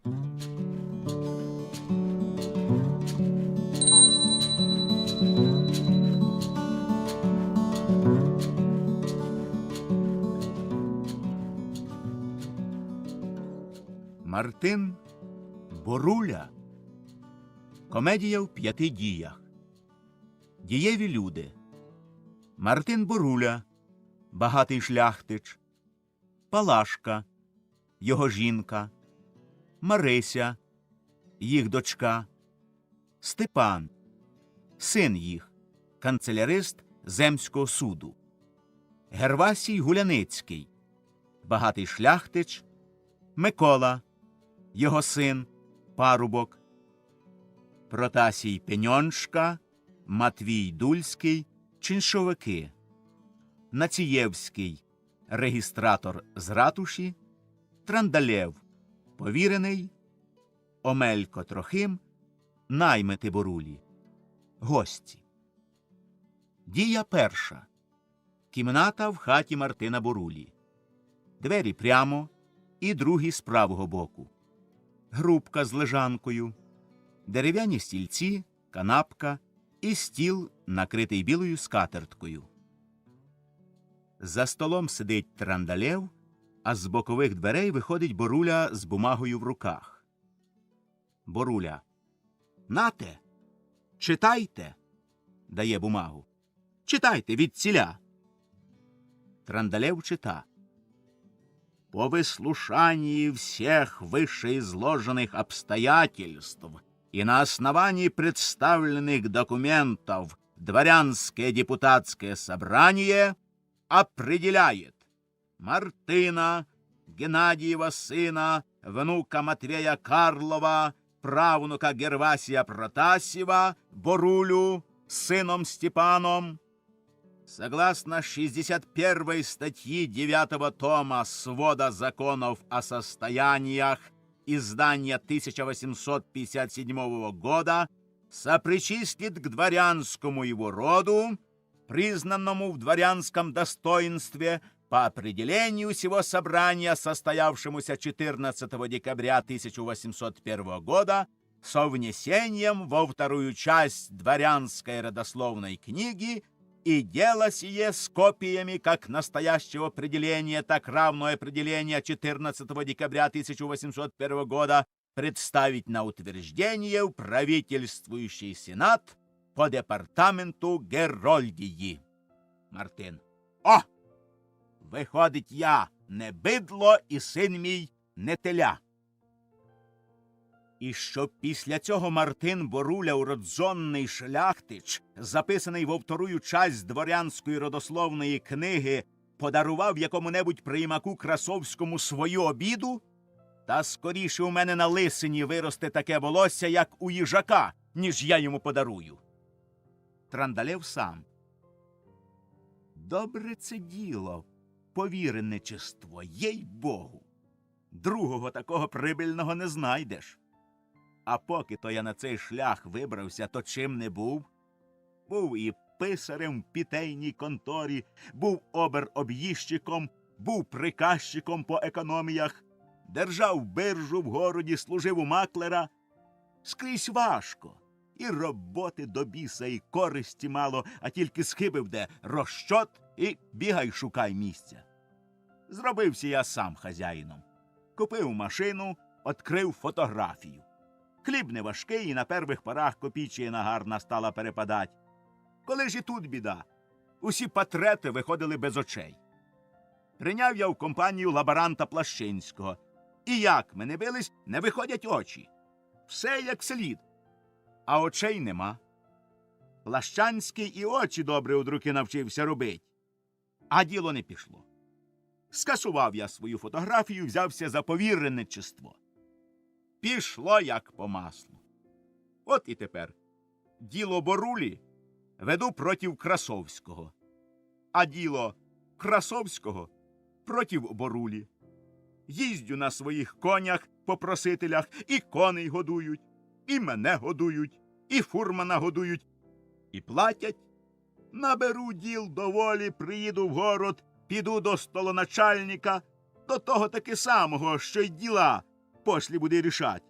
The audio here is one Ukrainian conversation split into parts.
Мартин Боруля. Комедія в 5 діях. Дієві люди. Мартин Боруля, багатий шляхтич. Палашка, його жінка. Марися, їх дочка. Степан, син їх, канцелярист земського суду. Гервасій Гуляницький, багатий шляхтич. Микола, його син, парубок. Протасій Пеньоншка, Матвій Дульський, чиншовики. Націєвський, регістратор з ратуші. Трандалєв, повірений. Омелько Трохим, наймити Борулі. Гості. Дія перша. Кімната в хаті Мартина Борулі. Двері прямо і другі з правого боку. Грубка з лежанкою. Дерев'яні стільці, канапка і стіл, накритий білою скатерткою. За столом сидить Трандалєв, а з бокових дверей виходить Боруля з бумагою в руках. Боруля. Нате, читайте, дає бумагу. Читайте відціля. Трандалєв чита. По выслушании всех вышеизложенных обстоятельств и на основании представленных документов Дворянское депутатское собрание определяет Мартына, Геннадиева сына, внука Матвея Карлова, правнука Гервасия Протасьева, Борулю, сыном Степаном, согласно 61 статьи 9 тома свода законов о состояниях издания 1857 года, сопричислит к дворянскому его роду, признанному в дворянском достоинстве по определению сего собрания, состоявшемуся 14 декабря 1801 года, со внесением во вторую часть дворянской родословной книги и дело сие с копиями как настоящего определения, так равное определение 14 декабря 1801 года представить на утверждение в правительствующий сенат по департаменту Герольдії. Мартин. О! Виходить, я не бидло і син мій не теля. І щоб після цього Мартин Боруля, уродзонний шляхтич, записаний во вторую часть дворянської родословної книги, подарував якому-небудь приймаку Красовському свою обіду, та скоріше у мене на лисині виросте таке волосся, як у їжака, ніж я йому подарую. Трандалєв сам. Добре це діло, повіреничество, їй-богу. Другого такого прибильного не знайдеш. А поки то я на цей шлях вибрався, то чим не був? Був і писарем в пітейній конторі, був обер-об'їжчиком, був приказчиком по економіях, держав биржу в городі, служив у маклера. Скрізь важко. І роботи до біса, і користі мало, а тільки схибив де розчот і бігай шукай місця. Зробився я сам хазяїном. Купив машину, відкрив фотографію. Хліб не важкий, і на первих порах копійчина гарна стала перепадать. Коли ж і тут біда? Усі патрети виходили без очей. Прийняв я в компанію лаборанта Плащинського. І як ми не бились, не виходять очі. Все як слід. А очей нема. Плащанський і очі добре од руки навчився робить. А діло не пішло. Скасував я свою фотографію, взявся за повіреничество. Пішло як по маслу. От і тепер діло Борулі веду проти Красовського, а діло Красовського проти Борулі. Їздю на своїх конях по просителях, і коней годують, і мене годують, і фурмана годують, і платять. Наберу діл доволі, приїду в город, піду до столоначальника, до того таки самого, що й діла. Пошлі буде рішать.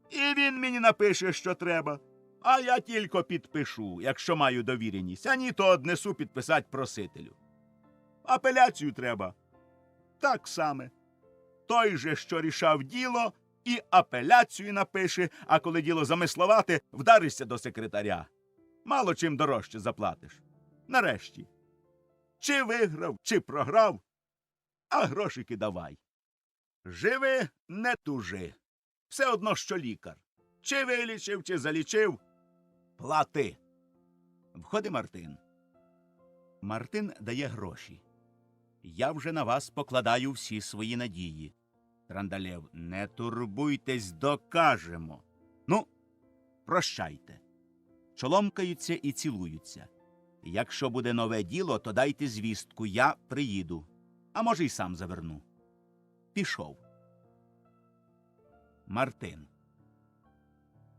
І він мені напише, що треба. А я тільки підпишу, якщо маю довіреність, а ні то однесу підписать просителю. Апеляцію треба. Так саме. Той же, що рішав діло, і апеляцію напише, а коли діло замисловати, вдаришся до секретаря. Мало чим дорожче заплатиш. Нарешті. Чи виграв, чи програв, а грошики давай. Живи, не тужи. Все одно, що лікар. Чи вилічив, чи залічив, плати. Входить Мартин. Мартин дає гроші. Я вже на вас покладаю всі свої надії. Трандалєв, не турбуйтесь, докажемо. Ну, прощайте. Чоломкаються і цілуються. Якщо буде нове діло, то дайте звістку, я приїду. А може й сам заверну. Пішов. Мартин.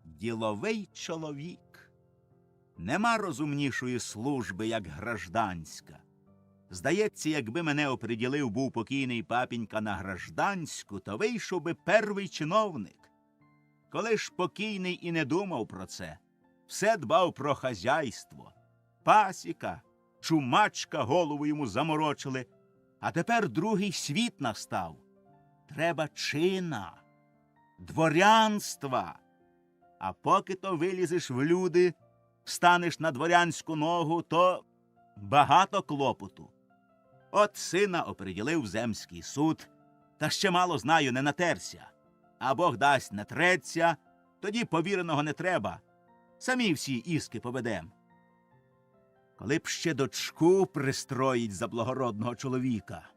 Діловий чоловік. Нема розумнішої служби, як гражданська. Здається, якби мене оприділив був покійний папінька на гражданську, то вийшов би первий чиновник. Коли ж покійний і не думав про це, все дбав про хазяйство. Пасіка, чумачка голову йому заморочили, а тепер другий світ настав. Треба чина, дворянства. А поки то вилізеш в люди, станеш на дворянську ногу, то багато клопоту. От сина оприділив в земський суд, та ще мало знаю, не натерся. А Бог дасть, не треться, тоді повіреного не треба. Самі всі іски поведем. Коли б ще дочку пристроїть за благородного чоловіка.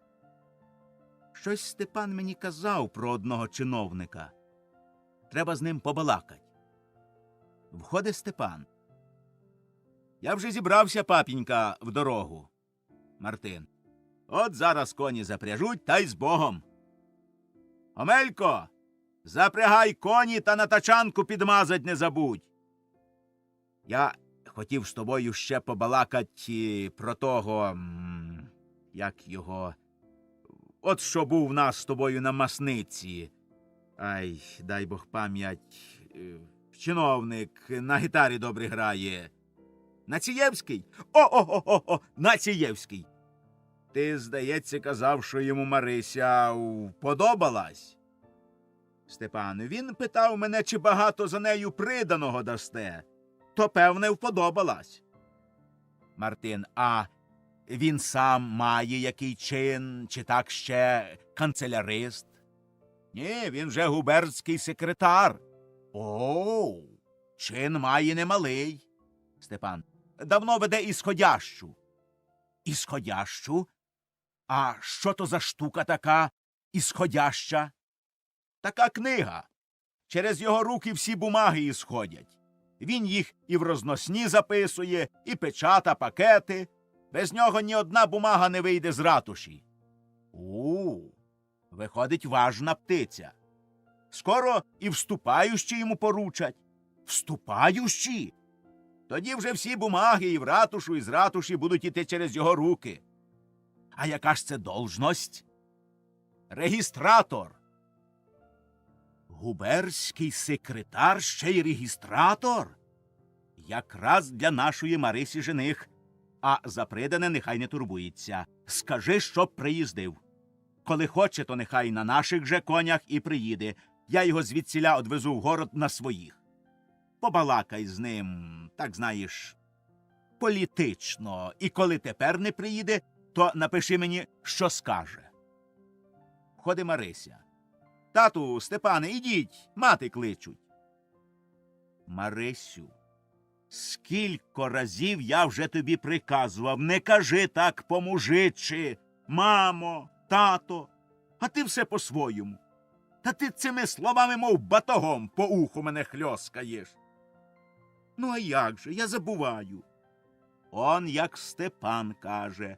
Щось Степан мені казав про одного чиновника. Треба з ним побалакать. Входить Степан. Я вже зібрався, папінька, в дорогу. Мартин. От зараз коні запряжуть, та й з Богом. Омелько, запрягай коні та на тачанку підмазать не забудь. Я хотів з тобою ще побалакать про того, як його, от що був в нас з тобою на масниці. Ай, дай Бог пам'ять, чиновник на гітарі добре грає. Націєвський? О, Націєвський. Ти, здається, казав, що йому Марися вподобалась. Степан, він питав мене, чи багато за нею приданого дасте. То, певне, вподобалась. Мартин, а він сам має який чин, чи так ще канцелярист? Ні, він же губернський секретар. О, чин має немалий. Степан, давно веде ісходящу. Ісходящу? А що то за штука така ісходяща? Така книга. Через його руки всі бумаги ісходять. Він їх і в розносні записує, і печата пакети. Без нього ні одна бумага не вийде з ратуші. Виходить, важна птиця. Скоро і вступаючі йому поручать. Вступаючі? Тоді вже всі бумаги і в ратушу, і з ратуші будуть іти через його руки. А яка ж це должность? Регістратор. Губернський секретар ще й регістратор? Якраз для нашої Марисі жених. А за придане нехай не турбується. Скажи, щоб приїздив. Коли хоче, то нехай на наших же конях і приїде. Я його звідсіля одвезу в город на своїх. Побалакай з ним, так знаєш, політично. І коли тепер не приїде, то напиши мені, що скаже. Входить Марися. Тату, Степане, ідіть, мати кличуть. Марисю, скілько разів я вже тобі приказував, не кажи так по-мужичі, мамо, тато, а ти все по-своєму. Та ти цими словами, мов батогом, по уху мене хльоскаєш. Ну, а як же, я забуваю. Он як Степан каже.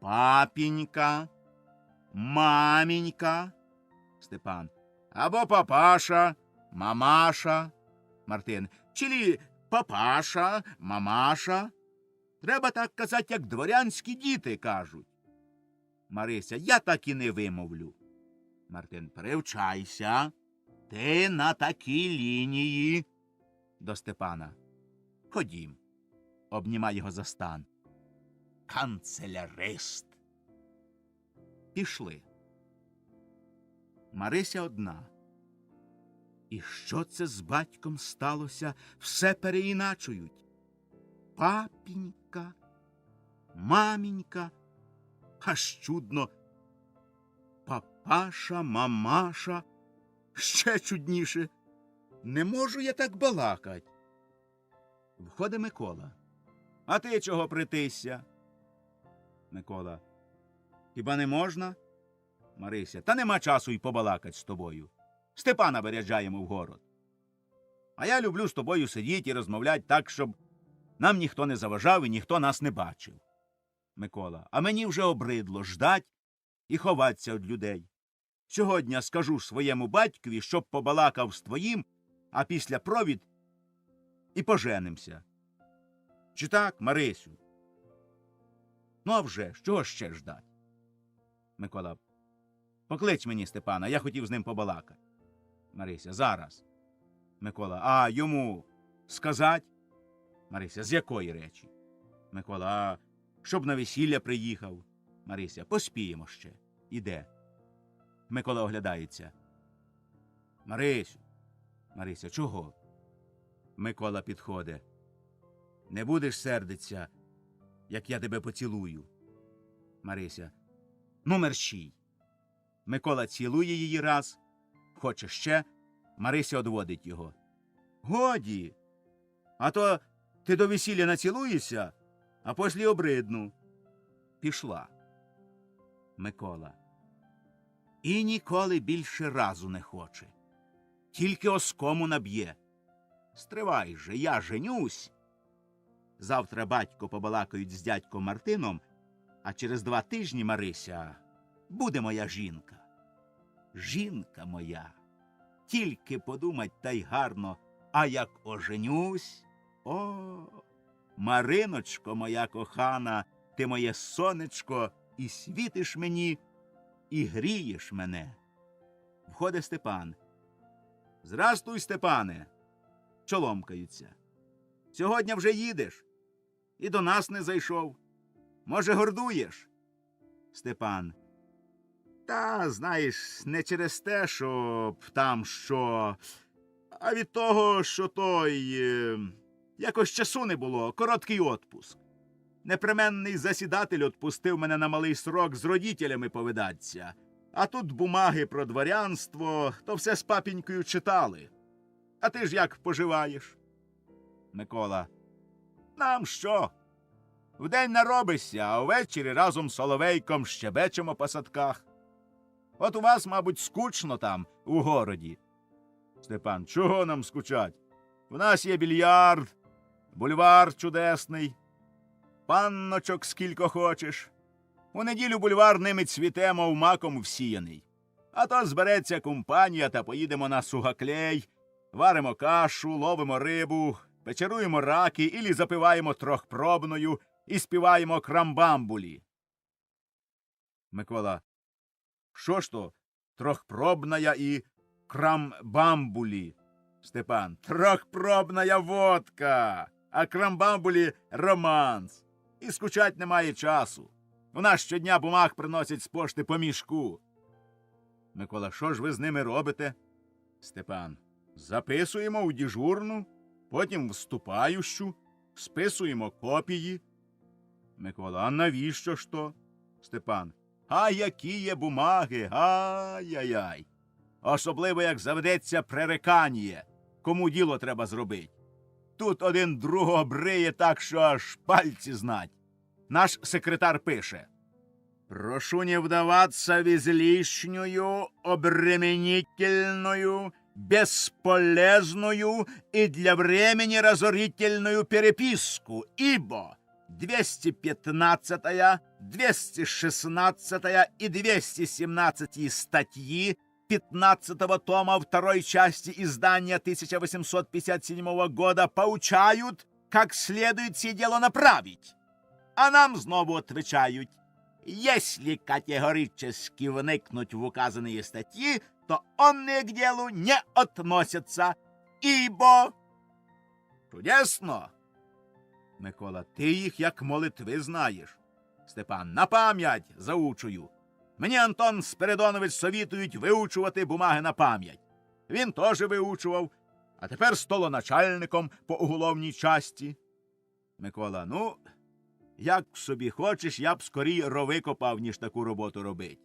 Папінька, мамінька. Степан. Або папаша, мамаша. Мартин. Чилі папаша, мамаша. Треба так казати, як дворянські діти кажуть. Марися, я так і не вимовлю. Мартин. Привчайся. Ти на такій лінії. До Степана. Ходім. Обнімай його за стан. Канцелярист. Пішли. Марися одна. І що це з батьком сталося? Все переіначують. Папінька, мамінька, аж чудно. Папаша, мамаша, ще чудніше. Не можу я так балакать. Входить Микола. А ти чого притисся? Микола. Хіба не можна? Марися. Та нема часу й побалакать з тобою. Степана виряджаємо в город. А я люблю з тобою сидіти і розмовлять так, щоб нам ніхто не заважав і ніхто нас не бачив. Микола. А мені вже обридло ждать і ховаться від людей. Сьогодні скажу своєму батькові, щоб побалакав з твоїм, а після провід і поженимся. Чи так, Марисю? Ну, а вже ж, чого ще ждать? Микола. Поклич мені Степана, я хотів з ним побалакати. Марися. Зараз. Микола. А йому сказать? Марися. З якої речі? Микола. А щоб на весілля приїхав. Марися. Поспіємо ще. Іде. Микола оглядається. Марисю. Марися. Чого? Микола підходить. Не будеш сердиться, як я тебе поцілую. Марися. Ну, мерщій. Микола цілує її раз. Хоче ще. Марися одводить його. Годі. А то ти до весілля націлуєшся, а послі обридну. Пішла. Микола. І ніколи більше разу не хоче. Тільки оскому наб'є. Стривай же, я женюсь. Завтра батько побалакають з дядьком Мартином, а через 2 тижні, Марися, буде моя жінка. Жінка моя. Тільки подумать та й гарно, а як оженюсь, о, Мариночко моя кохана, ти моє сонечко, і світиш мені, і грієш мене. Входить Степан. Здрастуй, Степане. Чоломкаються. Сьогодні вже їдеш. І до нас не зайшов. Може, гордуєш? Степан. Та, знаєш, не через те, що там що, а від того, що якось часу не було, короткий отпуск. Непременний засідатель отпустив мене на малий срок з родітелями повидаться. А тут бумаги про дворянство, то все з папінькою читали. А ти ж як поживаєш? Микола. Нам що? Вдень наробишся, а ввечері разом з Соловейком щебечемо по садках. От у вас, мабуть, скучно там, у городі. Степан. Чого нам скучать? У нас є більярд, бульвар чудесний, панночок скільки хочеш. У неділю бульвар ними цвіте, мов маком всіяний. А то збереться компанія та поїдемо на Сугаклей, варимо кашу, ловимо рибу, печеруємо раки ілі запиваємо трьохпробною і співаємо крамбамбулі. Микола. Що ж то трьохпробная і крамбамбулі? Степан. Трьохпробная водка, а крамбамбулі романс. І скучать немає часу. У нас щодня бумаг приносять з пошти по мішку. Микола. Що ж ви з ними робите? Степан. Записуємо у дежурну, потім вступающу, списуємо копії. Микола. А навіщо ж то? Степан. А які є бумаги, ай-яй-яй. Особливо, як заведеться пререкання, кому діло треба зробити. Тут один другого бриє так, що аж пальці знать. Наш секретар пише. Прошу не вдаваться в излишнюю, обременительную, бесполезную и для времени разорительную переписку, ибо 215, 216 и 217 статьи 15 тома второй части издания 1857 года поучают, как следует сие дело направить. А нам знову отвечают, если категорически вникнуть в указанные статьи, то они к делу не относятся, ибо... Чудесно! Микола, ти їх як молитви знаєш. Степан, на пам'ять заучую. Мені Антон Спиридонович совітують виучувати бумаги на пам'ять. Він теж виучував, а тепер столоначальником по уголовній часті. Микола, ну, як собі хочеш, я б скорій рови копав, ніж таку роботу робить.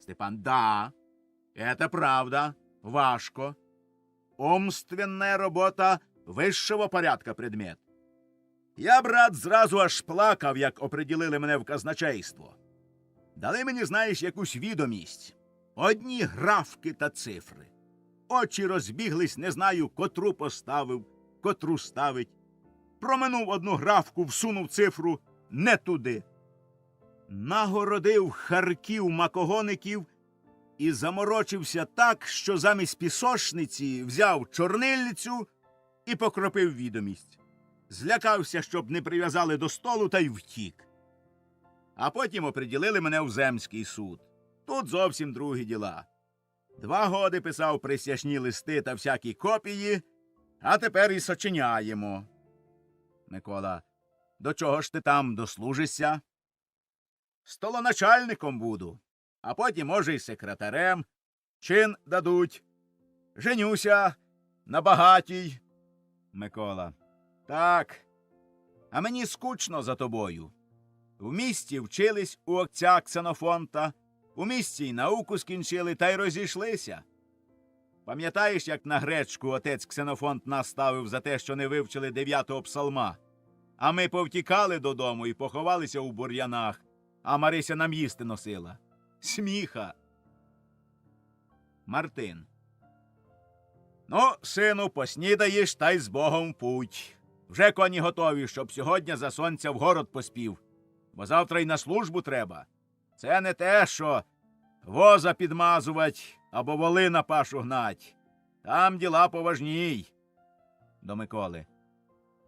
Степан, да, это правда, важко. Умственная робота вищого порядка предмет. Я, брат, зразу аж плакав, як оприділили мене в казначейство. Дали мені, знаєш, якусь відомість. Одні графки та цифри. Очі розбіглись, не знаю, котру поставив, котру ставить. Проминув одну графку, всунув цифру не туди. Нагородив харків макогоників і заморочився так, що замість пісошниці взяв чорнильницю і покропив відомість. Злякався, щоб не прив'язали до столу, та й втік. А потім оприділили мене в земський суд. Тут зовсім другі діла. 2 годи писав присяжні листи та всякі копії, а тепер і сочиняємо. Микола, до чого ж ти там дослужишся? Столоначальником буду, а потім, може, й секретарем. Чин дадуть. Женюся на багатій. Микола, так, а мені скучно за тобою. В місті вчились у отця Ксенофонта, у місті й науку скінчили, та й розійшлися. Пам'ятаєш, як на гречку отець Ксенофонт нас ставив за те, що не вивчили 9-го псалма? А ми повтікали додому і поховалися у бур'янах, а Марися нам їсти носила. Сміха. Мартин. Ну, сину, поснідаєш та й з Богом в путь. Вже коні готові, щоб сьогодні за сонця в город поспів. Бо завтра й на службу треба. Це не те, що воза підмазувать або воли на пашу гнать. Там діла поважній. До Миколи.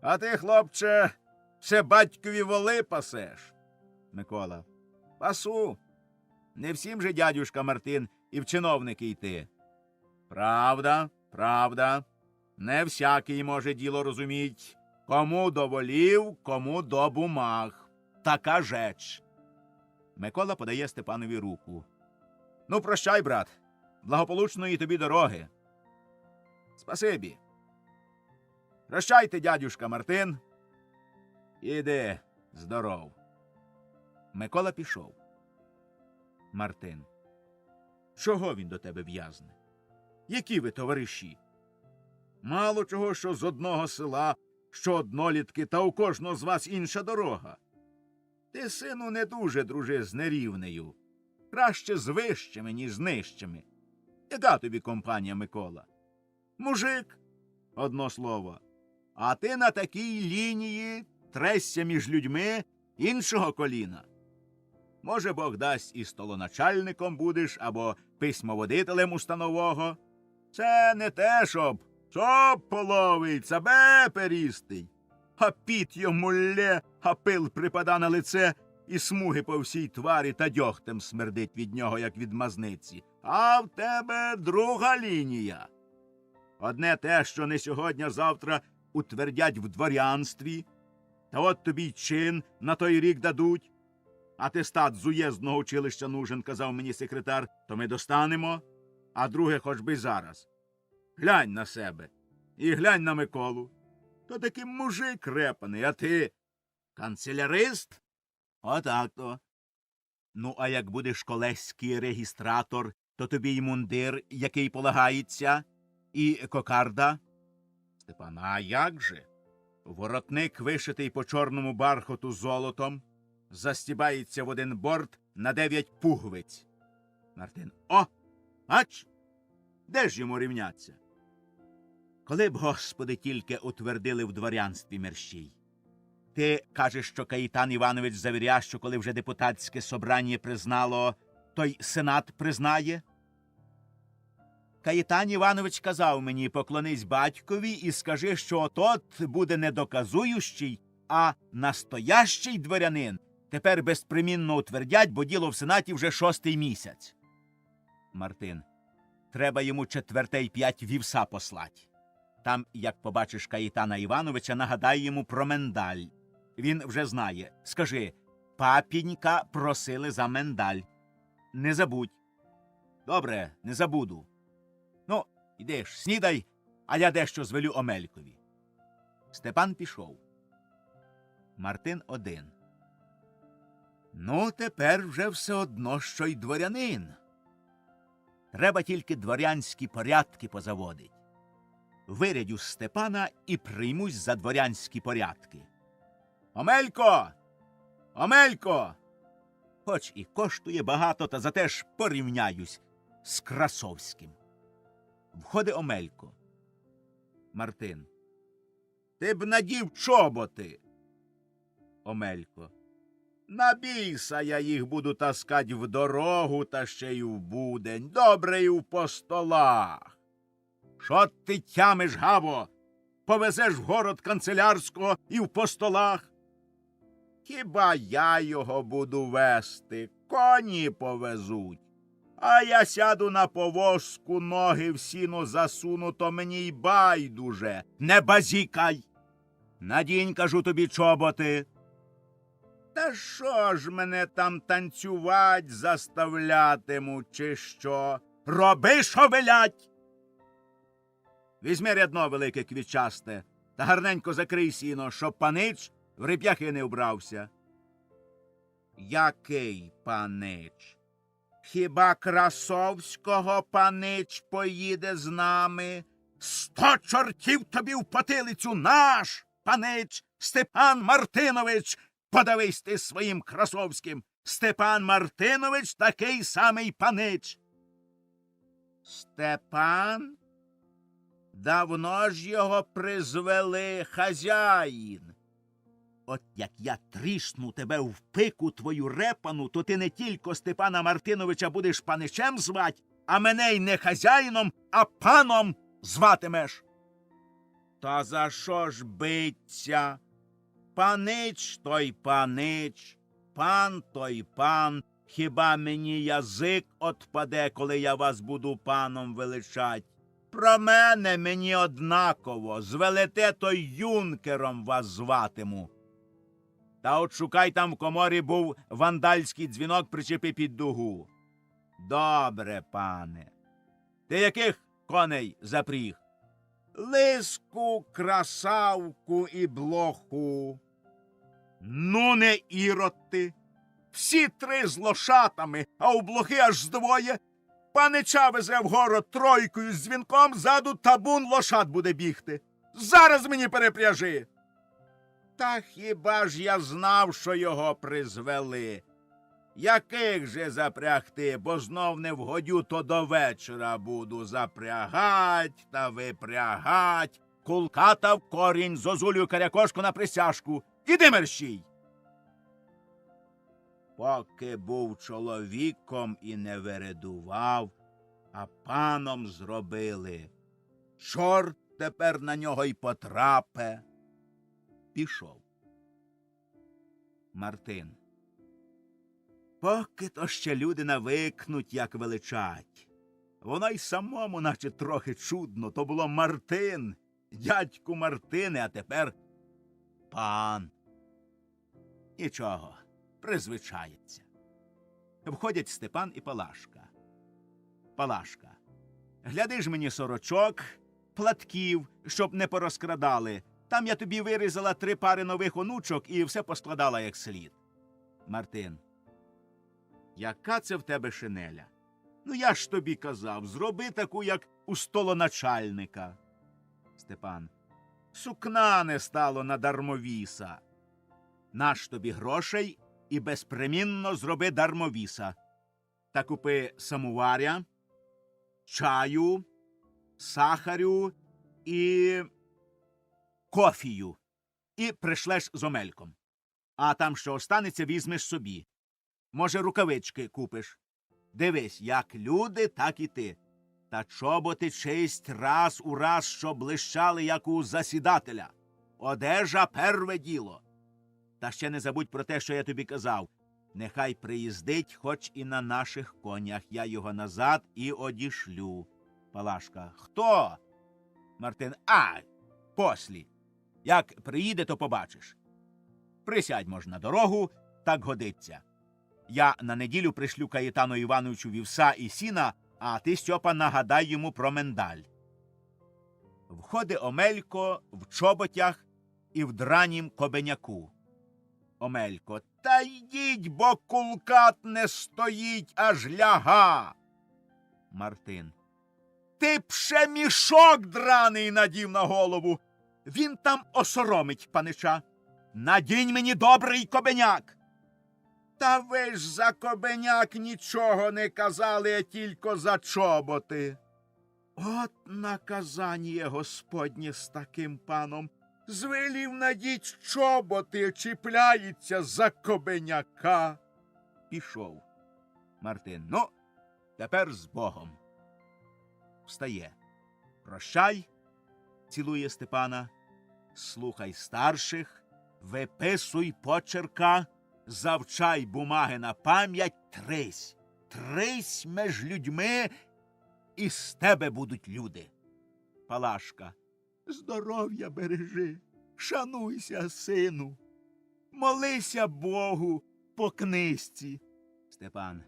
А ти, хлопче, все батькові воли пасеш. Микола. Пасу. Не всім же, дядюшка Мартин, і в чиновники йти. Правда, правда. Не всякий може діло розуміть. Кому до волів, кому до бумаг. Така жеч. Микола подає Степанові руку. Ну, прощай, брат. Благополучної тобі дороги. Спасибі. Прощайте, дядюшка Мартин. Іди здоров. Микола пішов. Мартин. Чого він до тебе в'язне? Які ви товариші? Мало чого, що з одного села, що однолітки, та у кожного з вас інша дорога. Ти, сину, не дуже дружи з нерівнею. Краще з вищими, ніж з нижчими. Яка тобі компанія, Микола? Мужик, одно слово. А ти на такій лінії тресся між людьми іншого коліна. Може, Бог дасть, і столоначальником будеш, або письмоводителем установого. Це не те, щоб половить, себе перістий. А піт йому лє, а пил припада на лице, і смуги по всій тварі та дьогтем смердить від нього, як від мазниці. А в тебе друга лінія. Одне те, що не сьогодні, а завтра утвердять в дворянстві, та от тобі й чин на той рік дадуть. Атестат з уєздного училища нужен, казав мені секретар, то ми достанемо, а друге хоч би зараз. Глянь на себе і глянь на Миколу. То такий мужик репаний, а ти канцелярист? Отак-то. Ну, а як будеш колеський регістратор, то тобі й мундир, який полагається, і кокарда. Степан, а як же? Воротник, вишитий по чорному бархоту золотом, застібається в один борт на 9 пуговиць. Мартин. О! Ач! Де ж йому рівняться? Коли б, Господи, тільки утвердили в дворянстві мерщій. Ти кажеш, що Каїтан Іванович завіряє, що коли вже депутатське собрання признало, то й сенат признає? Каїтан Іванович казав мені, поклонись батькові і скажи, що отот буде не доказуючий, а настоящий дворянин. Тепер безпримінно утвердять, бо діло в сенаті вже 6-й місяць. Мартин. треба йому четвертей 5 вівса послать. Там, як побачиш Каїтана Івановича, нагадай йому про миндаль. Він вже знає. Скажи, папінька просили за миндаль. Не забудь. Добре, не забуду. Ну, ідеш, снідай, а я дещо звелю Омелькові. Степан пішов. Мартин один. Ну, тепер вже все одно, що й дворянин. Треба тільки дворянські порядки позаводить. Вирядю Степана і приймусь за дворянські порядки. Омелько! Омелько! Хоч і коштує багато, та зате ж порівняюсь з Красовським. Входить Омелько. Мартин. Ти б надів чоботи. Омелько. На біса я їх буду таскать в дорогу та ще й в будень. Добре й в постолах. Що ти тямиш, Гаво? Повезеш в город канцелярського і в постолах? Хіба я його буду вести? Коні повезуть. А я сяду на повозку, ноги в сіно засуну, то мені й байдуже. Не базікай. Надінь, кажу тобі, чоботи. Та що ж мене там танцювать заставлятимуть, чи що? Роби, що велять. Візьми рядно велике квітчасте та гарненько закрий сіно, щоб панич в реп'яхи не вбрався. Який панич? Хіба Красовського панич поїде з нами? 100 чортів тобі в потилицю! Наш панич Степан Мартинович! Подавись ти своїм Красовським! Степан Мартинович такий самий панич! Степан? Давно ж його призвели, хазяїн. От як я трісну тебе в пику твою репану, то ти не тільки Степана Мартиновича будеш паничем звать, а мене й не хазяїном, а паном зватимеш. Та за що ж биться? Панич той панич, пан той пан. Хіба мені язик отпаде, коли я вас буду паном величать? Про мене мені однаково, звелете, то юнкером вас зватиму. Та от шукай, там в коморі був вандальський дзвінок, причепи під дугу. Добре, пане. Ти яких коней запріг? Лиску, красавку і блоху. Ну, не ірод ти. Всі 3 з лошатами, а у блохи аж двоє. Панича везе в город тройкою з дзвінком, ззаду табун лошад буде бігти. Зараз мені перепряжи. Та хіба ж я знав, що його призвели? Яких же запрягти, бо знов не вгодю, то до вечора буду запрягать та випрягать. Кулката в корінь, зозулю карякошку на присяжку. Іди мерщій. Поки був чоловіком і не вередував, а паном зробили. Чорт тепер на нього й потрапе. Пішов. Мартин. Поки то ще люди навикнуть, як величать. Воно й самому, наче трохи чудно, то було Мартин, дядьку Мартине, а тепер пан. Нічого, призвичається. Входять Степан і Палашка. Палашка. Гляди ж мені сорочок, платків, щоб не порозкрадали. Там я тобі вирізала 3 пари нових онучок і все поскладала як слід. Мартин. Яка це в тебе шинеля? Ну я ж тобі казав, зроби таку, як у столоначальника. Степан. Сукна не стало на дармовіса. Наш тобі грошей і безпримінно зроби дармовіса. Та купи самоваря, чаю, сахарю і кофію. І пришлеш з Омельком. А там, що останеться, візьмеш собі. Може, рукавички купиш. Дивись, як люди, так і ти. Та чоботи честь раз у раз, що блищали, як у засідателя. Одежа – перве діло. Та ще не забудь про те, що я тобі казав. Нехай приїздить, хоч і на наших конях. Я його назад і одішлю. Палашка. Хто? Мартин. А, послі. Як приїде, то побачиш. Присядь, можна, дорогу, так годиться. Я на неділю пришлю Каєтану Івановичу вівса і сіна, а ти, Стьопа, нагадай йому про миндаль. Входить Омелько в чоботях і в дранім кобеняку. Омелько. Та йдіть, бо кулкат не стоїть, аж ляга. Мартин. Ти б ще мішок драний надів на голову. Він там осоромить панича. Надінь мені добрий кобеняк. Та ви ж за кобеняк нічого не казали, а тільки за чоботи. От наказання Господнє з таким паном. Звелів надіть чоботи, чіпляється за кобеняка. Пішов. Мартин. Ну, тепер з Богом. Встає. Прощай, цілує Степана. Слухай старших, виписуй почерка, завчай бумаги на пам'ять, трись. Трись між людьми, і з тебе будуть люди. Палашка. Здоров'я бережи, шануйся, сину. Молися Богу по книжці. Степан.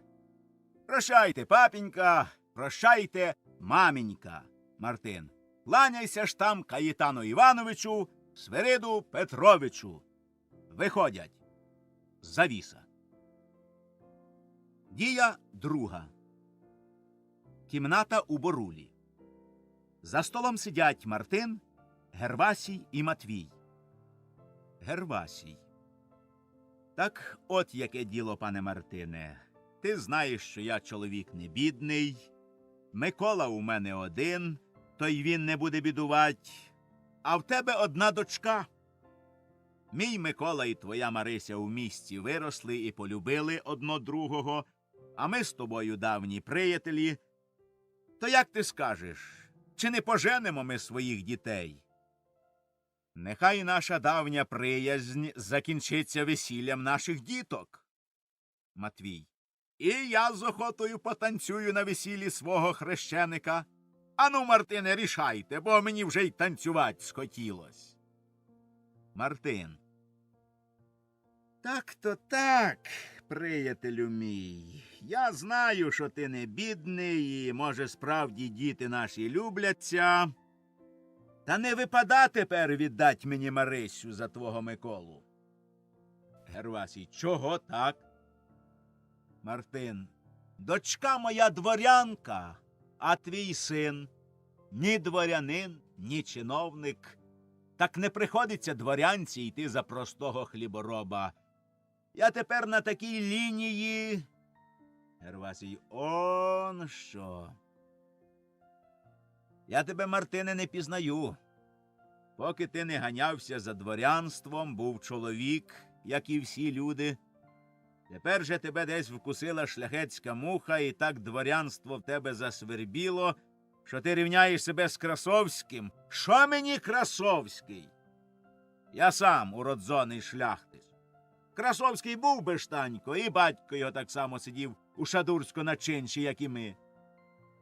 Прощайте, папінька, прощайте, мамінька. Мартин. Кланяйся ж там Каєтану Івановичу, Свириду Петровичу. Виходять. Завіса. Дія друга. Кімната у Борулі. За столом сидять Мартин, Гервасій і Матвій. Гервасій. Так от яке діло, пане Мартине. Ти знаєш, що я чоловік не бідний. Микола у мене один, то й він не буде бідувать. А в тебе одна дочка. Мій Микола і твоя Марися у місті виросли і полюбили одно другого, а ми з тобою давні приятелі. То як ти скажеш, чи не поженемо ми своїх дітей? Нехай наша давня приязнь закінчиться весіллям наших діток. Матвій. І я з охотою потанцюю на весіллі свого хрещеника. Ану, Мартине, рішайте, бо мені вже й танцювать схотілось. Мартин. Так-то так, приятелю мій. Я знаю, що ти не бідний, і, може, справді діти наші любляться. Та не випада тепер віддать мені Марисю за твого Миколу. Гервасій. Чого так? Мартин. Дочка моя дворянка, а твій син ні дворянин, ні чиновник. Так не приходиться дворянці йти за простого хлібороба. Я тепер на такій лінії. Гервасій. Он що. Я тебе, Мартине, не пізнаю. Поки ти не ганявся за дворянством, був чоловік, як і всі люди. Тепер же тебе десь вкусила шляхетська муха, і так дворянство в тебе засвербіло, що ти рівняєш себе з Красовським. Що мені Красовський? Я сам уродзоний шляхтич. Красовський був бештанько, і батько його так само сидів у Шадурську на чинші, як і ми.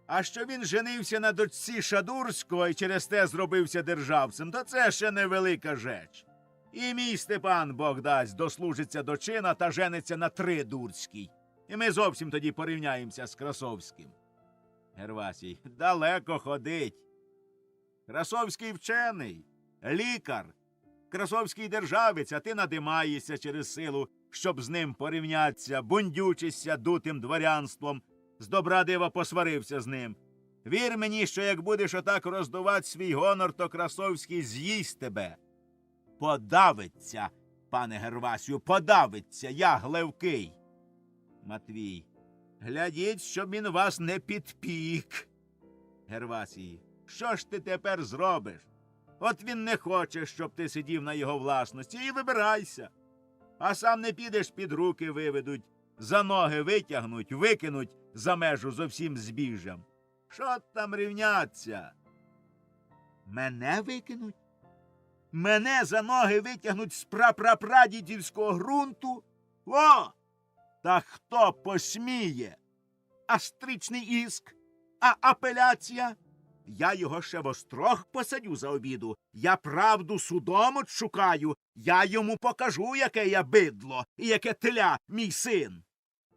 А що він женився на дочці Шадурського і через те зробився державцем, то це ще невелика жеч. І мій Степан, Бог дасть, дослужиться до чина та жениться на Тридурській. І ми зовсім тоді порівняємося з Красовським. Гервасій. Далеко ходить. Красовський вчений, лікар. Красовський державець, а ти надимаєшся через силу, щоб з ним порівнятися, бундючишся дутим дворянством, з добра дива посварився з ним. Вір мені, що як будеш отак роздувати свій гонор, то Красовський з'їсть тебе. Подавиться, пане Гервасію, подавиться, я Глевкий. Матвій. Глядіть, щоб він вас не підпік. Гервасій. Що ж ти тепер зробиш? От він не хоче, щоб ти сидів на його власності, і вибирайся. А сам не підеш, під руки виведуть, за ноги витягнуть, викинуть за межу зо всім збіжжям. Що там рівняться? Мене викинуть? Мене за ноги витягнуть з прапрапрадідівського ґрунту? О! Та хто посміє? А стрічний іск? А апеляція? я його ще вострох посадю за обіду. Я правду судом отшукаю, я йому покажу, яке я бидло і яке теля мій син.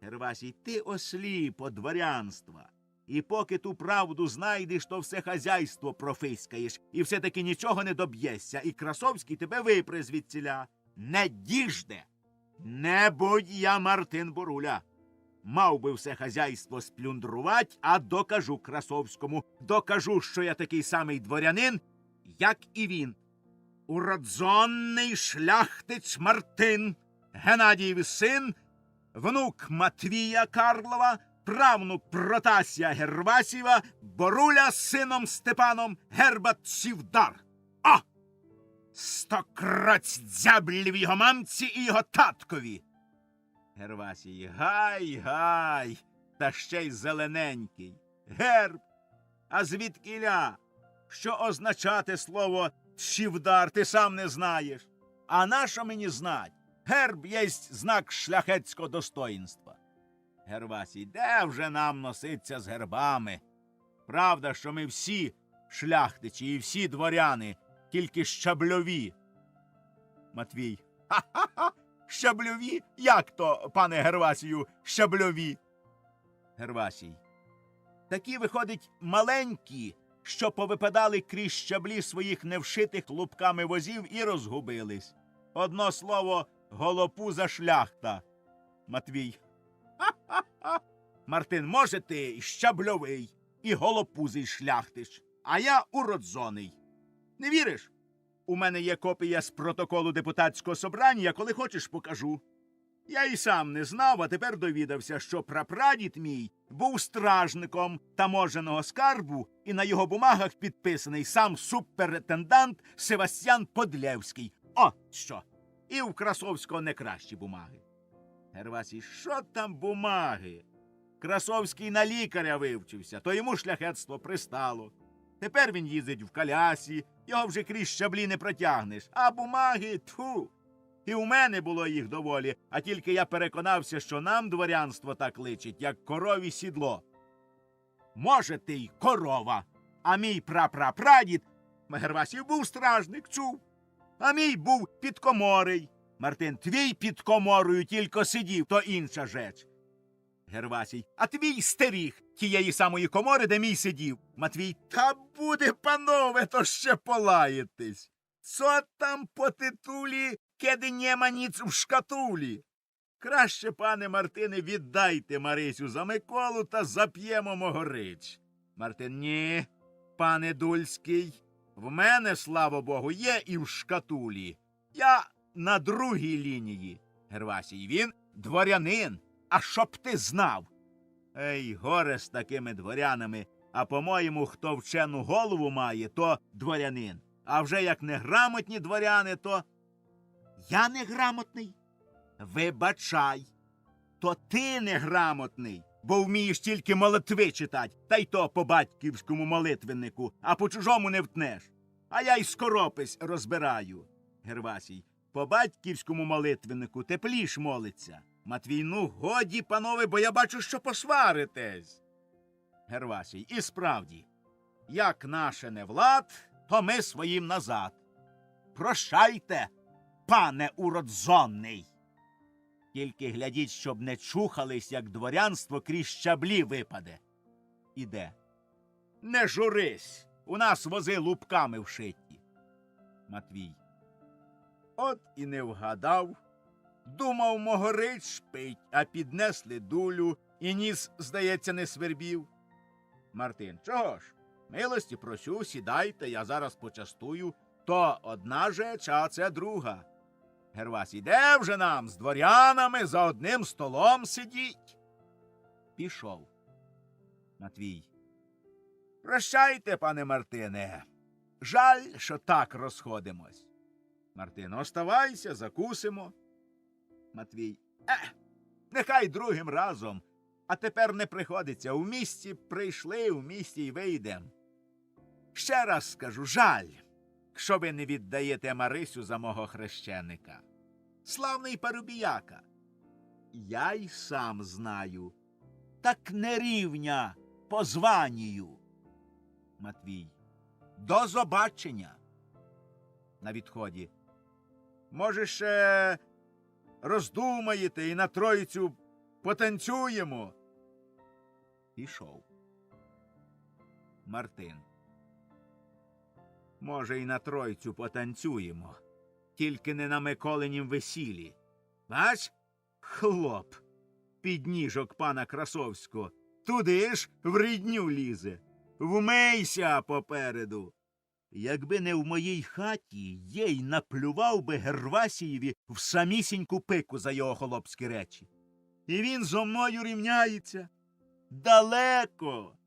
Гервасій, ти осліп од дворянства. І поки ту правду знайдеш, то все хазяйство профискаєш, і все-таки нічого не доб'єшся, і Красовський тебе випре звідціля. Не діжде! Не будь я Мартин Боруля. Мав би все хазяйство сплюндрувать, а докажу Красовському, докажу, що я такий самий дворянин, як і він. Уродзонний шляхтич Мартин, Геннадіїв син, внук Матвія Карлова, правнук Протасія Гервасієва, Боруля з сином Степаном, Гербатців дар. О! Стокроць дзяблів його мамці і його таткові. Гервасій, гай, та ще й зелененький. Герб, а звідкіля? Що означати слово «тшівдар» ти сам не знаєш. А нащо мені знать? Герб єсть знак шляхетського достоїнства. Гервасій, де вже нам носиться з гербами? Правда, що ми всі шляхтичі і всі дворяни, тільки щабльові. Матвій, ха-ха-ха, щабльові? Як то, пане Гервасію, щабльові? Гервасій, такі, виходить, маленькі, що повипадали крізь щаблі своїх невшитих лупками возів і розгубились. Одно слово, голопуза шляхта. Матвій, ха-ха-ха. Мартин, може ти щабльовий і голопузий шляхтич, а я уродзоний. Не віриш? У мене є копія з протоколу депутатського собрання, коли хочеш покажу. Я і сам не знав, а тепер довідався, що прапрадід мій був стражником таможеного скарбу, і на його бумагах підписаний сам суперінтендант Севастьян Подлєвський. О, що! І в Красовського не кращі бумаги. Гервасій, що там бумаги? Красовський на лікаря вивчився, то йому шляхетство пристало. Тепер він їздить в колясі, його вже крізь щаблі не протягнеш. А бумаги, тьфу! І у мене було їх доволі, а тільки я переконався, що нам дворянство так личить, як корові сідло. Може, ти й корова, а мій прапрапрадід, Гервасів, був стражник, чув, а мій був підкоморий. Мартин, твій під коморою тільки сидів, то інша жеч. Гервасій, а твій стеріг тієї самої комори, де мій сидів. Матвій, та буде, панове, то ще полаєтесь. Що там по титулі, кеди нема ніц в шкатулі? Краще, пане Мартине, віддайте Марисю за Миколу та зап'ємо могорич. Мартин, ні, пане Дульський, в мене, слава Богу, є і в шкатулі. Я на другій лінії. Гервасій, він дворянин. А щоб ти знав. Ей, горе з такими дворянами, а по-моєму, хто вчену голову має, то дворянин. А вже як неграмотні дворяни, то я неграмотний? Вибачай. То ти неграмотний, бо вмієш тільки молитви читать, та й то по батьківському молитвеннику, а по чужому не втнеш. А я й скоропись розбираю. Гервасій, по батьківському молитвеннику тепліш молиться. Матвій, ну, годі, панове, бо я бачу, що посваритесь. Гервасій, і справді, як наше не влад, то ми своїм назад. Прощайте, пане уродзонний. Тільки глядіть, щоб не чухались, як дворянство крізь щаблі випаде. Іде. Не журись, у нас вози лупками вшиті. Матвій, от і не вгадав. Думав, могорич шпить, а піднесли дулю, і ніс, здається, не свербів. Мартин, чого ж? Милості просю, сідайте, я зараз почастую. То одна жеч, а це друга. Гервасій, де вже нам з дворянами за одним столом сидіть? Пішов. Матвій, прощайте, пане Мартине. Жаль, що так розходимось. Мартин, оставайся, закусимо. Матвій, нехай другим разом, а тепер не приходиться. У місті прийшли, у місті й вийдем. Ще раз скажу, жаль, що ви не віддаєте Марисю за мого хрещеника. Славний парубіяка. Я й сам знаю. Так не рівня по званню. Матвій, До побачення. На відході. Може, ще роздумаєте і на Троїцю потанцюємо. Пішов. Мартин. Може, і на Троїцю потанцюємо. Тільки не на Миколинім весіллі. Бач? Хлоп. Підніжок пана Красовського. Туди ж в рідню лізе. Вмийся попереду. Якби не в моїй хаті, їй наплював би Гервасієві в самісіньку пику за його холопські речі. І він зо мною рівняється. Далеко.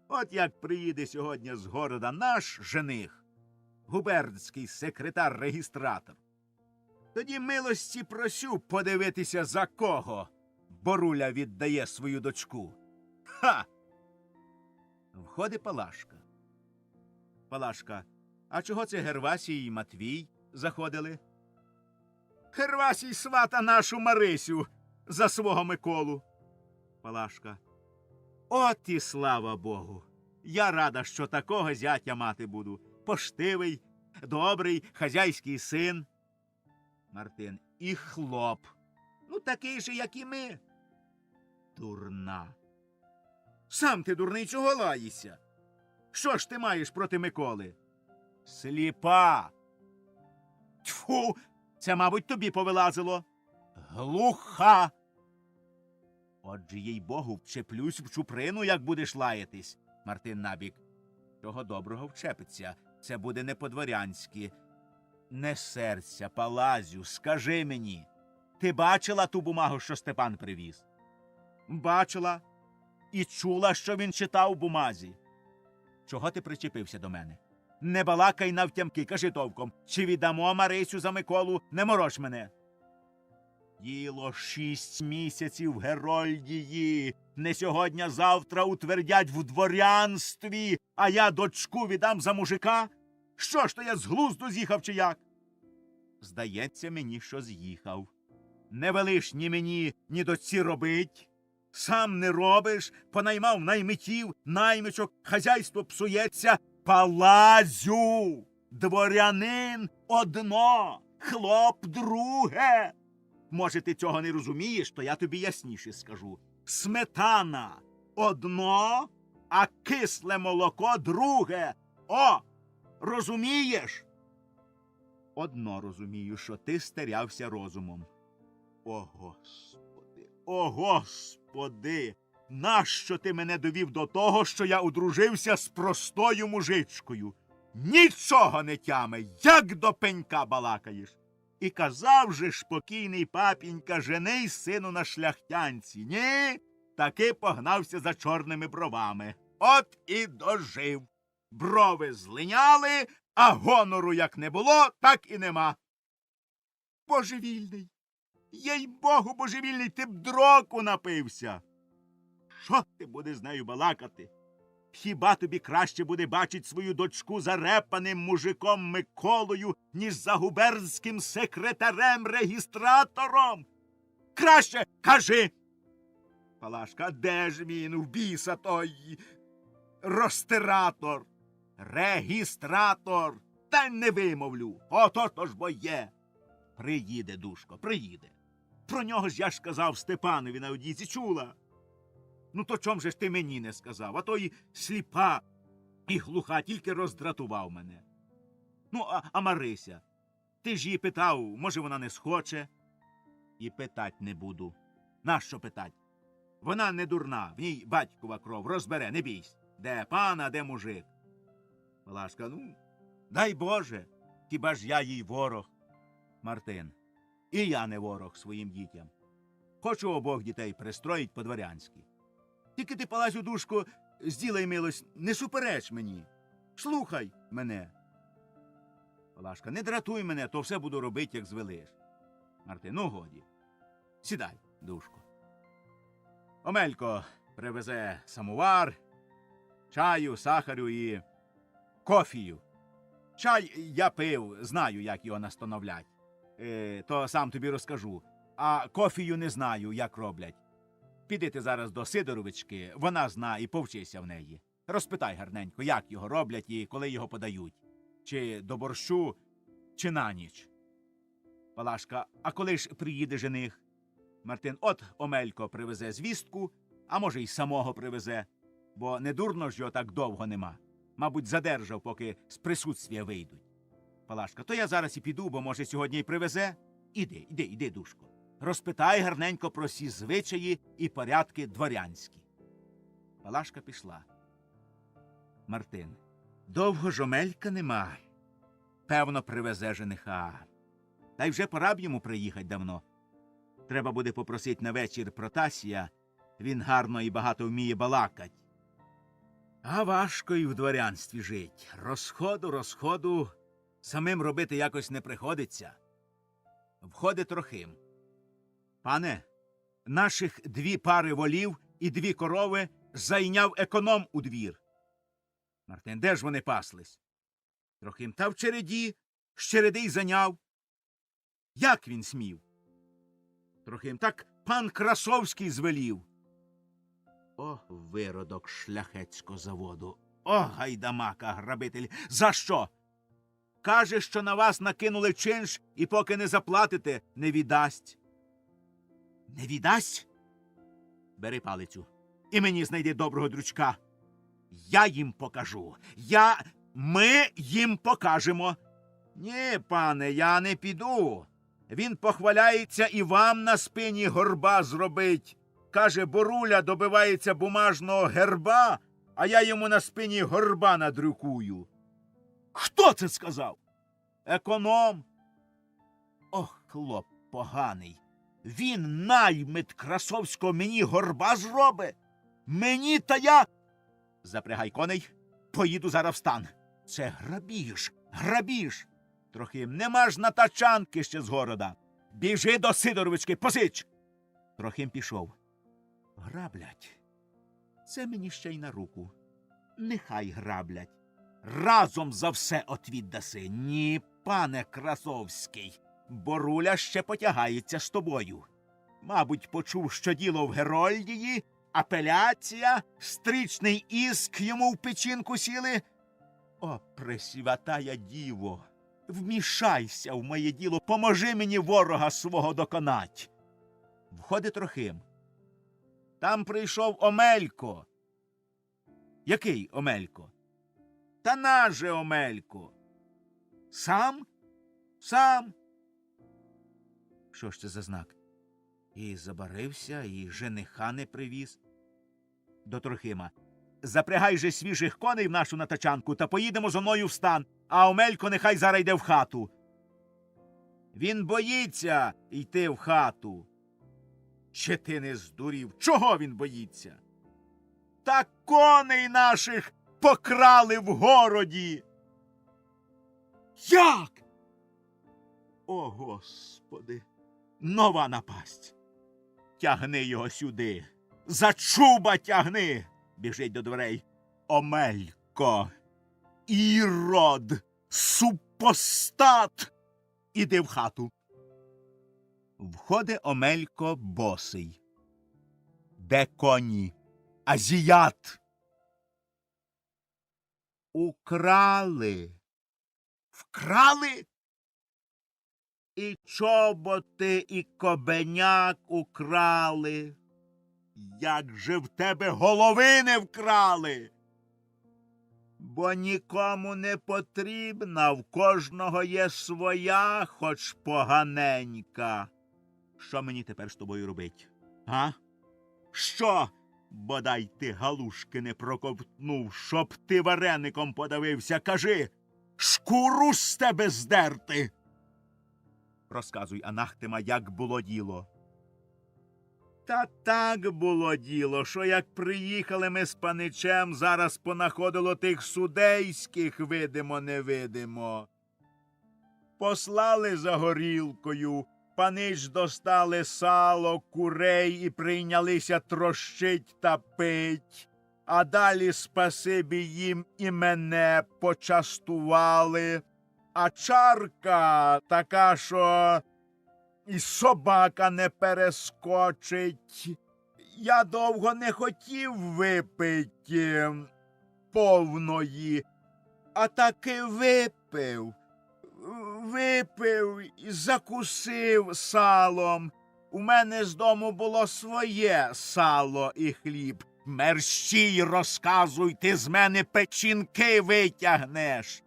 От як приїде сьогодні з города наш жених, губернський секретар-регістратор, тоді милості просю подивитися, за кого Боруля віддає свою дочку. Ха! Входить Палашка. Палашка, а чого це Гервасій і Матвій заходили? Гервасій свата нашу Марисю за свого Миколу. Палашка. От і слава Богу. Я рада, що такого зятя мати буду. Поштивий, добрий, хазяйський син. Мартин. І хлоп. Ну, такий же, як і ми. Дурна. Сам ти, дурний, чого лаєшся? Що ж ти маєш проти Миколи? Сліпа. Тьфу, це, мабуть, тобі повилазило. Глуха. Отже, їй-богу, вчеплюсь в чуприну, як будеш лаятись. Мартин набік. Чого доброго вчепиться. Це буде не по-дворянськи. Не серця, Палазю, скажи мені. Ти бачила ту бумагу, що Степан привіз? Бачила. І чула, що він читав у бумазі. Чого ти причепився до мене? Не балакай навтямки, кажи товком. Чи віддамо Марисю за Миколу, не мороч мене. Діло 6 місяців в Герольдії. Не сьогодні-завтра утвердять в дворянстві, а я дочку віддам за мужика? Що ж то я з глузду з'їхав чи як? Здається мені, що з'їхав. Не велиш ні мені, ні дочці робить. Сам не робиш, понаймав наймитів, наймичок, хазяйство псується. Палазю! Дворянин одно, хлоп друге. Може, ти цього не розумієш, то я тобі ясніше скажу. Сметана одно, а кисле молоко друге. О! Розумієш? Одно розумію, що ти стерявся розумом. О, Господи! О, Господи! Нащо ти мене довів до того, що я одружився з простою мужичкою? Нічого не тяме, як до пенька балакаєш. І казав же ж покійний папінька, жений сину на шляхтянці. Ні, таки погнався за чорними бровами. От і дожив. Брови злиняли, а гонору як не було, так і нема. Божевільний. Їй-богу, божевільний, ти б дроку напився. Що ти будеш з нею балакати? Хіба тобі краще буде бачить свою дочку зарепаним мужиком Миколою, ніж за губернським секретарем-регістратором? Краще кажи. Палашка, де ж він, в біса той розтиратор? Регістратор. Та не вимовлю. Ото ж бо є. Приїде, душко, приїде. Про нього ж я ж сказав Степанові на одіці, чула? Ну то чом же ж ти мені не сказав? А то і сліпа, і глуха, тільки роздратував мене. Ну, а Марися? Ти ж її питав, може вона не схоче? І питать не буду. Нащо питать? Вона не дурна, в ній батькова кров, розбере, не бійсь. Де пан, а де мужик? Палашка, ну, дай Боже, хіба ж я їй ворог? Мартин, і я не ворог своїм дітям. Хочу обох дітей пристроїть по-дворянськи. Тільки ти, Палазю, душко, зділай милость, не супереч мені. Слухай мене. Палашка, не дратуй мене, то все буду робити, як звелиш. Мартин, ну годі. Сідай, душко. Омелько привезе самовар, чаю, сахарю і кофію. Чай я пив, знаю, як його настановлять. То сам тобі розкажу. А кофію не знаю, як роблять. Піди ти зараз до Сидоровички, вона зна і повчися в неї. Розпитай гарненько, як його роблять і коли його подають. Чи до борщу, чи на ніч. Палашка, а коли ж приїде жених? Мартин, от Омелько привезе звістку, а може й самого привезе, бо не дурно ж його так довго нема. Мабуть, задержав, поки з присутствія вийдуть. Палашка, то я зараз і піду, бо, може, сьогодні й привезе. Іди, душко. Розпитай гарненько про всі звичаї і порядки дворянські. Палашка пішла. Мартин, довго ж Омелька нема. Певно, привезе жениха. Та й вже пора б йому приїхать давно. Треба буде попросить на вечір Протасія. Він гарно і багато вміє балакать. А важко й в дворянстві жить. Розходу, самим робити якось не приходиться. Входить Трохим. Пане, наших 2 пари волів і 2 корови зайняв економ у двір. Мартин, де ж вони паслись? Трохим, та в череді, з череди й зайняв. Як він смів? Трохим, так пан Красовський звелів. О, виродок шляхетського заводу! О, гайдамака, грабитель! За що? Каже, що на вас накинули чинш і поки не заплатите, не віддасть. Не віддасть? Бери палицю. І мені знайди доброго дручка. Я їм покажу. Ми їм покажемо. Ні, пане, я не піду. Він похваляється і вам на спині горба зробить. Каже, Боруля добивається бумажного герба, а я йому на спині горба надрукую. Хто це сказав? Економ. Ох, хлоп поганий. Він наймит Красовського мені горба зробить. Мені та я... Запрягай коней, поїду зараз в стан. Це грабіж. Трохим, нема ж на тачанки ще з города. Біжи до Сидоровички, позич. Трохим пішов. Граблять. Це мені ще й на руку. Нехай граблять. Разом за все отвід даси. Ні, пане Красовський, Боруля ще потягається з тобою. Мабуть, почув, що діло в Герольдії, апеляція, стрічний іск йому в печінку сіли. О, пресвятая діво, вмішайся в моє діло, поможи мені ворога свого доконать. Входить Трохим. Там прийшов Омелько. Який Омелько? Та наш же Омелько. Сам? Сам. Що ж це за знак? І забарився, і жениха не привіз. До Трохима. Запрягай же свіжих коней в нашу натачанку та поїдемо зо мною в стан, а Омелько нехай зараз йде в хату. Він боїться йти в хату. Чи ти не здурів? Чого він боїться? Та коней наших покрали в городі. Як? О, Господи! Нова напасть. Тягни його сюди. За чуба тягни. Біжить до дверей. Омелько, ірод, супостат. Іди в хату. Входить Омелько босий. Де коні? Азіят. Украли. Вкрали? І чоботи, і кобеняк украли. Як же в тебе голови не вкрали? Бо нікому не потрібна, в кожного є своя, хоч поганенька. Що мені тепер з тобою робить? А? Що? Бодай ти галушки не проковтнув, щоб ти вареником подавився. Кажи, шкуру з тебе здерти. Розказуй, Анахтема, як було діло. Та так було діло, що як приїхали ми з паничем, зараз понаходило тих судейських, видимо-невидимо. Послали за горілкою, панич достали сало, курей і прийнялися трощить та пить. А далі, спасибі їм, і мене почастували. А чарка така, що і собака не перескочить. Я довго не хотів випити. повної. А таки випив і закусив салом. У мене з дому було своє сало і хліб. Мерщій розказуй, ти з мене печінки витягнеш.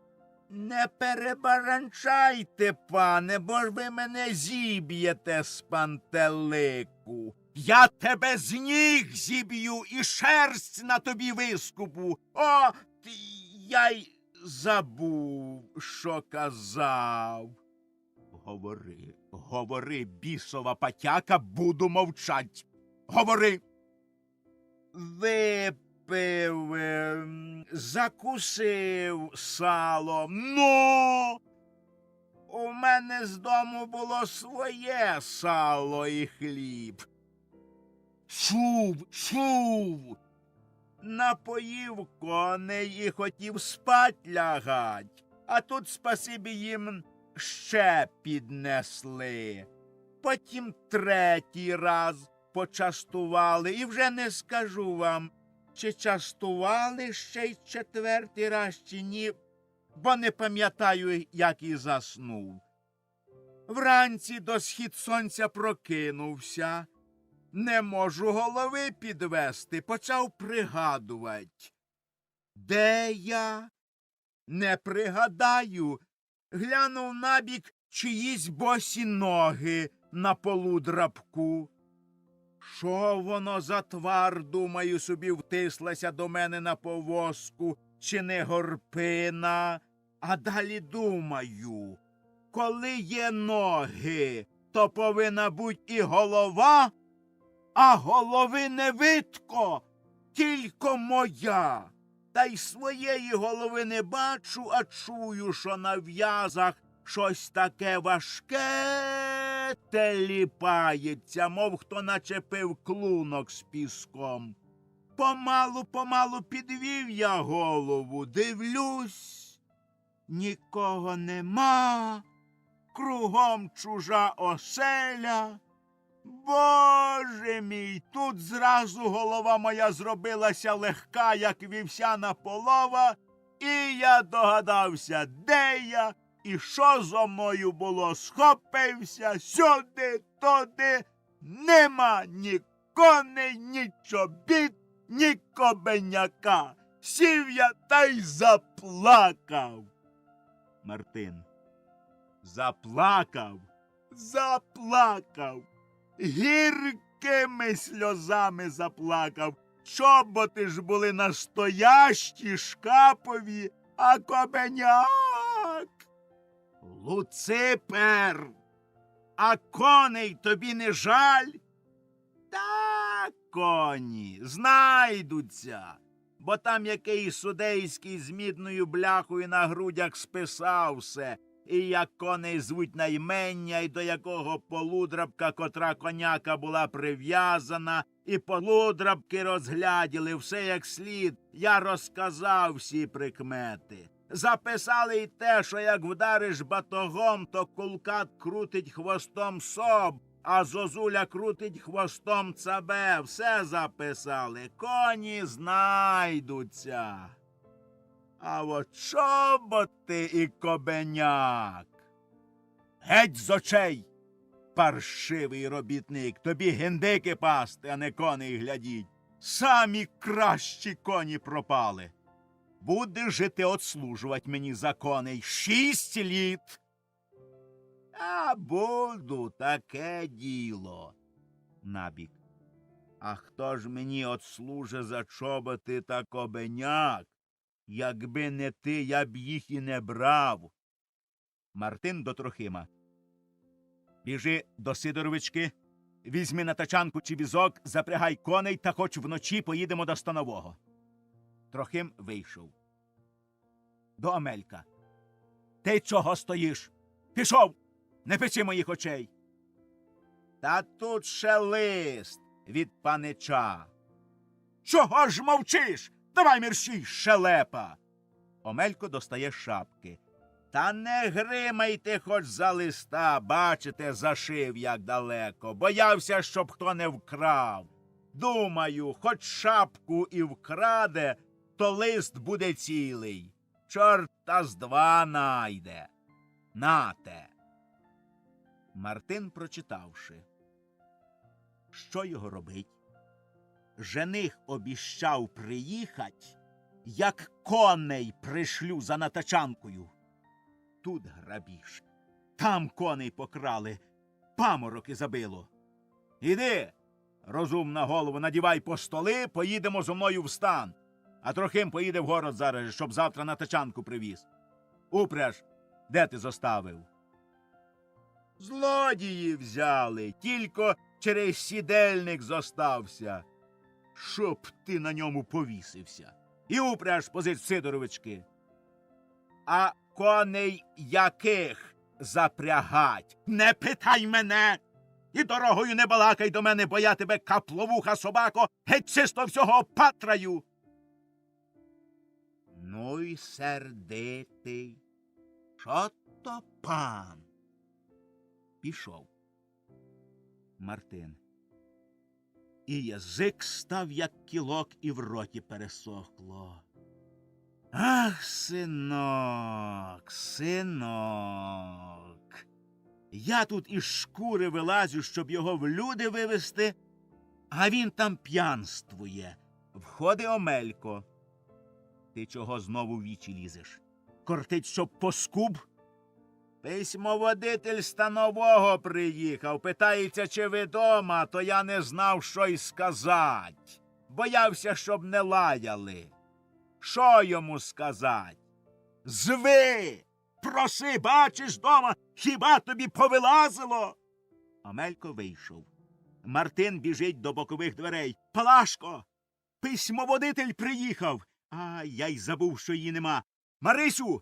Не перебаранчайте, пане, бо ж ви мене зіб'єте з пантелику. Я тебе з ніг зіб'ю і шерсть на тобі вискупу. О, я й забув, що казав. Говори, бісова патяка, буду мовчать. Говори. Випив, закусив салом. Ну, у мене з дому було своє сало і хліб. Чув. Напоїв коней і хотів спать лягать. А тут, спасибі їм, ще піднесли. Потім третій раз почастували. І вже не скажу вам, чи частували ще й четвертий раз, чи ні, бо не пам'ятаю, як і заснув. Вранці до схід сонця прокинувся. Не можу голови підвести, почав пригадувати. Де я? Не пригадаю. Глянув набік чиїсь босі ноги на полу драбку. Що воно за твар, думаю собі, втислася до мене на повозку, чи не горпина? А далі думаю, коли є ноги, то повинна бути і голова, а голови не видко, тільки моя. Та й своєї голови не бачу, а чую, що на в'язах щось таке важке теліпається, мов хто начепив клунок з піском. Помалу підвів я голову, дивлюсь, нікого нема, кругом чужа оселя. Боже мій, тут зразу голова моя зробилася легка, як вівсяна полова, і я догадався, де я, і що зо мною було. Схопився сюди, туди, нема ні коней, ні чобіт, ні кобеняка. Сів я та й заплакав. Мартин. Заплакав. Гіркими сльозами заплакав. Чоботи ж були настоящі, шкапові, а кобеняк. Луципер, а коней тобі не жаль? Та коні знайдуться, бо там який судейський з мідною бляхою на грудях списав все. І як коней звуть на ймення, і до якого полудрабка, котра коняка була прив'язана, і полудрабки розгляділи, все як слід. Я розказав всі прикмети. Записали й те, що як вдариш батогом, то кулкат крутить хвостом соб, а зозуля крутить хвостом цабе. Все записали. Коні знайдуться. А от чоботи і кобеняк. Геть з очей, паршивий робітник, тобі гіндики пасти, а не коней глядіть. Самі кращі коні пропали. Будеш же ти отслужувати мені за коней 6 літ. А буду, таке діло. Набік. А хто ж мені отслуже за чоботи та кобеняк? Якби не ти, я б їх і не брав. Мартин до Трохима. Біжи до Сидоровички, візьми на тачанку чи візок, запрягай коней, та хоч вночі поїдемо до Станового. Трохим вийшов. До Омелька. Ти чого стоїш? Пішов! Не печи моїх очей. Та тут ще лист від панича. Чого ж мовчиш? Давай мерщій, шелепа. Омелько достає шапки. Та не гримайте хоч за листа, бачите, зашив як далеко. Боявся, щоб хто не вкрав. Думаю, хоч шапку і вкраде, то лист буде цілий. Чорта з два найде. Нате. Мартин, прочитавши. Що його робить? Жених обіщав приїхать, як коней пришлю за натачанкою. Тут грабіж. Там коней покрали, памороки забило. Іди, розумна голову, надівай по столи, поїдемо зо мною в стан. А Трохим поїде в город зараз, щоб завтра на тачанку привіз. Упряж, де ти зоставив? Злодії взяли, тільки через сідельник зостався, щоб ти на ньому повісився. І упряж позич Сидоровички. А коней яких запрягать? Не питай мене! І дорогою не балакай до мене, бо я тебе, капловуха собако, геть чисто всього опатраю. Ну й сердитий. Що то пан? Пішов. Мартин. І язик став, як кілок, і в роті пересохло. Ах, синок, синок. Я тут із шкури вилазю, щоб його в люди вивести, а він там п'янствує. Входить Омелько. Ти чого знову в вічі лізеш? Кортить, щоб поскуб? Письмоводитель станового приїхав. Питається, чи ви дома, то я не знав, що й сказать. Боявся, щоб не лаяли. Що йому сказать? Зви! Проси, бачиш дома, хіба тобі повилазило? Омелько вийшов. Мартин біжить до бокових дверей. Палашко! Письмоводитель приїхав. А я й забув, що її нема. Марисю!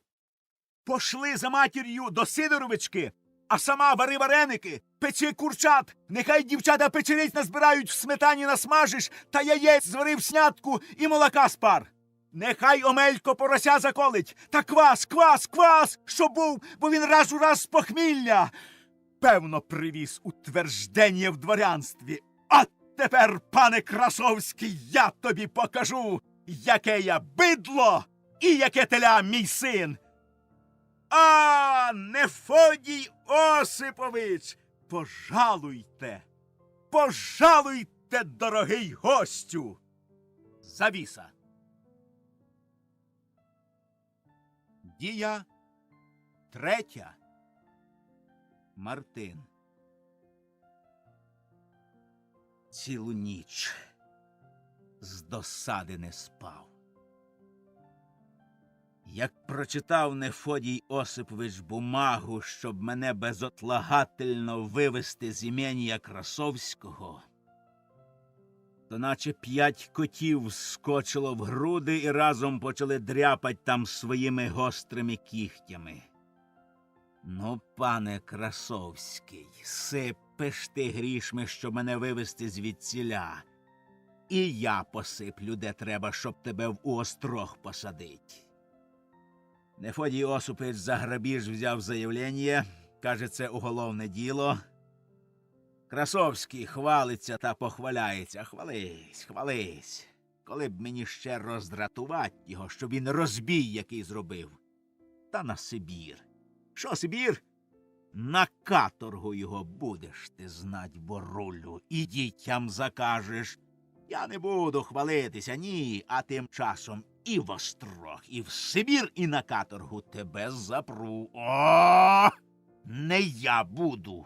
Пошли за матір'ю до Сидоровички, а сама вари вареники, печи курчат. Нехай дівчата печериць назбирають, в сметані насмажиш, та яєць зварив снятку і молока спар. Нехай Омелько порося заколить, та квас, квас, квас, що був, бо він раз у раз з похмілля. Певно, привіз утверждення в дворянстві. А тепер, пане Красовський, я тобі покажу, яке я бидло і яке теля мій син. А, Нефодій Осипович, пожалуйте, пожалуйте, дорогий гостю. Завіса. Дія третя. Мартин. Цілу ніч з досади не спав. Як прочитав Нефодій Осипович бумагу, щоб мене безотлагательно вивести з ім'я Красовського, то наче 5 котів скочило в груди і разом почали дряпать там своїми гострими кігтями. Ну, пане Красовський, сипеш ти грішми, щоб мене вивести звідціля. І я посиплю, де треба, щоб тебе в острог посадить. Нефодій Осипович за грабіж взяв заявлення, каже, це уголовне діло. Красовський хвалиться та похваляється. Хвались, хвались. Коли б мені ще роздратувати його, щоб він розбій який зробив. Та на Сибір. Що Сибір? На каторгу його будеш ти знать, Борулю, і дітям закажеш. Я не буду хвалитися, ні, а тим часом і в острог, і в Сибір, і на каторгу тебе запру. О, не я буду.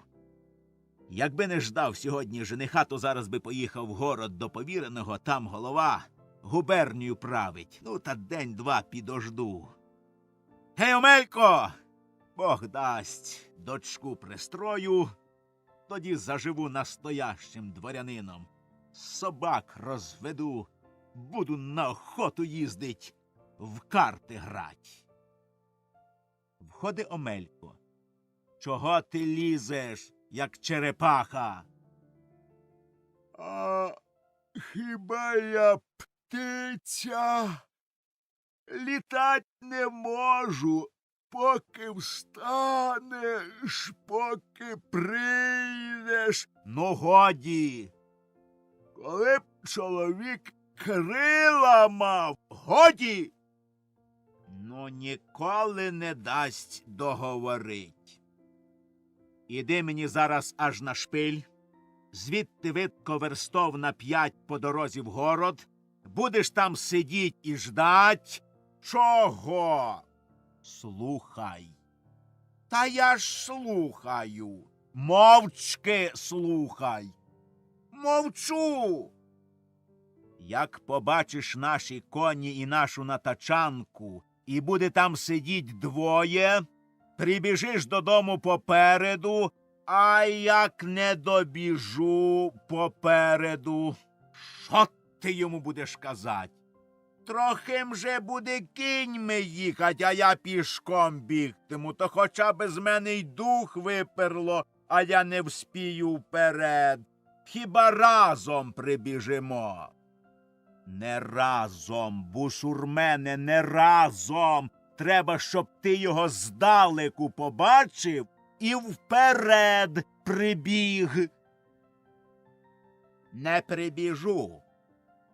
Якби не ждав сьогодні жениха, то зараз би поїхав в город до повіреного, там голова губернію править. Ну, та день-два підожду. Гей, Омелько! Бог дасть, дочку пристрою, тоді заживу настоящим дворянином. Собак розведу, буду на охоту їздить, в карти грать. Входить Омелько. Чого ти лізеш, як черепаха? А хіба я птиця? Літать не можу, поки встанеш, поки прийдеш. Ну, годі. Коли б чоловік крила мав. Годі. Ну, ніколи не дасть договорить. Іди мені зараз аж на шпиль, звідти видко верстов на 5 по дорозі в город, будеш там сидіть і ждать. Чого? Слухай. Та я ж слухаю. Мовчки слухай. Мовчу. Як побачиш наші коні і нашу натачанку, і буде там сидіть двоє, прибіжиш додому попереду, а як не добіжу попереду, що ти йому будеш казати? Трохи вже буде кіньми їхать, а я пішком бігтиму, то хоча б з мене й дух виперло, а я не вспію вперед. Хіба разом прибіжимо? Не разом, бусурмене, не разом. Треба, щоб ти його здалеку побачив і вперед прибіг. Не прибіжу.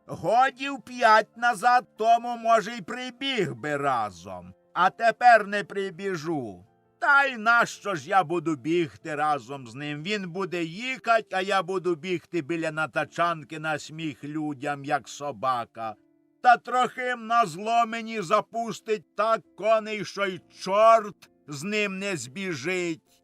Годів 5 назад тому, може, й прибіг би разом, а тепер не прибіжу. Та й нащо ж я буду бігти разом з ним? Він буде їхать, а я буду бігти біля натачанки на сміх людям, як собака. Та трохим назло мені запустить так коней, що й чорт з ним не збіжить.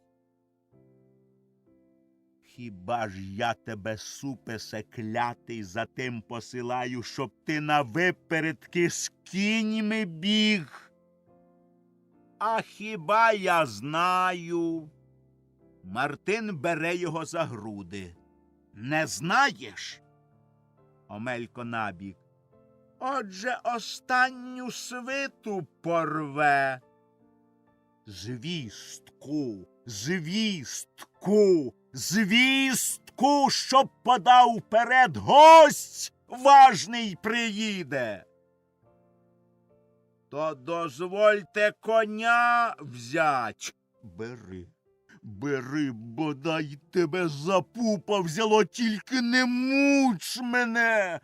Хіба ж я тебе, супесе клятий, за тим посилаю, щоб ти на випередки з кіньми біг? А хіба я знаю? Мартин бере його за груди. Не знаєш? Омелько набік. Отже, останню свиту порве. Звістку, звістку, звістку, щоб подав вперед, гость важний приїде. То дозвольте коня взять. Бери, бери, бодай тебе за пупа взяло, тільки не муч мене.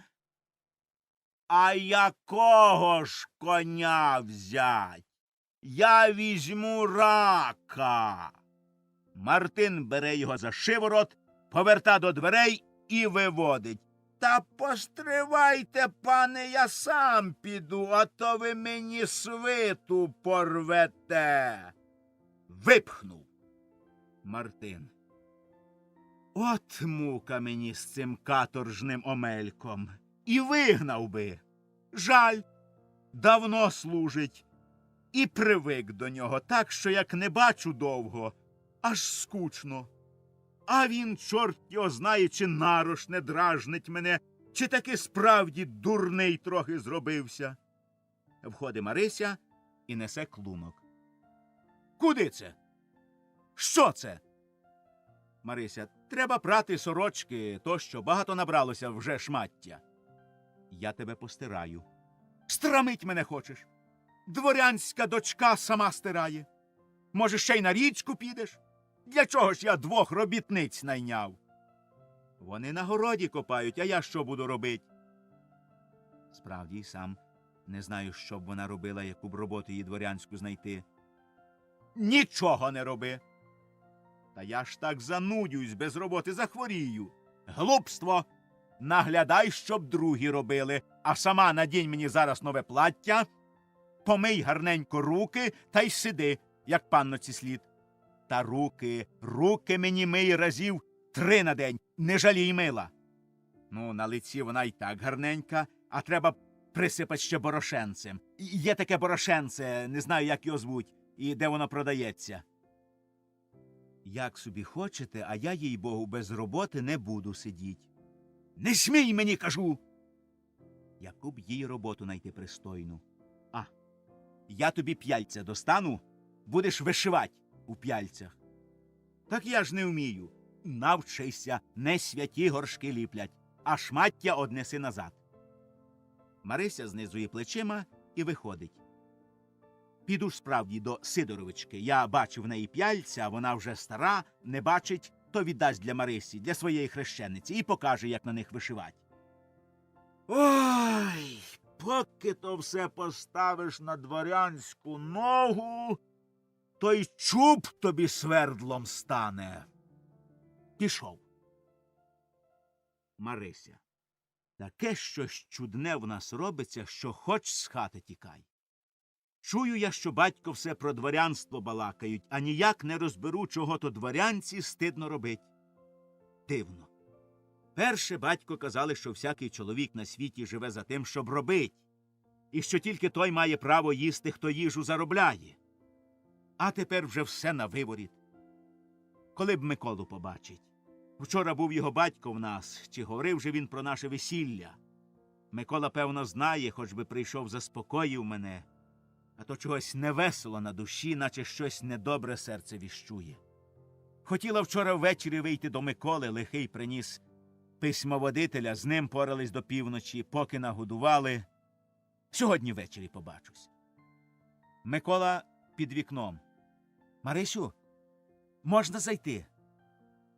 А якого ж коня взять? Я візьму рака. Мартин бере його за шиворот, поверта до дверей і виводить. Та постривайте, пане, я сам піду, а то ви мені свиту порвете. Випхнув Мартин. От мука мені з цим каторжним Омельком. І вигнав би. Жаль, давно служить. І привик до нього так, що як не бачу довго, аж скучно. А він, чорт його знає, чи нарош не дражнить мене, чи таки справді дурний трохи зробився. Входить Марися і несе клунок. Куди це? Що це? Марися, треба прати сорочки, то що багато набралося вже шмаття. Я тебе постираю. Страмить мене хочеш? Дворянська дочка сама стирає. Може, ще й на річку підеш? Для чого ж я 2 робітниць найняв? Вони на городі копають, а я що буду робити? Справді, й сам не знаю, що б вона робила, яку б роботу їй дворянську знайти. Нічого не роби. Та я ж так занудюсь, без роботи захворію. Глупство! Наглядай, щоб другі робили, а сама надінь мені зараз нове плаття, помий гарненько руки та й сиди, як панноці слід. Та руки мені мий разів 3 на день, не жалій мила. Ну, на лиці вона й так гарненька, а треба присипати ще борошенцем. Є таке борошенце, не знаю, як його звуть, і де воно продається. Як собі хочете, а я, їй-богу, без роботи не буду сидіть. Не смій мені, кажу! Яку б їй роботу найти пристойну. А, я тобі п'яльця достану, будеш вишивати у п'яльцях. Так я ж не вмію. Навчися, не святі горшки ліплять, а шмаття однеси назад. Марися знизує плечима і виходить. Піду ж справді до Сидоровички. Я бачив в неї п'яльця, а вона вже стара, не бачить, то віддасть для Марисі, для своєї хрещениці, і покаже, як на них вишивати. Ой, поки то все поставиш на дворянську ногу, то й чуб тобі свердлом стане. Пішов. Марися, таке щось чудне в нас робиться, що хоч з хати тікай. Чую я, що батько все про дворянство балакають, а ніяк не розберу, чого то дворянці стидно робить. Дивно. Перше батько казали, що всякий чоловік на світі живе за тим, щоб робить, і що тільки той має право їсти, хто їжу заробляє. А тепер вже все на виворіт. Коли б Миколу побачить. Вчора був його батько в нас, чи говорив же він про наше весілля. Микола, певно, знає, хоч би прийшов, заспокоїв мене, а то чогось невесело на душі, наче щось недобре серце віщує. Хотіла вчора ввечері вийти до Миколи, лихий приніс письмоводителя, з ним порались до півночі, поки нагодували. Сьогодні ввечері побачусь. Микола під вікном. Марисю, можна зайти?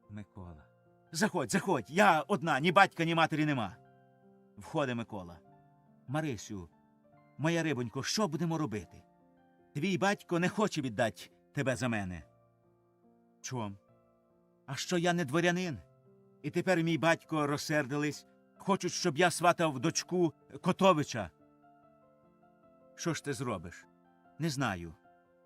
Микола. Заходь, заходь, я одна, ні батька, ні матері нема. Входить Микола. Марисю, моя рибонько, що будемо робити? Твій батько не хоче віддати тебе за мене. Чом? А що я не дворянин? І тепер мій батько розсердились, хочуть, щоб я сватав дочку Котовича. Що ж ти зробиш? Не знаю.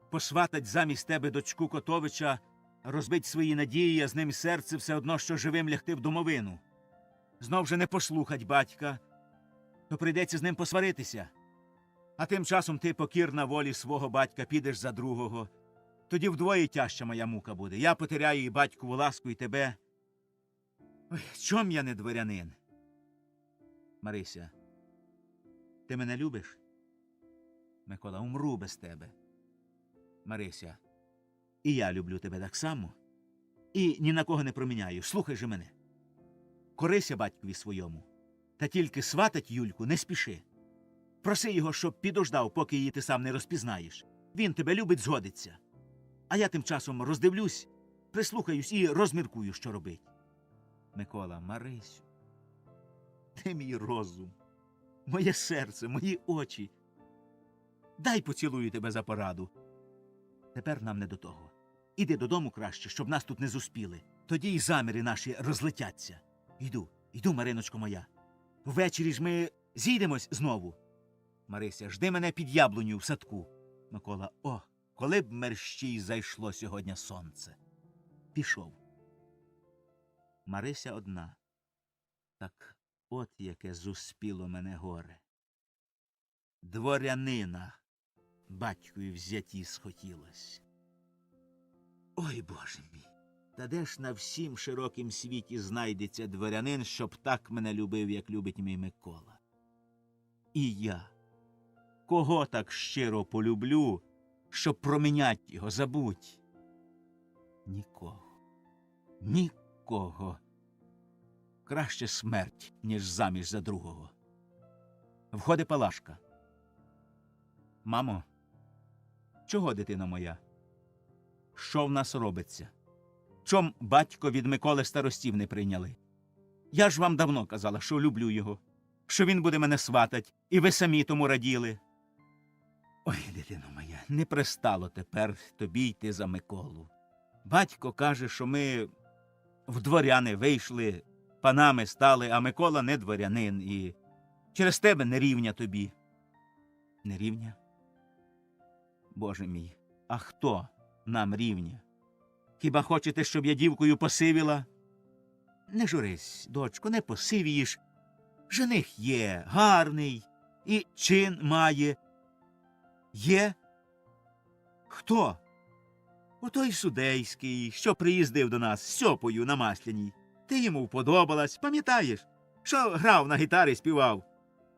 Посватать замість тебе дочку Котовича, розбить свої надії, а з ним серце все одно, що живим лягти в домовину. Знов же не послухать батька, то прийдеться з ним посваритися. А тим часом ти покірна волі свого батька підеш за другого. Тоді вдвоє тяжча моя мука буде. Я потеряю і батькову ласку, і тебе. Ой, чом я не дворянин? Марися, ти мене любиш? Микола, умру без тебе. Марися, і я люблю тебе так само. І ні на кого не проміняю. Слухай же мене. Корися батькові своєму. Та тільки сватать Юльку не спіши. Проси його, щоб підождав, поки її ти сам не розпізнаєш. Він тебе любить, згодиться. А я тим часом роздивлюсь, прислухаюсь і розміркую, що робить. Микола, Марисю, ти мій розум, моє серце, мої очі. Дай поцілую тебе за пораду. Тепер нам не до того. Іди додому краще, щоб нас тут не зуспіли. Тоді й заміри наші розлетяться. Йду, Мариночко моя. Ввечері ж ми зійдемось знову. Марися, жди мене під яблуню в садку. Микола, коли б мерщій зайшло сьогодні сонце. Пішов. Марися одна. Так от яке зуспіло мене горе. Дворянина батькові взяті схотілось. Ой, Боже мій, та де ж на всім широкім світі знайдеться дворянин, щоб так мене любив, як любить мій Микола? І я, кого так щиро полюблю, щоб промінять його, забудь? Нікого. Краще смерть, ніж заміж за другого. Входить Палашка. Мамо, чого, дитино моя? Що в нас робиться? Чом батько від Миколи старостів не прийняли? Я ж вам давно казала, що люблю його, що він буде мене сватать, і ви самі тому раділи. Ой, дитино моя, не пристало тепер тобі йти за Миколу. Батько каже, що ми в дворяни вийшли, панами стали, а Микола не дворянин, і через тебе не рівня тобі. Не рівня? Боже мій, а хто нам рівня? Хіба хочете, щоб я дівкою посивіла? Не журись, дочко, не посивієш. Жених є, гарний, і чин має. Є? Хто? Отой судейський, що приїздив до нас з Сьопою на Масляній. Ти йому вподобалась, пам'ятаєш, що грав на гітарі, співав.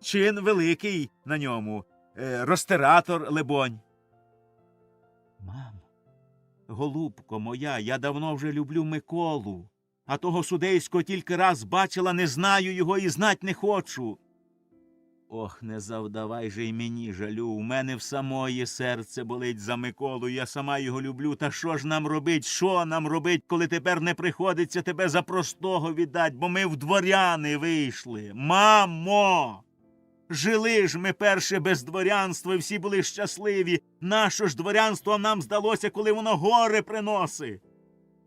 Чин великий на ньому, ростератор, либонь. Мамо, голубко моя, я давно вже люблю Миколу, а того судейського тільки раз бачила, не знаю його і знать не хочу. Ох, не завдавай же й мені жалю. У мене в самої серце болить за Миколу. Я сама його люблю. Та що ж нам робить? Що нам робить, коли тепер не приходиться тебе за простого віддать, бо ми в дворяни вийшли? Мамо! Жили ж ми перше без дворянства, і всі були щасливі. Нащо ж дворянство нам здалося, коли воно горе приносить?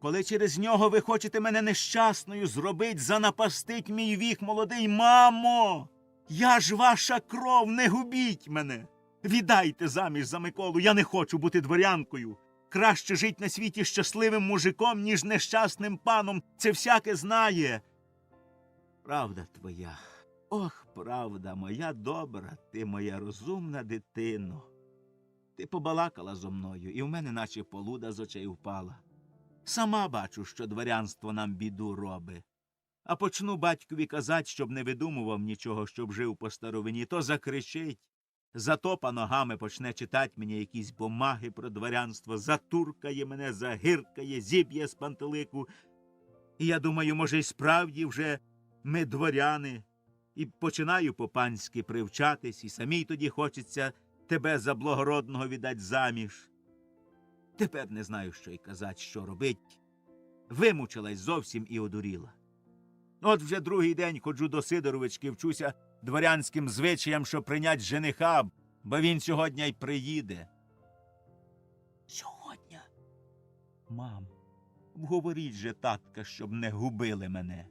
Коли через нього ви хочете мене нещасною зробить, занапастить мій вік молодий? Мамо! Я ж ваша кров, не губіть мене! Віддайте заміж за Миколу, я не хочу бути дворянкою. Краще жить на світі щасливим мужиком, ніж нещасним паном, це всяке знає. Правда твоя, ох, правда моя добра, ти моя розумна дитино. Ти побалакала зо мною, і в мене наче полуда з очей впала. Сама бачу, що дворянство нам біду робить. А почну батькові казать, щоб не видумував нічого, щоб жив по старовині, то закричить. Затопа ногами почне читать мені якісь бумаги про дворянство, затуркає мене, загиркає, зіб'є з пантелику. І я думаю, може, й справді вже ми дворяни. І починаю по-панськи привчатись, і самій тоді хочеться тебе за благородного віддать заміж. Тепер не знаю, що й казать, що робить. Вимучилась зовсім і одуріла. От вже другий день ходжу до Сидоровички, вчуся дворянським звичаям, щоб прийнять жениха, бо він сьогодні й приїде. Сьогодні? Мам, вговоріть же, татка, щоб не губили мене.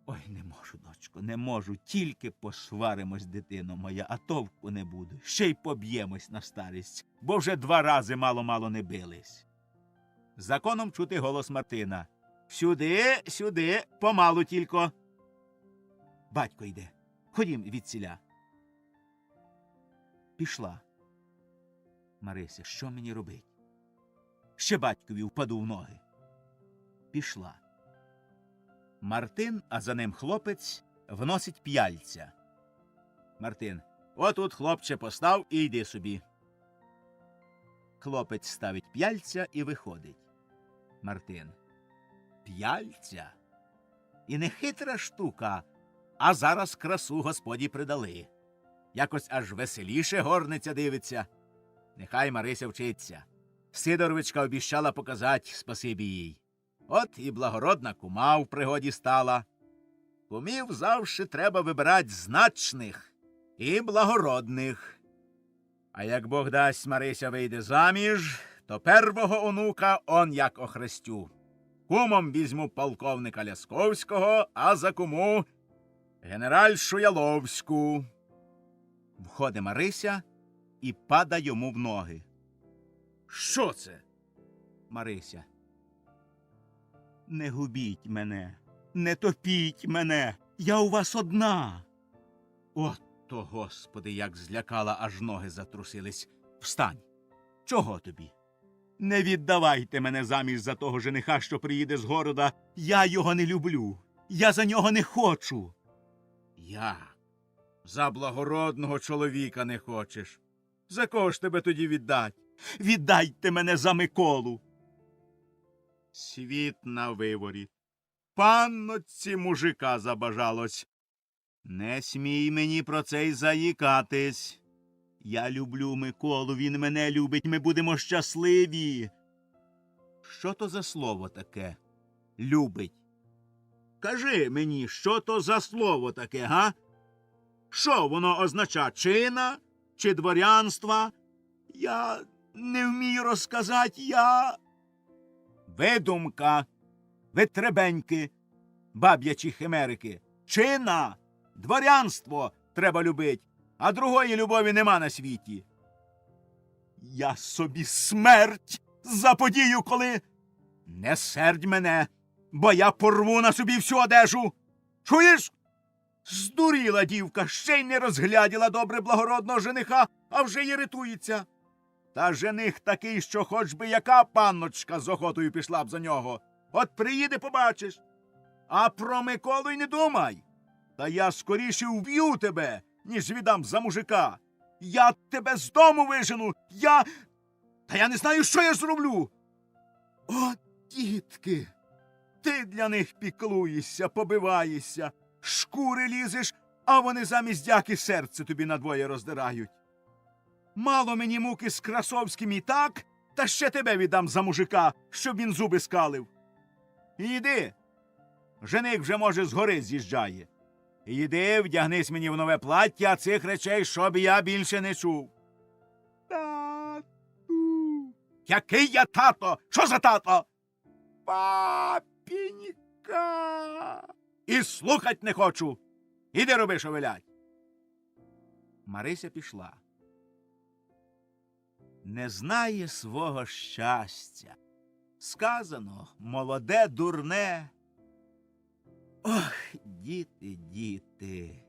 Ой, не можу, дочко, не можу. Тільки посваримось, дитино моя, а товку не буде. Ще й поб'ємось на старість, бо вже 2 рази мало-мало не бились. Законом чути голос Мартина. Сюди, сюди, помалу тільки. Батько йде. Ходім відсіля. Пішла. Марися, що мені робить? Ще батькові впаду в ноги. Пішла. Мартин, а за ним хлопець, вносить п'яльця. Мартин. Отут, хлопче, постав і йди собі. Хлопець ставить п'яльця і виходить. Мартин. П'яльця? І не хитра штука, а зараз красу Господі придали. Якось аж веселіше горниця дивиться. Нехай Марися вчиться. Сидоровичка обіщала показать, спасибі їй. От і благородна кума в пригоді стала. Кумів завжди треба вибирать значних і благородних. А як Бог дасть, Марися вийде заміж, то первого онука он як охрестю. Кумом візьму полковника Лясковського, а за куму генеральшу Яловську. Входить Марися і пада йому в ноги. Що це? Марися. Не губіть мене, не топіть мене, я у вас одна. Ото, Господи, як злякала, аж ноги затрусились. Встань. Чого тобі? Не віддавайте мене заміж за того жениха, що приїде з города. Я його не люблю. Я за нього не хочу. Як? За благородного чоловіка не хочеш? За кого ж тебе тоді віддать? Віддайте мене за Миколу. Світ на виворіт. Панноці мужика забажалось. Не смій мені про це й заїкатись. Я люблю Миколу, він мене любить, ми будемо щасливі. Що то за слово таке? Любить. Кажи мені, що то за слово таке, га? Що воно означає? Чина? Чи дворянства? Я не вмію розказати, Видумка, витребеньки, баб'ячі химерики. Чина, дворянство треба любить, а другої любові нема на світі. Я собі смерть заподію, коли... Не сердь мене, бо я порву на собі всю одежу. Чуєш? Здуріла дівка, ще й не розгляділа добре благородного жениха, а вже й рятується. Та жених такий, що хоч би яка панночка з охотою пішла б за нього. От приїде, побачиш. А про Миколу й не думай. Та я скоріше вб'ю тебе, ніж віддам за мужика. Я тебе з дому вижену. Та я не знаю, що я зроблю. О, дітки, ти для них піклуєшся, побиваєшся, шкури лізеш, а вони замість дяки серце тобі надвоє роздирають. Мало мені муки з Красовським і так, та ще тебе віддам за мужика, щоб він зуби скалив. Іди, жених вже, може, з гори з'їжджає. Іди, вдягнись мені в нове плаття, а цих речей, щоб я більше не чув. Тату. Який я тато? Що за тато? Папінька. І слухать не хочу. Іди роби, що велять. Марися пішла. Не знає свого щастя. Сказано, молоде, дурне. Ох, діти, діти,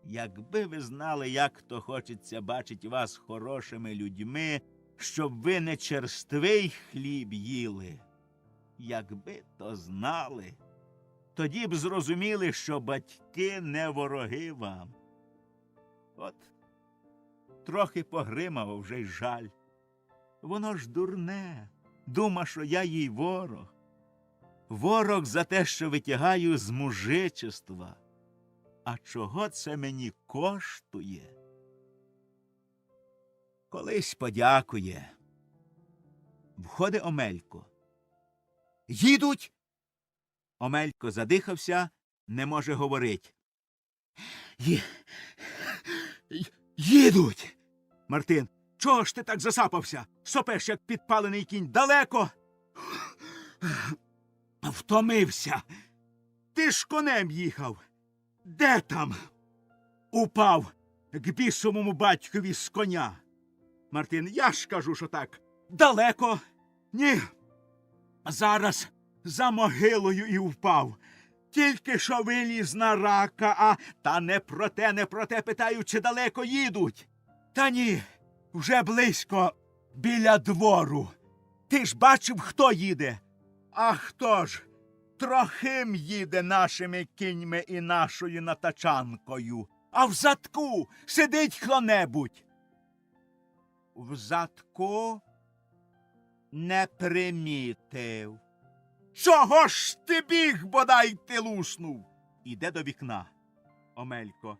якби ви знали, як то хочеться бачить вас хорошими людьми, щоб ви не черствий хліб їли. Якби то знали, тоді б зрозуміли, що батьки не вороги вам. От, трохи погримав, вже й жаль. Воно ж дурне, дума, що я їй ворог. Ворог за те, що витягаю з мужичества. А чого це мені коштує? Колись подякує. Входить Омелько. Їдуть? Омелько задихався, не може говорить. Їдуть! Мартин, чого ж ти так засапався? Сопеш, як підпалений кінь, далеко? Втомився. Ти ж конем їхав. Де там? Упав к бісовому батькові з коня. Мартин, я ж кажу, що так. Далеко? Ні. Зараз за могилою і впав. Тільки що виліз на рака, а та не про те, питаю, чи далеко їдуть. Та ні, вже близько біля двору. Ти ж бачив, хто їде? А хто ж? Трохим їде нашими кіньми і нашою натачанкою. А в задку сидить хто-небудь. В задку не примітив. Чого ж ти біг, бодай ти луснув? Іде до вікна. Омелько.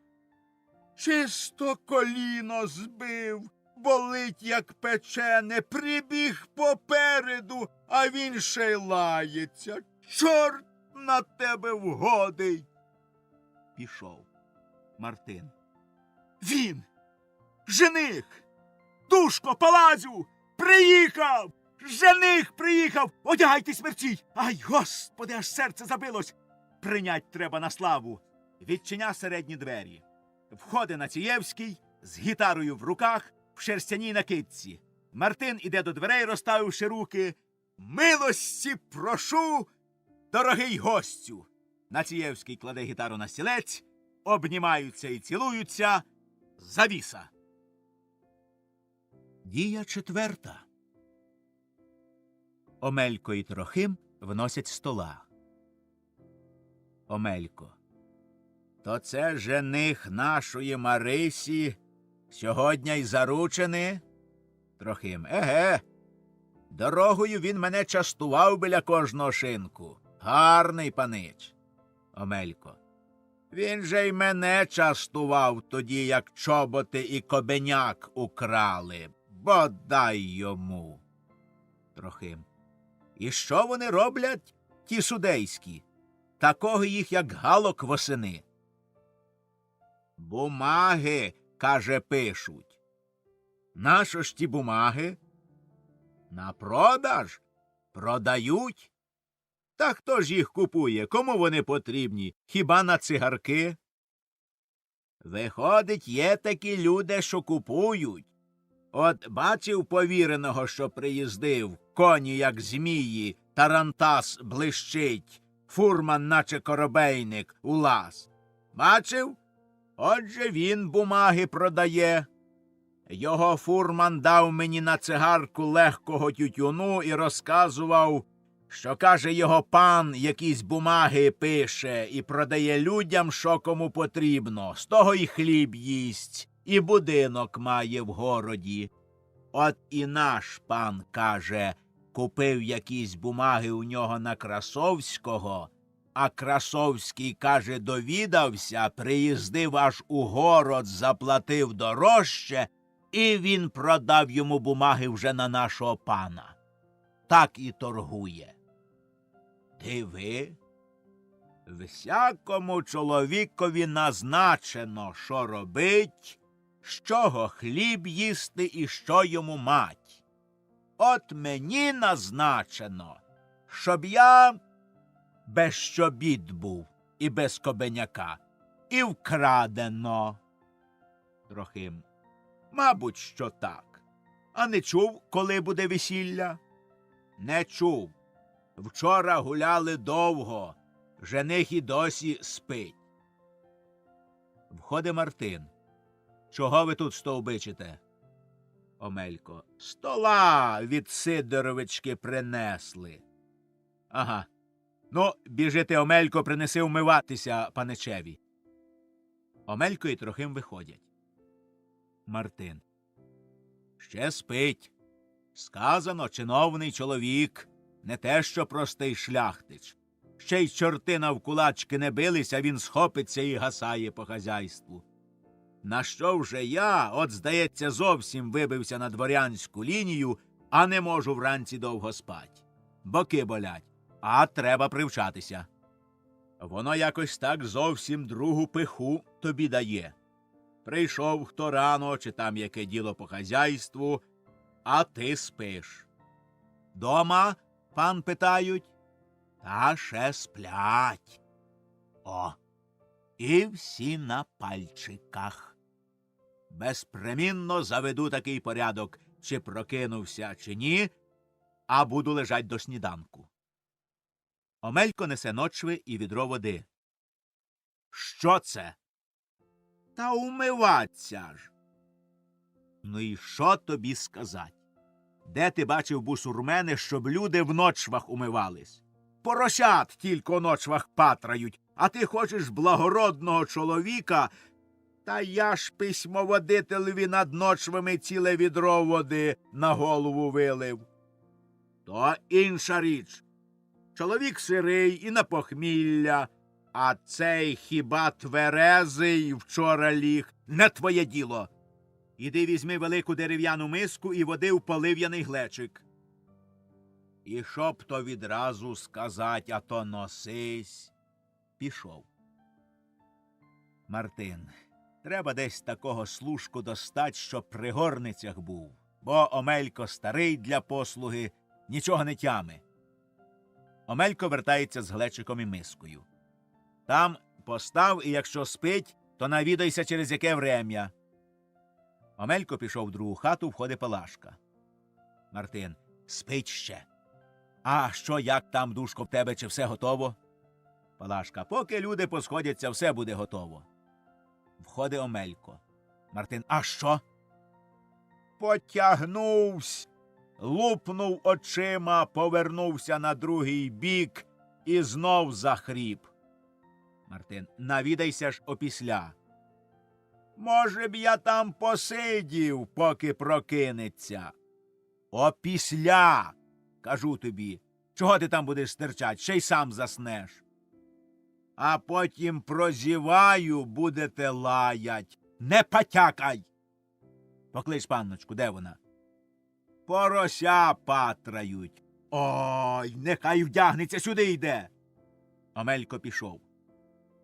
Чисто коліно збив, болить, як печене, прибіг попереду, а він ще й лається. Чорт на тебе вгодий. Пішов. Мартин. Він! Жених! Душко, Палазю! Приїхав! Жених приїхав! Одягайтесь, мерчіть! Ай, господи, аж серце забилось! Прийнять треба на славу. Відчиня середні двері. Входить Націєвський з гітарою в руках, в шерстяній накидці. Мартин іде до дверей, розставивши руки. Милості прошу, дорогий гостю! Націєвський кладе гітару на стілець, обнімаються і цілуються. Завіса. Дія четверта. Омелько і Трохим вносять стола. Омелько. То це жених нашої Марисі сьогодні й заручений? Трохим. Еге. Дорогою він мене частував біля кожного шинку. Гарний панич. Омелько. Він же й мене частував тоді, як чоботи і кобеняк украли. Бодай йому. Трохим. І що вони роблять, ті судейські? Такого їх, як галок восени. Бумаги, каже, пишуть. Нащо ж ті бумаги? На продаж? Продають? Та хто ж їх купує? Кому вони потрібні? Хіба на цигарки? Виходить, є такі люди, що купують. От бачив повіреного, що приїздив, коні, як змії, тарантас блищить, фурман, наче коробейник, у лаз. Бачив? Отже, він бумаги продає. Його фурман дав мені на цигарку легкого тютюну і розказував, що, каже, його пан якісь бумаги пише і продає людям, що кому потрібно. З того й хліб їсть, і будинок має в городі. От і наш пан, каже, купив якісь бумаги у нього на Красовського, А Красовський, каже, довідався, приїздив аж у город, заплатив дорожче, і він продав йому бумаги вже на нашого пана. Так і торгує. Диви, всякому чоловікові назначено, що робить, з чого хліб їсти і що йому мать. От мені назначено, щоб я без щобіт був і без кобеняка, і вкрадено. Трохим. Мабуть, що так. А не чув, коли буде весілля? Не чув. Вчора гуляли довго. Жених і досі спить. Входить Мартин. Чого ви тут стовбичите? Омелько. Стола від Сидоровички принесли. Ага. Ну, біжите, Омелько, принеси вмиватися паничеві. Омелько і Трохим виходять. Мартин. Ще спить. Сказано, чиновний чоловік, не те що простий шляхтич. Ще й чорти навкулачки не билися, він схопиться і гасає по хазяйству. На що вже я, от, здається, зовсім вибився на дворянську лінію, а не можу вранці довго спать. Боки болять, а треба привчатися. Воно якось так зовсім другу пиху тобі дає. Прийшов хто рано, чи там яке діло по хазяйству, а ти спиш. Дома, пан, питають? Та ще сплять. О, і всі на пальчиках. Безпремінно заведу такий порядок, чи прокинувся, чи ні, а буду лежать до сніданку. Омелько несе ночви і відро води. Що це? Та умиваться ж. Ну і що тобі сказать? Де ти бачив бусурмени, щоб люди в ночвах умивались? Поросят тільки у ночвах патрають, а ти хочеш благородного чоловіка, та я ж письмоводителеві над ночвами ціле відро води на голову вилив. То інша річ. Чоловік сирий і на похмілля, а цей хіба тверезий вчора ліг. Не твоє діло. Іди візьми велику дерев'яну миску і води в полив'яний глечик. І щоб то відразу сказать, а то носись. Пішов. Мартин, треба десь такого служку достать, щоб при горницях був, бо Омелько старий для послуги, нічого не тяме. Омелько вертається з глечиком і мискою. Там постав, і якщо спить, то навідайся, через яке врем'я. Омелько пішов в другу хату, входить Палашка. Мартин. Спить ще. А що, як там, душко, в тебе, чи все готово? Палашка. Поки люди посходяться, все буде готово. Входить Омелько. Мартин. А що? Потягнувсь, лупнув очима, повернувся на другий бік і знов захріп. Мартин. Навідайся ж опісля. Може б я там посидів, поки прокинеться. Опісля, кажу тобі. Чого ти там будеш стирчать, ще й сам заснеш. А потім прозіваю, будете лаять. Не потякай. Поклич панночку, де вона? Порося патрають. Ой, нехай вдягнеться, сюди йде. Омелько пішов.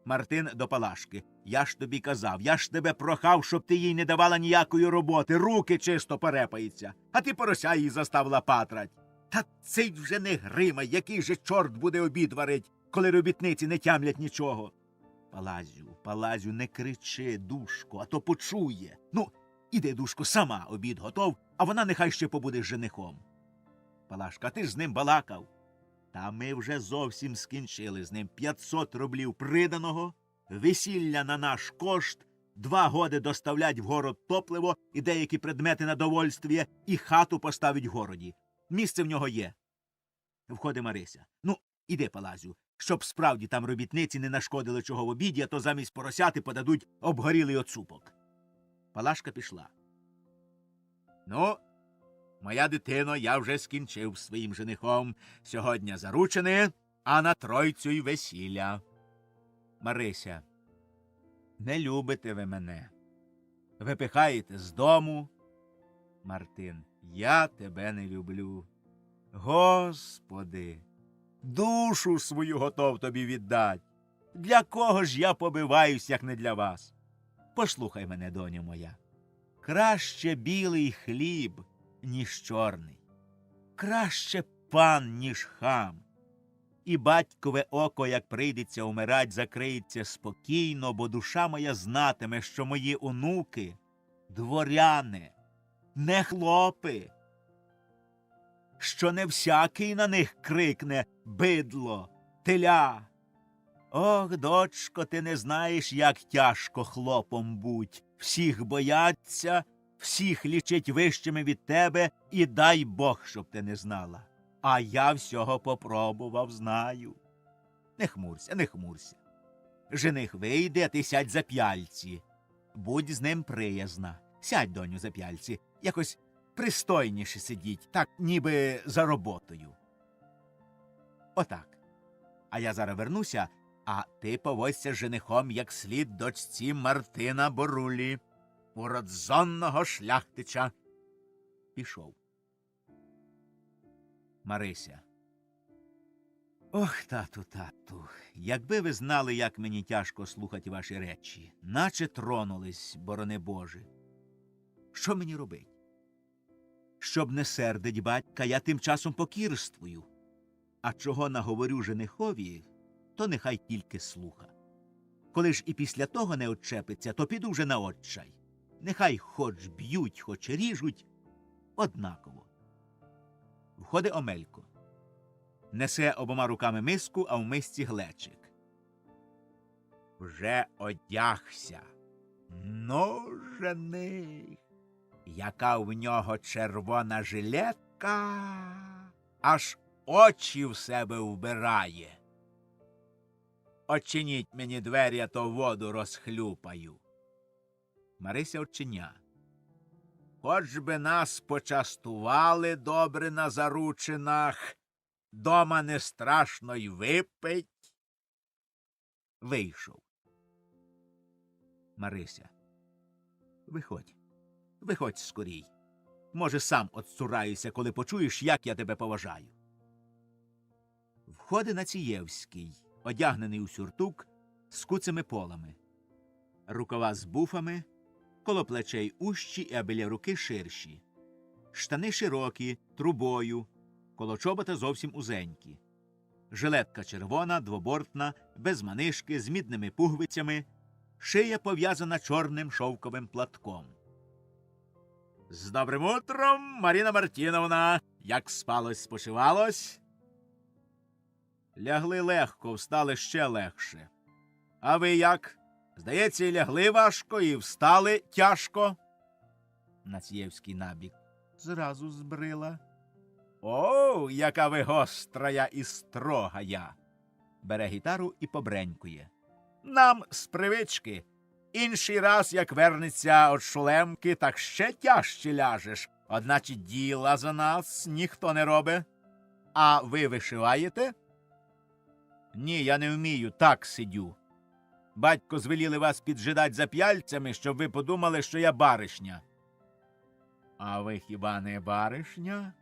Мартин до Палашки. Я ж тобі казав, я ж тебе прохав, щоб ти їй не давала ніякої роботи, руки чисто порепаються. А ти порося її заставила патрать. Та цей вже не гримай, який же чорт буде обід варить, коли робітниці не тямлять нічого. Палазю, не кричи, душко, а то почує. Ну, іди, душко, сама, обід готов, а вона нехай ще побуде з женихом. Палашка, ти ж з ним балакав. Та ми вже зовсім скінчили з ним. 500 рублів приданого, весілля на наш кошт, 2 годи доставлять в город топливо і деякі предмети на довольствіє, і хату поставить в городі. Місце в нього є. Входить Марися. Ну, іди, Палазю, щоб справді там робітниці не нашкодили чого в обіді, а то замість поросяти подадуть обгорілий оцупок. Палашка пішла. Ну, моя дитино, я вже скінчив з своїм женихом. Сьогодні заручений, а на тройцю й весілля. Марися, не любите ви мене. Випихаєте з дому. Мартин, я тебе не люблю. Господи, душу свою готов тобі віддать. Для кого ж я побиваюсь, як не для вас? Послухай мене, доню моя. Краще білий хліб, ніж чорний. Краще пан, ніж хам. І батькове око, як прийдеться умирать, закриється спокійно, бо душа моя знатиме, що мої онуки – дворяни, не хлопи, що не всякий на них крикне «бидло», «теля». Ох, дочко, ти не знаєш, як тяжко хлопом будь. Всіх бояться, всіх лічить вищими від тебе, і дай Бог, щоб ти не знала. А я всього попробував, знаю. Не хмурся, не хмурся. Жених вийде, а ти сядь за п'яльці. Будь з ним приязна. Сядь, доню, за п'яльці. Якось пристойніше сидіть, так ніби за роботою. Отак. А я зараз вернуся, а ти поводься з женихом як слід дочці Мартина Борулі, уродзонного шляхтича. Пішов. Марися. Ох, тату, якби ви знали, як мені тяжко слухати ваші речі, наче тронулись, борони Боже. Що мені робить? Щоб не сердить батька, я тим часом покірствую. А чого наговорю женихові, то нехай тільки слуха. Коли ж і після того не отчепиться, то піду вже на отчай. Нехай хоч б'ють, хоч ріжуть, однаково. Входить Омелько. Несе обома руками миску, а в мисці глечик. Вже одягся. Ну, жених, яка в нього червона жилетка, аж очі в себе вбирає. Очиніть мені двері, а то воду розхлюпаю. Марися очиня. Хоч би нас почастували добре на заручинах, дома не страшно й випить. Вийшов. Марися, виходь скорій. Може, сам отцураюся, коли почуєш, як я тебе поважаю. Входить Націєвський, одягнений у сюртук, з куцими полами. Рукава з буфами, коло плечей ущі, а біля руки ширші. Штани широкі, трубою, коло чобота зовсім узенькі. Жилетка червона, двобортна, без манишки, з мідними пуговицями, шия пов'язана чорним шовковим платком. З добрим утром, Маріна Мартіновна! Як спалось, спочивалось? Лягли легко, встали ще легше. А ви як? Здається, і лягли важко, і встали тяжко. Націєвський набік. Зразу збрила. О, яка ви гострая і строгая. Бере гітару і побренькує. Нам з привички. Інший раз, як вернеться од шулемки, так ще тяжче ляжеш. Одначе діла за нас ніхто не робить. А ви вишиваєте? Ні, я не вмію, так сидю. Батько звеліли вас піджидать за п'яльцями, щоб ви подумали, що я баришня. А ви хіба не баришня?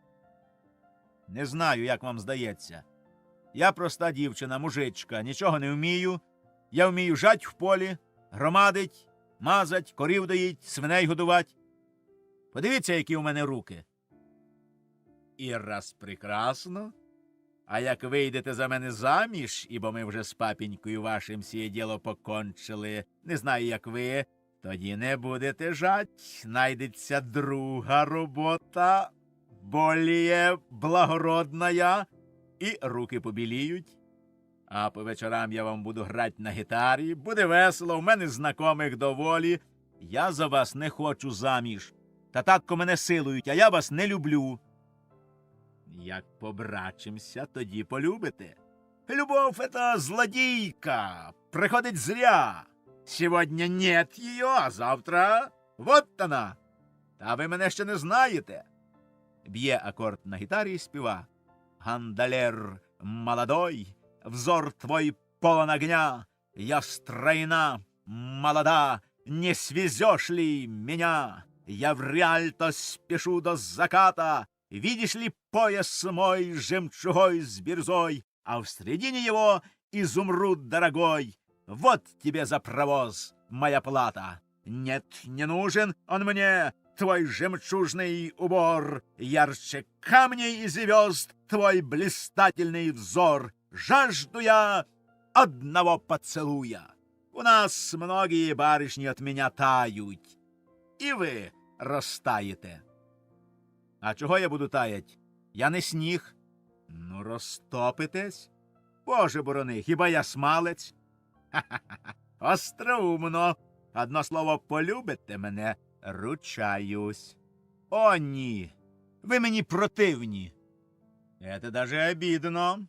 Не знаю, як вам здається. Я проста дівчина, мужичка, нічого не вмію. Я вмію жать в полі, громадить, мазать, корів доїть, свиней годувать. Подивіться, які у мене руки. І раз прекрасно. А як вийдете за мене заміж, ібо ми вже з папінькою вашим сіє діло покончили, не знаю, як ви, тоді не будете жать, найдеться друга робота, боліє благородная, і руки побіліють. А по вечорам я вам буду грати на гітарі, буде весело, в мене знайомих доволі. Я за вас не хочу заміж, та татко мене силують, а я вас не люблю. Як побрачимся, тоді полюбите. Любов — это злодейка, приходить зря. Сегодня нет ее, а завтра вот она. Та ви мене ще не знаєте. Б'є акорд на гітарі і співа. Гандалер молодой, взор твой полон огня, я стройна, молода, не свезешь ли меня? Я в Риальто спешу до заката, видишь ли пояс мой жемчугой с бирюзой, а в середине его изумруд дорогой. Вот тебе за провоз моя плата. Нет, не нужен он мне, твой жемчужный убор, ярче камней и звезд твой блистательный взор. Жажду я одного поцелуя. У нас многие барышни от меня тают, і ви розтаєте. А чого я буду таять? Я не сніг. Ну, розтопитесь? Боже борони, хіба я смалець? Ха-ха-ха, остроумно. Одно слово, полюбите мене, ручаюсь. О, ні, ви мені противні. Это даже обидно,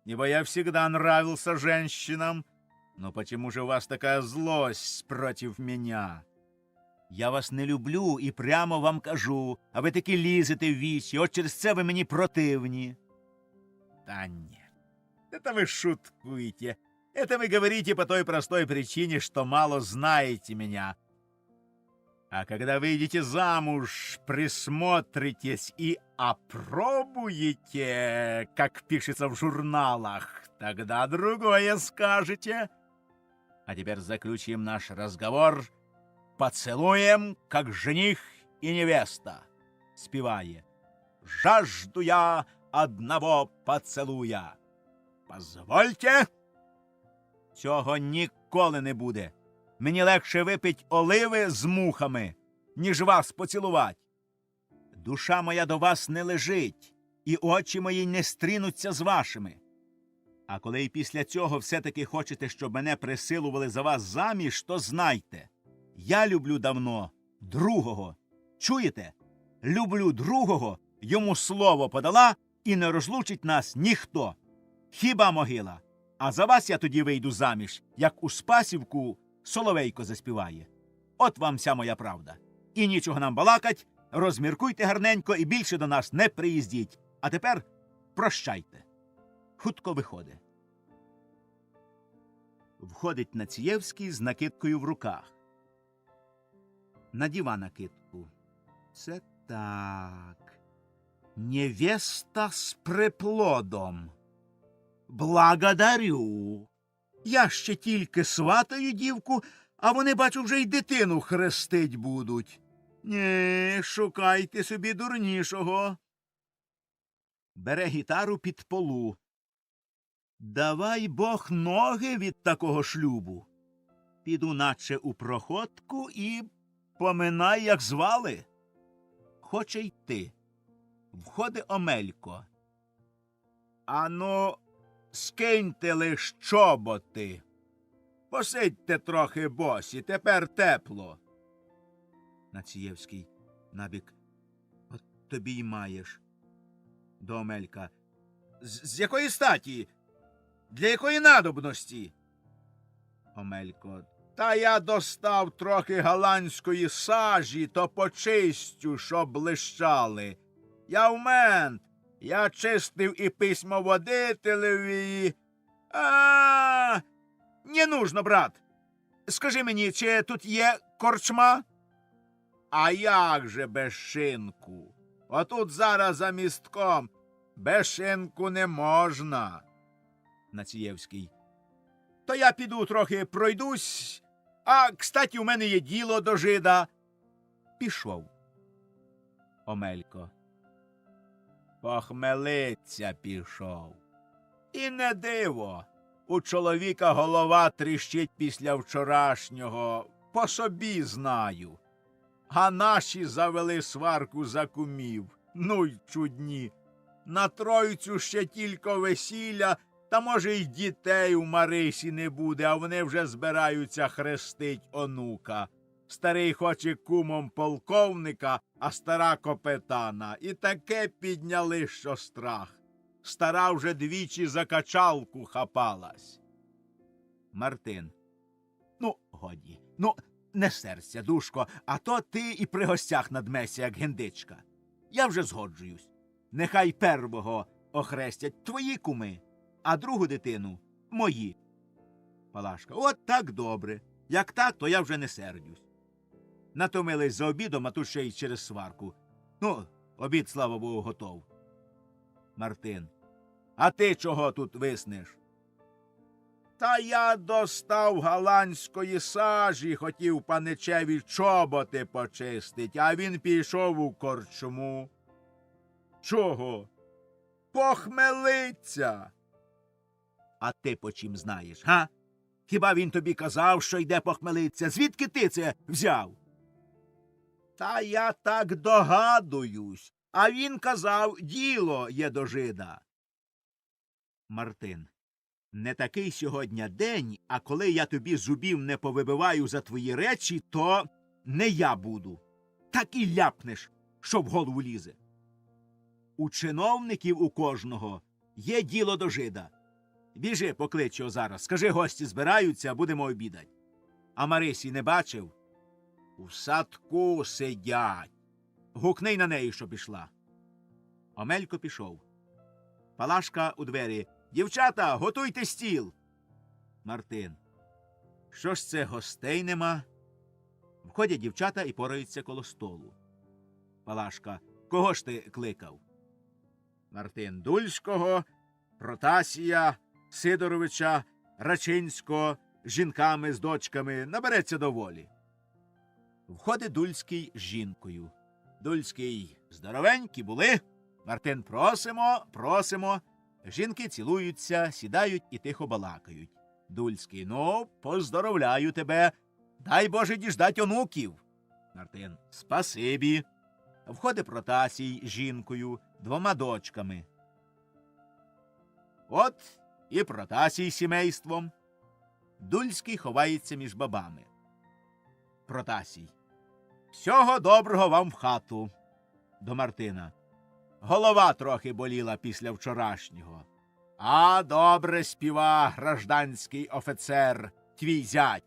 ибо я всегда нравился женщинам. Но почему же у вас такая злость против меня? Я вас не люблю і прямо вам кажу, а ви таки лізете в вічі, от через це ви мені противні. Та ні, это вы шуткуете. Это вы говорите по той простой причине, что мало знаете меня. А когда выйдете замуж, присмотритесь и опробуете, как пишется в журналах, тогда другое скажете. А теперь заключим наш разговор поцелуем, как жених и невеста. Спевая: «Жажду я одного поцелуя». Позвольте. Цього ніколи не буде. Мені легше випить оливи з мухами, ніж вас поцілувати. Душа моя до вас не лежить, і очі мої не стрінуться з вашими. А коли і після цього все-таки хочете, щоб мене присилували за вас заміж, то знайте, я люблю давно другого. Чуєте? Люблю другого, йому слово подала, і не розлучить нас ніхто. Хіба могила? А за вас я тоді вийду заміж, як у Спасівку соловейко заспіває. От вам вся моя правда. І нічого нам балакать, розміркуйте гарненько і більше до нас не приїздіть. А тепер прощайте. Хутко виходить. Входить Націєвський з накидкою в руках. Надіва накидку. Це так. Невеста з приплодом. Благодарю. Я ще тільки сватаю дівку, а вони, бачу, вже й дитину хрестить будуть. Ні, шукайте собі дурнішого. Бере гітару під полу. Давай Бог ноги від такого шлюбу. Піду наче у проходку і поминай, як звали. Хоче йти. Входить Омелько. Ану, скиньте лиш чоботи. Посидьте трохи босі, тепер тепло. Націєвський набік. От тобі й маєш. До Омелька. З якої статі? Для якої надобності? Омелько. Та я достав трохи голландської сажі, то почистю, щоб блищали. Я в мент. Я чистив і письмоводителеві. Не нужно, брат. Скажи мені, чи тут є корчма? А як же без шинку? Отут зараз за містком. Без шинку не можна. Націєвський. То я піду трохи пройдусь. А, кстати, у мене є діло до жида. Пішов. Омелько. Похмелиться пішов. І не диво. У чоловіка голова тріщить після вчорашнього. По собі знаю. А наші завели сварку за кумів. Ну й чудні. На Троїцю ще тільки весілля, та, може, й дітей у Марисі не буде, а вони вже збираються хрестить онука. Старий хоче кумом полковника, а стара капетана. І таке підняли, що страх. Стара вже двічі за качалку хапалась. Мартин. Ну, годі. Ну, не серця, душко, а то ти і при гостях надмешся, як гендичка. Я вже згоджуюсь. Нехай первого охрестять твої куми, а другу дитину – мої. Палашка. От так добре. Як так, то я вже не сердюсь. Натомились за обідом, а тут ще й через сварку. Ну, обід, слава Богу, готов. Мартин. А ти чого тут виснеш? Та я достав голландської сажі, хотів паничеві чоботи почистить, а він пішов у корчму. Чого? Похмелиться. А ти по чим знаєш, га? Хіба він тобі казав, що йде похмелиться? Звідки ти це взяв? Та я так догадуюсь. А він казав, діло є до жида. Мартин. Не такий сьогодні день, а коли я тобі зубів не повибиваю за твої речі, то не я буду. Так і ляпнеш, що в голову лізе. У чиновників у кожного є діло до жида. Біжи, поклич його зараз. Скажи, гості збираються, будемо обідати. А Марисі не бачив? У садку сидять. Гукни й на неї, що пішла. Омелько пішов. Палашка у двері. Дівчата, готуйте стіл. Мартин. Що ж це, гостей нема? Входять дівчата і пораються коло столу. Палашка. Кого ж ти кликав? Мартин. Дульського, Протасія, Сидоровича, Рачинського, з жінками, з дочками. Набереться доволі. Входить Дульський з жінкою. Дульський. Здоровенькі були. Мартин. Просимо, просимо. Жінки цілуються, сідають і тихо балакають. Дульський. Ну, поздоровляю тебе. Дай Боже діждать онуків. Мартин. Спасибі. Входить Протасій з жінкою, 2 дочками. От і Протасій з сімейством. Дульський ховається між бабами. Протасій. Всього доброго вам в хату. До Мартина. Голова трохи боліла після вчорашнього. А добре співа гражданський офіцер, твій зять.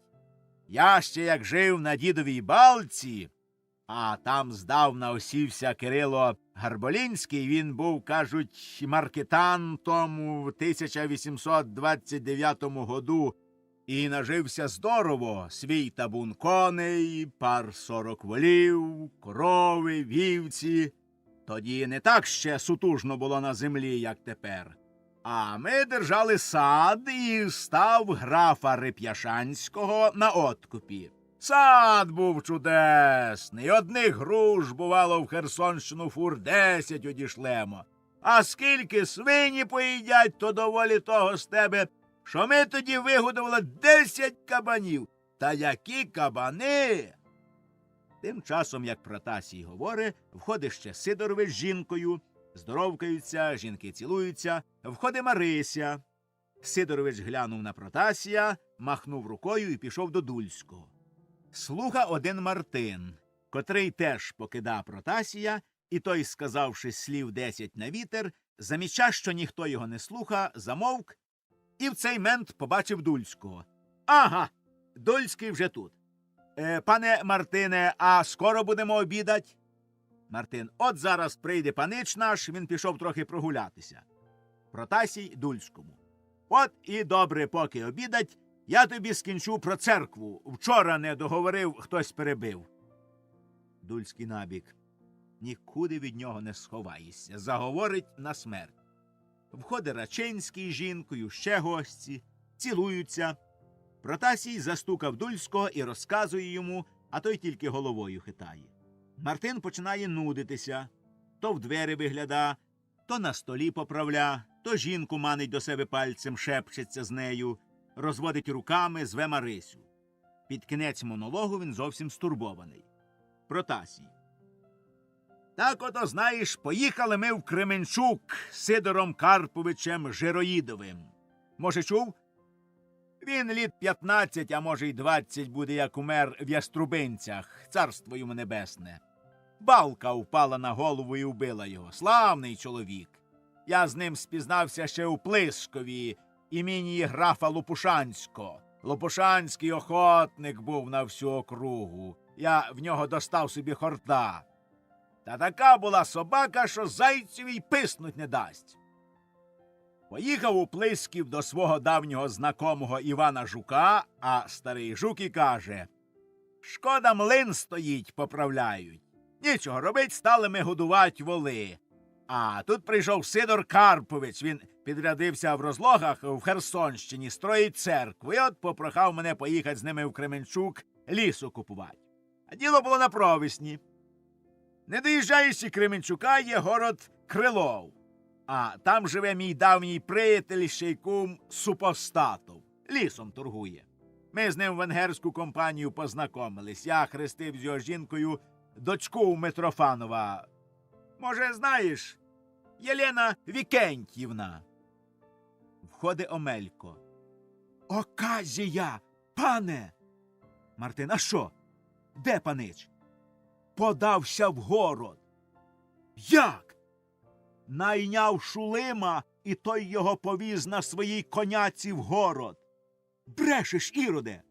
Я ще як жив на дідовій балці, а там здавна осівся Кирило Гарболінський, він був, кажуть, маркетантом у 1829 году і нажився здорово. Свій табун коней, пар 40 волів, корови, вівці. Тоді не так ще сутужно було на землі, як тепер. А ми держали сад і став графа Реп'яшанського на откупі. Сад був чудесний. Одних груш, бувало, в Херсонщину фур 10 одішлемо. А скільки свині поїдять, то доволі того з тебе, що ми тоді вигодували 10 кабанів. Та які кабани! Тим часом, як Протасій говорить, входить ще Сидорович з жінкою, здоровкаються, жінки цілуються, входить Марися. Сидорович глянув на Протасія, махнув рукою і пішов до Дульського. Слуга один Мартин, котрий теж покида Протасія, і той, сказавши слів 10 на вітер, заміча, що ніхто його не слуха, замовк, і в цей мент побачив Дульського. Ага, Дульський вже тут. Пане Мартине, а скоро будемо обідать? Мартин. От зараз прийде панич наш, він пішов трохи прогулятися. Протасій Дульському. От і добре, поки обідать, я тобі скінчу про церкву. Вчора не договорив, хтось перебив. Дульський набік. Нікуди від нього не сховаєшся. Заговорить на смерть. Входить Рачинський з жінкою, ще гості, цілуються. Протасій застукав Дульського і розказує йому, а той тільки головою хитає. Мартин починає нудитися. То в двері вигляда, то на столі поправля, то жінку манить до себе пальцем, шепчеться з нею, розводить руками, зве Марисю. Під кінець монологу він зовсім стурбований. Протасій. Так ото, знаєш, поїхали ми в Кременчук з Сидором Карповичем Жироїдовим. Може, чув? Він літ 15, а може й 20 буде, як умер в Яструбинцях, царство йому небесне. Балка впала на голову і вбила його. Славний чоловік. Я з ним спізнався ще у Плискові, імені графа Лопушанського. Лопушанський охотник був на всю округу. Я в нього достав собі хорта. Та така була собака, що зайцеві й писнуть не дасть. Поїхав у Плисків до свого давнього знакомого Івана Жука, а старий Жук і каже: «Шкода, млин стоїть, поправляють. Нічого робить, стали ми годувати воли. А тут прийшов Сидор Карпович, він підрядився в Розлогах в Херсонщині, строїть церкву, і от попрохав мене поїхати з ними в Кременчук лісу купувати. А діло було на провесні. Не доїжджаючи Кременчука, є город Крилов. А там живе мій давній приятель, ще й кум Супостатов. Лісом торгує. Ми з ним в венгерську компанію познайомились. Я хрестив з його жінкою дочку Митрофанова. Може, знаєш, Єлена Вікентьївна. Входить Омелько. Оказія, пане! Мартин, а що? Де панич? Подався в город. Як? Найняв Шулима, і той його повіз на своїй коняці в город. Брешеш, Іроде?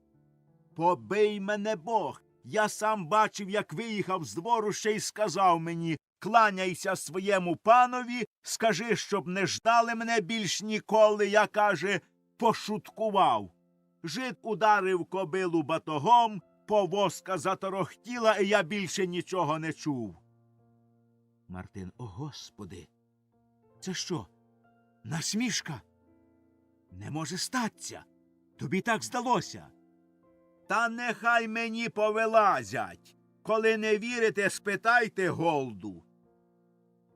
Побий мене Бог. Я сам бачив, як виїхав з двору, ще й сказав мені: кланяйся своєму панові, скажи, щоб не ждали мене більш ніколи. Я, каже, пошуткував. Жид ударив кобилу батогом, повозка заторохтіла, і я більше нічого не чув. Мартин: о, Господи! Це що, насмішка? Не може статися. Тобі так здалося. Та нехай мені повилазять. Коли не вірите, спитайте Голду.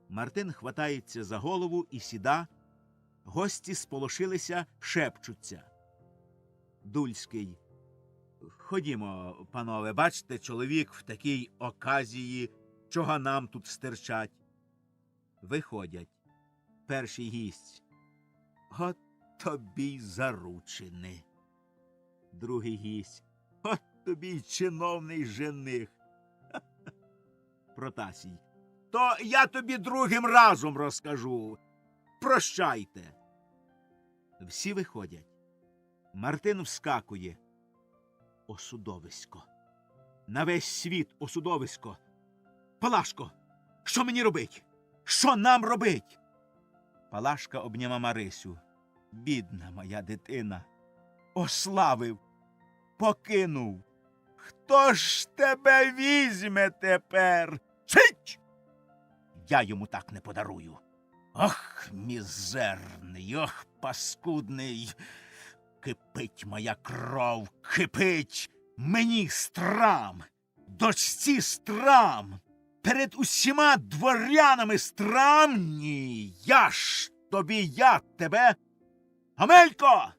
Мартин хватається за голову і сіда. Гості сполошилися, шепчуться. Дульський: ходімо, панове, бачите, чоловік в такій оказії, чого нам тут стирчать. Виходять. Перший гість: от тобі й заручини. Другий гість: от тобі й чиновний жених. Протасій: то я тобі другим разом розкажу. Прощайте. Всі виходять. Мартин вскакує. Осудовисько. На весь світ осудовисько. Палашко, що мені робить? Що нам робить? Палашка обняла Марисю. Бідна моя дитина. Ославив, покинув. Хто ж тебе візьме тепер? Цить! Я йому так не подарую. Ох, мізерний, ох, паскудний. Кипить моя кров, кипить. Мені страм, дочці страм. Перед усіма дворянами страм? Ні, я ж тобі, я тебе. Омелько!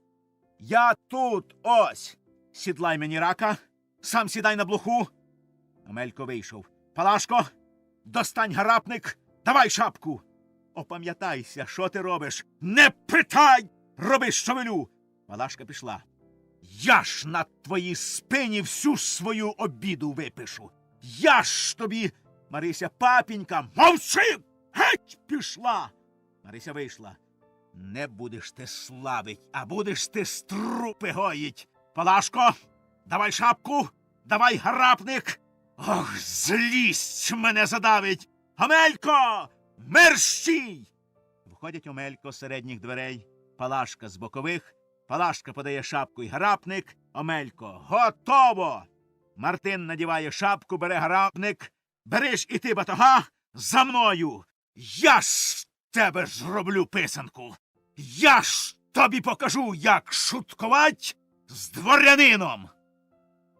Я тут, ось. Сідлай мені рака, сам сідай на блоху. Омелько вийшов. Палашко, достань гарапник, давай шапку. Опам'ятайся, що ти робиш. Не питай! Роби, що велю. Палашка пішла. Я ж на твоїй спині всю свою обіду випишу. Я ж тобі... Марися: папінька, мовчи! Геть пішла! Марися вийшла. Не будеш ти славить, а будеш ти струпи гоїть. Палашко, давай шапку, давай гарапник. Ох, злість мене задавить. Омелько, мерщій! Входять Омелько з середніх дверей, Палашка з бокових. Палашка подає шапку й гарапник. Омелько: готово! Мартин надіває шапку, бере гарапник. Береш і ти батога, за мною. Я ж тебе зроблю писанку. Я ж тобі покажу, як шуткувать з дворянином.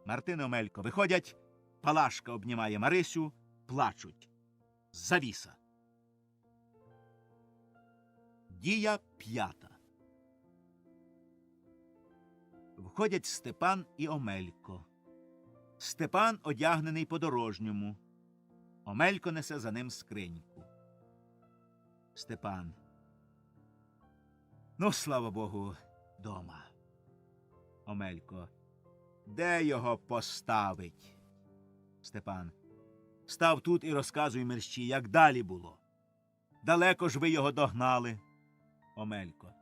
Мартин і Омелько виходять. Палашка обнімає Марисю, плачуть. Завіса. Дія 5. Входять Степан і Омелько. Степан одягнений по-дорожньому. Омелько несе за ним скриньку. Степан: ну, слава Богу, дома. Омелько: де його поставить? Степан: став тут і розказуй мерщій, як далі було. Далеко ж ви його догнали? Омелько: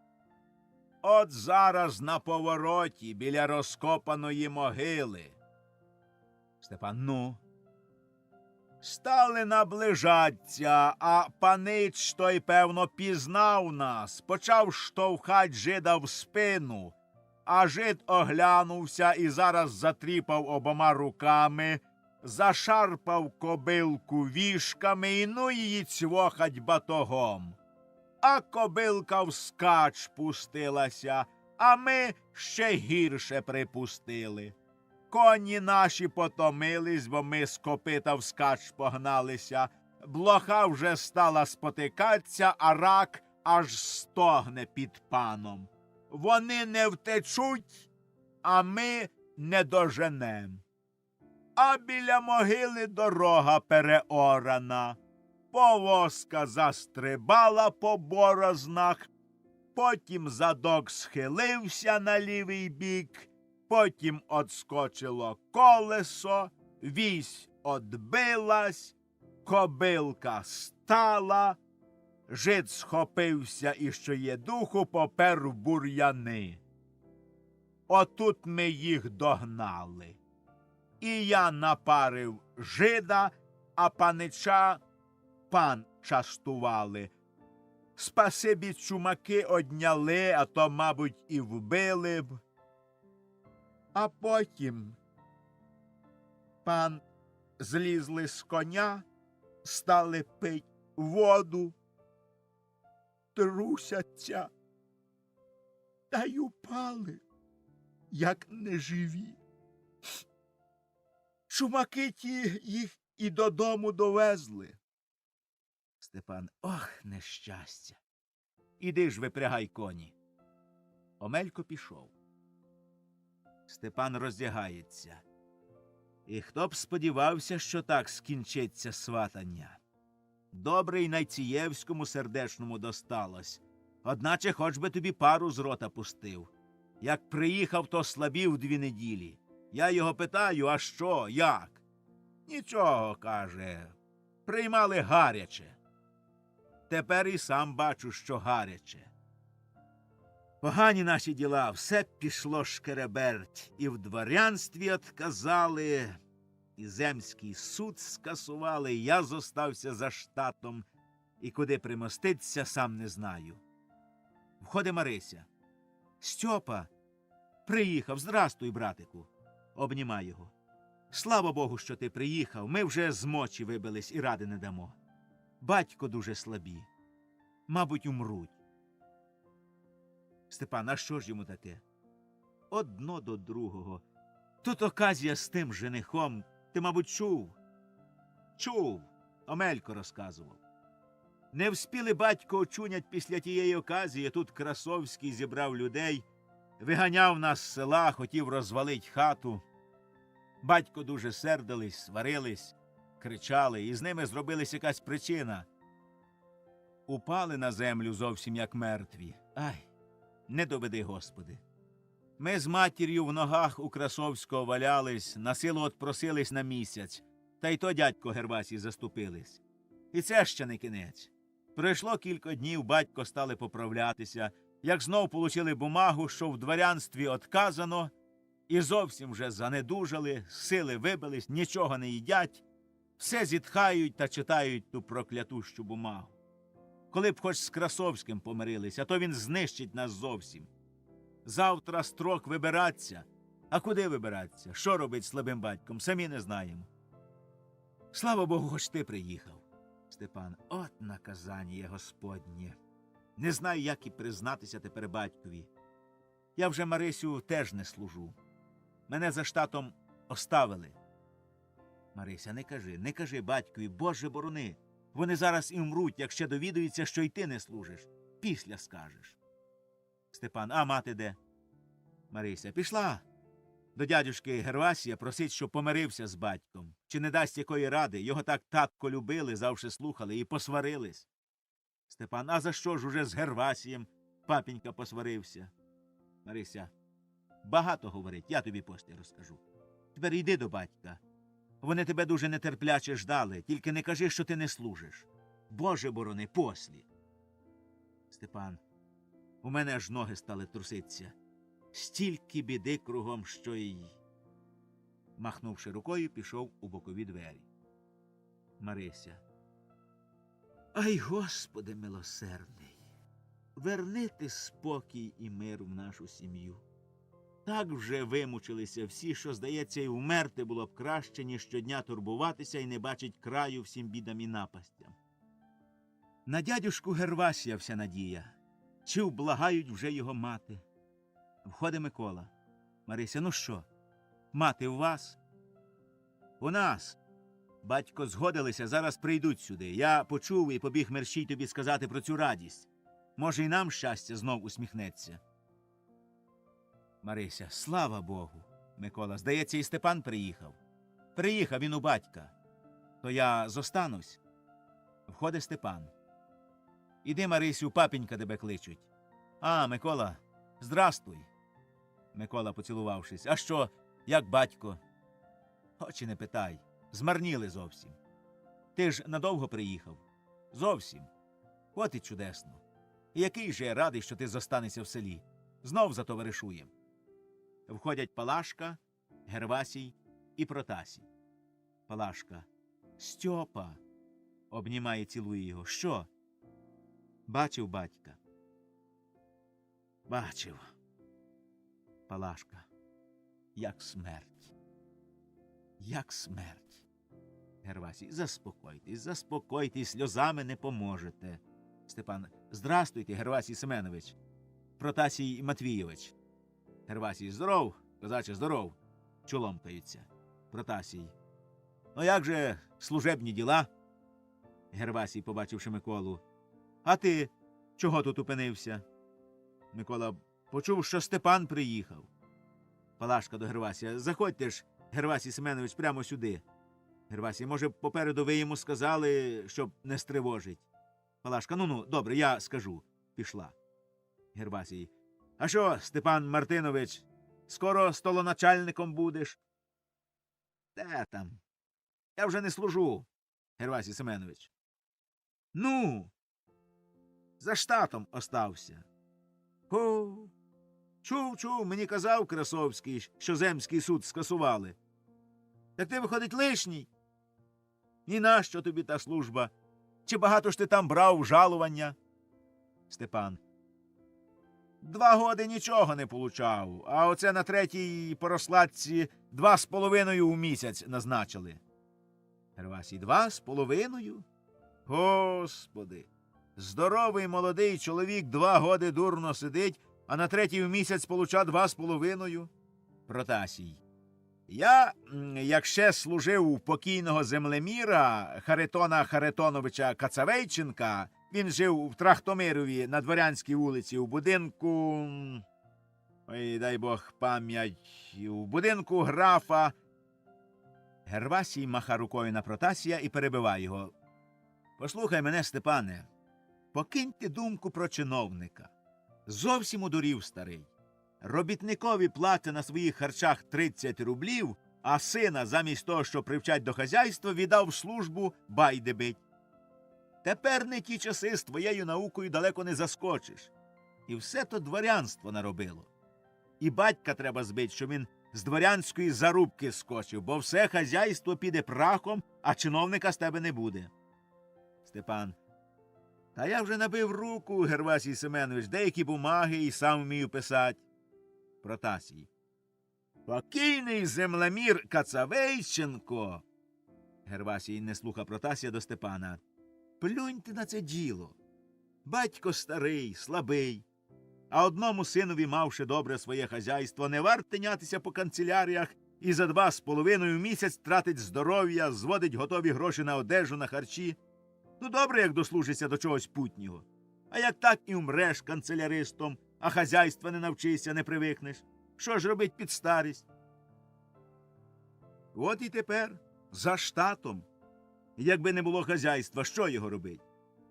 от зараз на повороті, біля розкопаної могили. Степан: ну? Стали наближаться, а панич той, певно, пізнав нас, почав штовхать жида в спину, а жид оглянувся і зараз затріпав обома руками, зашарпав кобилку вішками і ну її цвохать батогом. А кобилка вскач пустилася, а ми ще гірше припустили. Коні наші потомились, бо ми з копита вскач погналися. Блоха вже стала спотикатися, а рак аж стогне під паном. Вони не втечуть, а ми не доженем. А біля могили дорога переорана. Повозка застрибала по борознах, потім задок схилився на лівий бік, потім одскочило колесо, вісь одбилась, кобилка стала, жид схопився і, що є духу, попер в бур'яни. Отут ми їх догнали. І я напарив жида, а панича пан частували. Спасибі, чумаки одняли, а то, мабуть, і вбили б. А потім пан злізли з коня, стали пить воду, трусяться та й упали, як неживі. Чумаки ті їх і додому довезли. Степан: ох, нещастя! Іди ж випрягай коні. Омелько пішов. Степан роздягається. І хто б сподівався, що так скінчиться сватання. Добре й Найцієвському сердечному досталось. Одначе хоч би тобі пару з рота пустив. Як приїхав, то слабів 2 неділі. Я його питаю: а що, як? Нічого, каже, приймали гаряче. Тепер і сам бачу, що гаряче. Погані наші діла, все пішло шкереберть. І в дворянстві отказали, і земський суд скасували, і я зостався за штатом, і куди примоститься, сам не знаю. Входить Марися. Стьопа приїхав. Здрастуй, братику. Обнімай його. Слава Богу, що ти приїхав. Ми вже з мочі вибились і ради не дамо. Батько дуже слабі. Мабуть, умруть. Степан: а що ж йому таке? Одно до другого. Тут оказія з тим женихом. Ти, мабуть, чув? Чув. Омелько розказував. Не вспіли батько очунять після тієї оказії. Тут Красовський зібрав людей, виганяв нас з села, хотів розвалить хату. Батько дуже сердились, сварились, кричали, і з ними зробилась якась причина. Упали на землю зовсім як мертві. Ай, не доведи, Господи. Ми з матір'ю в ногах у Красовського валялись, на силу отпросились на місяць, та й то дядько Гервасій заступились. І це ще не кінець. Пройшло кілька днів, батько стали поправлятися, як знов получили бумагу, що в дворянстві отказано, і зовсім вже занедужали, сили вибились, нічого не їдять, все зітхають та читають ту проклятущу бумагу. Коли б хоч з Красовським помирились, а то він знищить нас зовсім. Завтра строк вибиратися. А куди вибиратися? Що робить слабим батьком? Самі не знаємо. Слава Богу, хоч ти приїхав. Степан: от наказання Господнє. Не знаю, як і признатися тепер батькові. Я вже Марисю теж не служу. Мене за штатом оставили. Марися: не кажи батькові, Боже борони. Вони зараз і вмруть, як ще довідуються, що й ти не служиш. Після скажеш. Степан: а мати де? Марися: пішла до дядюшки Гервасія просить, щоб помирився з батьком. Чи не дасть якої ради? Його так татко любили, завжди слухали і посварились. Степан: а за що ж уже з Гервасієм папінька посварився? Марися: багато говорить, я тобі після розкажу. Тепер йди до батька. Вони тебе дуже нетерпляче ждали, тільки не кажи, що ти не служиш. Боже борони, послі. Степан: у мене аж ноги стали труситися. Стільки біди кругом, що й... Махнувши рукою, пішов у бокові двері. Марися. Ай, Господи милосердний, верни ти спокій і мир в нашу сім'ю. Так вже вимучилися всі, що, здається, і вмерти було б краще, ніж щодня турбуватися і не бачить краю всім бідам і напастям. На дядюшку Гервасія вся надія. Чи вблагають вже його мати? Входить Микола. Марися, ну що, мати у вас? У нас. Батько згодилися, зараз прийдуть сюди. Я почув і побіг мерщій тобі сказати про цю радість. Може, і нам щастя знов усміхнеться. Марися, слава Богу. Микола, здається, і Степан приїхав. Приїхав він у батька. То я зостанусь. Входить Степан. Іди, Марисю, папінька тебе кличуть. А, Микола, здрастуй. Микола, поцілувавшись. А що, як батько? Очі не питай. Змарніли зовсім. Ти ж надовго приїхав? Зовсім. От і чудесно. І який же я радий, що ти зостанешся в селі. Знов затоваришуєм. Входять Палашка, Гервасій і Протасій. Палашка. Стьопа. Обнімає, цілує його. Що? Бачив батька. Бачив. Палашка. Як смерть. Як смерть. Гервасій. Заспокойтесь, сльозами не поможете. Степан. Здрастуйте, Гервасій Семенович. Протасій Матвійович. Гервасій. Здоров, козаче, здоров. Чоломкаються. Протасій. Ну як же служебні діла? Гервасій, побачивши Миколу. А ти чого тут упинився? Микола. Почув, що Степан приїхав. Палашка до Гервасія. Заходьте ж, Гервасій Семенович, прямо сюди. Гервасій. Може, попереду ви йому сказали, щоб не стривожить. Палашка. Ну, добре, я скажу. Пішла. Гервасій. А що, Степан Мартинович, скоро столоначальником будеш? Де там? Я вже не служу, Гервасій Семенович. Ну, за штатом остався. О, чув, мені казав Красовський, що земський суд скасували. Так ти, виходить, лишній? І нащо тобі та служба? Чи багато ж ти там брав жалування? Степан. 2 годи нічого не получав, а оце на 3-й поросладці 2,5 у місяць назначили. Гервасій. 2,5? Господи! Здоровий молодий чоловік 2 годи дурно сидить, а на 3-й в місяць получав 2,5? Протасій. Я, як ще служив у покійного землеміра Харитона Харитоновича Кацавейченка, він жив в Трахтомирові на Дворянській вулиці у будинку, ой, дай Бог пам'ять, у будинку графа. Гервасій маха рукою на Протасія і перебиває його. Послухай мене, Степане, покинь ти думку про чиновника. Зовсім одурів старий. Робітникові платить на своїх харчах 30 рублів, а сина замість того, що привчать до хазяйства, віддав в службу байди бить. Тепер не ті часи, з твоєю наукою далеко не заскочиш. І все то дворянство наробило. І батька треба збить, щоб він з дворянської зарубки скочив, бо все хазяйство піде прахом, а чиновника з тебе не буде. Степан. Та я вже набив руку, Гервасій Семенович, деякі бумаги і сам вмію писати. Протасій. Покійний землемір Кацавейченко. Гервасій не слуха Протасія до Степана. Плюнь ти на це діло. Батько старий, слабий, а одному синові, мавши добре своє хазяйство, не варт тинятися по канцеляріях і за 2,5 в місяць тратить здоров'я, зводить готові гроші на одежу, на харчі. Ну, добре, як дослужишся до чогось путнього. А як так і умреш канцеляристом, а хазяйства не навчишся, не привикнеш. Що ж робить під старість? От і тепер за штатом. Якби не було хазяйства, що його робить?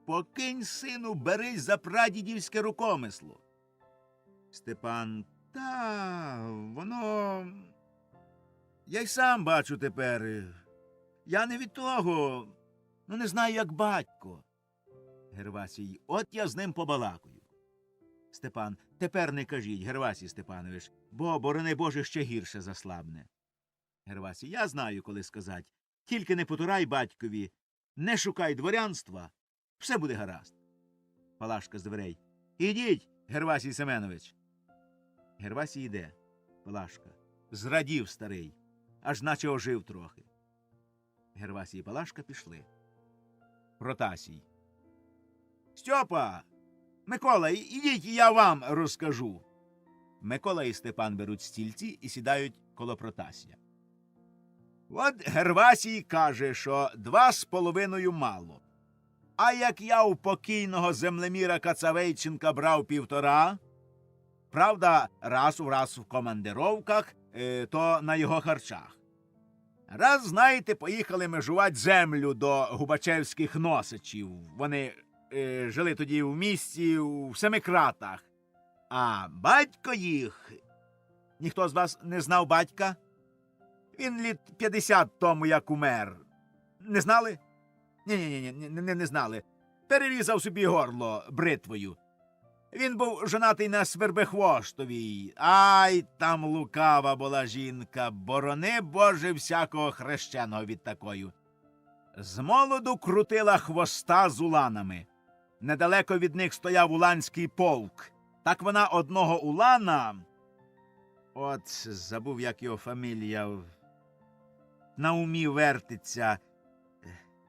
Покинь, сину, берись за прадідівське рукомисло. Степан. Та, воно... Я й сам бачу тепер. Я не від того, ну не знаю, як батько. Гервасій. От я з ним побалакаю. Степан. Тепер не кажіть, Гервасій Степанович, бо, борони Боже, ще гірше заслабне. Гервасій. Я знаю, коли сказати. Тільки не потурай батькові. не шукай дворянства, все буде гаразд. Палашка з дверей. Ідіть, Гервасій Семенович. Гервасій йде. Палашка. Зрадів старий, аж наче ожив трохи. Гервасій і Палашка пішли. Протасій. Стьопа! Микола, ідіть, я вам розкажу. Микола і Степан беруть стільці і сідають коло Протасія. От Гервасій каже, що 2,5 мало. А як я у покійного землеміра Кацавейченка брав 1,5, правда, раз у раз в командировках, то на його харчах. Раз, знаєте, поїхали межувати землю до губачевських носичів. Вони жили тоді в місті у Семикратах. А батько їх... Ніхто з вас не знав батька? Він літ 50 тому, як умер. Не знали? Ні, не знали. Перерізав собі горло бритвою. Він був жонатий на Свербехвоштовій. Ай, там лукава була жінка. Борони, Боже, всякого хрещеного від такою. З молоду крутила хвоста з уланами. Недалеко від них стояв уланський полк. Так вона одного улана... От, забув, як його фамілія... На умі вертиться.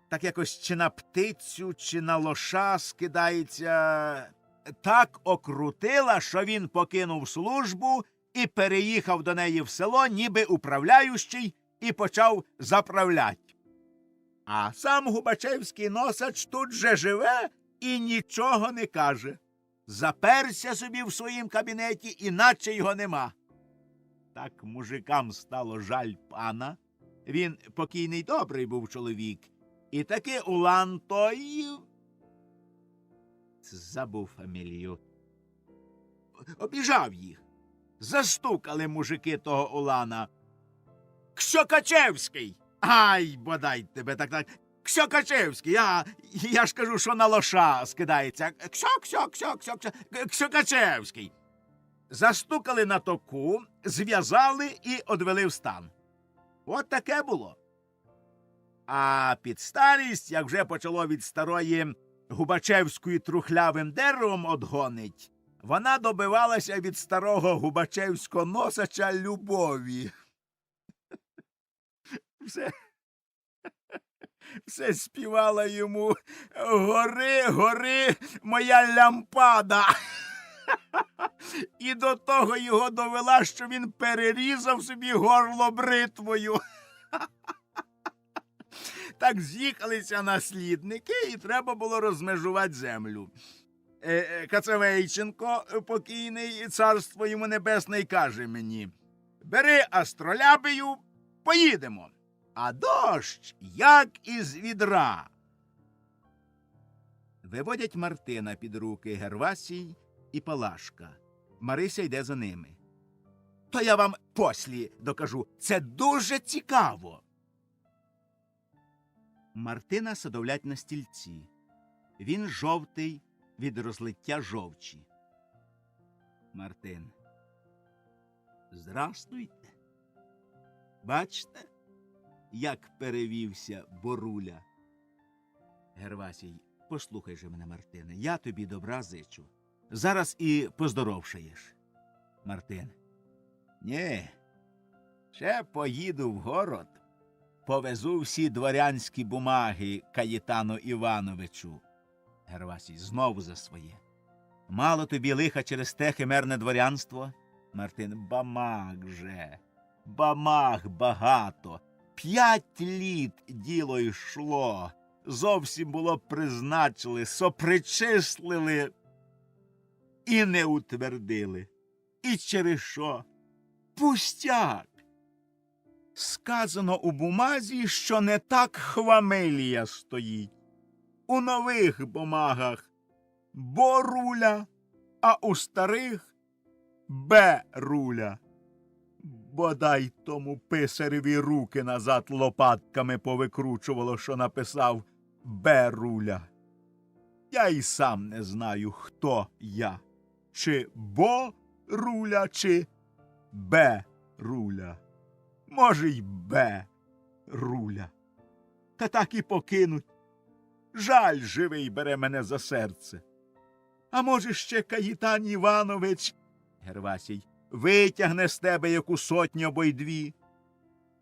Так якось чи на птицю, чи на лоша скидається. Так окрутила, що він покинув службу і переїхав до неї в село, ніби управляючий, і почав заправлять. А сам Губачевський носач тут же живе і нічого не каже. Заперся собі в своїм кабінеті, іначе його нема. Так мужикам стало жаль пана. Він покійний добрий був чоловік. І таки улан той... Забув фамілію. Обіжав їх. Застукали мужики того улана. Ксьокачевський! Ай, бодай тебе так. Ксьокачевський! Я ж кажу, що на лоша скидається. Ксьокачевський! Застукали на току, зв'язали і одвели в стан. От таке було. А під старість, як вже почало від старої Губачевської трухлявим деревом одгонить, вона добивалася від старого Губачевського носача любові. Все співала йому: «Гори, гори, моя лямпада». І до того його довела, що він перерізав собі горло бритвою. Так з'їхалися наслідники, і треба було розмежувати землю. Кацавейченко, покійний, царство йому небесне, каже мені: «Бери астролябію, поїдемо». А дощ, як із відра. Виводять Мартина під руки Гервасій і Палашка. Марися йде за ними. То я вам послі докажу. Це дуже цікаво. Мартина садовлять на стільці. Він жовтий від розлиття жовчі. Мартин. Здрастуйте. Бачте, як перевівся Боруля. Гервасій. Послухай же мене, Мартине, я тобі добра зичу. Зараз і поздоровшаєш. Мартин. Ні, ще поїду в город, повезу всі дворянські бумаги Каїтану Івановичу. Гервасій знову за своє. Мало тобі лиха через те химерне дворянство? Мартин. Бамаг же, бамаг багато. 5 літ діло йшло. Зовсім було призначили, сопричислили і не утвердили. І через що? Пустяк. Сказано у бумазі, що не так хвамелія стоїть. У нових бумагах Боруля, а у старих Беруля. Бодай тому писареві руки назад лопатками повикручувало, що написав Беруля. Я і сам не знаю, хто я. Чи Боруля, чи Беруля. Може, й Беруля. Та так і покинуть Жаль живий бере мене за серце. А може, ще Каїтан Іванович, Гервасій, витягне з тебе яку сотню або й дві.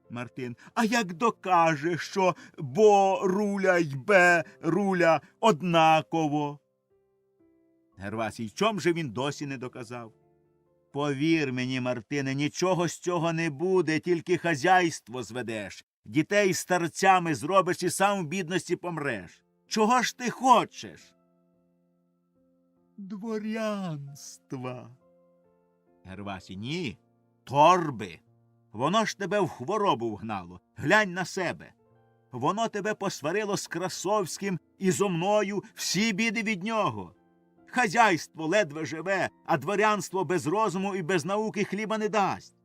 Мартин. А як докаже, що бо руля й бе руля однаково? Гервасій. Чом же він досі не доказав? Повір мені, Мартине, нічого з цього не буде, тільки хазяйство зведеш. Дітей старцями зробиш і сам в бідності помреш. Чого ж ти хочеш? Дворянства. Гервасій. Ні, торби. Воно ж тебе в хворобу вгнало. Глянь на себе. Воно тебе посварило з Красовським і зо мною, всі біди від нього. Хазяйство ледве живе, а дворянство без розуму і без науки хліба не дасть.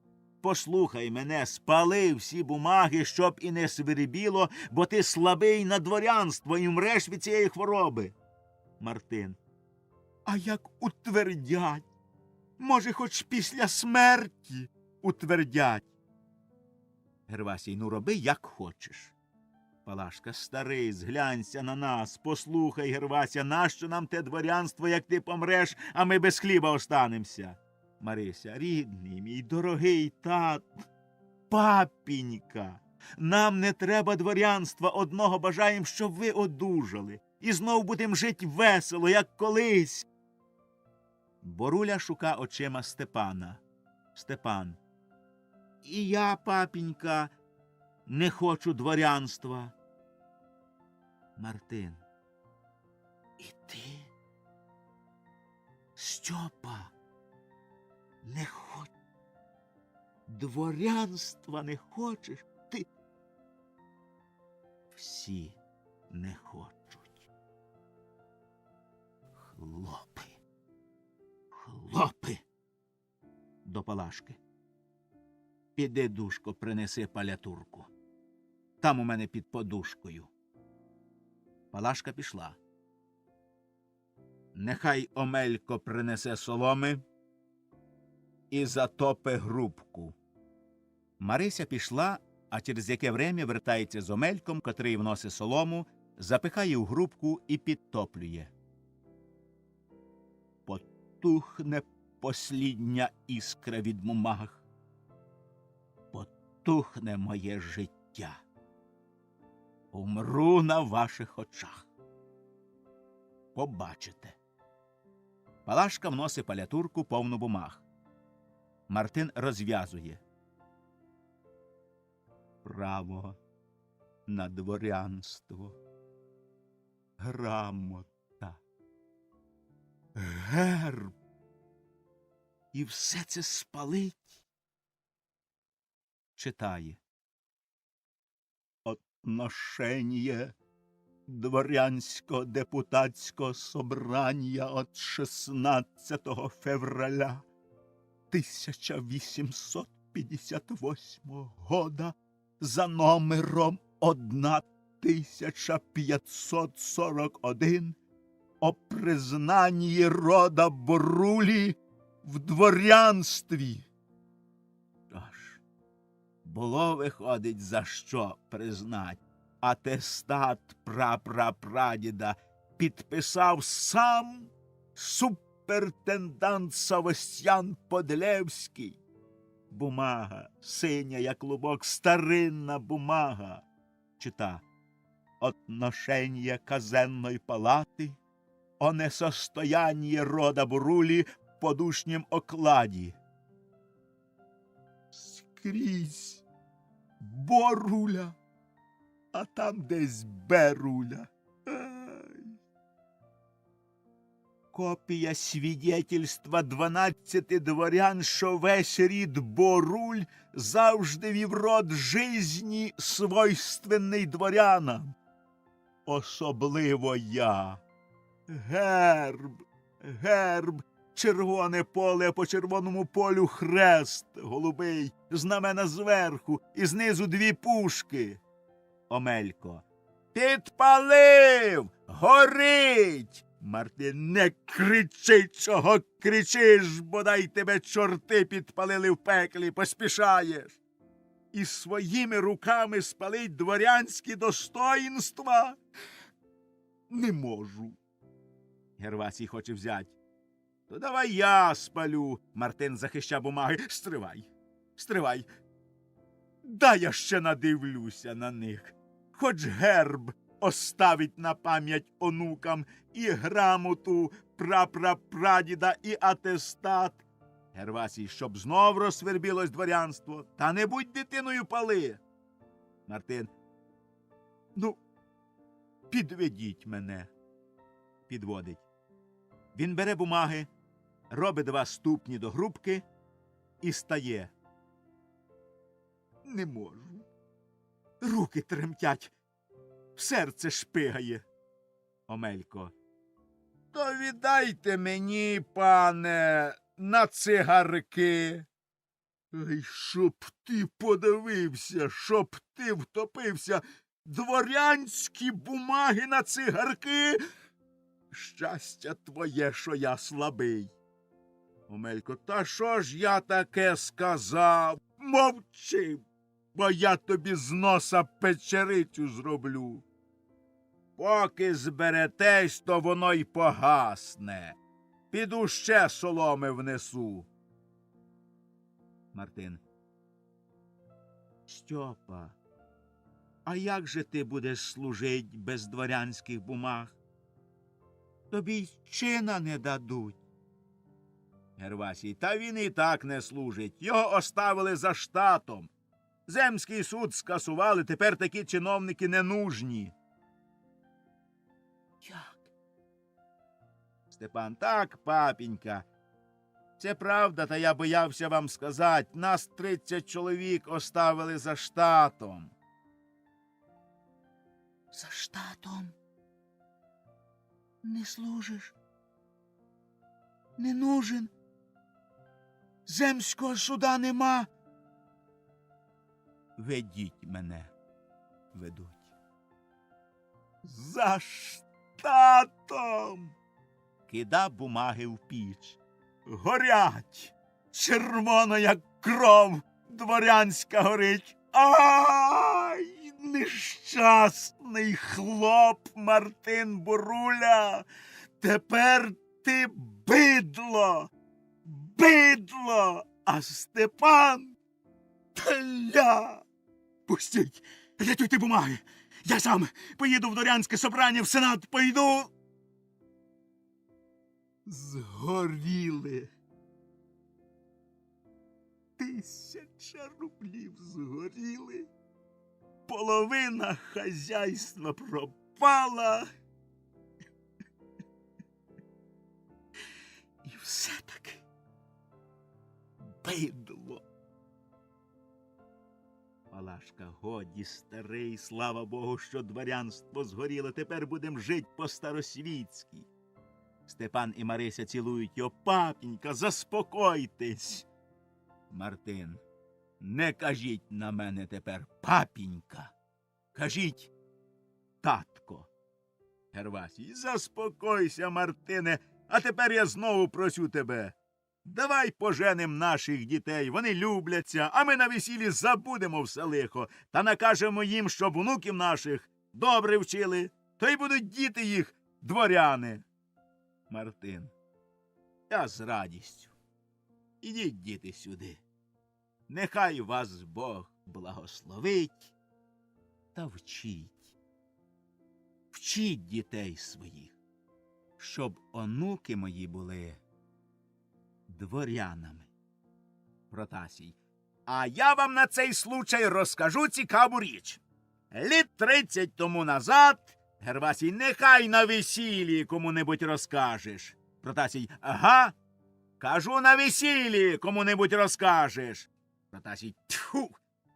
Послухай мене, спали всі бумаги, щоб і не свирібіло, бо ти слабий на дворянство і вмреш від цієї хвороби. Мартин. А як утвердять? Може, хоч після смерті утвердять? Гервасій. Ну, роби, як хочеш. Палашка. Старий, зглянься на нас, послухай, Гервася, нащо нам те дворянство, як ти помреш, а ми без хліба останемся? Марися. Рідний мій, дорогий тат, папінька, нам не треба дворянства, одного бажаєм, щоб ви одужали, і знов будем жить весело, як колись. Боруля шука очима Степана. Степан. І я, папінька, не хочу дворянства. Мартин. І ти, Стьопа, не хочеш? Дворянства не хочеш? Ти? Всі не хочуть. Хлопи. Хлопи. До Палашки. Піди, душко, принеси палятурку. Там у мене під подушкою. Палашка пішла. Нехай Омелько принесе соломи і затопе грубку. Марися пішла, а через яке врем'я вертається з Омельком, котрий вносить солому, запихає в грубку і підтоплює. Потухне послідня іскра від бумаг. Потухне моє життя. Умру на ваших очах. Побачите. Палашка вносить палятурку повну бумаг. Мартин розв'язує. Право на дворянство. Грамота. Герб. І все це спалить. Читає. Отношение дворянського депутатського собрання от 16 февраля 1858 года за номером 1541 о признанні рода Борулі в дворянстві. Аж було, виходить, за що признать. Атестат прапрапрадіда підписав сам суперінтендант Савостян Подлевський. Бумага, синя, як клубок, старинна бумага. Чита. Отношение казенной палаты о несостоянии рода Бурулі в подушнім окладі. Скрізь Боруля, а там десь Беруля. Копія свідетельства 12 дворян, що весь рід Боруль завжди вів род жизні свойственний дворянам. Особливо я. Герб, червоне поле, по червоному полю хрест голубий, знамена зверху і знизу 2 пушки. Омелько. Підпалив! Горить! Мартин, не кричи, чого кричиш, бодай тебе чорти підпалили в пеклі, поспішаєш. І своїми руками спалить дворянські достоїнства. Не можу. Гервасій хоче взять. То давай я спалю. Мартин захища бумаги. Стривай. Стривай. Дай я ще надивлюся на них. Хоч герб оставить на пам'ять онукам і грамоту прапрапрадіда, і атестат. Гервасій, щоб знов розсвербілось дворянство. Та не будь дитиною, пали. Мартин. Ну, підведіть мене. Підводить. Він бере бумаги, робить 2 ступні до грубки і стає. Не можу. Руки тремтять. Серце шпигає. Омелько. То віддайте мені, пане, на цигарки. Ай, щоб ти подивився, щоб ти втопився. Дворянські бумаги на цигарки. Щастя твоє, що я слабий. Омелько, та що ж я таке сказав? Мовчи, бо я тобі з носа печерицю зроблю. Поки зберетесь, то воно й погасне. Піду ще соломи внесу. Мартин. Стьопа, а як же ти будеш служить без дворянських бумаг? Тобі й чина не дадуть. Гервасій, та він і так не служить. Його оставили за штатом. Земський суд скасували, тепер такі чиновники не нужні. Як? Степан, так, папінька. Це правда, та я боявся вам сказати. Нас 30 чоловік оставили за штатом. За штатом? Не служиш? Не нужен? Земського суда нема? Ведіть мене. Ведуть. За штатом! Кида бумаги в піч. Горять! Червоно, як кров, дворянська горить. Ай! Нещасний хлоп Мартин Буруля! Тепер ти бидло! Бидло! А Степан теля! Пустіть! Рятуйте бумаги! Я сам поїду в дворянське собрання, в сенат пойду. Згоріли. 1000 рублів згоріли. Половина хазяйства пропала. І все-таки бидло. Палашка, годі, старий, слава Богу, що дворянство згоріло. Тепер будем жить по-старосвітськи. Степан і Марися цілують його. Папінька, заспокойтесь. Мартин, не кажіть на мене тепер папінька. Кажіть татко. Гервасій, заспокойся, Мартине, а тепер я знову просю тебе. Давай поженем наших дітей, вони любляться, а ми на весіллі забудемо все лихо та накажемо їм, щоб внуків наших добре вчили, то й будуть діти їх дворяни. Мартин, я з радістю. Ідіть, діти, сюди. Нехай вас Бог благословить та вчіть. Вчіть дітей своїх, щоб онуки мої були дворянами. Протасій. А я вам на цей случай розкажу цікаву річ. Літ 30 тому назад, Гервасій, нехай на весіллі кому-небудь розкажеш. Протасій. Ага. Кажу, на весіллі кому-небудь розкажеш. Протасій. Тьфу!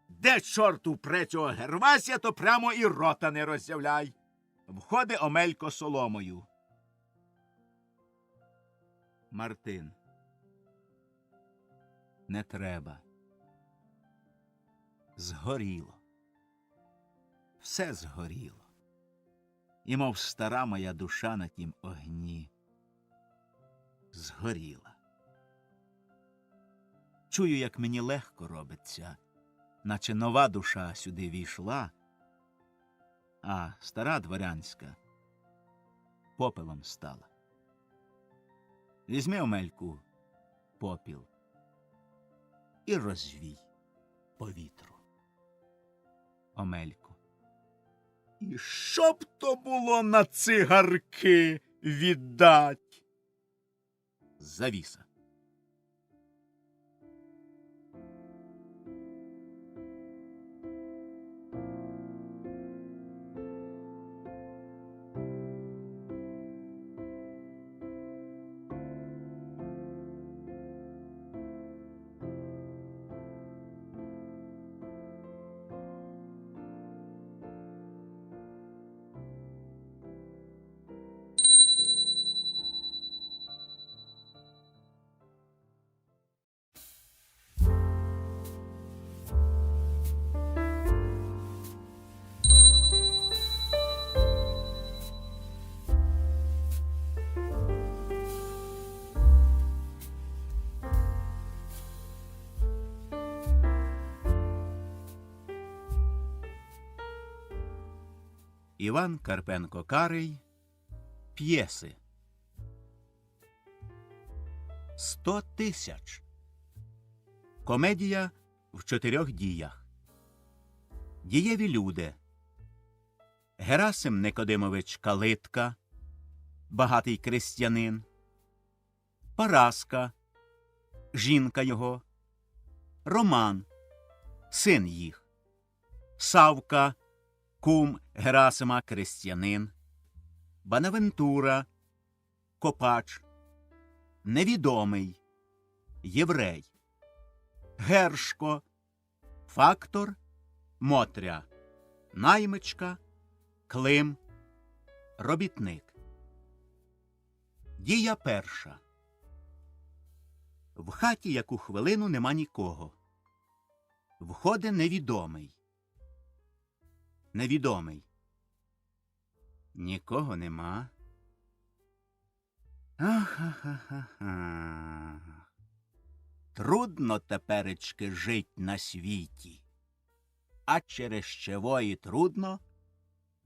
Де чорту пре цього Гервасія, то прямо і рота не роззявляй. Входить Омелько соломою. Мартин. Не треба. Згоріло. Все згоріло. І мов стара моя душа на тім огні. Згоріла. Чую, як мені легко робиться, наче нова душа сюди війшла, а стара дворянська попелом стала. Візьми, Омельку, попіл і розвій по вітру. Омелько. І що б то було на цигарки віддать? Завіса. Іван Карпенко-Карий. П'єси. 100 тисяч. Комедія в 4 діях. Дієві люди. Герасим Никодимович Калитка, багатий крестьянин. Параска, жінка його. Роман, син їх. Савка, кум Герасима крестьянин. Бонавентура, копач. Невідомий, єврей. Гершко, фактор, Мотря, наймичка, Клим, робітник. Дія перша. В хаті яку хвилину нема нікого. Входить невідомий. Невідомий. Нікого нема. Ах-ха-ха-ха. Трудно теперечки жить на світі. А через чого і трудно?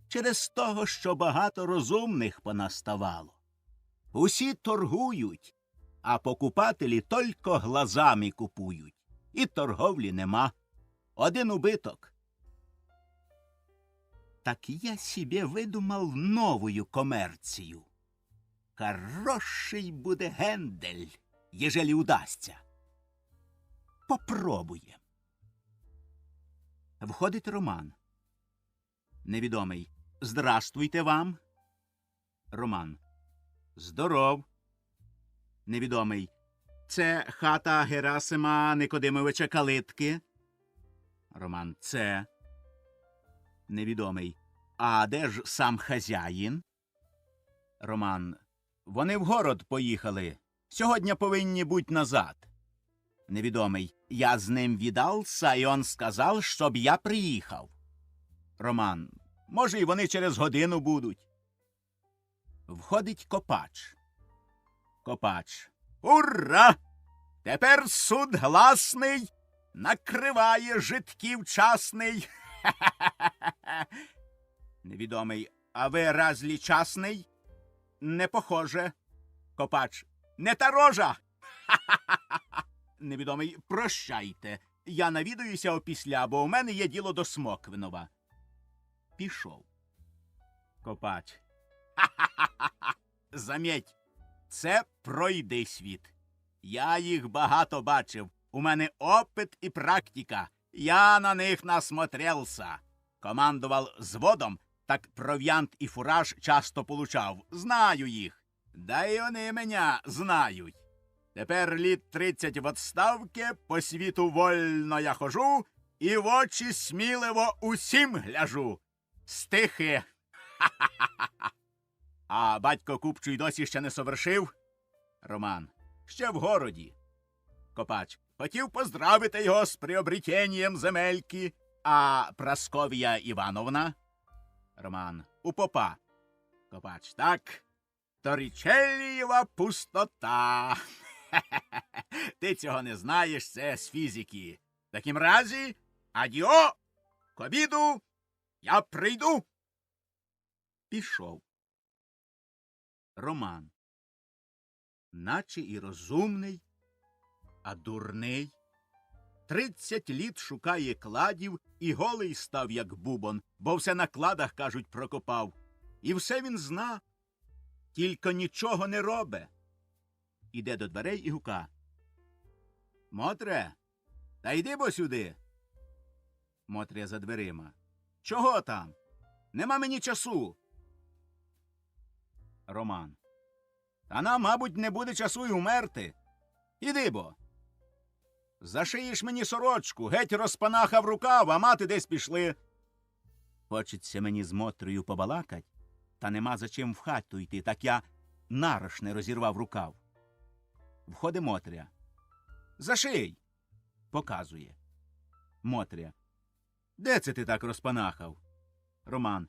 Через того, що багато розумних понаставало. Усі торгують, а покупателі тільки глазами купують. І торговлі нема. Один убиток. Так я себе видумав новую комерцію. Хороший буде гендель, ежели удасться. Попробуєм. Входить Роман. Невідомий. Здравствуйте вам. Роман. Здоров. Невідомий. Це хата Герасима Никодимовича Калитки. Роман. Це. Невідомий. А де ж сам хазяїн? Роман. Вони в город поїхали. Сьогодні повинні буть назад. Невідомий. Я з ним віддався, і он сказав, щоб я приїхав. Роман. Може, і вони через годину будуть. Входить копач. Копач. Ура! Тепер суд гласний накриває житків часний. Невідомий. А ви разлі часний? Не похоже. Копач. Не та рожа. Невідомий. Прощайте. Я навідуюся опісля, бо у мене є діло до Смоквинова. Пішов. Копач. Заміть, це пройди світ. Я їх багато бачив. У мене опит і практика. Я на них насмотрелся. Командував зводом, так провіант і фураж часто получав. Знаю їх. Да й вони мене знають. Тепер літ 30 в отставки, по світу вольно я хожу і в очі сміливо усім гляжу. Стихи. А батько купчу й досі ще не совершив? Роман. Ще в городі. Копач. Хотів поздравити його з приобретенням земельки. А Прасков'я Івановна? Роман. У попа. Копач. Так. Торічелієва пустота. Ти цього не знаєш, це з фізики. В такім разі, адіо, к обіду я прийду. Пішов. Роман. Наче і розумний, а дурний. 30 літ шукає кладів і голий став, як бубон, бо все на кладах, кажуть, прокопав. І все він зна, тільки нічого не робе. Іде до дверей і гука. Мотре, та йди бо сюди. Мотря за дверима. Чого там? Нема мені часу. Роман. Та нам, мабуть, не буде часу й умерти. Іди бо. Зашиєш мені сорочку, геть розпанахав рукав, а мати десь пішли. Хочеться мені з Мотрею побалакать, та нема за чим в хату йти, так я нарошне розірвав рукав. Входить Мотря. Заший. Показує. Мотря. Де це ти так розпанахав? Роман.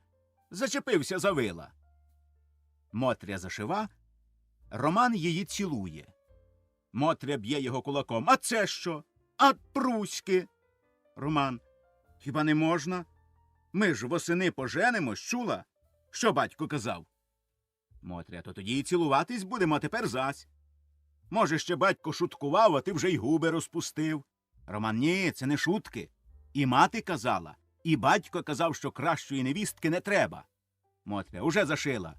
Зачепився за вила. Мотря зашива, Роман її цілує. Мотря б'є його кулаком. А це що? А пруськи? Роман. Хіба не можна? Ми ж восени поженимось, чула? Що батько казав? Мотря. То тоді і цілуватись будемо, а тепер зась. Може, ще батько шуткував, а ти вже й губи розпустив. Роман. Ні, це не шутки. І мати казала, і батько казав, що кращої невістки не треба. Мотря. Уже зашила.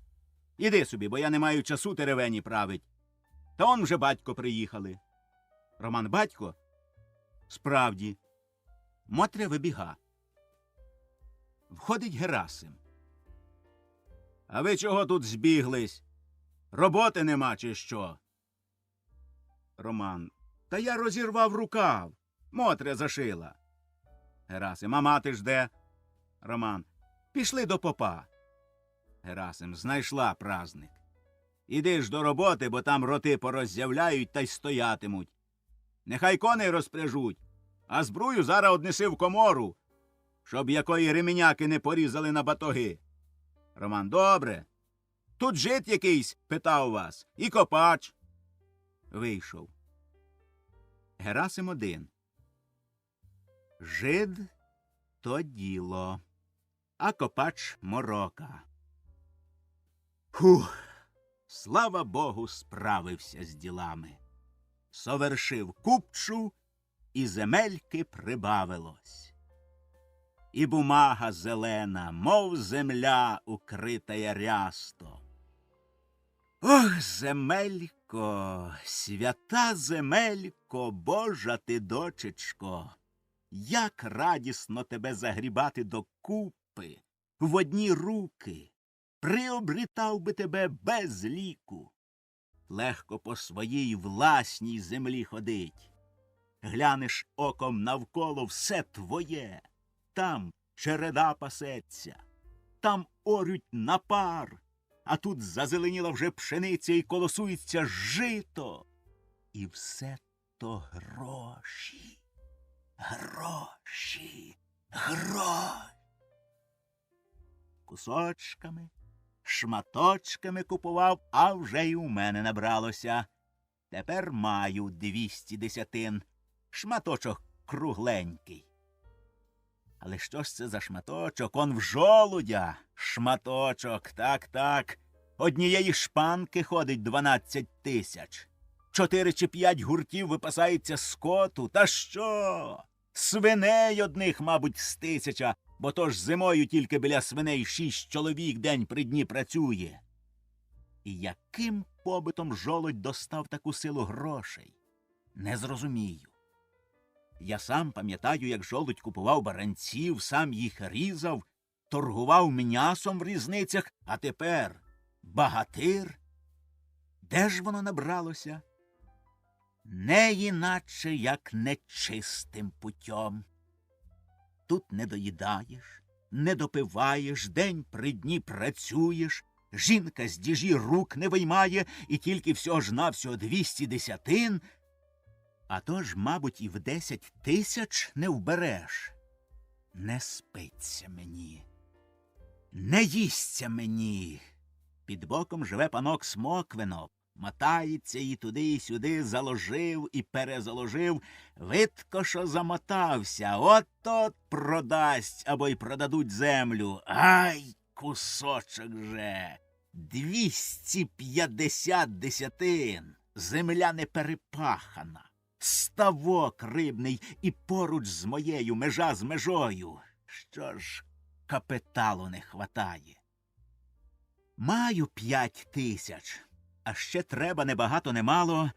Іди собі, бо я не маю часу теревені править. Та он вже батько приїхали. Роман. Батько? Справді. Мотря вибіга. Входить Герасим. А ви чого тут збіглись? Роботи нема чи що? Роман. Та я розірвав рукав. Мотря зашила. Герасим. А мати ж де? Роман. Пішли до попа. Герасим. Знайшла праздник. Іди ж до роботи, бо там роти пороззявляють та й стоятимуть. Нехай коней розпряжуть, а збрую зараз однеси в комору, щоб якої ременяки не порізали на батоги. Роман. Добре. Тут жит якийсь, питав вас, і копач. Вийшов. Герасим один. Жид – то діло, а копач – морока. Хух! Слава Богу, справився з ділами. Совершив купчу, і земельки прибавилось. І бумага зелена, мов земля, укритая рясто. Ох, земелько, свята земелько, Божа ти дочечко, як радісно тебе загрібати докупи, в одні руки. Приобрітав би тебе без ліку. Легко по своїй власній землі ходить. Глянеш оком навколо, все твоє. Там череда пасеться, там орють на пар, а тут зазеленіла вже пшениця і колосується жито. І все то гроші, гроші, гроші. Кусочками, шматочками купував, а вже й у мене набралося. Тепер маю 200 десятин. Шматочок кругленький. Але що ж це за шматочок? Он в жолудя. Шматочок, так. Однієї шпанки ходить 12 тисяч. 4 чи 5 гуртів випасається скоту. Та що? Свиней одних, мабуть, з 1000, бо то ж зимою тільки біля свиней 6 чоловік день при дні працює. І яким побитом жолудь достав таку силу грошей? Не зрозумію. Я сам пам'ятаю, як жолудь купував баранців, сам їх різав, торгував м'ясом в різницях, а тепер багатир? Де ж воно набралося? Не іначе, як нечистим путем. Тут не доїдаєш, не допиваєш, день при дні працюєш, жінка з діжі рук не виймає і тільки всього-навсього 200 десятин, а то ж, мабуть, і в 10 тисяч не вбереш. Не спиться мені, не їсться мені. Під боком живе панок Смоквинок. Мотається і туди, і сюди, заложив і перезаложив. Видко, що замотався. От-от продасть або й продадуть землю. Ай, кусочок же! 250 десятин, земля не перепахана, ставок рибний і поруч з моєю, межа з межою. Що ж, капіталу не хватає. Маю 5 тисяч, а ще треба небагато немало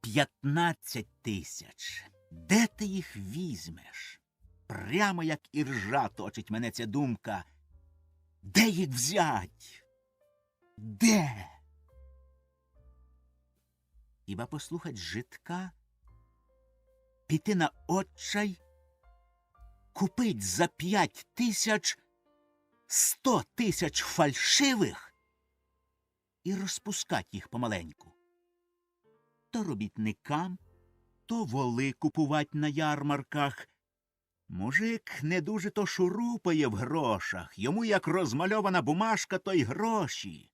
15 тисяч. Де ти їх візьмеш? Прямо як іржа точить мене ця думка. Де їх взять? Де? Хіба послухать житка? Піти на отчай? Купить за 5 тисяч 100 тисяч фальшивих і розпускать їх помаленьку. То робітникам, то воли купувать на ярмарках. Мужик не дуже то шурупає в грошах, йому як розмальована бумажка, то й гроші.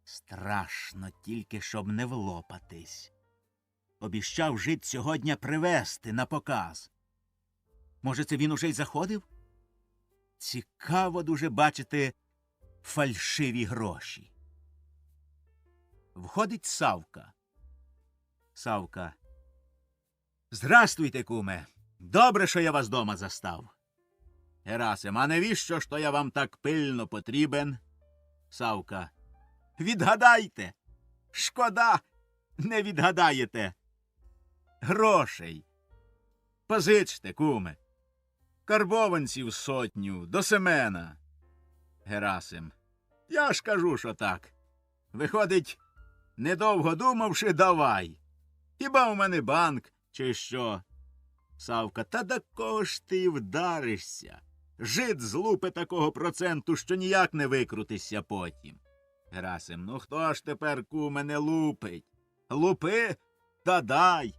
Страшно тільки, щоб не влопатись. Обіщав жид сьогодні привезти на показ. Може, це він уже й заходив? Цікаво дуже бачити фальшиві гроші. Входить Савка. Савка. Здрастуйте, куме. Добре, що я вас дома застав. Герасим, а навіщо ж то я вам так пильно потрібен? Савка. Відгадайте. Шкода, не відгадаєте. Грошей. Позичте, куме. Карбованців 100 до Семена. Герасим. Я ж кажу, що так. Виходить, недовго думавши, давай. Хіба у мене банк, чи що? Савка. Та до кого ж ти вдаришся? Жид злупи такого проценту, що ніяк не викрутишся потім. Герасим. Ну хто ж тепер, куме, не лупить? Лупи, та дай.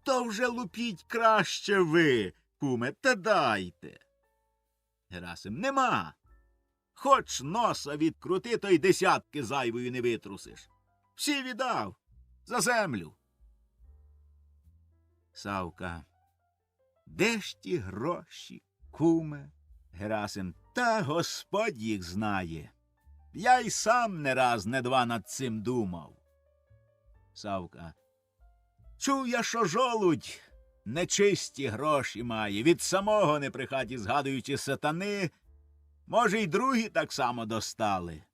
То вже лупіть краще ви, куме, та дайте. Герасим. Нема. Хоч носа відкрути, то й десятки зайвою не витрусиш. Всі віддав. За землю. Савка. Де ж ті гроші, куме? Герасим. Та Господь їх знає. Я й сам не раз, не два над цим думав. Савка. Чув я, що жолудь нечисті гроші має. Від самого, не при хаті згадуючи сатани, може, й другі так само достали.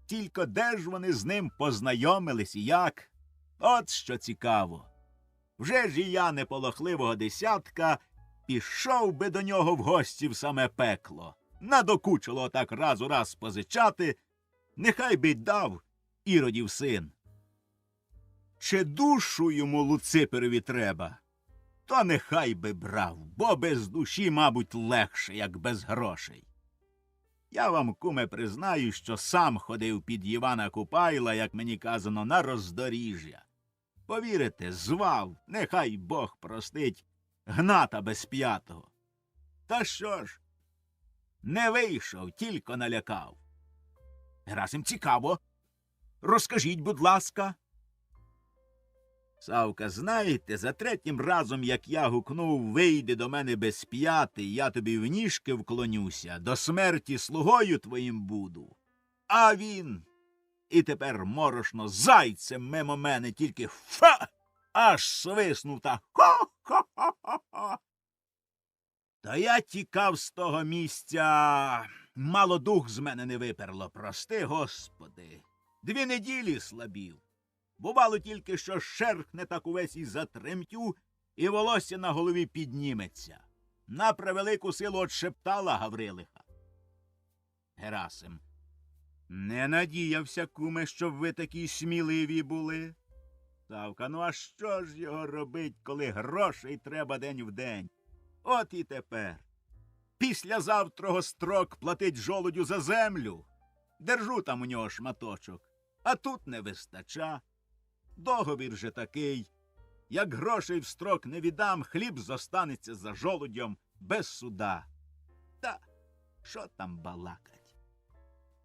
Тільки де ж вони з ним познайомились і як? От що цікаво. Вже ж і я неполохливого десятка пішов би до нього в гості в саме пекло. Надокучило так раз у раз позичати, нехай би й дав Іродів син. Чи душу йому Луциперові треба? То нехай би брав, бо без душі, мабуть, легше, як без грошей. Я вам, куме, признаю, що сам ходив під Івана Купайла, як мені казано, на роздоріжжя. Повірите, звав, нехай Бог простить, Гната Безп'ятого. Та що ж? Не вийшов, тільки налякав. Герасим, цікаво. Розкажіть, будь ласка. Савка, знаєте, за третім разом, як я гукнув, вийди до мене Безп'ятий, я тобі в ніжки вклонюся, до смерті слугою твоїм буду. А він і тепер морошно зайцем мимо мене тільки фа! Аж свиснув та хо-хо-хо-хо-хо. Та я тікав з того місця, мало дух з мене не виперло, прости, Господи. 2 неділі слабів. Бувало тільки, що шерхне так увесь і затремтю, і волосся на голові підніметься. На превелику силу отшептала Гаврилиха. Герасим. Не надіявся, куме, щоб ви такі сміливі були. Савка, ну а що ж його робить, коли грошей треба день в день? От і тепер. Післязавтрого строк платить жолудю за землю. Держу там у нього шматочок, а тут не вистача. Договір же такий. Як грошей в строк не віддам, хліб зостанеться за жолудем без суда. Та що там балакать?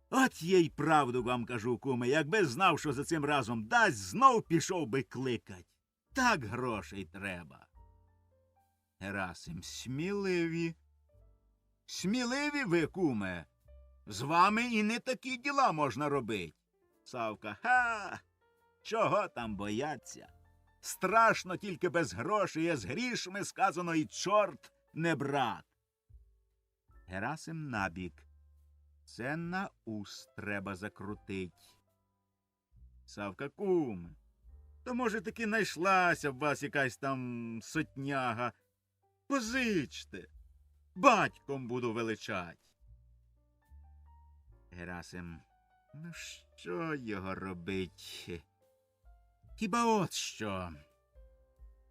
От я й правду вам кажу, куме, якби знав, що за цим разом дасть, знов пішов би кликать. Так грошей треба. Герасим, сміливі. Сміливі ви, куме. З вами і не такі діла можна робить. Савка, ха, чого там бояться? Страшно тільки без грошей, а з грішми сказано і чорт не брат. Герасим набік. Це на ус треба закрутить. Савка, куме, то, може, таки найшлася в вас якась там сотняга. Позичте, батьком буду величать. Герасим, ну що його робить? Хіба от що?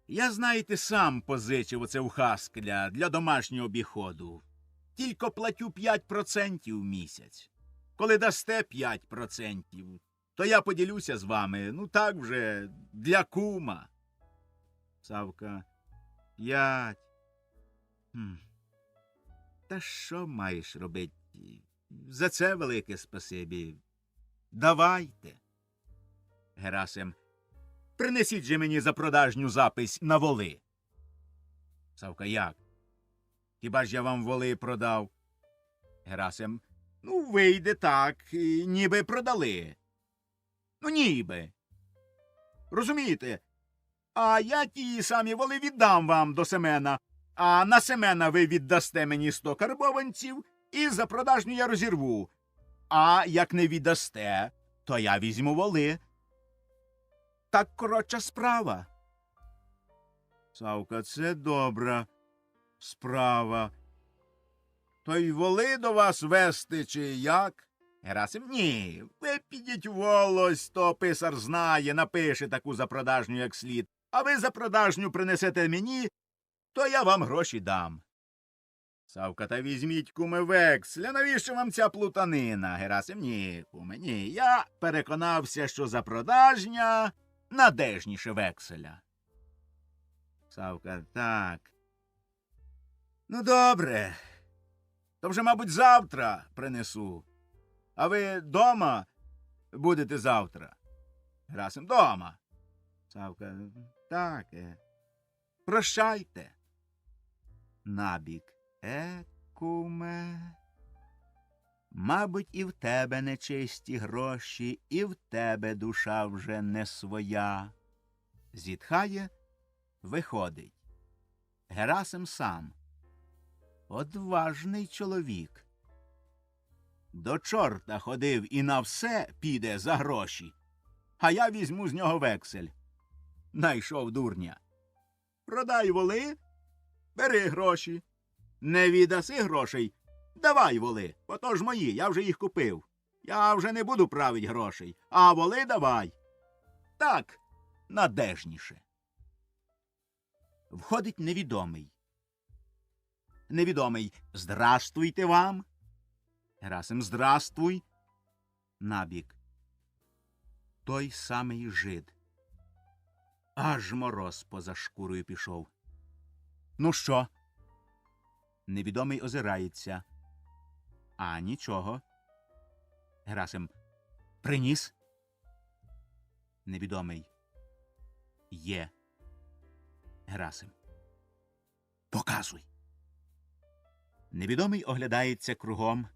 Я, знаєте, сам позичив оце у Хаскеля для домашнього обіходу. Тільки платю 5% в місяць. Коли дасте 5%, то я поділюся з вами, ну так вже, для кума. Савка, 5. Та що маєш робити? За це велике спасибі. Давайте. Герасим, принесіть же мені за продажню запись на воли. Савка, як? Хіба ж я вам воли продав? Герасим, ну, вийде так, ніби продали. Ну, ніби. Розумієте? А я ті самі воли віддам вам до Семена, а на Семена ви віддасте мені 100 карбованців, і за продажню я розірву. А як не віддасте, то я візьму воли. Так коротша справа. Савка, це добра справа. То й воли до вас вести, чи як? Герасим, ні, ви підіть волось, то писар знає, напише таку запродажню, як слід. А ви запродажню принесете мені, то я вам гроші дам. Савка, та візьміть, куме, векселя, навіщо вам ця плутанина? Герасим, ні, куме, ні, я переконався, що запродажня надежніше векселя. Савка, так. Ну, добре. То вже, мабуть, завтра принесу. А ви дома будете завтра? Герасим, дома. Савка, так. Прощайте. Набік. Куме. Мабуть, і в тебе нечисті гроші, і в тебе душа вже не своя. Зітхає, виходить. Герасим сам. Одважний чоловік. До чорта ходив і на все піде за гроші. А я візьму з нього вексель. Найшов дурня. Продай воли, бери гроші. Не віддаси грошей, давай воли, бо то ж мої, я вже їх купив. Я вже не буду править грошей, а воли давай. Так, надежніше. Входить невідомий. Невідомий, здрастуйте вам. Герасим, здрастуй. Набік. Той самий жид. Аж мороз поза шкурою пішов. Ну що? Невідомий озирається. А нічого. Герасим. Приніс? Невідомий. Є. Герасим. Показуй. Невідомий оглядається кругом,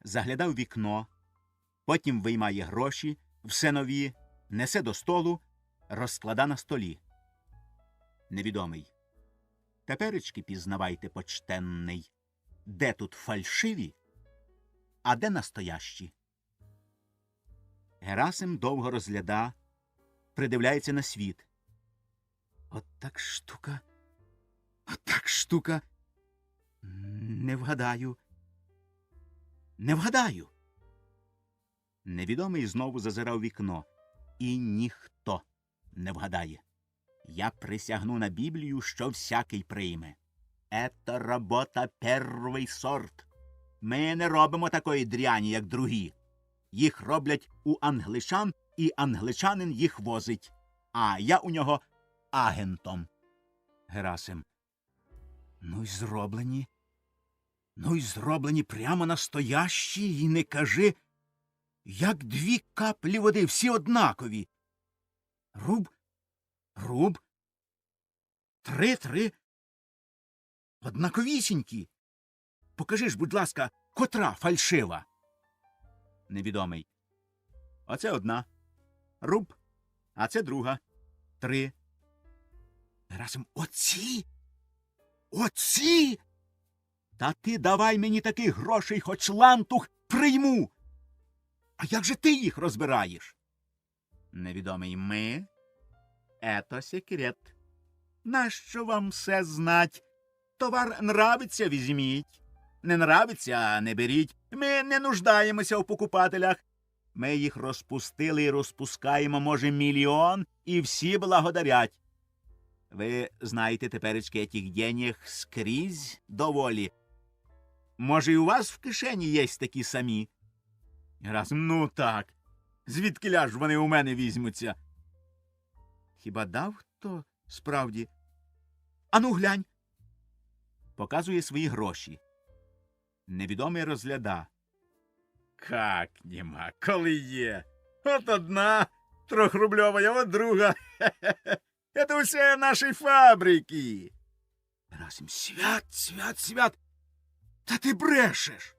заглядав вікно, потім виймає гроші, все нові, несе до столу, розклада на столі. Невідомий. Теперечки пізнавайте, почтенний, де тут фальшиві, а де настоящі. Герасим довго розгляда, придивляється на світ. От так штука, от так штука. Не вгадаю. Не вгадаю. Невідомий знову зазирав вікно. І ніхто не вгадає. Я присягну на Біблію, що всякий прийме. Ето робота первий сорт. Ми не робимо такої дряні, як другі. Їх роблять у англичан, і англичанин їх возить. А я у нього агентом. Герасим. Ну й зроблені. Ну й зроблені прямо настоящі, і не кажи, як 2 каплі води, всі однакові. Руб, руб, 3, однаковісінькі. Покажи ж, будь ласка, котра фальшива. Невідомий. Оце одна. Руб. А це друга. 3. Герасим. Оці? Оці? Та ти давай мені таких грошей, хоч лантух прийму. А як же ти їх розбираєш? Невідомий. Ми? Ето секрет. Нащо вам все знать? Товар нравиться — візьміть. Не нравиться — не беріть. Ми не нуждаємося в покупателях. Ми їх розпустили і розпускаємо, може, 1 мільйон, і всі благодарять. Ви знаєте теперечки этих денег скрізь доволі. Може, і у вас в кишені є такі самі? Герасим. Ну так. Звідкиля ж вони у мене візьмуться? Хіба дав хто справді? Ану, глянь. Показує свої гроші. Невідомий розгляда. Как нема, коли є. От одна трьохрубльова, а от друга. Это усе наші фабрики. Герасим. Свят. Та ти брешеш.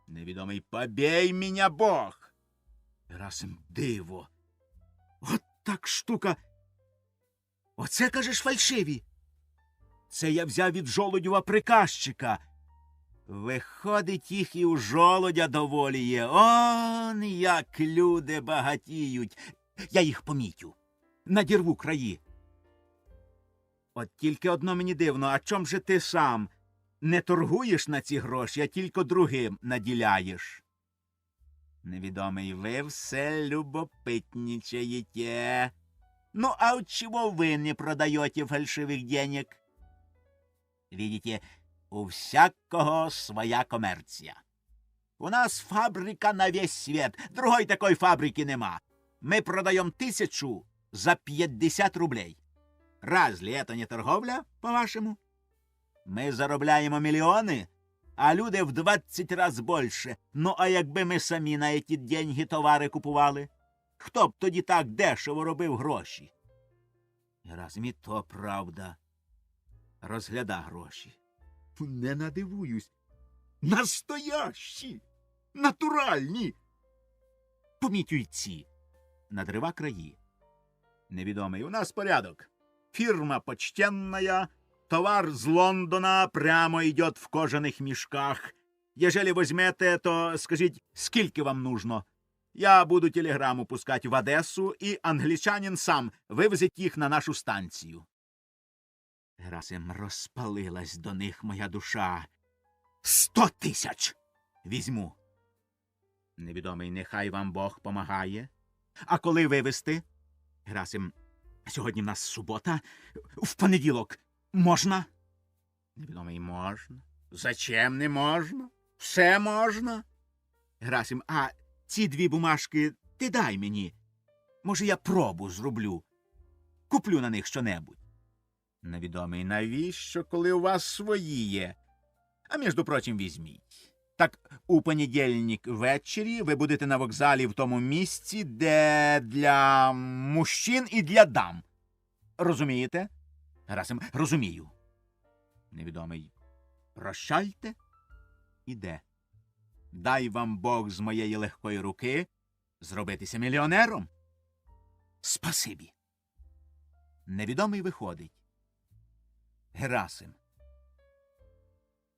Невідомий. Побей мене Бог. Герасим. Диво. От так штука. Оце, кажеш, фальшиві? Це я взяв від жолудєва приказчика. Виходить, їх і у жолудя доволі є. Он як люди багатіють. Я їх помітю. Надірву краї. От тільки одно мені дивно, а чом же ти сам не торгуєш на ці гроші, а тільки другим наділяєш? Невідомий. Ви все любопитничаєте. Ну, а от чего вы не продаете фальшивых денег? Видите, у всякого своя комерція. У нас фабрика на весь світ, другої такої фабрики нема. Ми продаємо 1000 за 50 рублей. Разве это не торговля, по-вашему? Ми заробляємо мільйони, а люди в 20 раз більше. Ну, а якби ми самі на ці деньги товари купували? Хто б тоді так дешево робив гроші? Герасим. І то правда. Розгляда гроші. Не надивуюсь. Настоящі! Натуральні! Помітю й ці. Надрива краї. Невідомий. У нас порядок. Фирма почтенная, товар з Лондона прямо идет в кожаных мешках. Ежели возьмете, то скажіть, скільки вам нужно. Я буду телеграму пускать в Одесу, і англічанин сам вивезить їх на нашу станцію. Герасим. Розпалилась до них моя душа. 100 тисяч! Візьму. Невідомий. Нехай вам Бог помагає. А коли вивезти? Герасим. Сьогодні в нас субота. В понеділок. Можна? Невідомий. Можна. Зачем не можна? Все можна. Герасим. А ці 2 бумажки ти дай мені. Може, я пробу зроблю. Куплю на них що-небудь. Невідомий. Навіщо, коли у вас свої є? А між прочим, візьміть. Так у понедільник ввечері ви будете на вокзалі в тому місці, де для мужчин і для дам. Розумієте? Герасим. Розумію. Невідомий. Прощайте. Іде. Дай вам Бог з моєї легкої руки зробитися мільйонером. Спасибі. Невідомий виходить. Герасим.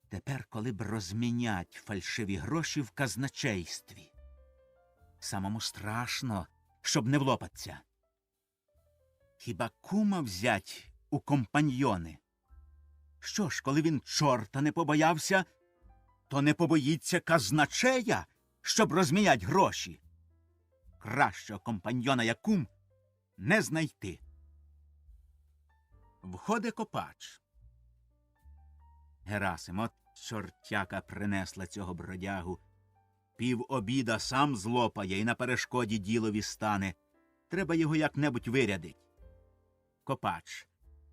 Тепер, коли б розмінять фальшиві гроші в казначействі. Самому страшно, щоб не влопаться. Хіба кума взять у компаньйони? Що ж, коли він чорта не побоявся, то не побоїться казначея, щоб розмінять гроші. Кращого компаньйона, як кум, не знайти. Входить Копач. Герасим. От чортяка принесла цього бродягу. Пів обіда сам злопає і на перешкоді ділові стане. Треба його як-небудь вирядить. Копач.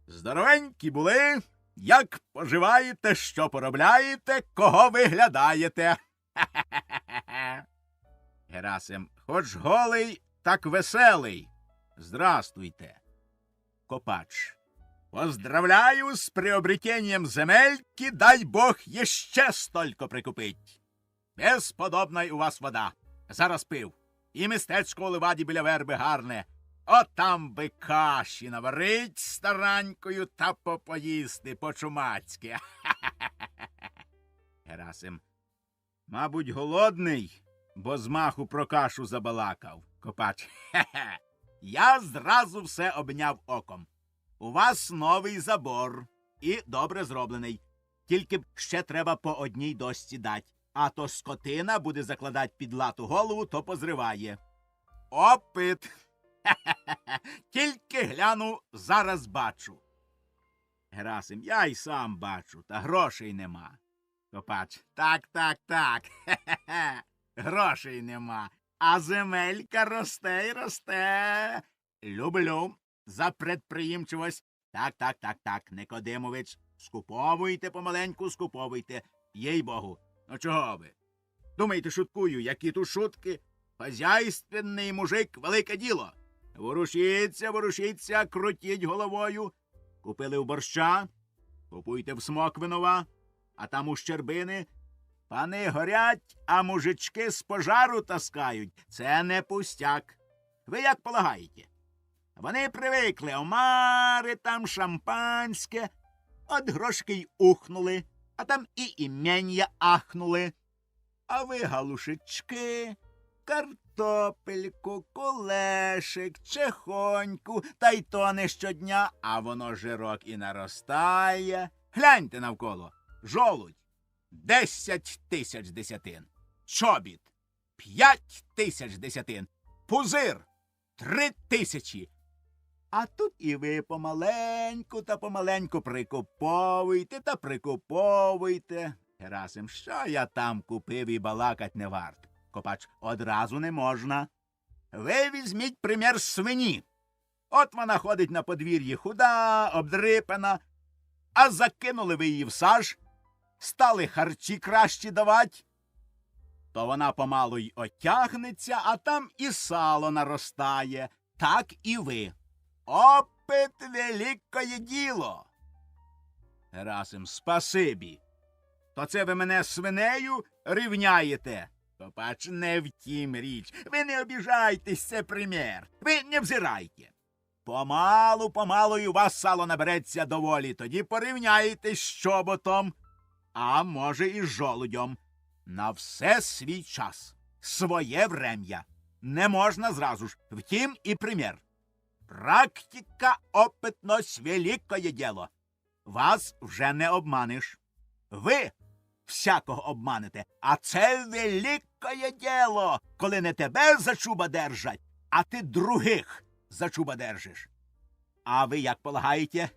Здоровенькі були. Як поживаєте, що поробляєте, кого виглядаєте? Герасим. Хоч голий, так веселий. Здрастуйте. Копач. Поздравляю с приобретением земельки, дай Бог еще столько прикупить. Бесподобная у вас вода. Зараз пив. І містечко у леваді біля верби гарне. От там би каші наварить старанькою та попоїсти по-чумацьки. Герасим, мабуть, голодний, бо з маху про кашу забалакав. Копач, хе-хе, я зразу все обняв оком. У вас новий забор і добре зроблений. Тільки б ще треба по одній дошці дать. А то скотина буде закладать під лату голову, то позриває. Опит! Хе-хе-хе! Тільки гляну, зараз бачу. Герасим, я й сам бачу, та грошей нема. Копач, так. Хе-хе-хе! Грошей нема, а земелька росте й росте. Люблю за предприємчивость. Так, Никодимович, скуповуйте помаленьку, скуповуйте. Їй-богу, ну чого ви? Думаєте, шуткую, які тут шутки? Хазяйственний мужик, велике діло. Ворушіться, крутіть головою. Купили в борща, купуйте в Смоквинова, а там у Щербини. Пани горять, а мужички з пожару таскають. Це не пустяк. Ви як полагаєте? Вони привикли, омари там, шампанське. От грошки й ухнули, а там і імення ахнули. А ви, галушечки, картопельку, кулешик, чехоньку, та й то не щодня, а воно жирок і наростає. Гляньте навколо. Жолудь 10 тисяч десятин. Чобіт 5 тисяч десятин. Пузир 3 тисячі. А тут і ви помаленьку та помаленьку прикуповуйте. Герасим, що я там купив і балакать не варт. Копач, одразу не можна. Ви візьміть примір свині. От вона ходить на подвір'ї худа, обдрипана, а закинули ви її в саж, стали харчі кращі давать, то вона помалу й отягнеться, а там і сало наростає. Так і ви. Опит великое діло. Герасим, спасибі. То це ви мене свинею рівняєте? Копач, не в тім річ. Ви не обіжайтесь, це примір. Ви не взирайте. Помалу і у вас сало набереться доволі. Тоді порівняєтесь з чоботом, а може і з жолудем. На все свій час, своє врем'я. Не можна зразу ж. Втім і примір. Практика, опитность, великое діло. Вас вже не обманеш. Ви всякого обманете, а це великое діло, коли не тебе за чуба держать, а ти других за чуба держиш. А ви як полагаєте?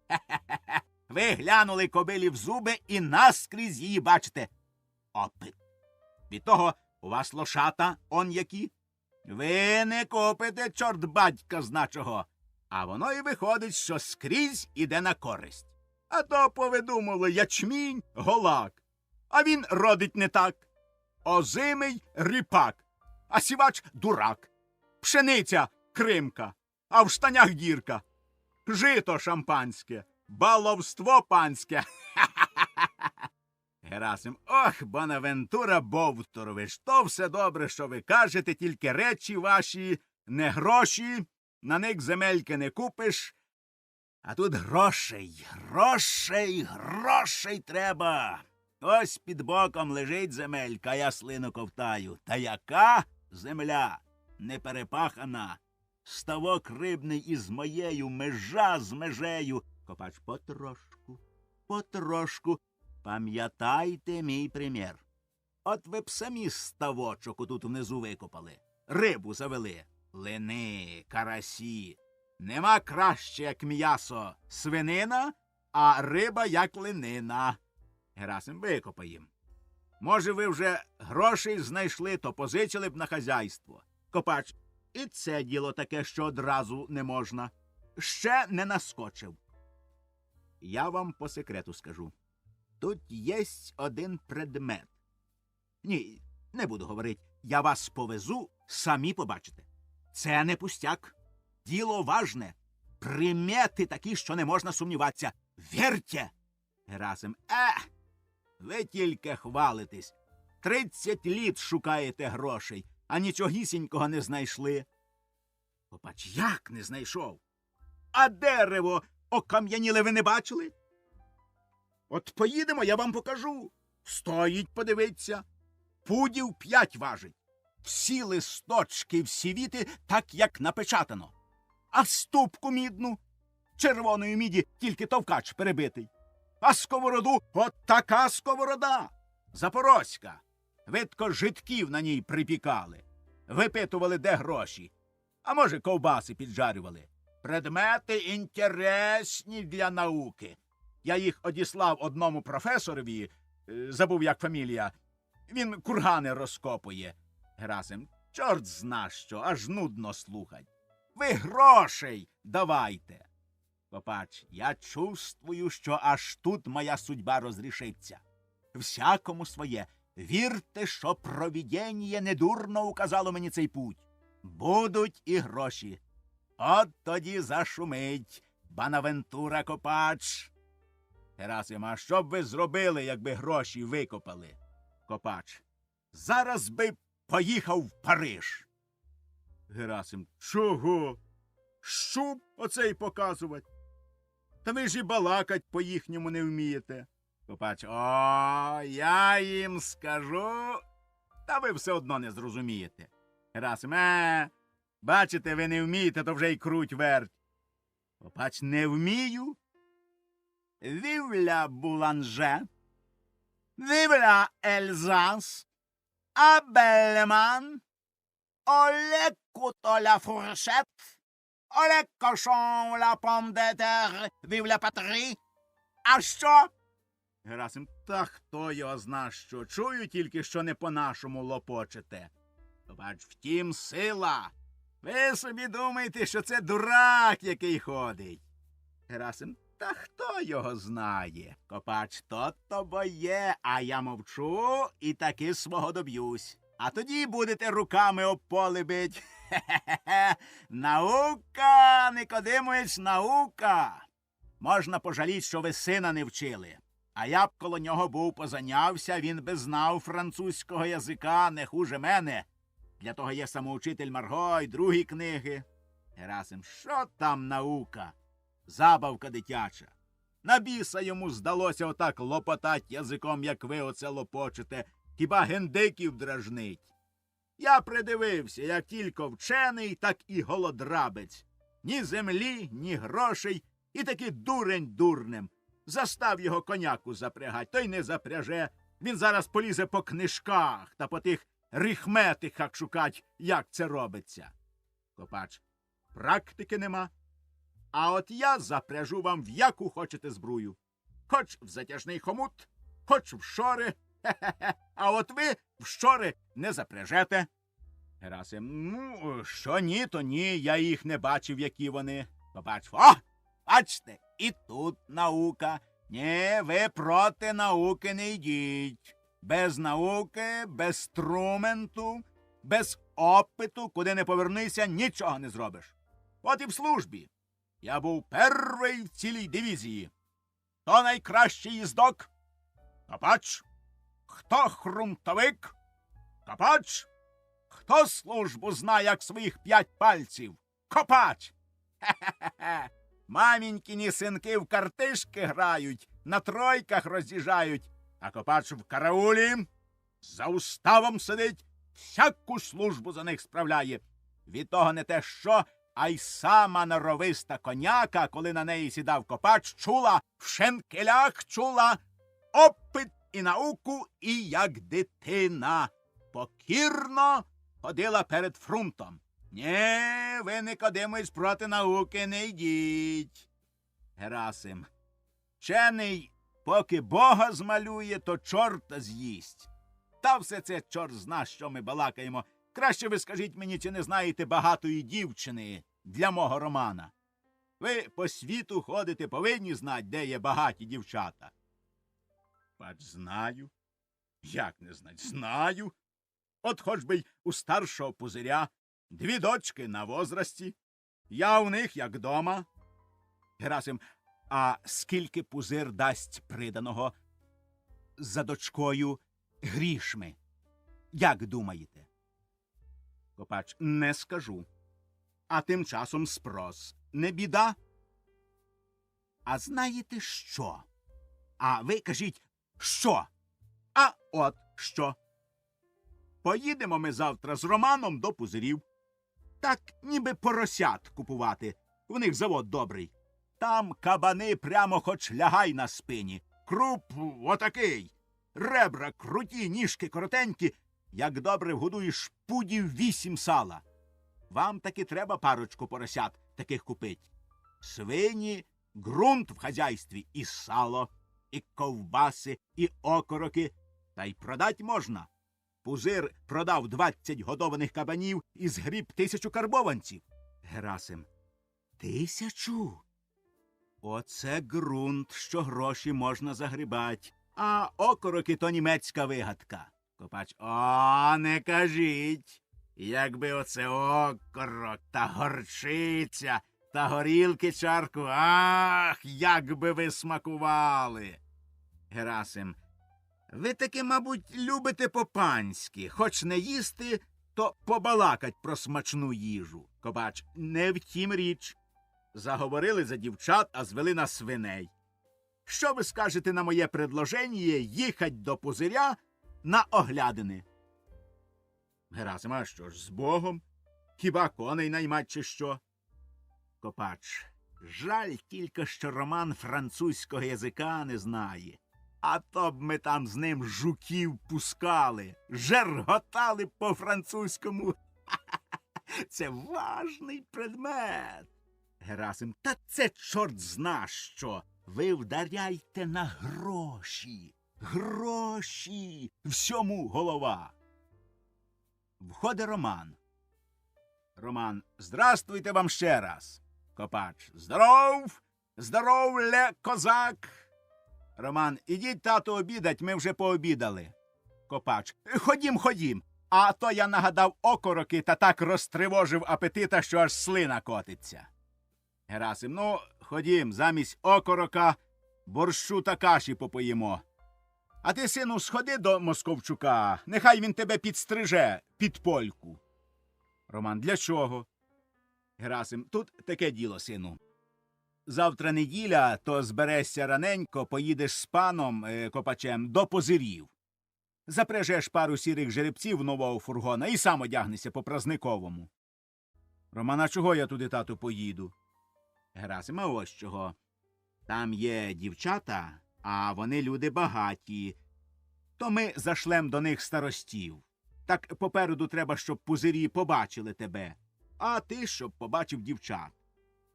Хе-хе-хе. Ви глянули кобилі в зуби і наскрізь її бачите. Опит. Від того у вас лошата он які. Ви не купите, чорт батька зна чого. А воно і виходить, що скрізь іде на користь. А то повидумали ячмінь, голак. А він родить не так. Озимий ріпак, а сівач дурак. Пшениця кримка, а в штанях дірка. Жито шампанське, баловство панське. Герасим, ох, Бонавентура Бовторович, то все добре, що ви кажете, тільки речі ваші, не гроші, на них земельки не купиш. А тут грошей треба. Ось під боком лежить земелька, а я слину ковтаю. Та яка земля не перепахана? Ставок рибний із моєю, межа з межею. Копач, потрошку. Пам'ятайте мій примір. От ви б самі ставочок отут внизу викопали. Рибу завели. Лини, карасі. Нема краще, як м'ясо свинина, а риба, як линина. Герасим, викопаєм. Може, ви вже грошей знайшли, то позичили б на хазяйство. Копач, і це діло таке, що одразу не можна. Ще не наскочив. Я вам по секрету скажу. Тут єсть один предмет. Ні, не буду говорити. Я вас повезу, самі побачите. Це не пустяк. Діло важне. Примети такі, що не можна сумніватися. Вірте! Герасим, ви тільки хвалитесь. 30 літ шукаєте грошей, а нічогісінького не знайшли. Копач, як не знайшов? А дерево окам'яніле ви не бачили? От поїдемо, я вам покажу. Стоїть, подивиться. Пудів 5 важить. Всі листочки, всі віти, так, як напечатано. А ступку мідну, червоної міді, тільки товкач перебитий. А сковороду — от така сковорода. Запорозька. Видко, жидків на ній припікали. Випитували, де гроші. А може, ковбаси піджарювали. Предмети інтересні для науки. Я їх одіслав одному професорові, забув, як фамілія. Він кургани розкопує. Герасим, чорт зна що, аж нудно слухать. Ви грошей давайте. Копач, я чувствую, що аж тут моя судьба розрішиться. Всякому своє. Вірте, що провидіння недурно указало мені цей путь. Будуть і гроші. От тоді зашумить Бонавентура Копач. Герасим, а що б ви зробили, якби гроші викопали? Копач, зараз би поїхав в Париж. Герасим, чого? Щуп оцей показувати? Та ви ж і балакать по-їхньому не вмієте. Копач, о, я їм скажу, та ви все одно не зрозумієте. Герасим, бачите, ви не вмієте, то вже й круть верть. Копач, не вмію? Вівля Буланже, вівля Ельзас, а Белеман, оле куто ла фуршет, оле кошон ла пом де тер, вівля Патрі. А що? Герасим, та хто його зна що, чую тільки, що не по-нашому лопочете. Бач, втім, сила. Ви собі думаєте, що це дурак, який ходить. Герасим, та хто його знає? Копач, то боє, а я мовчу і таки свого доб'юсь. А тоді будете руками об поле бить. Хе-хе-хе, наука, Никодимович, наука. Можна пожаліть, що ви сина не вчили. А я б коло нього був позанявся, він би знав французького язика не хуже мене. Для того є самоучитель Марго й другі книги. Герасим, що там наука? Забавка дитяча. На біса йому здалося отак лопотать язиком, як ви оце лопочете, хіба гендиків дражнить. Я придивився, як тільки вчений, так і голодрабець. Ні землі, ні грошей, і таки дурень дурнем. Застав його коняку запрягать, той не запряже. Він зараз полізе по книжках та по тих рихметиках шукать, як це робиться. Копач, практики нема. А от я запряжу вам в яку хочете збрую. Хоч в затяжний хомут, хоч в шори. Хе-хе-хе. А от ви в шори не запряжете. Герасим, ну, що ні, то ні, я їх не бачив, які вони. Копач, о, бачте, і тут наука. Ні, ви проти науки не йдіть. Без науки, без струменту, без опиту, куди не повернися, нічого не зробиш. От і в службі. Я був перший в цілій дивізії. Хто найкращий їздок? Копач. Хто хрунтовик? Копач. Хто службу знає, як своїх 5 пальців? Копач. Хе-хе-хе. Мамінькіні синки в картишки грають, на тройках роз'їжджають, а Копач в караулі за уставом сидить, всяку службу за них справляє. Від того не те що, а й сама норовиста коняка, коли на неї сідав Копач, чула в шенкелях, чула опит і науку, і як дитина покірно ходила перед фрунтом. Ні, ви, Никодимович, проти науки не йдіть. Герасим, вчений, поки Бога змалює, то чорта з'їсть. Та все це чорт зна, що ми балакаємо. Краще ви скажіть мені, чи не знаєте багатої дівчини для мого романа. Ви по світу ходите, повинні знати, де є багаті дівчата. Бач, знаю. Як не знать? Знаю. От хоч би й у старшого пузиря 2 дочки на возрасті. Я у них, як дома. Герасим, а скільки пузир дасть приданого за дочкою грішми? Як думаєте? Копач. Не скажу. А тим часом спрос. Не біда? А знаєте що? А ви кажіть, що? А от що? Поїдемо ми завтра з Романом до Пузирів. Так ніби поросят купувати. В них завод добрий. Там кабани прямо хоч лягай на спині. Круп отакий. Ребра круті, ніжки коротенькі. Як добре вгодуєш пудів 8 сала. Вам таки треба парочку поросят таких купить. Свині, ґрунт в хазяйстві і сало, і ковбаси, і окороки. Та й продать можна. Пузир продав 20 годованих кабанів і згріб 1000 карбованців. Герасим. 1000? Оце ґрунт, що гроші можна загрібать. А окороки то німецька вигадка. Копач. О, не кажіть. Якби оце окорок та горчиця та горілки чарку. Ах, як би ви смакували. Герасим. Ви таки, мабуть, любите по-панськи. Хоч не їсти, то побалакать про смачну їжу. Копач. Не втім річ. Заговорили за дівчат, а звели на свиней. Що ви скажете на моє предложення їхать до Пузиря на оглядини? Герасим, а що ж, з Богом? Хіба коней наймать чи що? Копач. Жаль тільки, що Роман французького язика не знає. А то б ми там з ним жуків пускали, жерготали по-французькому. Це важний предмет. Герасим. Та це чорт зна що. Ви вдаряйте на гроші. Гроші. Всьому голова. Входить Роман. Роман. Здравствуйте вам ще раз. Копач. Здоров! Здоров, ле, козак! Роман. Ідіть, тату, обідать, ми вже пообідали. Копач. Ходім, ходім. А то я нагадав окороки та так розтривожив апетита, що аж слина котиться. Герасим. Ну, ходім, замість окорока борщу та каші попоїмо. А ти, сину, сходи до Московчука, нехай він тебе підстриже під польку. Роман. Для чого? Герасим. Тут таке діло, сину. Завтра неділя, то зберешся раненько, поїдеш з паном Копачем до Пузирів. Запряжеш пару сірих жеребців нового фургона і сам одягнешся по празниковому. Роман. А чого я туди, тату, поїду? Герасим. А ось чого. Там є дівчата, а вони люди багаті. То ми зашлем до них старостів. Так попереду треба, щоб Пузирі побачили тебе, а ти, щоб побачив дівчат.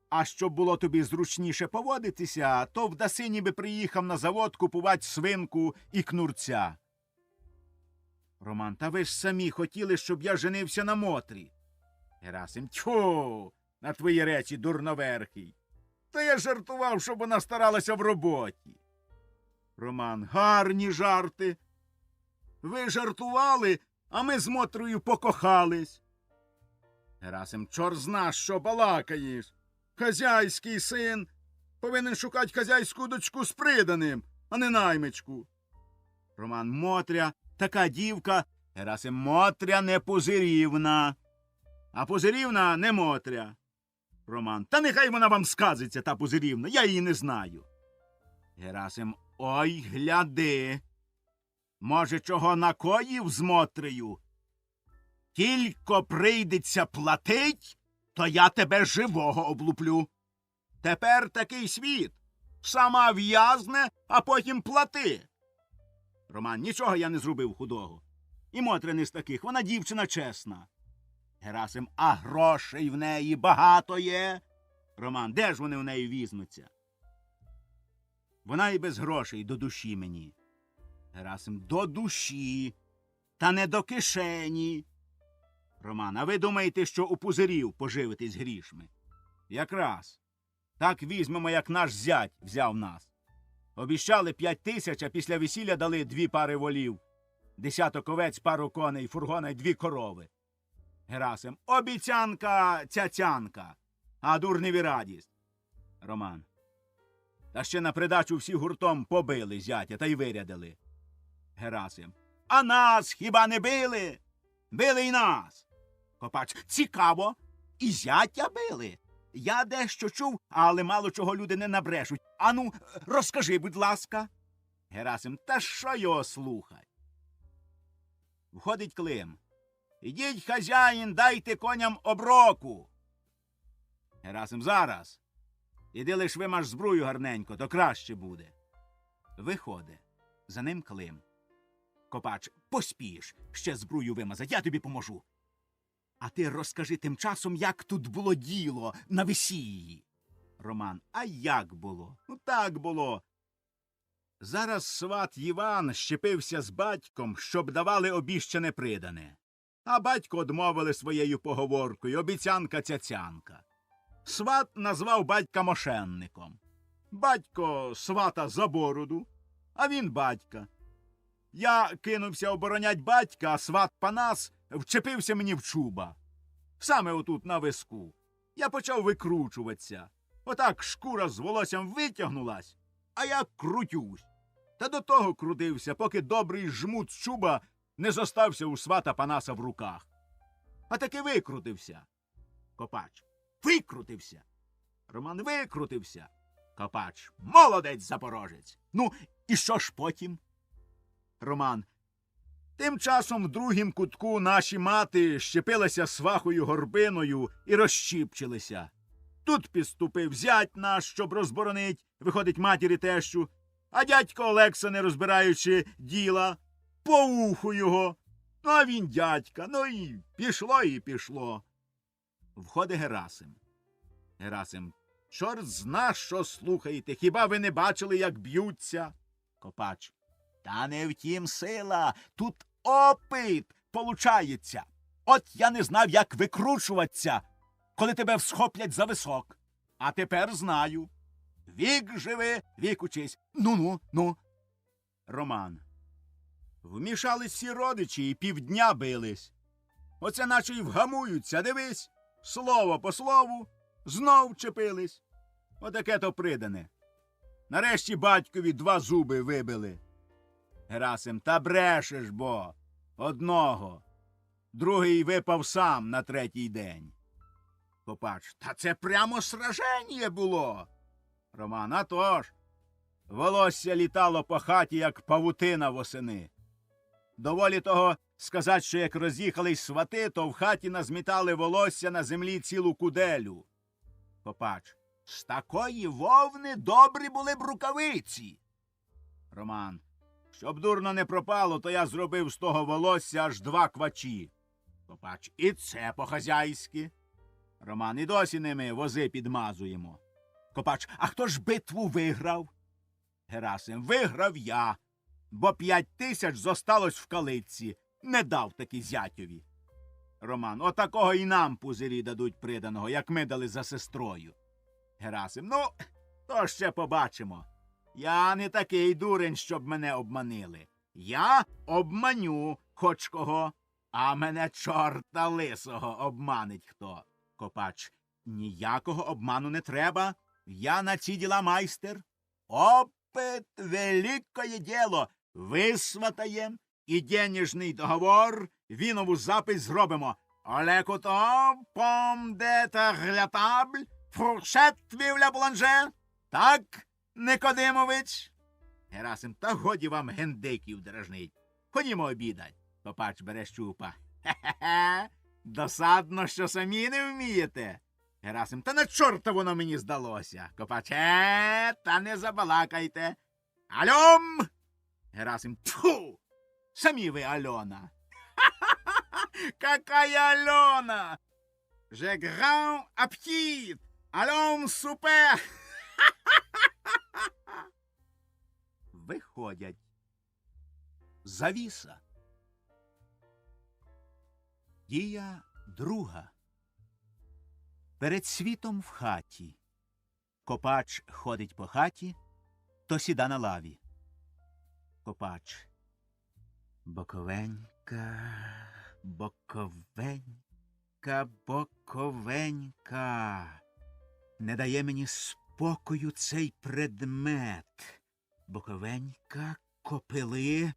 А щоб було тобі зручніше поводитися, то вдаси ніби приїхав на завод купувати свинку і кнурця. Роман. Та ви ж самі хотіли, щоб я женився на Мотрі. Герасим. Тьфу, на твої речі, дурноверхий. Та я жартував, щоб вона старалася в роботі. Роман. Гарні жарти. Ви жартували, а ми з Мотрою покохались. Герасим. Чорт зна, що балакаєш. Хазяйський син повинен шукати хазяйську дочку з приданим, а не наймичку. Роман. Мотря, така дівка. Герасим. Мотря не Пузирівна, а Пузирівна не Мотря. Роман. Та нехай вона вам сказиться, та Пузирівна, я її не знаю. Герасим. Ой, гляди. Може, чого накоїв з Мотрею? Тільки прийдеться платить, то я тебе живого облуплю. Тепер такий світ. Сама в'язне, а потім плати. Роман. Нічого я не зробив худого. І Мотря не з таких, вона дівчина чесна. Герасим. А грошей в неї багато є. Роман. Де ж вони в неї візьмуться? Вона і без грошей до душі мені. Герасим. До душі, та не до кишені. Роман. А ви думаєте, що у Пузирів поживитись грішми? Якраз. Так візьмемо, як наш зять взяв нас. Обіщали 5000, а після весілля дали 2 пари волів, 10 овець, пару коней, фургона й 2 корови. Герасим. Обіцянка цяцянка, а дурневі радість. Роман. Та ще на придачу всі гуртом побили зятя та й вирядили. Герасим. А нас хіба не били? Били й нас. Копач. Цікаво. І зятя били. Я дещо чув, але мало чого люди не набрешуть. Ану, розкажи, будь ласка. Герасим. Та що його слухать? Входить Клим. Ідіть, хазяїн, дайте коням оброку. Герасим. Зараз. Іди лиш вимаж збрую гарненько, то краще буде. Виходить. За ним Клим. Копач. Поспієш ще збрую вимазать, я тобі поможу. А ти розкажи тим часом, як тут було діло на весіллі. Роман. А як було? Ну так було. Зараз сват Іван щепився з батьком, щоб давали обіщане придане. А батько одмовили своєю поговоркою, обіцянка-цяцянка. Сват назвав батька мошенником. Батько свата за бороду, а він батька. Я кинувся оборонять батька, а сват Панас вчепився мені в чуба. Саме отут на виску. Я почав викручуватися. Отак шкура з волоссям витягнулась, а я крутюсь. Та до того крутився, поки добрий жмут з чуба не зостався у свата Панаса в руках. А таки викрутився. Копач. Викрутився. Роман. Викрутився. Копач. Молодець, запорожець. Ну, і що ж потім? Роман. Тим часом в другім кутку наші мати щепилися свахою горбиною і розщіпчилися. Тут підступив зять наш, щоб розборонить, виходить матірі тещу, а дядько Олекса, не розбираючи діла, по уху його. Ну, а він дядька, ну і пішло, і пішло. Входить Герасим. Герасим. Чорт зна, що слухаєте, хіба ви не бачили, як б'ються? Копач. Та не втім сила, тут опит получається. От я не знав, як викручуватися, коли тебе всхоплять за висок. А тепер знаю. Вік живи, вік учись. Ну. Роман. Вмішались всі родичі і півдня бились. Оце наче й вгамуються, дивись. Слово по слову, знов чепились. Отаке то придане. Нарешті батькові 2 зуби вибили. Герасим. Та брешеш, бо. Одного. Другий випав сам на 3-й день. Копач. Та це прямо сраження було. Роман. А то ж. Волосся літало по хаті, як павутина восени. Доволі того сказати, що як роз'їхались свати, то в хаті назмітали волосся на землі цілу куделю. Копач. З такої вовни добрі були б рукавиці. Роман. Щоб дурно не пропало, то я зробив з того волосся аж 2 квачі. Копач. І це по-хазяйськи. Роман. І досі ними вози підмазуємо. Копач. А хто ж битву виграв? Герасим. Виграв я, бо 5000 зосталось в калитці. Не дав таки зятьові. Роман. Отакого і нам пузирі дадуть приданого, як ми дали за сестрою. Герасим. Ну, то ще побачимо. Я не такий дурень, щоб мене обманили. Я обманю хоч кого, а мене чорта лисого обманить хто. Копач. Ніякого обману не треба. Я на ці діла майстер. Опит – великое діло. Висватаєм і денежний договор, вінову запис зробимо. Але куто, пом де та глятабль, фуршет вівля бланже. Так, Никодимович? Герасим. Та годі вам гендиків дражнить. Ходімо обідать. Копач бере щупа. Хе-хе-хе. Досадно, що самі не вмієте. Герасим. Та на чорта воно мені здалося. Копач. Та не забалакайте. Альом! Герасим. Тьфу! Самі ви Альона. Какая Альона? Же гран ап'тит. Альом супе. Виходять. Завіса. Дія 2. Перед світом в хаті. Копач ходить по хаті, то сіда на лаві. Копач. Боковенька, боковенька, боковенька. Не дає мені спокою цей предмет. Боковенька, копили,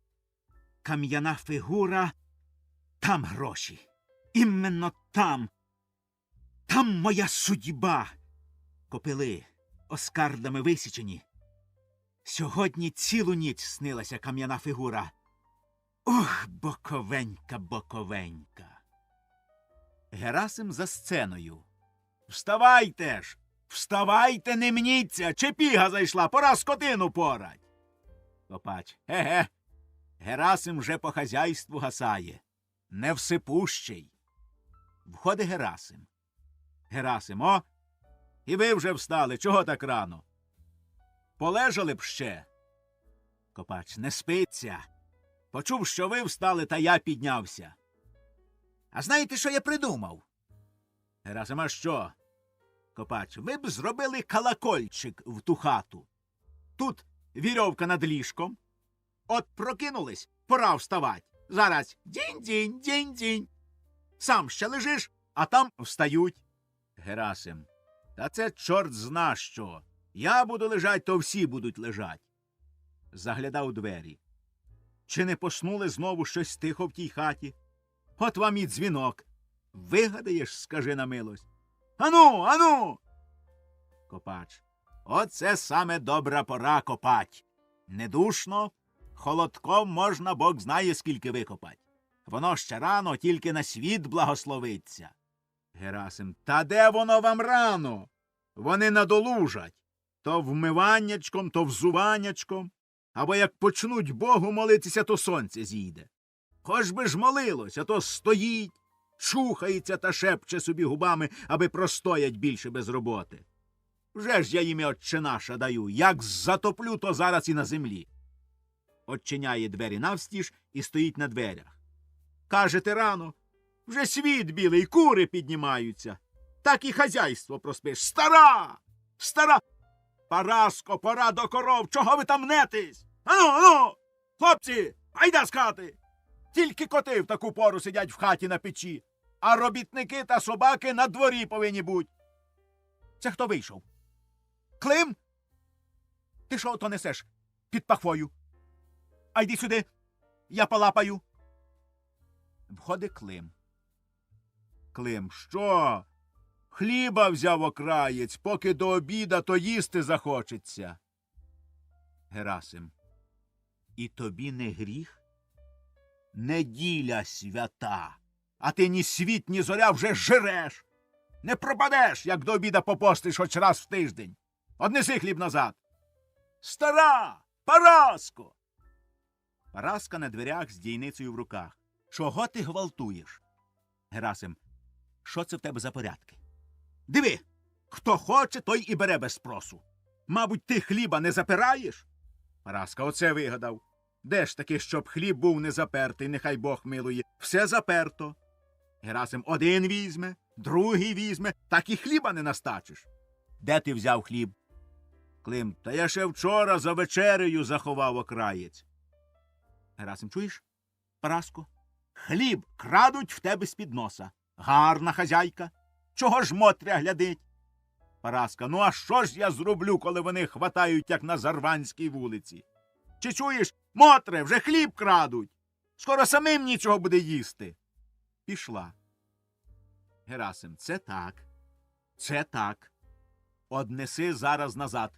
кам'яна фігура, там гроші. іменно там. Там моя судьба. Копили оскардами висічені. Сьогодні цілу ніч снилася кам'яна фігура. Ох, боковенька, боковенька. Герасим за сценою. Вставайте ж! Вставайте, не мніться! Чепіга зайшла, пора скотину порать. Копач. Ге-ге. Герасим вже по хазяйству гасає. Невсипущий. Входить Герасим. Герасим, о! І ви вже встали, чого так рано? Полежали б ще. Копач, не спиться. Почув, що ви встали, та я піднявся. А знаєте, що я придумав? Герасим, а що? Копач, ви б зробили колокольчик в ту хату. Тут вірьовка над ліжком. От прокинулись, пора вставать. Зараз дінь-дінь, дінь-дінь. Сам ще лежиш, а там встають. Герасим, та це чорт зна що. Я буду лежать, то всі будуть лежать. Заглядав у двері. Чи не поснули знову щось тихо в тій хаті? От вам і дзвінок. Вигадаєш, скажи на милость. Ану, ану! Копач. Оце саме добра пора копать. Недушно, холодком можна бог знає скільки викопать. Воно ще рано, тільки на світ благословиться. Герасим. Та де воно вам рано? Вони надолужать. То вмиваннячком, то взуваннячком. Або як почнуть Богу молитися, то сонце зійде. Хоч би ж молилось, а то стоїть, чухається та шепче собі губами, аби простоять більше без роботи. Вже ж я їм Отче наша даю, як затоплю, то зараз і на землі. Отчиняє двері навстіж і стоїть на дверях. Кажете рано, вже світ білий, кури піднімаються. Так і хазяйство проспиш. Стара! Стара! Параско, пора до коров, чого ви там нетесь? Ану, ану! Хлопці, айда з хати! Тільки коти в таку пору сидять в хаті на печі, а робітники та собаки на дворі повинні бути. Це хто вийшов? Клим? Ти що то несеш під пахвою? А йди сюди, я полапаю. Входить Клим. Клим, що? Хліба взяв окраєць, поки до обіда, то їсти захочеться. Герасим. І тобі не гріх? Неділя свята, а ти ні світ, ні зоря вже жиреш. Не пропадеш, як до обіда попостиш хоч раз в тиждень. Однеси хліб назад. Стара! Параско! Параска на дверях з дійницею в руках. Чого ти гвалтуєш? Герасим. Що це в тебе за порядки? Диви, хто хоче, той і бере без спросу. Мабуть, ти хліба не запираєш? Параска, оце вигадав. Де ж таки, щоб хліб був не запертий, нехай Бог милує. Все заперто. Герасим один візьме, другий візьме, так і хліба не настачиш. Де ти взяв хліб? Клим, та я ще вчора за вечерею заховав окраєць. Герасим, чуєш? Параско, хліб крадуть в тебе з-під носа. Гарна хазяйка. Чого ж Мотря глядить? Параска, ну а що ж я зроблю, коли вони хватають, як на Зарванській вулиці? Чи чуєш, Мотре, вже хліб крадуть. Скоро самим нічого буде їсти. Пішла. Герасим, це так. Це так. Однеси зараз назад.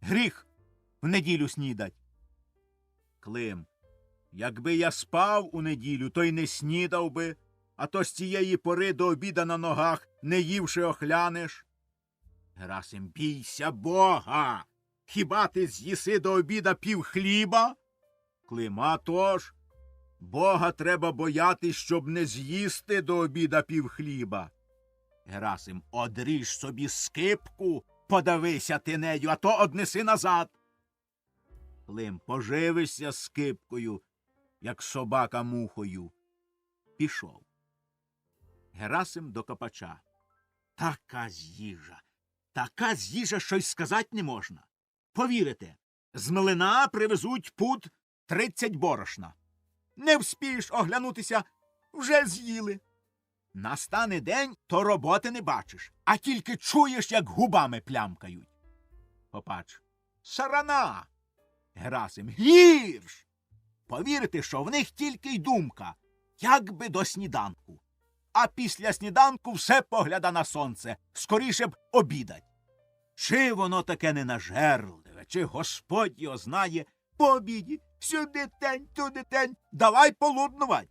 Гріх в неділю снідать. Клим, якби я спав у неділю, то й не снідав би, а то з цієї пори до обіда на ногах, не ївши охлянеш. Герасим, бійся Бога! Хіба ти з'їси до обіда пів хліба? Клим, а тож, Бога треба боятись, щоб не з'їсти до обіда пів хліба. Герасим, одріж собі скипку, подавися ти нею, а то однеси назад. Клим, поживишся скипкою, як собака мухою. Пішов. Герасим до Копача. Така з'їжа, що й сказать не можна. Повірите, з млина привезуть пуд 30 борошна. Не вспієш оглянутися, вже з'їли. Настане день, то роботи не бачиш, а тільки чуєш, як губами плямкають. Копач. Сарана! Герасим. Гірш! Повірте, що в них тільки й думка, як би до сніданку. а після сніданку все погляда на сонце, скоріше б обідать. Чи воно таке ненажерливе, чи Господь його знає, по обіді, сюди тень, туди тень, давай полуднувать.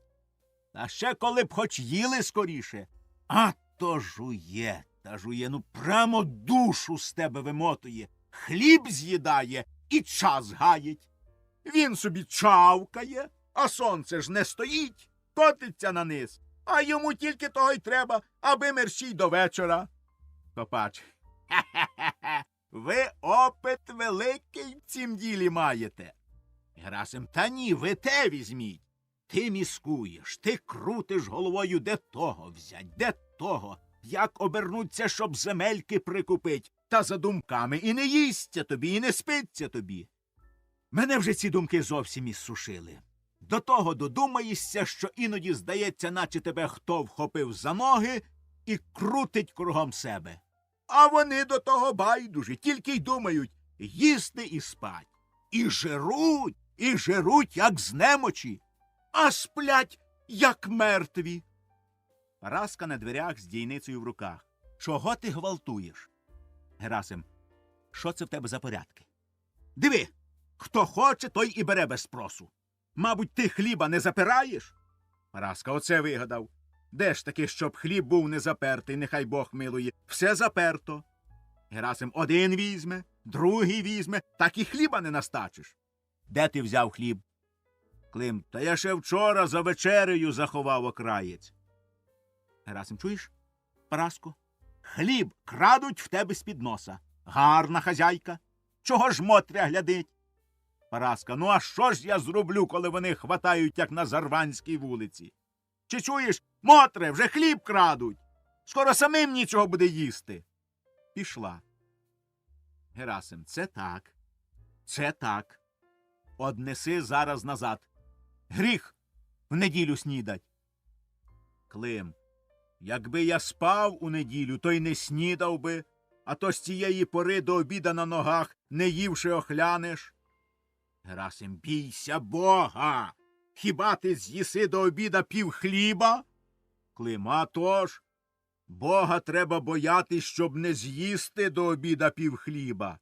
Та ще коли б хоч їли скоріше, а то жує, та жує, ну прямо душу з тебе вимотує, хліб з'їдає і час гаїть. Він собі чавкає, а сонце ж не стоїть, котиться на низ, а йому тільки того й треба, аби мерщій до вечора. Копач. Хе-хе-хе, ви опит великий в цім ділі маєте. Герасим, та ні, ви те візьміть. Ти міскуєш, ти крутиш головою, де того взять, де того, як обернуться, щоб земельки прикупить, та за думками і не їсться тобі, і не спиться тобі. Мене вже ці думки зовсім іссушили. До того додумаєшся, що іноді здається, наче тебе хто вхопив за ноги і крутить кругом себе. А вони до того байдужі, тільки й думають їсти і спать. І жируть, як з немочі, а сплять, як мертві. Параска на дверях з дійницею в руках. Чого ти гвалтуєш? Герасим, що це в тебе за порядки? Диви, хто хоче, той і бере без спросу. Мабуть, ти хліба не запираєш? Параска, оце вигадав. Де ж таки, щоб хліб був не запертий, нехай Бог милує. Все заперто. Герасим один візьме, другий візьме, так і хліба не настачиш. Де ти взяв хліб? Клим, та я ще вчора за вечерею заховав окраєць. Герасим, чуєш, Параско? Хліб крадуть в тебе з-під носа. Гарна хазяйка. Чого ж Мотря глядить? Параска, ну а що ж я зроблю, коли вони хватають, як на Зарванській вулиці? Чи чуєш, Мотре, вже хліб крадуть. Скоро самим нічого буде їсти. Пішла. Герасим, це так. Це так. Однеси зараз назад. Гріх в неділю снідать. Клим, якби я спав у неділю, то й не снідав би, а то з цієї пори до обіда на ногах, не ївши охлянеш. Герасим, бійся Бога! Хіба ти з'їси до обіда пів хліба? Клим, а тож, Бога треба боятись, щоб не з'їсти до обіда пів хліба.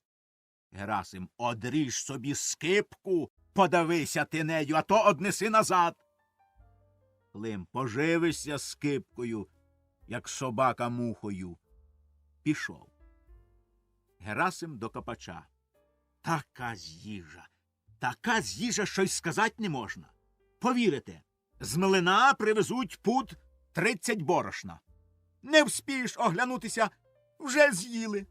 Герасим, одріж собі скипку, подавися ти нею, а то однеси назад. Клим, поживишся скипкою, як собака мухою. Пішов. Герасим до Копача. Така з'їжа, що й сказать не можна. Повірите, з млина привезуть пуд 30 борошна. Не вспієш оглянутися, вже з'їли.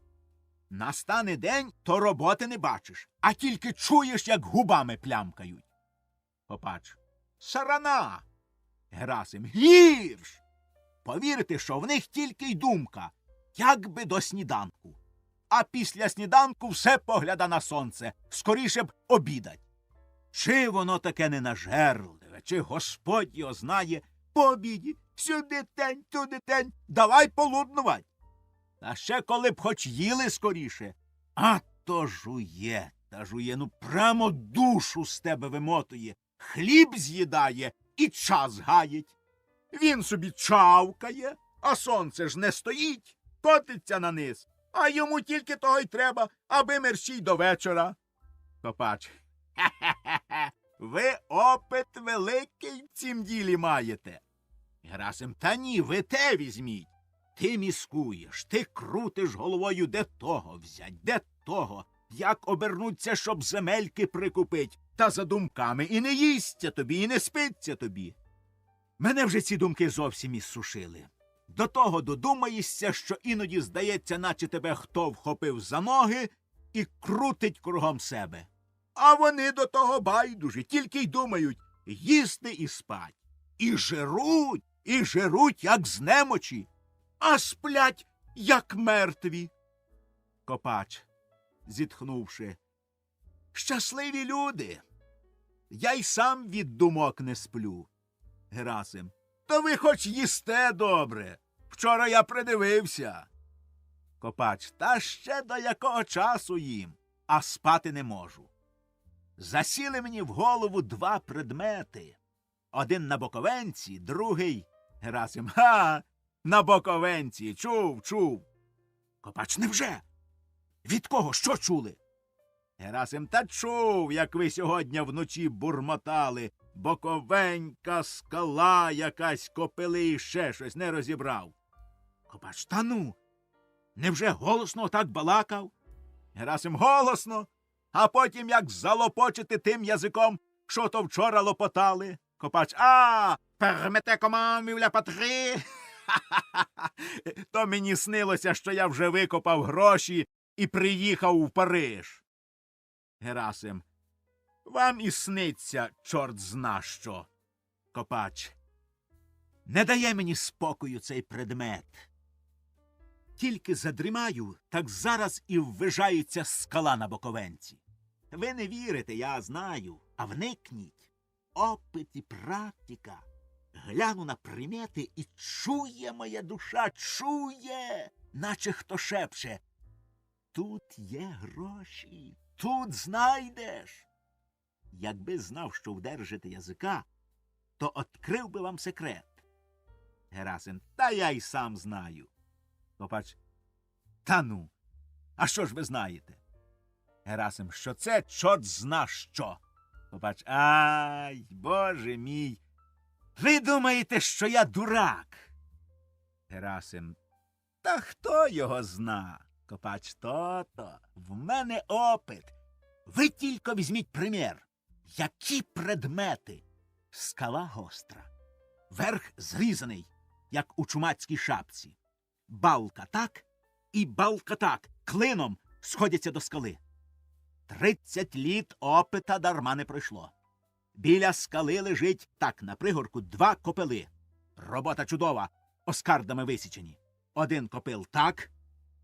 Настане день, то роботи не бачиш, а тільки чуєш, як губами плямкають. Копач. Сарана. Герасим. Гірш. Повірте, що в них тільки й думка, як би до сніданку. А після сніданку все погляда на сонце, скоріше б обідать. Чи воно таке ненажерливе, чи Господь його знає, по обіді, сюди тень, туди тень, давай полуднувать. Та ще коли б хоч їли скоріше, а то жує, та жує, ну прямо душу з тебе вимотує, хліб з'їдає і час гаїть. Він собі чавкає, а сонце ж не стоїть, котиться на низ, а йому тільки того й треба, аби мерщій до вечора. Копач. Хе-хе-хе, ви опит великий в цім ділі маєте. Герасим, та ні, ви те візьміть. Ти міскуєш, ти крутиш головою, де того взять, де того, як обернуться, щоб земельки прикупить, та за думками і не їсться тобі, і не спиться тобі. Мене вже ці думки зовсім іссушили. До того додумаєшся, що іноді здається, наче тебе хто вхопив за ноги і крутить кругом себе. А вони до того байдужі, тільки й думають їсти і спать. І жируть, як з немочі, а сплять, як мертві. Копач, зітхнувши. Щасливі люди. Я й сам від думок не сплю. Герасим. То ви хоч їсте добре. Вчора я придивився. Копач. Та ще до якого часу їм, а спати не можу. Засіли мені в голову два предмети. Один на боковенці, другий Герасим. Га! На Боковенці. Чув, чув. Копач, невже? Від кого? Що чули? Герасим. Та чув, як ви сьогодні вночі бурмотали. Боковенька, скала якась, копили і ще щось, не розібрав. Копач. Та ну, невже голосно отак балакав? Герасим. Голосно. А потім як залопочете тим язиком, що то вчора лопотали. Копач. А, пермете комамів ля патри. То мені снилося, що я вже викопав гроші і приїхав у Париж. Герасим. Вам і сниться, чорт зна що. Копач. Не дає мені спокою цей предмет. Тільки задрімаю, так зараз і ввижається скала на Боковенці. Ви не вірите, я знаю, а вникніть. Опит і практика. Гляну на примети і чує моя душа, чує, наче хто шепче. Тут є гроші, тут знайдеш. Якби знав, що вдержите язика, то открив би вам секрет. Герасим. Та я й сам знаю. Копач. Та ну, а що ж ви знаєте? Герасим. Що це чорт зна що. Копач. Ай, Боже мій. Ви думаєте, що я дурак? Герасим. Та хто його зна? Копач. То-то. В мене опит. Ви тільки візьміть примір. Які предмети? Скала гостра. Верх зрізаний, як у чумацькій шапці. Балка так і балка так. Клином сходяться до скали. 30 літ опита дарма не пройшло. Біля скали лежить так на пригорку 2 копили. Робота чудова, оскардами висічені. Один копил так,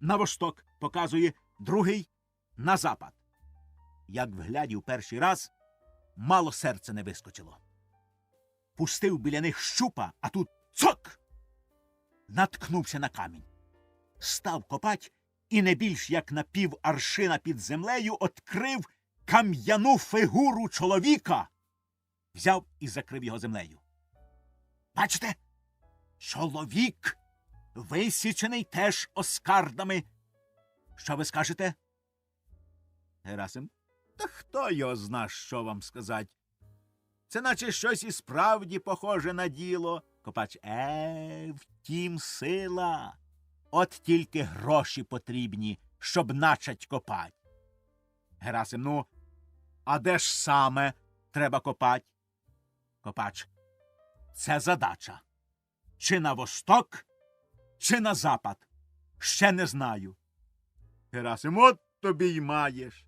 на восток показує, другий на запад. Як вглядів перший раз, мало серце не вискочило. Пустив біля них щупа, а тут цок! Наткнувся на камінь. Став копать і не більш як на пів аршина під землею открив кам'яну фігуру чоловіка. Взяв і закрив його землею. Бачите? Чоловік висічений теж оскардами. Що ви скажете? Герасим. Та хто його зна, що вам сказать? Це наче щось і справді похоже на діло. Копач. Втім сила. От тільки гроші потрібні, щоб начать копать. Герасим. Ну, а де ж саме треба копать? Копач. Це задача. Чи на восток, чи на запад? Ще не знаю. Герасим. От тобі й маєш.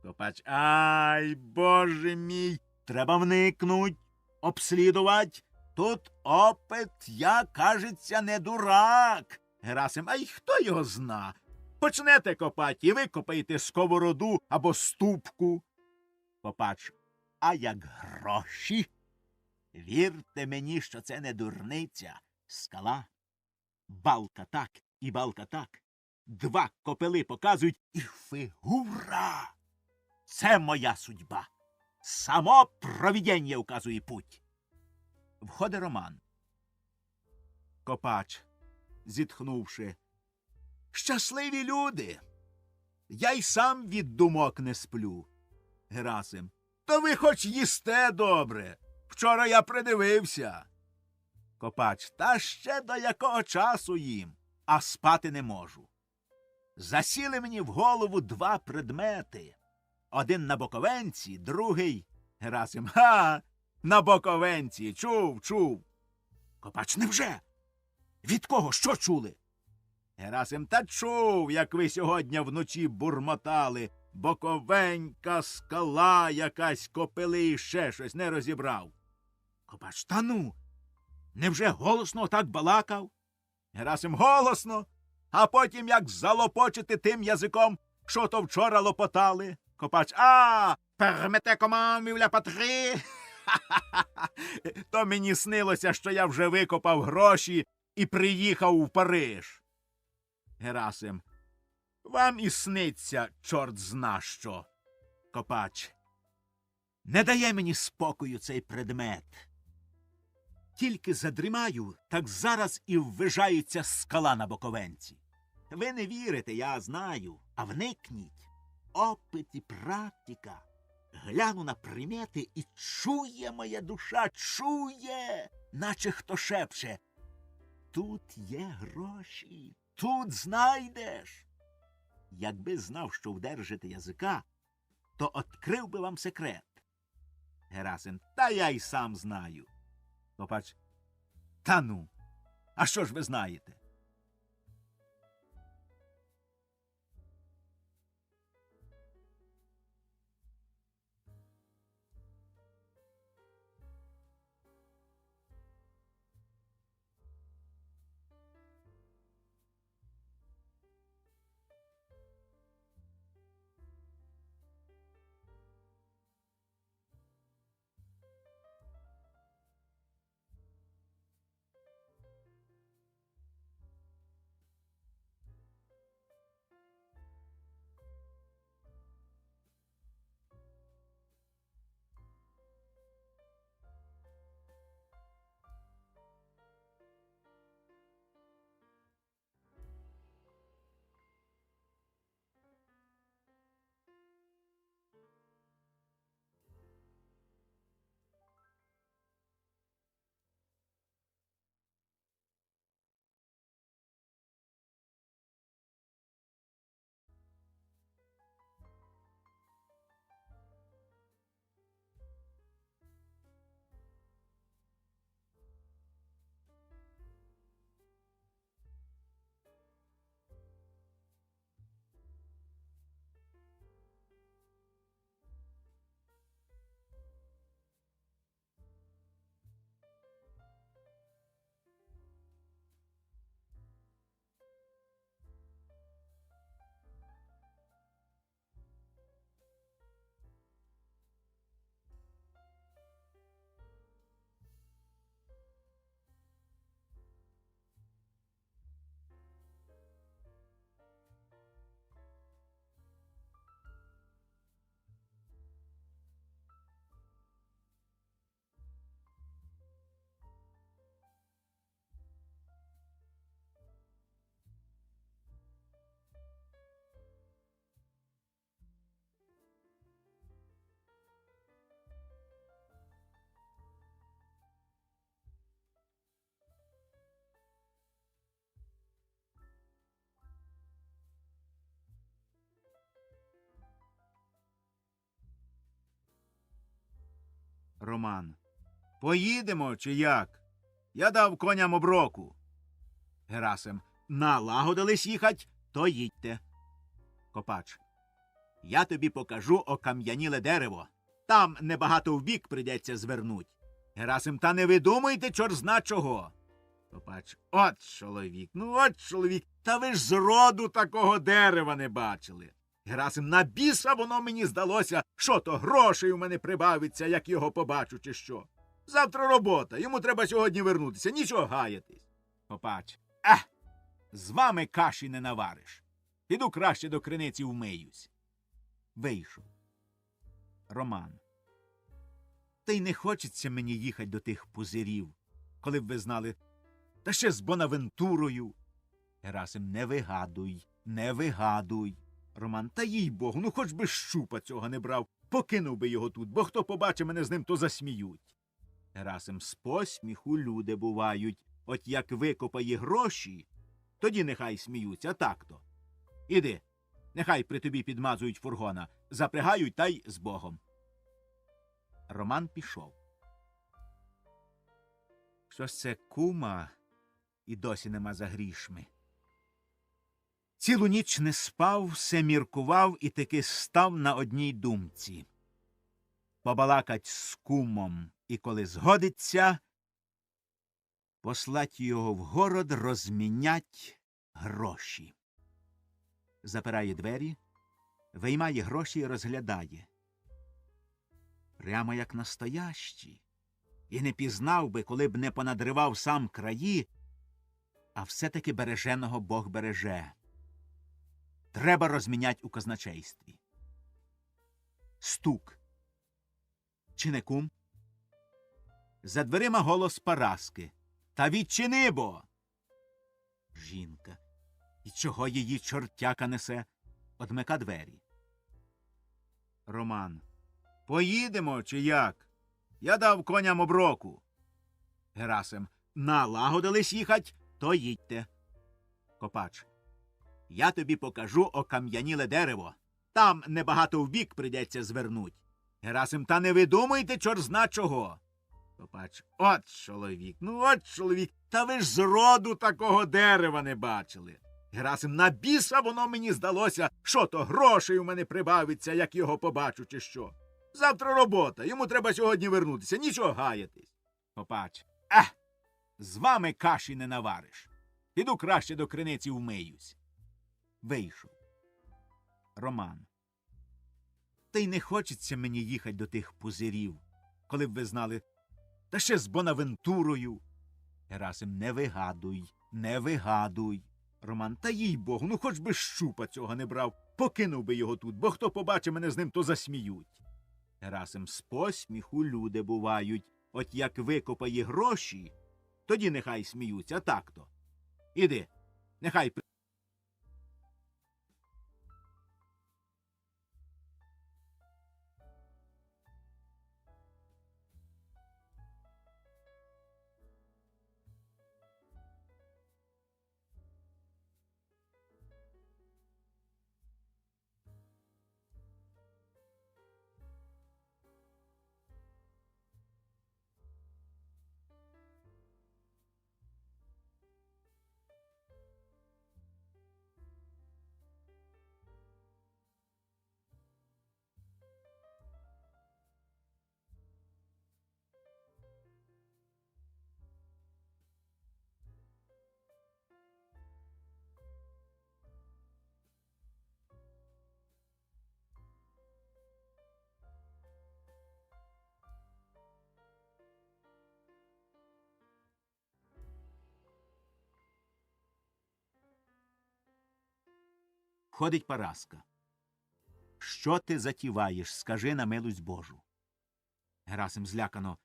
Копач. Ай, Боже мій. Треба вникнуть, обслідувати. Тут опит, я, кажеться, не дурак. Герасим. Ай, хто його зна? Почнете копати і викопаєте сковороду або ступку. Копач. А як гроші? Вірте мені, що це не дурниця. Скала. Балка так і балка так. 2 копили показують і фігура. Це моя судьба. Само провидіння указує путь. Входить Роман. Копач, зітхнувши. Щасливі люди. Я й сам від думок не сплю. Герасим. То ви хоч їсте добре. Вчора я придивився. Копач. Та ще до якого часу їм, а спати не можу. Засіли мені в голову 2 предмети. Один на Боковенці, другий. Герасим. Га! На Боковенці. Чув, чув. Копач. Невже? Від кого? Що чули? Герасим. Та чув, як ви сьогодні вночі бурмотали. Боковенька, скала якась, копили і ще щось, не розібрав. Копач. Та ну, невже голосно отак балакав? Герасим. Голосно. А потім як залопочете тим язиком, що то вчора лопотали. Копач. А, пермете комамів ля патри. То мені снилося, що я вже викопав гроші і приїхав у Париж. Герасим. Вам і сниться, чорт зна що. Копач. Не дає мені спокою цей предмет. Тільки задрімаю, так зараз і ввижається скала на Боковенці. Ви не вірите, я знаю, а вникніть. Опит і практика. Гляну на примети і чує моя душа, чує, наче хто шепче. Тут є гроші, тут знайдеш. Якби знав, що вдержите язика, то открив би вам секрет. Герасим: та я й сам знаю. Копач: та ну, а що ж ви знаєте? Роман: поїдемо чи як? Я дав коням оброку. Герасим: налагодились їхать, то їдьте. Копач: я тобі покажу окам'яніле дерево. Там небагато вбік прийдеться звернуть. Герасим: та не видумуйте чорзна чого. Копач: от чоловік, ну от чоловік, та ви ж зроду такого дерева не бачили. Герасим: на біса воно мені здалося, що то грошей у мене прибавиться, як його побачу, чи що. Завтра робота, йому треба сьогодні вернутися, нічого гаятись. Копач: з вами каші не навариш. Піду краще до криниці вмиюсь. Вийшов. Роман: та й не хочеться мені їхать до тих пузирів, коли б ви знали, та ще з Бонавентурою. Герасим: не вигадуй, не вигадуй. Роман: та їй Богу, ну хоч би щупа цього не брав, покинув би його тут, бо хто побачить мене з ним, то засміють. Герасим: з посміху люди бувають, от як викопає гроші, тоді нехай сміються, так-то. Іди, нехай при тобі підмазують фургона, запрягають та й з Богом. Роман пішов. Щось це кума і досі нема за грішми. Цілу ніч не спав, все міркував і таки став на одній думці. Побалакать з кумом, і коли згодиться, послать його в город розмінять гроші. Запирає двері, виймає гроші і розглядає. Прямо як настоящі. І не пізнав би, коли б не понадривав сам краї, а все-таки береженого Бог береже. Треба розмінять у казначействі. Стук. Чи не кум? За дверима голос Параски. Та відчини бо! Жінка. І чого її чортяка несе? Одмика двері. Роман. Поїдемо, чи як? Я дав коням оброку. Герасим. Налагодились їхать, то їдьте. Копач. Я тобі покажу окам'яніле дерево. Там небагато вбік прийдеться звернуть. Герасим. Та не видумуйте, чорт зна чого. Копач. От чоловік, от чоловік. Та ви ж зроду такого дерева не бачили. Герасим. На біса воно мені здалося, що то грошей у мене прибавиться, як його побачу, чи що. Завтра робота, йому треба сьогодні вернутися, нічого гаятись. Копач. З вами каші не навариш. Піду краще до криниці вмиюсь. Вийшов. Роман. Та й не хочеться мені їхати до тих пузирів, коли б ви знали, та ще з Бонавентурою. Герасим. Не вигадуй, не вигадуй. Роман. Та їй Богу, хоч би щупа цього не брав, покинув би його тут, бо хто побачить мене з ним, то засміють. Герасим. З посміху люди бувають. От як викопає гроші, тоді нехай сміються, а так-то. Іди, нехай Ходить Параска. Що ти затіваєш, скажи на милость Божу. Герасим злякано.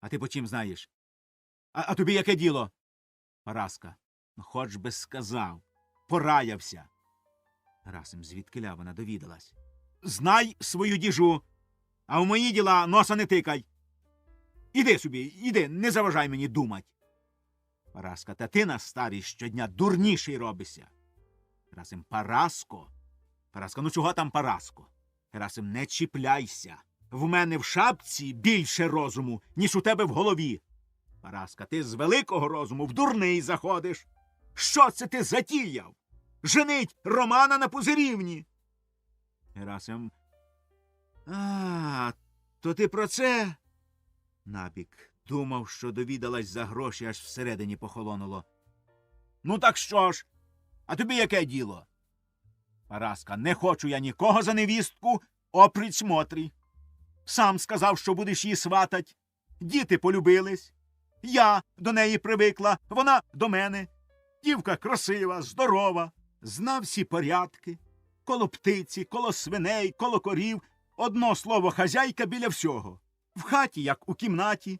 А ти по чим знаєш? А тобі яке діло? Параска. Хоч би сказав. Пораявся. Герасим. Звідкиля вона довідалась? Знай свою діжу, а в мої діла носа не тикай. Іди собі, іди, не заважай мені думать. Параска. Та ти на старість щодня дурніший робишся. Герасим. Параско. Параска. Чого там Параско? Герасим. Не чіпляйся. В мене в шапці більше розуму, ніж у тебе в голові. Параска. Ти з великого розуму в дурний заходиш. Що це ти затіяв? Женить Романа на Пузирівні. Герасим. То ти про це? Набік. Думав, що довідалась за гроші, аж всередині похолонуло. Так що ж? А тобі яке діло? Параска. Не хочу я нікого за невістку, опріч Мотрі. Сам сказав, що будеш її сватать. Діти полюбились. Я до неї привикла, вона до мене. Дівка красива, здорова, зна всі порядки. Коло птиці, коло свиней, коло корів. Одно слово хазяйка біля всього. В хаті, як у кімнаті.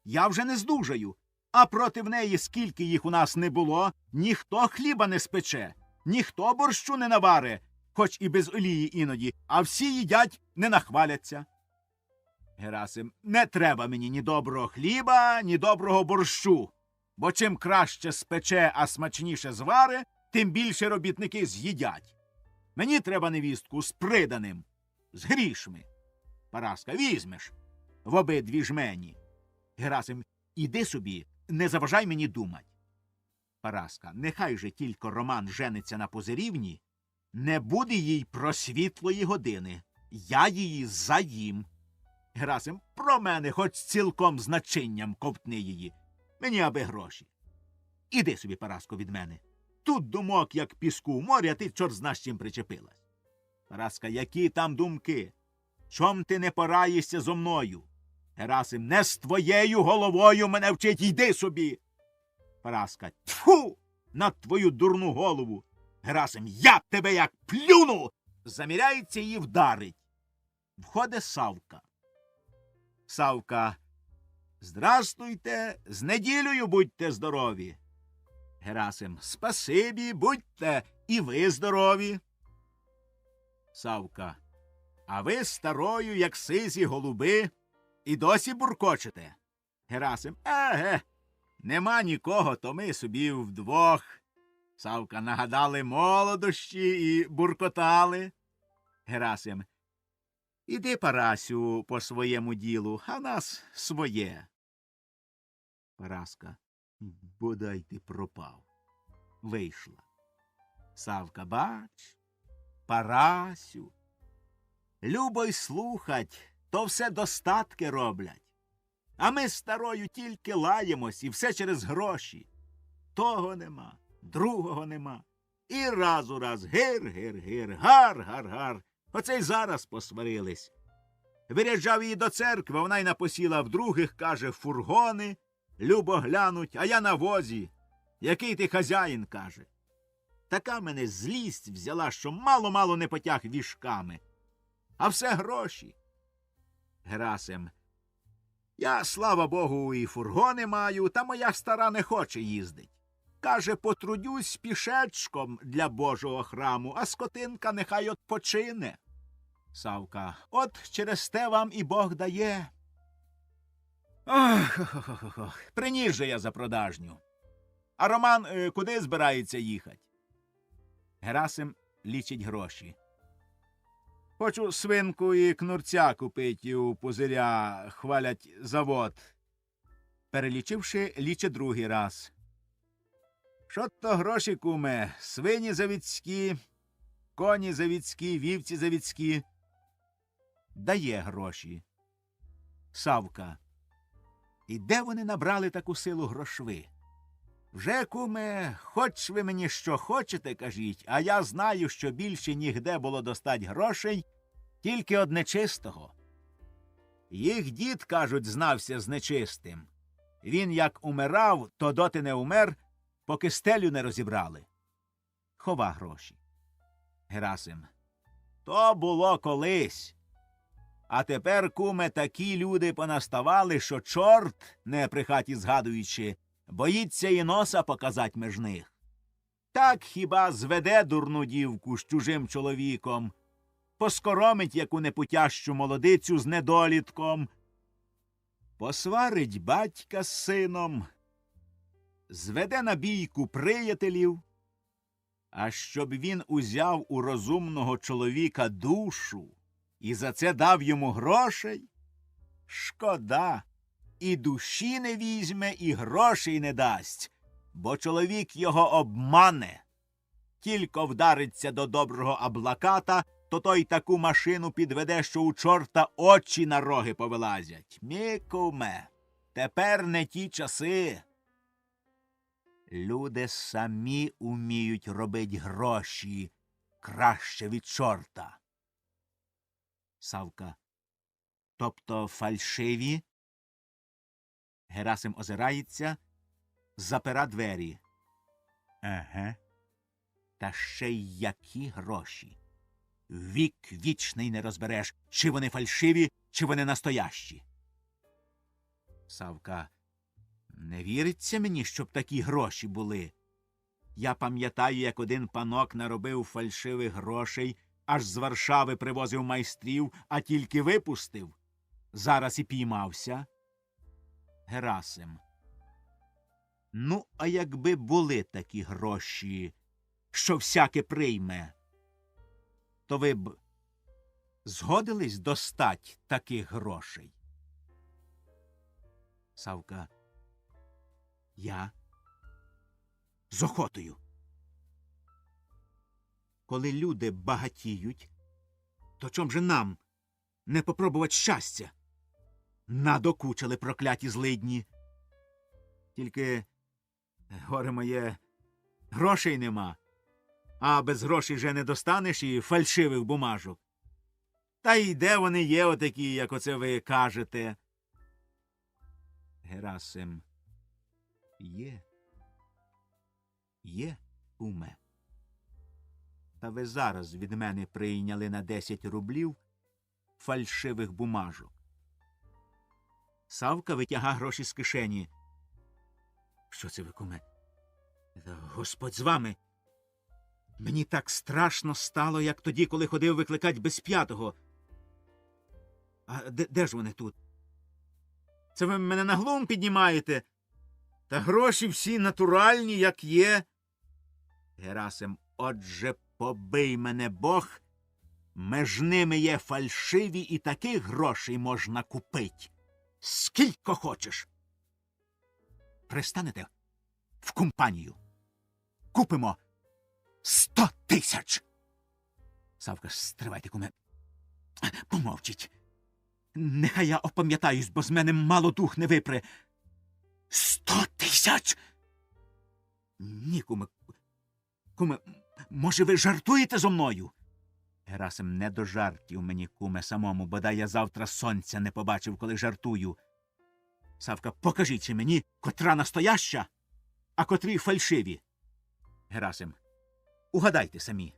Я вже не здужаю. А проти неї, скільки їх у нас не було, ніхто хліба не спече, ніхто борщу не наваре, хоч і без олії іноді, а всі їдять, не нахваляться. Герасим. Не треба мені ні доброго хліба, ні доброго борщу, бо чим краще спече, а смачніше зваре, тим більше робітники з'їдять. Мені треба невістку з приданим, з грішми. Параска. Візьмеш в обидві жмені. Герасим. Іди собі, не заважай мені думать. Параска. Нехай же тільки Роман жениться на Пузирівні, не буде їй просвітлої години. Я її заїм. Герасим. Про мене хоч цілком з начинням ковтни її. Мені аби гроші. Іди собі, Параско, від мене. Тут думок, як піску в морі, а ти чорт знаєш чим причепилась. Параска. Які там думки? Чом ти не пораєшся зо мною? Герасим. Не з твоєю головою мене вчить, йди собі. Параска. Тьфу! На твою дурну голову. Герасим. Я тебе як плюну! Заміряється її вдарить. Входить Савка. Савка. Здрастуйте, з неділею будьте здорові. Герасим. Спасибі, будьте і ви здорові. Савка. А ви старою, як сизі голуби, і досі буркочете. Герасим. Еге, нема нікого, то ми собі вдвох. Савка. Нагадали молодощі і буркотали. Герасим. Іди, Парасю, по своєму ділу, а нас своє. Параска. Бодай ти пропав. Вийшла. Савка. Бач, Парасю. Любо й слухать, то все достатки роблять. А ми з старою тільки лаємось, і все через гроші. Того нема, другого нема. І раз у раз гир-гир-гир, гар-гар-гар. Оце й зараз посварились. Виряджав її до церкви, вона й напосіла в других, каже, фургони, любо глянуть, а я на возі. Який ти хазяїн, каже. Така мене злість взяла, що мало-мало не потяг віжками. А все гроші. Герасим. Я, слава Богу, і фургони маю, та моя стара не хоче їздить. Каже, потрудюсь пішечком для Божого храму, а скотинка нехай отпочине. Савка. От через те вам і Бог дає. Ох, приніс же я за продажню. А Роман куди збирається їхати? Герасим лічить гроші. Хочу свинку і кнурця купити у Пузиря, хвалять завод. Перелічивши, лічить другий раз. Що то гроші, куме, свині завідські, коні завідські, вівці завідські. Дає гроші. Савка. І де вони набрали таку силу грошви? Вже, куме, хоч ви мені що хочете, кажіть, а я знаю, що більше нігде було достать грошей, тільки од нечистого. Їх дід, кажуть, знався з нечистим. Він як умирав, то доти не умер, поки стелю не розібрали. Хова гроші. Герасим. То було колись. А тепер, куме, такі люди понаставали, що чорт, не при хаті згадуючи, боїться і носа показать меж них. Так хіба зведе дурну дівку з чужим чоловіком, поскоромить яку непутящу молодицю з недолітком, посварить батька з сином, зведе на бійку приятелів, а щоб він узяв у розумного чоловіка душу і за це дав йому грошей, шкода, і душі не візьме, і грошей не дасть, бо чоловік його обмане. Тільки вдариться до доброго аблаката, то той таку машину підведе, що у чорта очі на роги повилазять. Мі, куме, тепер не ті часи. Люди самі уміють робить гроші краще від чорта. Савка. Тобто фальшиві? Герасим озирається, запира двері. Еге. Та ще й які гроші. Вік вічний не розбереш, чи вони фальшиві, чи вони настоящі. Савка. Не віриться мені, щоб такі гроші були. Я пам'ятаю, як один панок наробив фальшивих грошей, аж з Варшави привозив майстрів, а тільки випустив. Зараз і піймався. Герасим. Ну, а якби були такі гроші, що всяке прийме, то ви б згодились достать таких грошей? Савка. Я? З охотою. Коли люди багатіють, то чом же нам не попробувати щастя? Надокучили прокляті злидні. Тільки, горе моє, грошей нема, а без грошей же не достанеш і фальшивих бумажок. Та й де вони є отакі, як оце ви кажете? Герасим. Є, куме. Та ви зараз від мене прийняли на 10 рублів фальшивих бумажок. Савка витяга гроші з кишені. Що це ви, куме? Господь з вами. Мені так страшно стало, як тоді, коли ходив викликать Безп'ятого. А де ж вони тут? Це ви мене на глум піднімаєте? Та гроші всі натуральні, як є. Герасим, отже, побий мене Бог. Меж ними є фальшиві, і таких грошей можна купить. Скільки хочеш. Пристанете в компанію. Купимо 100 тисяч. Савка, стривайте, куме. Помовчіть. Нехай я опам'ятаюсь, бо з мене мало дух не випре. 100 тисяч? Ні, куме. Куме, може, ви жартуєте зо мною? Герасим, не до жартів мені, куме, самому, бодай я завтра сонця не побачив, коли жартую. Савка, покажіть мені, котра настояща, а котрі фальшиві. Герасим, угадайте самі.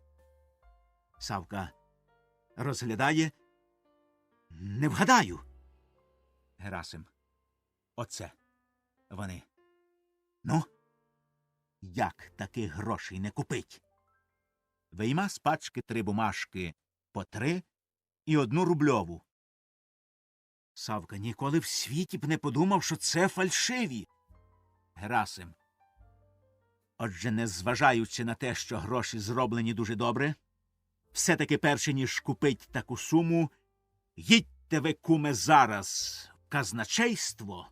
Савка розглядає. Не вгадаю. Герасим, оце вони. Ну, як таких грошей не купить? Вийма з пачки 3 бумажки по 3 і 1 рубльову. Савка, ніколи в світі б не подумав, що це фальшиві. Герасим, отже, незважаючи на те, що гроші зроблені дуже добре, все-таки перше, ніж купить таку суму, їдьте ви, куме, зараз в казначейство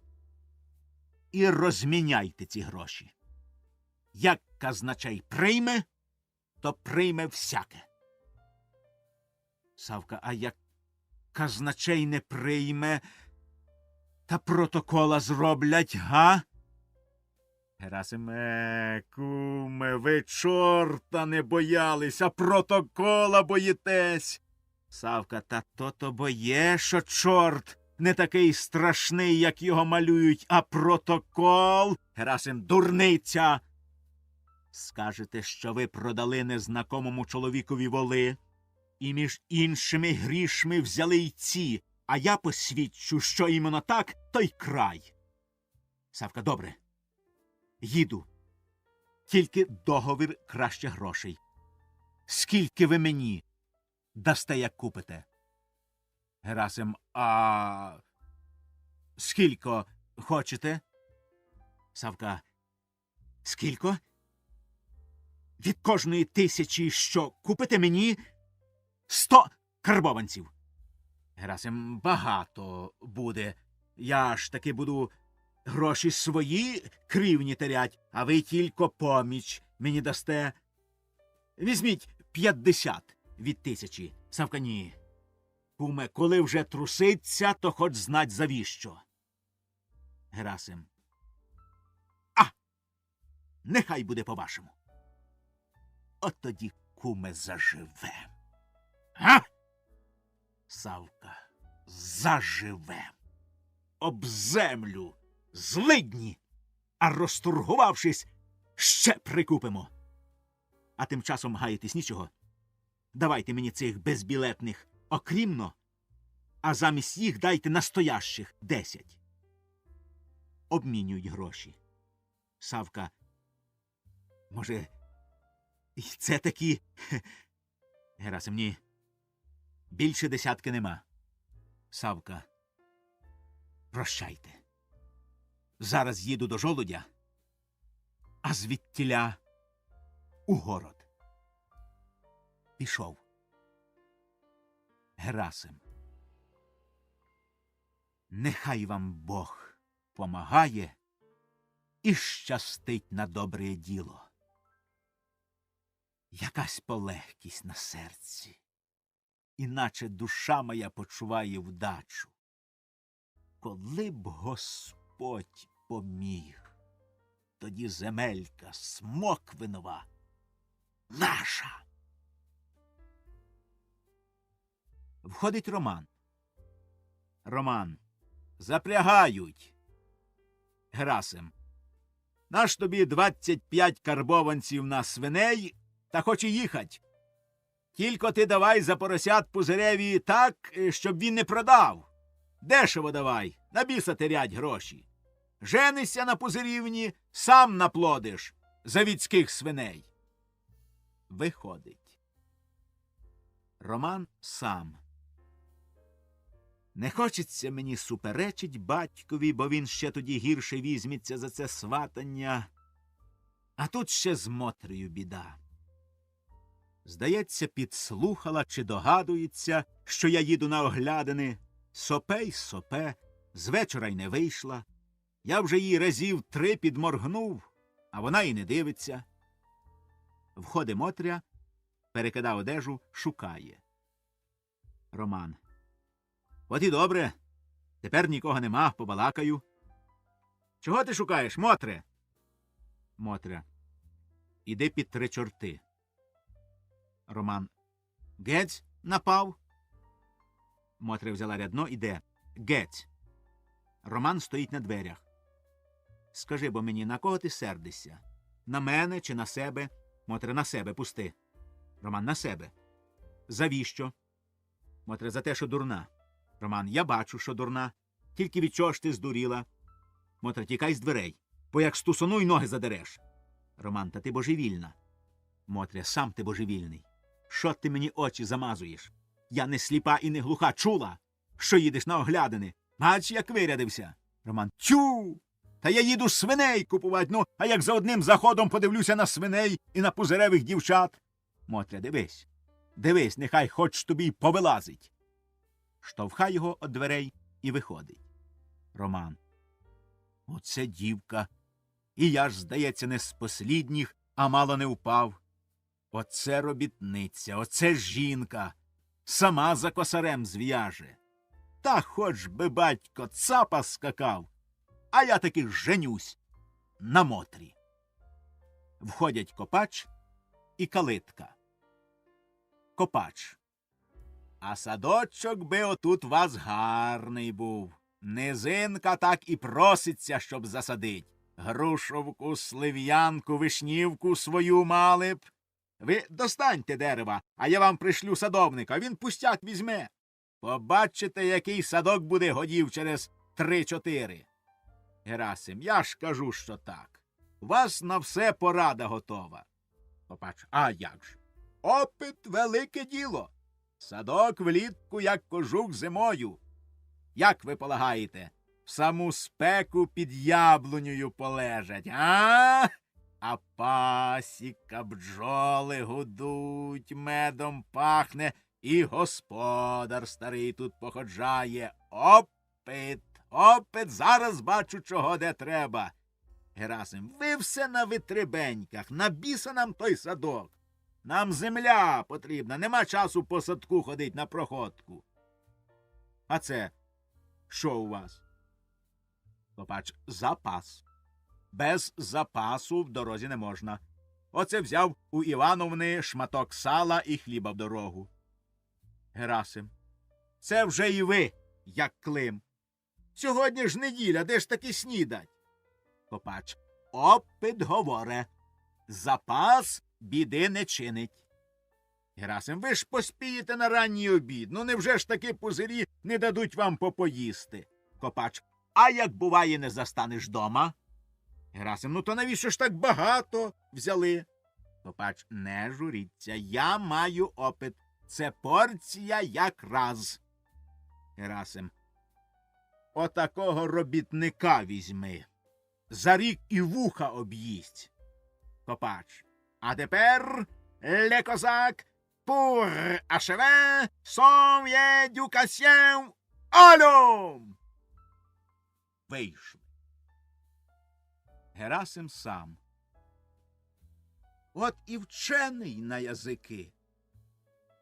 і розміняйте ці гроші. Як казначей прийме, то прийме всяке. Савка, а як казначей не прийме, та протокола зроблять, га? Герасим, куме, ви чорта не боялись, а протокола боїтесь. Савка, та то боє, що чорт не такий страшний, як його малюють, а протокол? Герасим, дурниця! Скажете, що ви продали незнакомому чоловікові воли, і між іншими грішми взяли й ці, а я посвідчу, що іменно так, то й край. Савка, добре. Їду. Тільки договір краще грошей. Скільки ви мені дасте, як купите? Герасим, а скільки хочете? Савка, скільки? Від кожної 1000, що купите мені, 100 карбованців. Герасим, багато буде. Я ж таки буду гроші свої кривні терять, а ви тільки поміч мені дасте. Візьміть 50 від 1000. Савка, ні. Куме, коли вже труситься, то хоч знать завіщо. Герасим. Нехай буде по-вашому. От тоді, куме, заживем. Га? Савка, заживем. Об землю, злидні, а розторгувавшись, ще прикупимо. А тим часом гаєтесь нічого. Давайте мені цих безбілетних окрімно, а замість їх дайте настоящих 10. Обмінюють гроші. Савка, може, і це такі? Герасим, ні. Більше 10 нема. Савка, прощайте. Зараз їду до жолудя, а звідтіля у город. Пішов. Герасим, нехай вам Бог помагає і щастить на добре діло. Якась полегкість на серці, іначе душа моя почуває вдачу. Коли б Господь поміг, тоді земелька Смоквинова наша. Входить Роман. Роман. Запрягають. Герасим. Наш тобі 25 карбованців на свиней, та хоче їхать. Тільки ти давай за поросят Пузиреві так, щоб він не продав. Дешево давай. На біса терять гроші. Женишся на Пузирівні, сам наплодиш завідських свиней. Виходить. Роман сам. Не хочеться мені суперечить батькові, бо він ще тоді гірше візьметься за це сватання. А тут ще з Мотрею біда. Здається, підслухала чи догадується, що я їду на оглядини. Сопе й сопе, з вечора й не вийшла. Я вже їй разів 3 підморгнув, а вона й не дивиться. Входить Мотря, перекида одежу, шукає. Роман. От і добре. Тепер нікого нема, побалакаю. Чого ти шукаєш, Мотре? Мотря. Іди під 3 чорти. Роман. Гець напав? Мотря взяла рядно, іде. Гець. Роман стоїть на дверях. Скажи, бо мені, на кого ти сердишся? На мене чи на себе? Мотря, на себе, пусти. Роман, на себе. Завіщо? Мотря, за те, що дурна. Роман, я бачу, що дурна. Тільки від чого ж ти здуріла? Мотря, тікай з дверей, бо як стусону й ноги задереш. Роман, та ти божевільна. Мотря, сам ти божевільний. Що ти мені очі замазуєш? Я не сліпа і не глуха, чула, що їдеш на оглядини. Бач, як вирядився. Роман, тю! Та я їду свиней купувати, ну, а як за одним заходом подивлюся на свиней і на пузиревих дівчат. Мотря, дивись. Дивись, нехай хоч тобі й повилазить. Штовхає його від дверей і виходить. Роман. Оце дівка. І я ж, здається, не з послідніх, а мало не впав. Оце робітниця, оце жінка. Сама за косарем зв'яже. Та хоч би батько цапа скакав, а я таки женюсь на Мотрі. Входять Копач і калитка. Копач. А садочок би отут вас гарний був. Низинка так і проситься, щоб засадить. Грушовку, слив'янку, вишнівку свою мали б. Ви достаньте дерева, а я вам пришлю садовника, він пустяк візьме. Побачите, який садок буде годів через 3-4. Герасим, я ж кажу, що так. У вас на все порада готова. Копач, а як ж? Опит — велике діло. Садок влітку, як кожух зимою. Як ви полагаєте, в саму спеку під яблунею полежать, а? А пасіка, бджоли гудуть, медом пахне, і господар старий тут походжає. Опит, опит, зараз бачу, чого де треба. Герасим, ви все на витребеньках, на біса нам той садок. Нам земля потрібна, нема часу по садку ходить на проходку. А це що у вас? Копач, запас. Без запасу в дорозі не можна. Оце взяв у Івановни шматок сала і хліба в дорогу. Герасим. Це вже і ви, як Клим. Сьогодні ж неділя, де ж таки снідать? Копач. Опит говоре. Запас біди не чинить. Герасим. Ви ж поспієте на ранній обід. Ну невже ж таки пузирі не дадуть вам попоїсти? Копач. А як буває, не застанеш дома? Герасим. Ну то навіщо ж так багато взяли? Копач. Не журіться, я маю опит. Це порція якраз. Герасим. Отакого робітника візьми. За рік і вуха об'їсть. Копач. А тепер, ле козак, pour achever son éducation, allons! Вийшли. Герасим сам. От і вчений на язики.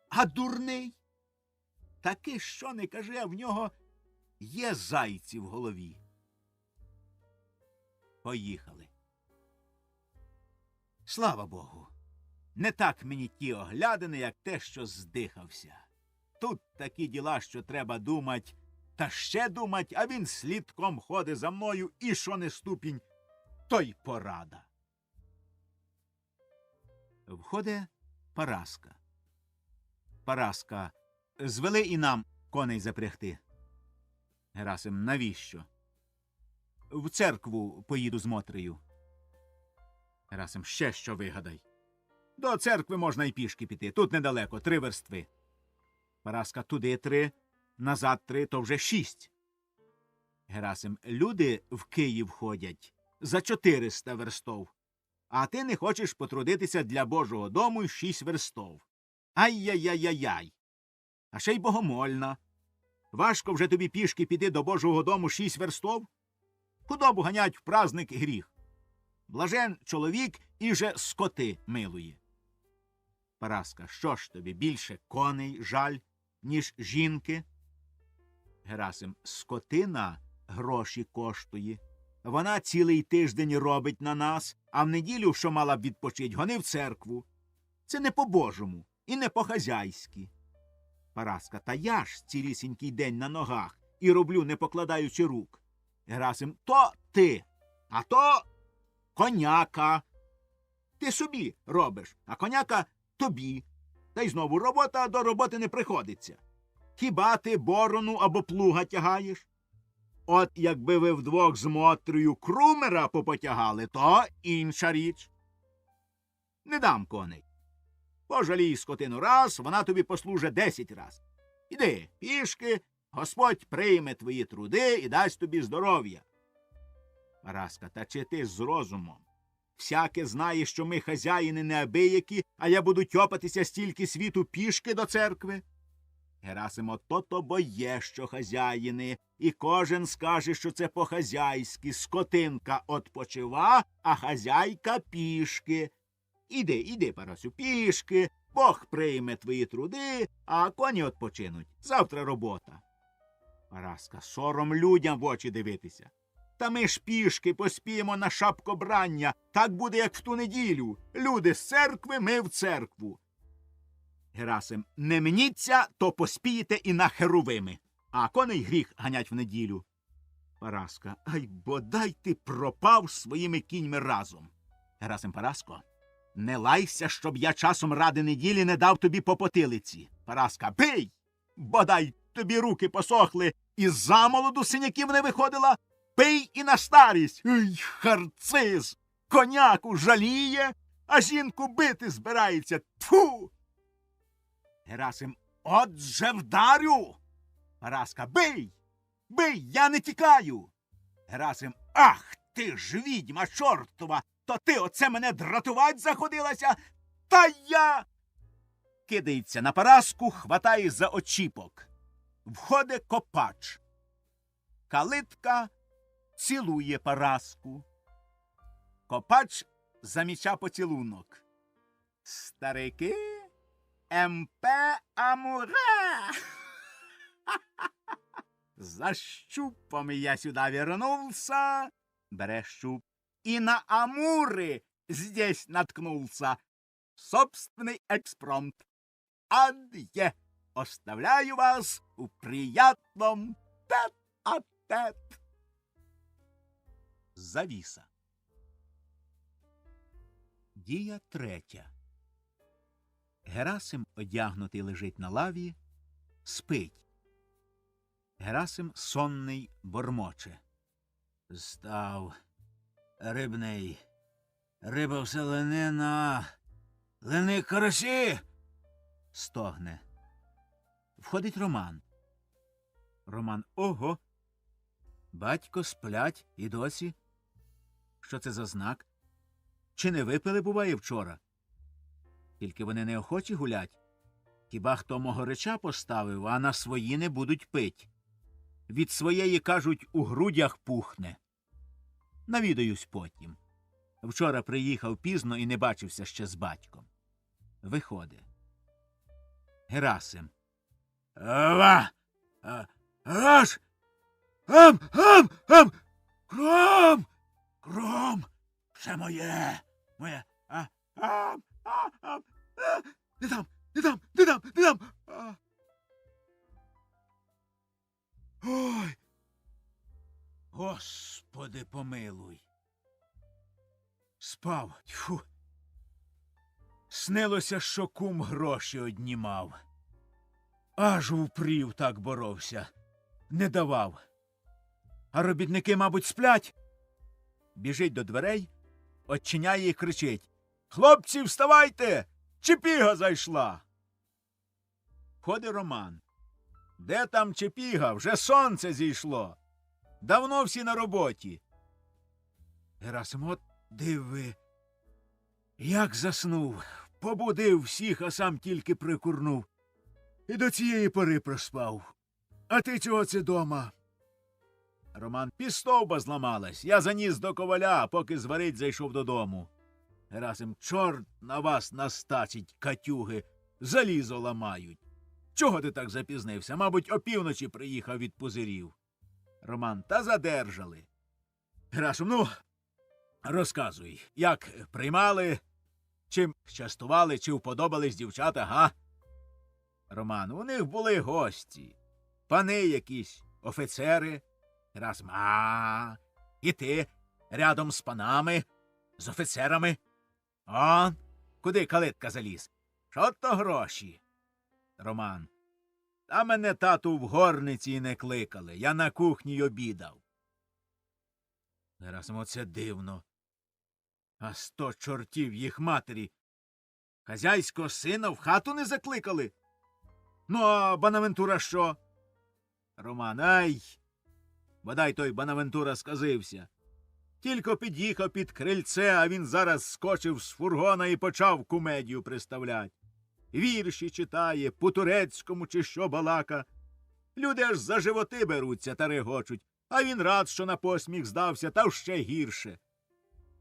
А дурний? Таки, що не каже, а в нього є зайці в голові. Поїхали. Слава Богу, не так мені ті оглядини, як те, що здихався. Тут такі діла, що треба думать, та ще думать, а він слідком ходить за мною, і що не ступінь, то й порада. Входить Параска. Параска, звели і нам коней запрягти. Герасим, навіщо? В церкву поїду з Мотрею. Герасим, ще що вигадай. До церкви можна й пішки піти. Тут недалеко, 3 верстви. Параска, туди 3, назад 3, то вже 6. Герасим, люди в Київ ходять за 400 верстов. А ти не хочеш потрудитися для Божого дому й 6 верстов. Ай-яй-яй-яй-яй. А ще й богомольна. Важко вже тобі пішки піти до Божого дому 6 верстов? Худобу ганять в праздник гріх. Блажен чоловік і же скоти милує. Параска, що ж тобі, більше коней жаль, ніж жінки? Герасим, скотина гроші коштує. Вона цілий тиждень робить на нас, а в неділю, що мала б відпочить, гони в церкву. Це не по-божому і не по-хазяйськи. Параска, та я ж цілісінький день на ногах і роблю, не покладаючи рук. Герасим, то ти, а то коняка. Ти собі робиш, а коняка тобі. Та й знову робота до роботи не приходиться. Хіба ти борону або плуга тягаєш? От якби ви вдвох з Мотрею крумера попотягали, то інша річ. Не дам коней. Пожалій скотину раз, вона тобі послужить 10 раз. Іди, пішки, Господь прийме твої труди і дасть тобі здоров'я. Параска, та чи ти з розумом? Всяке знає, що ми хазяїни неабиякі, а я буду тьопатися стільки світу пішки до церкви? Герасимо, то бо є, що хазяїни, і кожен скаже, що це по-хазяйськи. Скотинка отпочива, а хазяйка пішки. Іди, Парасю, пішки, Бог прийме твої труди, а коні отпочинуть. Завтра робота. Параска, сором людям в очі дивитися. Та ми ж пішки поспіємо на шапкобрання. Так буде, як в ту неділю. Люди з церкви, ми в церкву. Герасим, не мніться, то поспієте і на Херувими. А коней гріх ганять в неділю. Параска, ай, бодай ти пропав своїми кіньми разом. Герасим, Параско, не лайся, щоб я часом ради неділі не дав тобі по потилиці. Параска, бий! Бодай тобі руки посохли, і замолоду синяків не виходила. Пий і на старість. Ой, харциз! Коняку жаліє, а жінку бити збирається. Тфу! Герасим, отже вдарю! Параска, бий! Бий, я не тікаю! Герасим, ах ти ж відьма чортова! То ти оце мене дратувать заходилася? Та я... Кидається на Параску, хватає за очіпок. Входить Копач. Калитка цілує Параску. Копач заміча поцілунок. Старики, МП Амуре! За щупом я сюда вернулся, бере щуп, и на Амуры здесь наткнулся. Собственный экспромт. Адье! Оставляю вас в приятном тет-а-тет. Завіса. Дія 3. Герасим одягнутий лежить на лаві, спить. Герасим сонний бормоче. Став рибний, риба все ленина, лини карасі. Стогне. Входить Роман. Роман, ого, батько сплять і досі. Що це за знак? Чи не випили, буває, вчора? Тільки вони неохочі гулять. Хіба хто могорича поставив, а на свої не будуть пить. Від своєї, кажуть, у грудях пухне. Навідаюсь потім. Вчора приїхав пізно і не бачився ще з батьком. Виходить. Герасим. Ава! Аж! Ам! Кром! Кром! Все моє! Моє! Не дам! Ой! Господи, помилуй! Спав, тьфу! Снилося, що кум гроші однімав. Аж упрів так боровся. Не давав. А робітники, мабуть, сплять. Біжить до дверей, очиняє і кричить: «Хлопці, вставайте! Чепіга зайшла!» Входить Роман. «Де там Чепіга? Вже сонце зійшло. Давно всі на роботі». Герасим: «От диви, як заснув, побудив всіх, а сам тільки прикурнув. І до цієї пори проспав. А ти чого це дома?» Роман: «Пістовба зламалась. Я заніс до коваля, а поки зварить, зайшов додому». Герасим: «Чорт на вас настачить, катюги, залізо ламають. Чого ти так запізнився? Мабуть, опівночі приїхав від пузирів». Роман: «Та задержали». Герасим: «Ну, розказуй, як приймали, чим частували, чи вподобались дівчата, га?» Роман: «У них були гості, пани якісь, офіцери». Герасим: «А, і ти рядом з панами, з офіцерами? Он, куди калитка заліз? Що то гроші?» Роман: «Та мене, тату, в горниці й не кликали. Я на кухні обідав». Герасим: «Оце дивно. А 100 чортів їх матері хазяйського сина в хату не закликали? Ну, а Бонавентура що?» Роман: «Ай, бодай той Бонавентура сказився. Тільки під'їхав під крильце, а він зараз скочив з фургона і почав кумедію приставлять. Вірші читає, по-турецькому чи що балака. Люди аж за животи беруться та регочуть, а він рад, що на посміх здався, та ще гірше.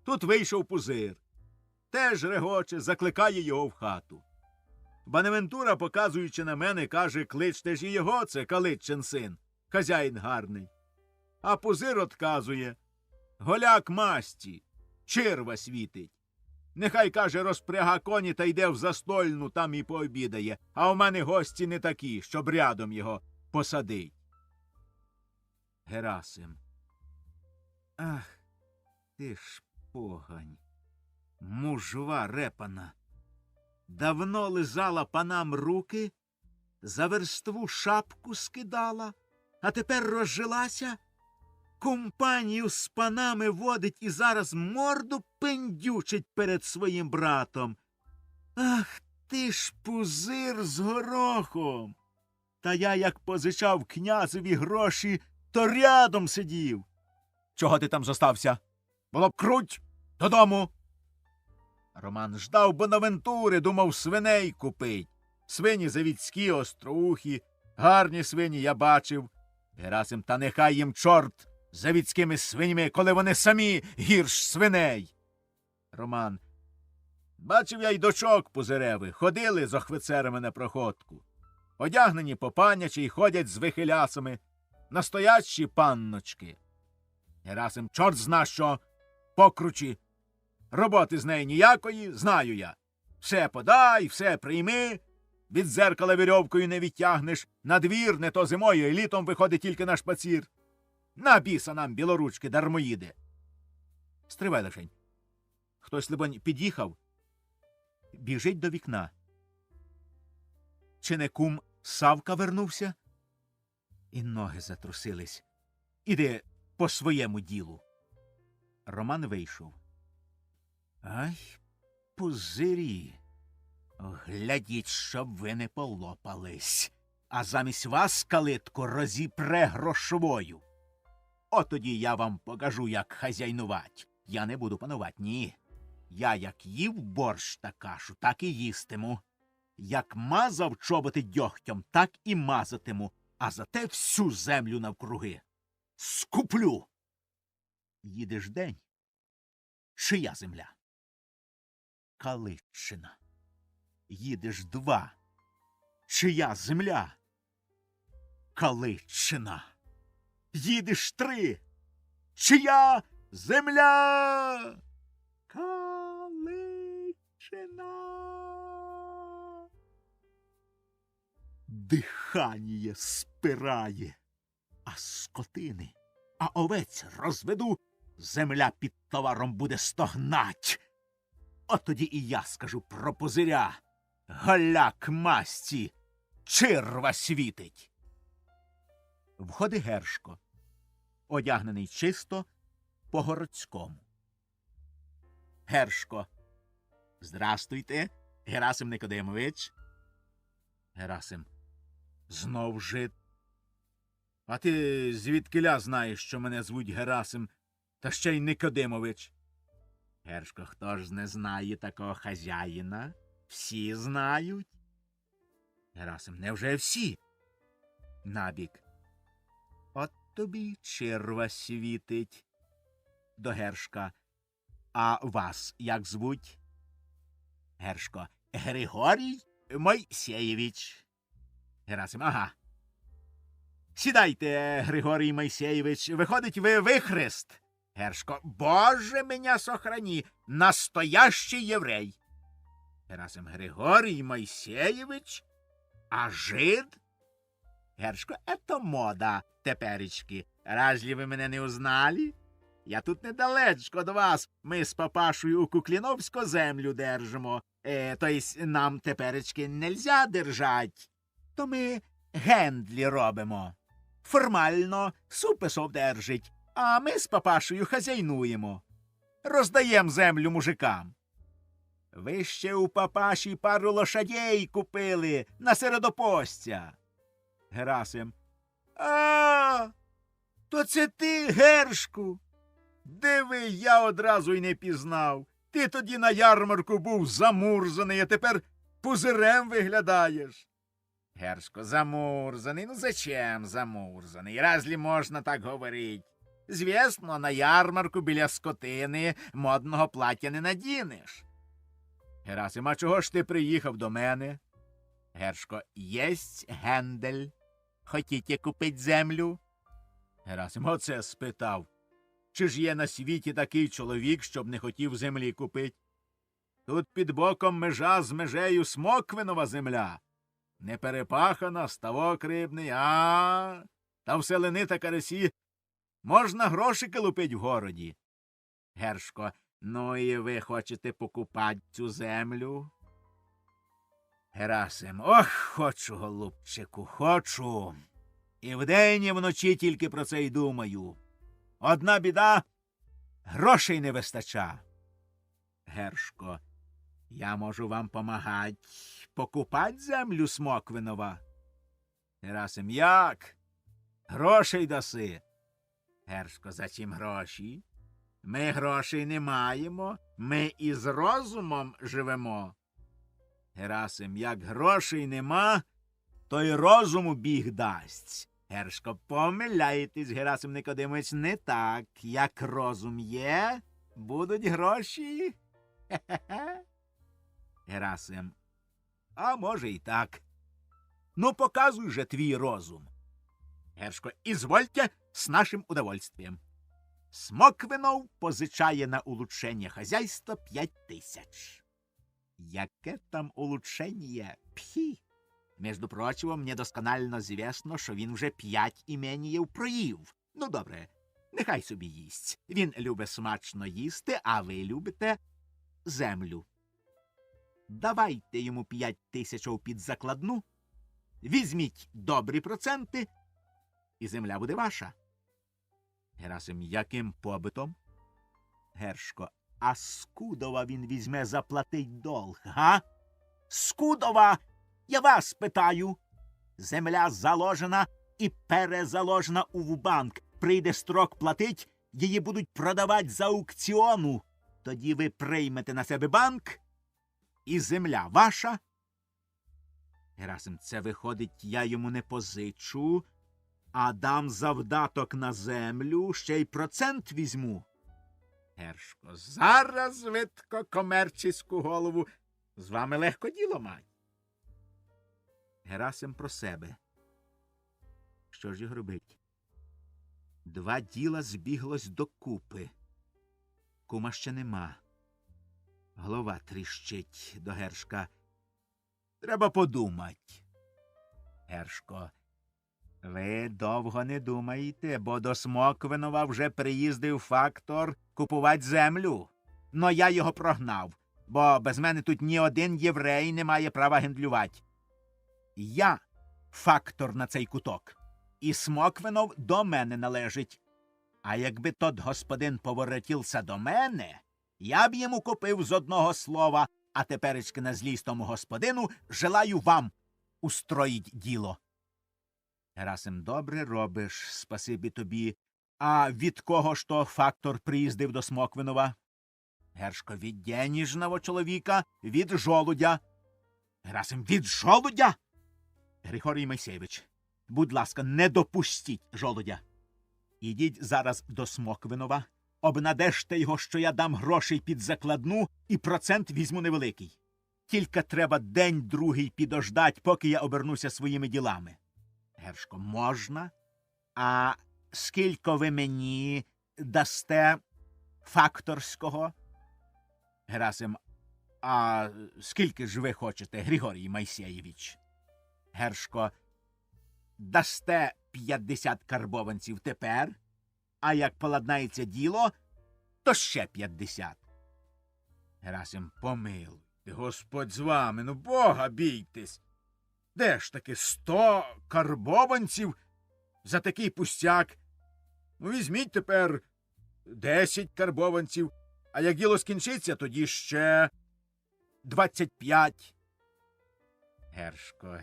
Тут вийшов пузир. Теж регоче, закликає його в хату. Бонавентура, показуючи на мене, каже: «Кличте ж і його, це Калитчин син, хазяїн гарний». А пузир отказує: «Голяк масті, черва світить. Нехай, каже, розпряга коні та йде в застольну, там і пообідає, а у мене гості не такі, щоб рядом його посадить». Герасим: «Ах, ти ж погань, мужва репана. Давно лизала панам руки, за верству шапку скидала, а тепер розжилася, компанію з панами водить і зараз морду пендючить перед своїм братом. Ах ти ж пузир з горохом! Та я, як позичав князеві гроші, то рядом сидів». «Чого ти там зостався? Було б круть додому». Роман: «Ждав Бонавентури, думав свиней купить. Свині завідські, остроухі, гарні свині я бачив». Герасим: «Та нехай їм чорт завідськими свиньми, коли вони самі гірш свиней». Роман: «Бачив я й дочок пузиревих, ходили з охвицерами на проходку. Одягнені по панячі й ходять з вихилясами, настоящі панночки». Герасим: «Чорт зна що, покручі. Роботи з неї ніякої, знаю я. Все подай, все прийми, від дзеркала вірьовкою не відтягнеш, на двір не то зимою, і літом виходить тільки на шпацір. На біса нам, білоручки, дармоїди». Стривай лишень. Хтось, либонь, під'їхав, біжить до вікна. Чи не кум Савка вернувся? І ноги затрусились. Іди по своєму ділу. Роман вийшов. Ай, пузирі, глядіть, щоб ви не полопались, а замість вас калитку розіпре грошовою. От тоді я вам покажу, як хазяйнувать. Я не буду панувати, ні. Я як їв борщ та кашу, так і їстиму. Як мазав чоботи дьогтем, так і мазатиму, а зате всю землю навкруги скуплю. Їдеш день. Чия земля? Калитчина. Їдеш 2. Чия земля? Калитчина. Їдеш 3. Чия земля? Калитчина. Дихання спирає, а скотини, а овець розведу, земля під товаром буде стогнать. От тоді і я скажу про пузиря. Голяк масті, черва світить. Входить Гершко. одягнений чисто по-городському. Гершко. Здрастуйте, Герасим Никодимович. Герасим. Знов жид. А ти звідкиля знаєш, що мене звуть Герасим, та ще й Никодимович? Гершко, хто ж не знає такого хазяїна? Всі знають. Герасим, невже всі? Набік. От тобі черва світить. До Гершка. А вас як звуть? Гершко. Григорій Мойсеєвич. Герасим. Ага. Сідайте, Григорій Мойсеєвич. Виходить, ви вихрест. Гершко. Боже меня сохрани. Настоящий єврей. Герасим. Григорій Мойсеєвич? А жид? Гершко. Это мода теперечки. Разве ви мене не узнали? Я тут недалечко до вас. Ми з папашою у Кукліновську землю держимо. То єсть нам теперечки нельзя держать. То ми гендлі робимо. Формально Супесов держить, а ми з папашою хазяйнуємо. Роздаєм землю мужикам. Ви ще у папаші пару лошадей купили на середопостя. Герасим. А, то це ти, Гершку? Диви, я одразу й не пізнав. Ти тоді на ярмарку був замурзаний, а тепер пузирем виглядаєш. Гершко, замурзаний? Ну зачем замурзаний? Разві можна так говорить? Звісно, на ярмарку біля скотини модного плаття не надінеш. Герасим, а чого ж ти приїхав до мене? Гершко, єсть гендель. Хотіте купить землю? Герасим, оце спитав. Чи ж є на світі такий чоловік, щоб не хотів землі купить? Тут під боком межа з межею Смоквинова земля. Не перепахана, ставок рибний, та в селени та карасі можна грошики лупить в городі. Гершко, ну і ви хочете покупать цю землю? Герасим, ох, хочу, голубчику, хочу. І вдень, і вночі тільки про це й думаю. Одна біда — грошей не вистача. Гершко, я можу вам помагать покупать землю Смоквинова. Герасим, як? Грошей даси. Гершко, за чим гроші? Ми грошей не маємо, ми із розумом живемо. Герасим, як грошей нема, то й розуму біг дасть. Гершко, помиляєтесь, Герасим Никодимович, не так. Як розум є, будуть гроші. Хе-хе-хе. Герасим, а може й так. Ну, показуй же твій розум. Гершко, ізвольте с нашим удовольствием. Смоквинов позичає на улучшення хазяйства 5000. Яке там улучшення? Пхі! Между прочим, мені досконально звісно, що він вже 5 іменіїв проїв. Ну, добре, нехай собі їсть. Він любить смачно їсти, а ви любите землю. Давайте йому 5000 під закладну, візьміть добрі проценти, і земля буде ваша. Герасим, яким побитом? Гершко, а Скудова він візьме заплатить долг, га? Скудова, я вас питаю. Земля заложена і перезаложена у банк. Прийде строк платить, її будуть продавати за аукціону. Тоді ви приймете на себе банк, і земля ваша. Герасим, це виходить, я йому не позичу, а дам завдаток на землю, ще й процент візьму. Гершко, зараз, видко, комерційську голову. З вами легко діло мать. Герасим про себе. Що ж його робить? 2 діла збіглось докупи. Кума ще нема. Голова тріщить до Гершка. Треба подумать. Гершко, ви довго не думаєте, бо до Смоквинова вже приїздив фактор купувати землю. Но я його прогнав, бо без мене тут ні один єврей не має права гендлювати. Я фактор на цей куток, і Смоквинов до мене належить. А якби тот господин поворотився до мене, я б йому купив з одного слова, а теперечки на злість тому господину желаю вам устроїть діло. Герасим, добре робиш, спасибі тобі. А від кого ж то фактор приїздив до Смоквинова? Гершко, від денежного чоловіка, від жолудя. Герасим, від жолудя? Григорій Мойсеєвич, будь ласка, не допустіть жолудя. Ідіть зараз до Смоквинова, обнадежте його, що я дам грошей під закладну і процент візьму невеликий. Тільки треба день-другий підождать, поки я обернуся своїми ділами. Гершко, можна? А скільки ви мені дасте факторського? Герасим, а скільки ж ви хочете, Григорій Мойсеєвич? Гершко, дасте 50 карбованців тепер, а як поладнається діло, то ще 50. Герасим, помилуйте, Господь з вами, ну Бога бійтесь. Де ж таки 100 карбованців за такий пустяк? Ну, візьміть тепер 10 карбованців, а як діло скінчиться, тоді ще 25. Гершко,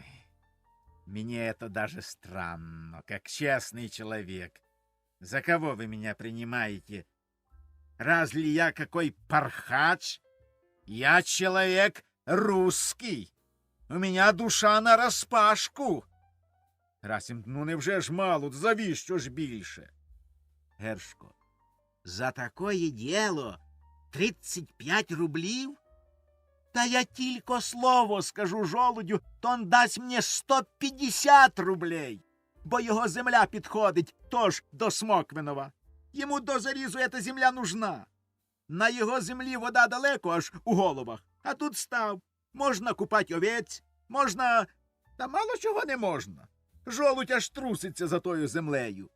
мне это даже странно, как честный человек. За кого вы меня принимаете? Разве я какой пархач? Я человек русский. У меня душа нараспашку. Герасим, ну невже ж мало, завіщо ж більше? Гершко, за такое діло 35 рублів? Та я тільки слово скажу жолудю, то он дасть мені 150 рублей, бо його земля підходить тож до Смоквинова. Йому до зарізу ета земля нужна. На його землі вода далеко аж у головах, а тут став. Можна купать овець, можна... Та мало чого не можна. Жолудь аж труситься за тою землею.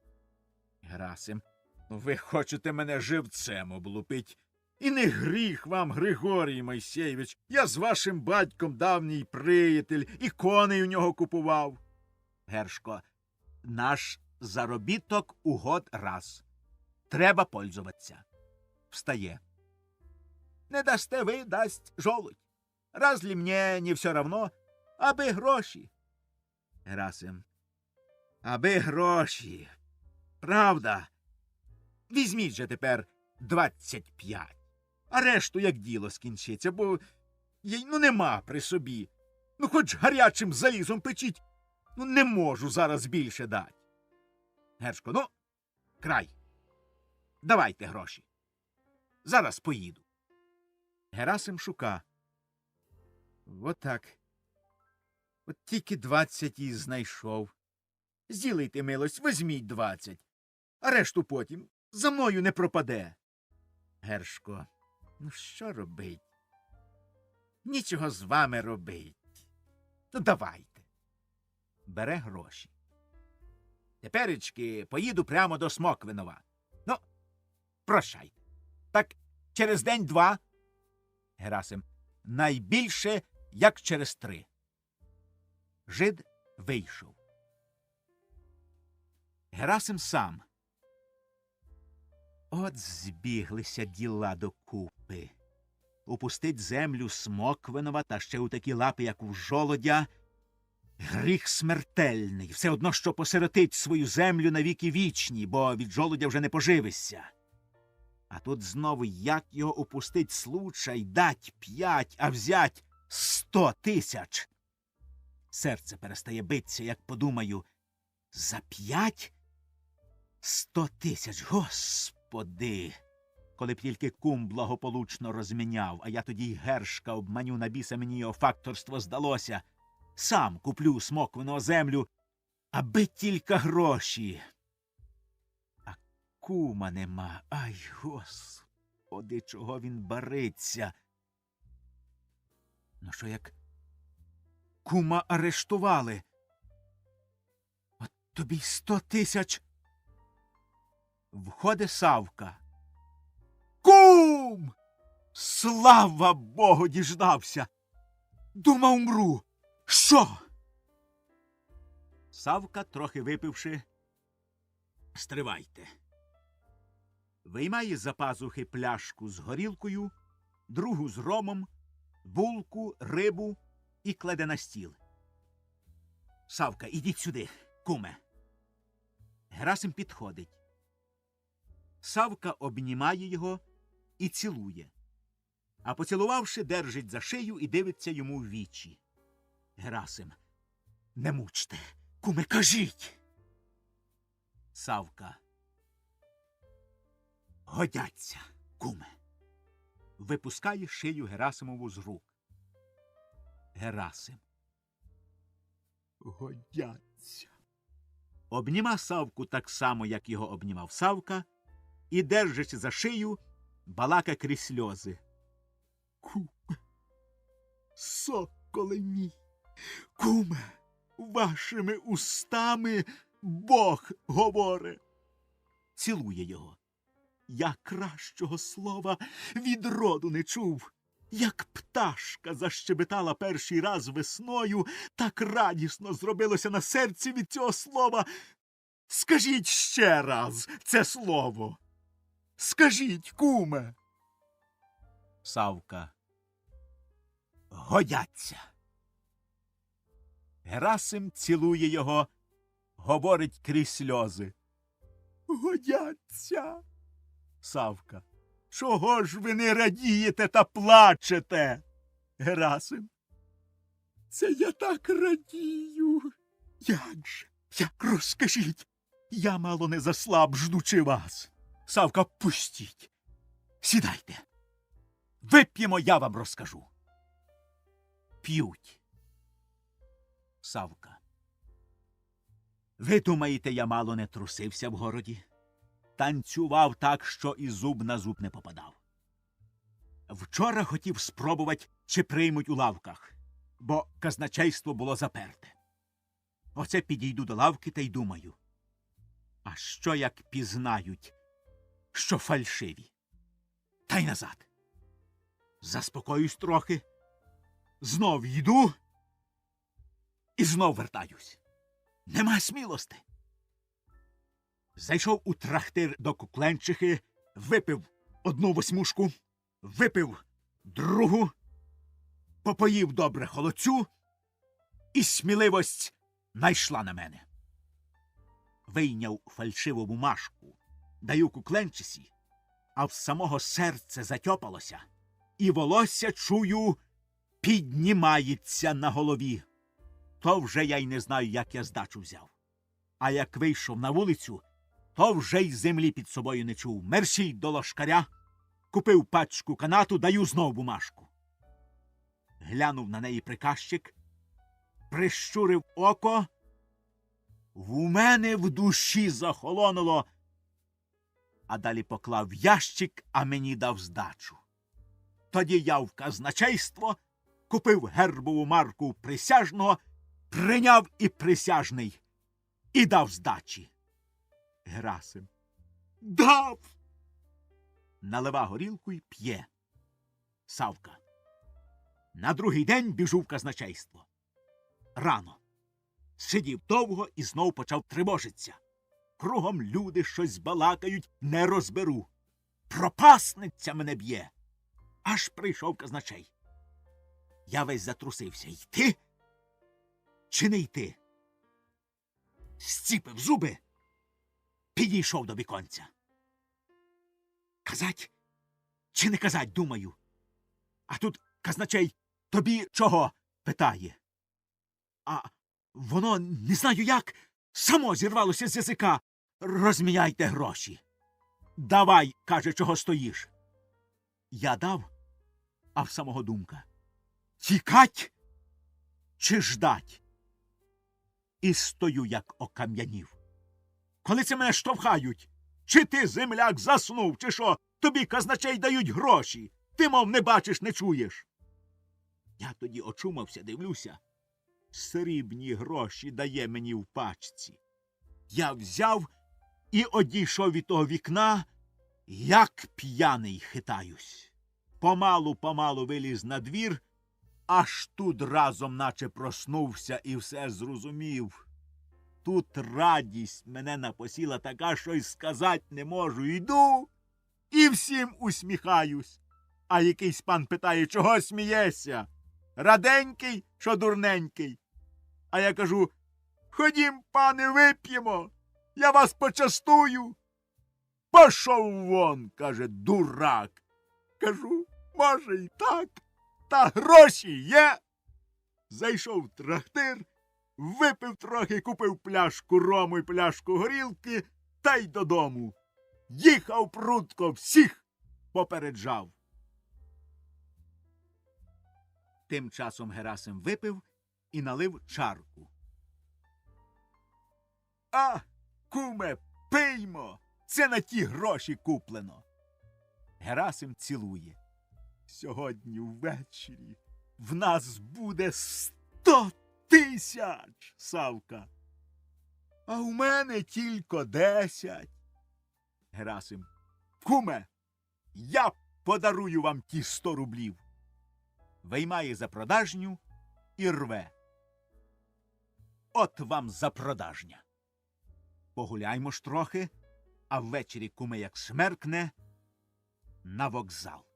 Герасим, ви хочете мене живцем облупить. І не гріх вам, Григорій Мойсеєвич. Я з вашим батьком давній приятель, і коней у нього купував. Гершко, наш заробіток у год раз. Треба пользуватися. Встає. Не дасте ви, дасть жолудь. Раз ли мне не все равно, аби гроші. Герасим, аби гроші. Правда. Візьміть же тепер 25. А решту, як діло скінчиться, бо їй, ну, нема при собі. Ну, хоч гарячим залізом печіть. Ну, не можу зараз більше дати. Гершко, ну, край. Давайте гроші. Зараз поїду. Герасим шука. Вот так. От тільки 20 і знайшов. Зділайте милость, візьміть 20. А решту потім за мною не пропаде. Гершко, ну що робить? Нічого з вами робить. Ну, давайте. Бере гроші. Теперечки поїду прямо до Смоквинова. Ну, прощайте. Так через день-два. Герасим, найбільше, як через 3. Жид вийшов. Герасим сам. От збіглися діла докупи. Упустить землю Смоквинова та ще у такі лапи, як у жолодя, гріх смертельний. Все одно, що посиротить свою землю на віки вічні, бо від жолудя вже не поживишся. А тут знову як його упустить случай, дать 5, а взять 100 тисяч. Серце перестає битися, як подумаю, за 5 100 тисяч, Господи! Коли б тільки кум благополучно розміняв, а я тоді й Гершка обманю, на біса мені його факторство здалося. Сам куплю Смоквиного землю, аби тільки гроші. А кума нема, ай, Господи, чого він бариться? Ну що як кума арештували? От тобі 100 тисяч. Входить Савка. Кум! Слава Богу, діждався! Думав, умру. Що? Савка, трохи випивши. Стривайте. виймає з-за пазухи пляшку з горілкою, другу з ромом, булку, рибу і кладе на стіл. Савка, ідіть сюди, куме. Герасим підходить. Савка обнімає його і цілує. А поцілувавши, держить за шию і дивиться йому в вічі. Герасим. Не мучте, куме, кажіть. Савка. Годяться, куме. Випускає шию Герасимову з рук. Герасим. Годяться. Обніма Савку так само, як його обнімав Савка, і, держачи за шию, балака крізь сльози. Куме, соколе мій, куме, вашими устами Бог говорить. Цілує його. Я кращого слова від роду не чув. Як пташка защебетала перший раз весною, так радісно зробилося на серці від цього слова. Скажіть ще раз це слово. Скажіть, куме. Савка. Годяться. Герасим цілує його, говорить крізь сльози. Годяться. Савка. Чого ж ви не радієте та плачете? Герасим. Це я так радію. Як же? Як розкажіть? Я мало не заслаб, ждучи вас. Савка, пустіть. Сідайте. Вип'ємо, я вам розкажу. П'ють. Савка. Ви думаєте, я мало не трусився в городі? Танцював так, що і зуб на зуб не попадав. Вчора хотів спробувати, чи приймуть у лавках, бо казначейство було заперте. Оце підійду до лавки та й думаю. А що як пізнають, що фальшиві? Та й назад. Заспокоюсь трохи, знов йду і знов вертаюсь. Нема смілости. Зайшов у трактир до Кукленчихи, випив 1 восьмушку, випив 2, попоїв добре холодцю, і сміливость найшла на мене. Вийняв фальшиву бумажку, даю Кукленчисі, а в самого серце затьопалося, і волосся, чую, піднімається на голові. То вже я й не знаю, як я здачу взяв. А як вийшов на вулицю, то вже й землі під собою не чув. Мерщій до лошкаря, купив пачку канату, даю знов бумажку. Глянув на неї приказчик, прищурив око. В мене в душі захолонуло, а далі поклав ящик, а мені дав здачу. Тоді я в казначейство, купив гербову марку присяжного, прийняв і присяжний, і дав здачі. Герасим. Дав! Налива горілку й п'є. Савка. На другий день біжу в казначейство. Рано. Сидів довго і знов почав тривожитися. Кругом люди щось балакають, не розберу. Пропасниця мене б'є. Аж прийшов казначей. Я весь затрусився. Йти? Чи не йти? Зціпив зуби. Підійшов до віконця. Казать чи не казать, думаю. А тут казначей тобі чого питає. А воно, не знаю як, само зірвалося з язика. Розміняйте гроші. Давай, каже, чого стоїш. Я дав, а в самого думка. Тікать чи ждать? І стою, як окам'янів. Коли це мене штовхають? Чи ти, земляк, заснув, чи що? Тобі казначей дають гроші. Ти, мов, не бачиш, не чуєш. Я тоді очумався, дивлюся. Срібні гроші дає мені в пачці. Я взяв і одійшов від того вікна, як п'яний хитаюсь. Помалу виліз на двір, аж тут разом наче проснувся і все зрозумів. Тут радість мене напосіла така, що й сказать не можу. Йду, і всім усміхаюсь. А якийсь пан питає, чого смієшся? Раденький, що дурненький. А я кажу, ходім, пане, вип'ємо, я вас почастую. Пошов вон, каже, дурак. Кажу, може й так, та гроші є. Зайшов в трактир, випив трохи, купив пляшку рому й пляшку горілки, та й додому. Їхав прудко, всіх попереджав. Тим часом Герасим випив і налив чарку. А, куме, пиймо, це на ті гроші куплено. Герасим цілує. Сьогодні ввечері в нас буде 100 000, Савка. А у мене тільки 10. Герасим. Куме, я подарую вам ті 100 рублів. Виймає за продажню і рве. От вам за продажня. Погуляймо ж трохи, а ввечері, куме, як смеркне, на вокзал.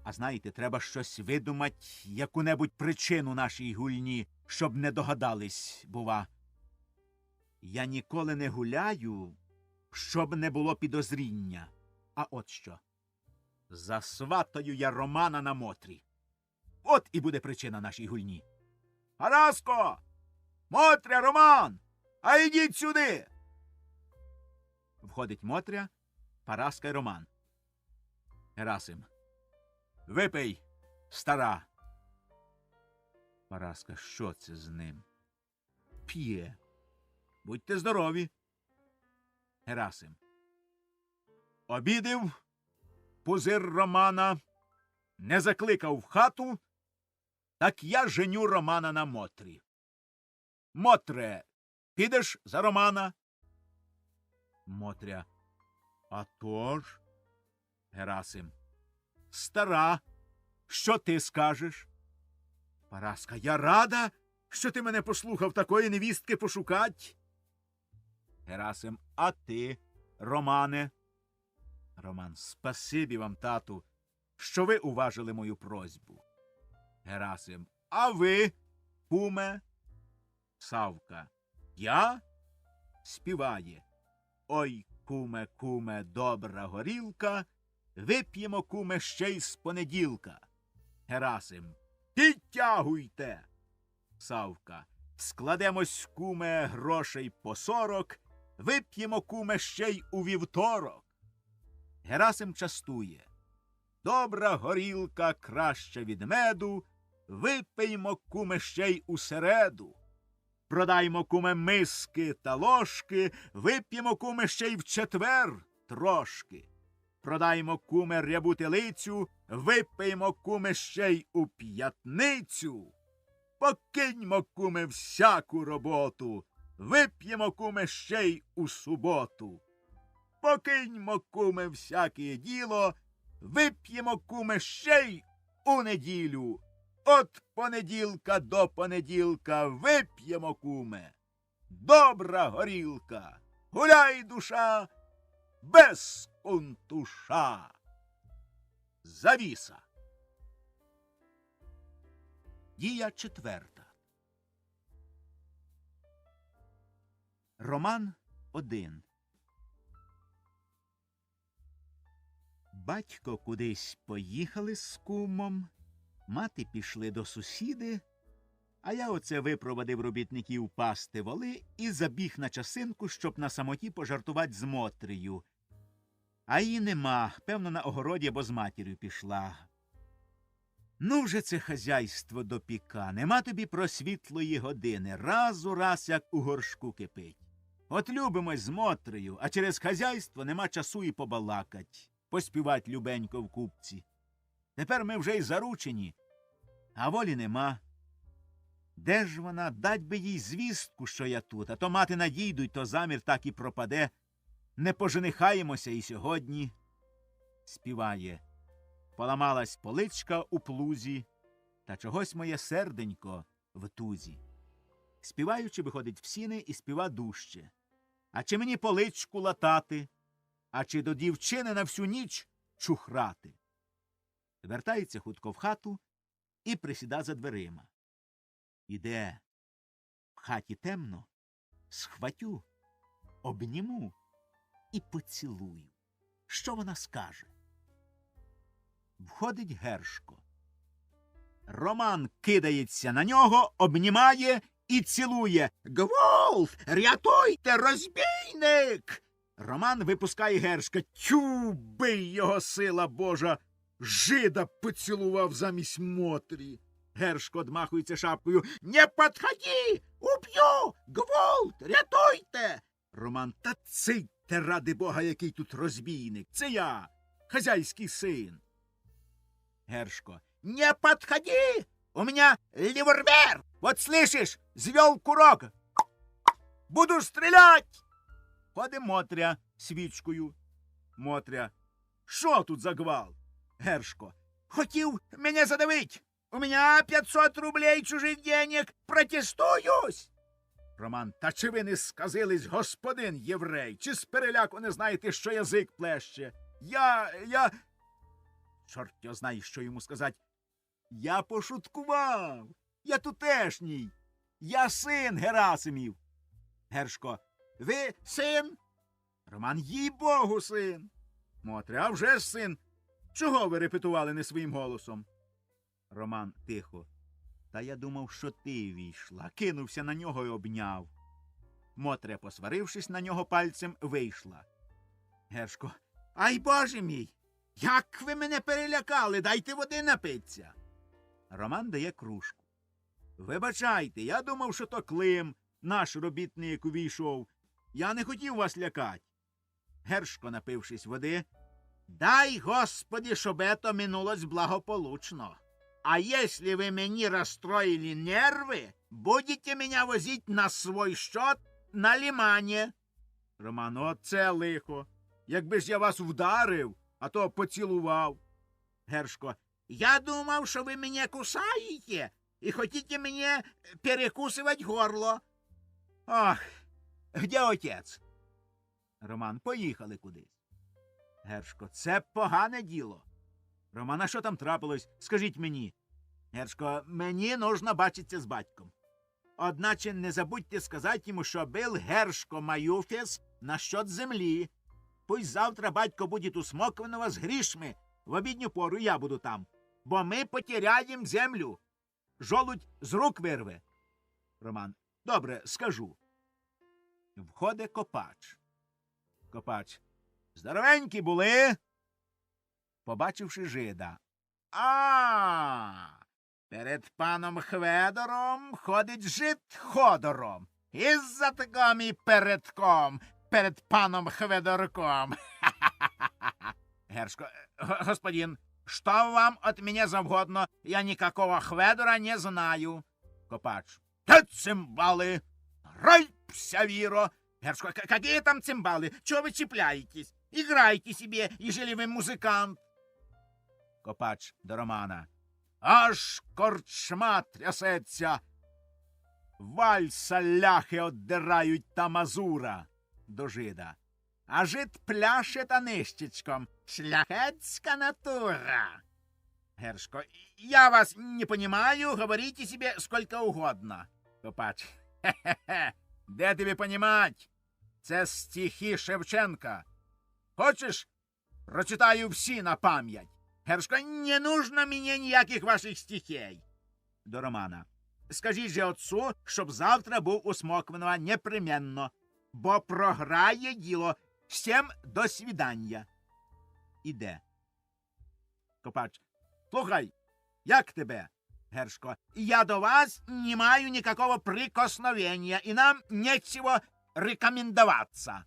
А знаєте, треба щось видумать, яку-небудь причину нашій гульні, щоб не догадались, бува. Я ніколи не гуляю, щоб не було підозріння. А от що. Засватаю я Романа на Мотрі. От і буде причина нашій гульні. Параско! Мотря, Роман! А йдіть сюди! Входить Мотря, Параска й Роман. Герасим. Випий, стара. Параска, що це з ним? П'є. Будьте здорові. Герасим. Обідив пузир Романа, не закликав в хату, так я женю Романа на Мотрі. Мотре, підеш за Романа? Мотря. А то ж? Герасим. Стара, що ти скажеш? Параска, я рада, що ти мене послухав такої невістки пошукать. Герасим, а ти, Романе? Роман, спасибі вам, тату, що ви уважили мою просьбу. Герасим, а ви, куме? Савка, я? Співає. Ой, куме, куме, добра горілка, вип'ємо, куме, ще й з понеділка. Герасим, підтягуйте. Савка, складемось, куме, грошей по 40, вип'ємо, куме, ще й у вівторок. Герасим частує. Добра горілка краща від меду, випиймо, куме, ще й у середу. Продаймо, куме, миски та ложки, вип'ємо, куме, ще й в четвер трошки. Продаймо, куме, рябу телицю, випиймо, куме, ще й у п'ятницю. Покиньмо, куме, всяку роботу, вип'ємо, куме, ще й у суботу. Покиньмо, куме, всяке діло, вип'ємо, куме, ще й у неділю. От понеділка до понеділка вип'ємо, куме. Добра горілка, гуляй, душа, без кунтуша. Завіса. Дія 4. Роман 1. Батько кудись поїхали з кумом, мати пішли до сусіди, а я оце випровадив робітників пасти воли і забіг на часинку, щоб на самоті пожартувати з Мотрею. А її нема, певно, на огороді або з матір'ю пішла. Ну вже це хазяйство допіка, нема тобі просвітлої години, раз у раз, як у горшку кипить. От любимось з Мотрею, а через хазяйство нема часу і побалакать, поспівать любенько в купці. Тепер ми вже й заручені, а волі нема. Де ж вона? Дать би їй звістку, що я тут, а то мати надійду, й то замір так і пропаде. Не поженихаємося і сьогодні. Співає. Поламалась поличка у плузі, та чогось моє серденько в тузі. Співаючи, виходить в сіни і співа дужче. А чи мені поличку латати? А чи до дівчини на всю ніч чухрати. Вертається хутко в хату і присіда за дверима. Іде. В хаті темно. Схватю, обніму і поцілую. Що вона скаже? Входить Гершко. Роман кидається на нього, обнімає і цілує. «Гвалт! Рятуйте, розбійник!» Роман випускає Гершка. Тю, бий його, сила Божа! Жида поцілував замість Мотрі. Гершко одмахується шапкою. «Не подходи! Уб'ю! Гвалт! Рятуйте!» Роман. «Та цийте, ради Бога, який тут розбійник! Це я, хазяйський син!» Гершко. «Не подходи! У меня револьвер! Вот слышишь, звел курок! Буду стрелять!» Ходить Мотря свічкою. Мотря. «Що тут за гвалт?» Гершко. «Хотів мене задавить! У меня 500 рублей чужих денег! Протестуюсь!» Роман. «Та чи ви не сказились, господин єврей? Чи з переляку не знаєте, що язик плеще? Я... Чорт його знає, що йому сказати. Я пошуткував. Я тутешній. Я син Герасимів». Гершко. «Ви син?» Роман. «Їй-богу, син!» Мотря. «А вже ж син. Чого ви репетували не своїм голосом?» Роман тихо. «Та я думав, що ти війшла». Кинувся на нього і обняв. Мотря, посварившись на нього пальцем, вийшла. Гершко. «Ай, Боже мій! Як ви мене перелякали! Дайте води напиться!» Роман дає кружку. «Вибачайте, я думав, що то Клим, наш робітник, увійшов. Я не хотів вас лякати». Гершко, напившись води. «Дай, Господи, щоб ето минулось благополучно. А если вы мне расстроили нервы, будете меня возить на свой счет на лимане». Роман. «Оце лихо. Якби ж я вас вдарив, а то поцілував». Гершко. «Я думав, що ви мене кусаєте і хотите мені перекусувати горло». «Ах, де отець?» Роман. «Поїхали кудись». Гершко. «Це погане діло». Роман. «А що там трапилось? Скажіть мені». Гершко. «Мені нужно бачитися з батьком. Одначе не забудьте сказати йому, що бил Гершко Маюфес насчет землі. Пусть завтра батько буде у Смоквиново з грішми. В обідню пору я буду там. Бо ми потеряємо землю. Жолудь з рук вирве». Роман. «Добре, скажу». Входить Копач. Копач. «Здоровенькі були?» Побачивши жида. Перед паном Хведором ходить жид Ходором. Із-за того мій передком, перед паном Хведорком». Гершко. «Господин, что вам от меня завгодно? Я никакого Хведора не знаю». Копач. «Да цимбалы! Ральпся, Виро!» Гершко. «Какие там цимбалы? Чего вы цепляетесь? Играйте себе, ежели вы музыкант». Копач до Романа. «Аж корчма трясеться! Вальса ляхи оддирають та мазура». До жида. «А жид пляше та нищечком. Шляхетська натура». Гершко. «Я вас не понимаю, говорите себе сколько угодно». Копач. «Хе-хе-хе, де тобі понімать? Це стихи Шевченка. Хочеш, прочитаю всі на пам'ять». Гершко. «Не нужно мені ніяких ваших стихей». До Романа. «Скажіть же отцу, щоб завтра був у Смоквиново непременно, бо програє діло. Всім до свидання». Іде. Копач. «Слухай, як тебе?» Гершко. «Я до вас не маю никакого прикосновения, и нам нечего рекомендоваться».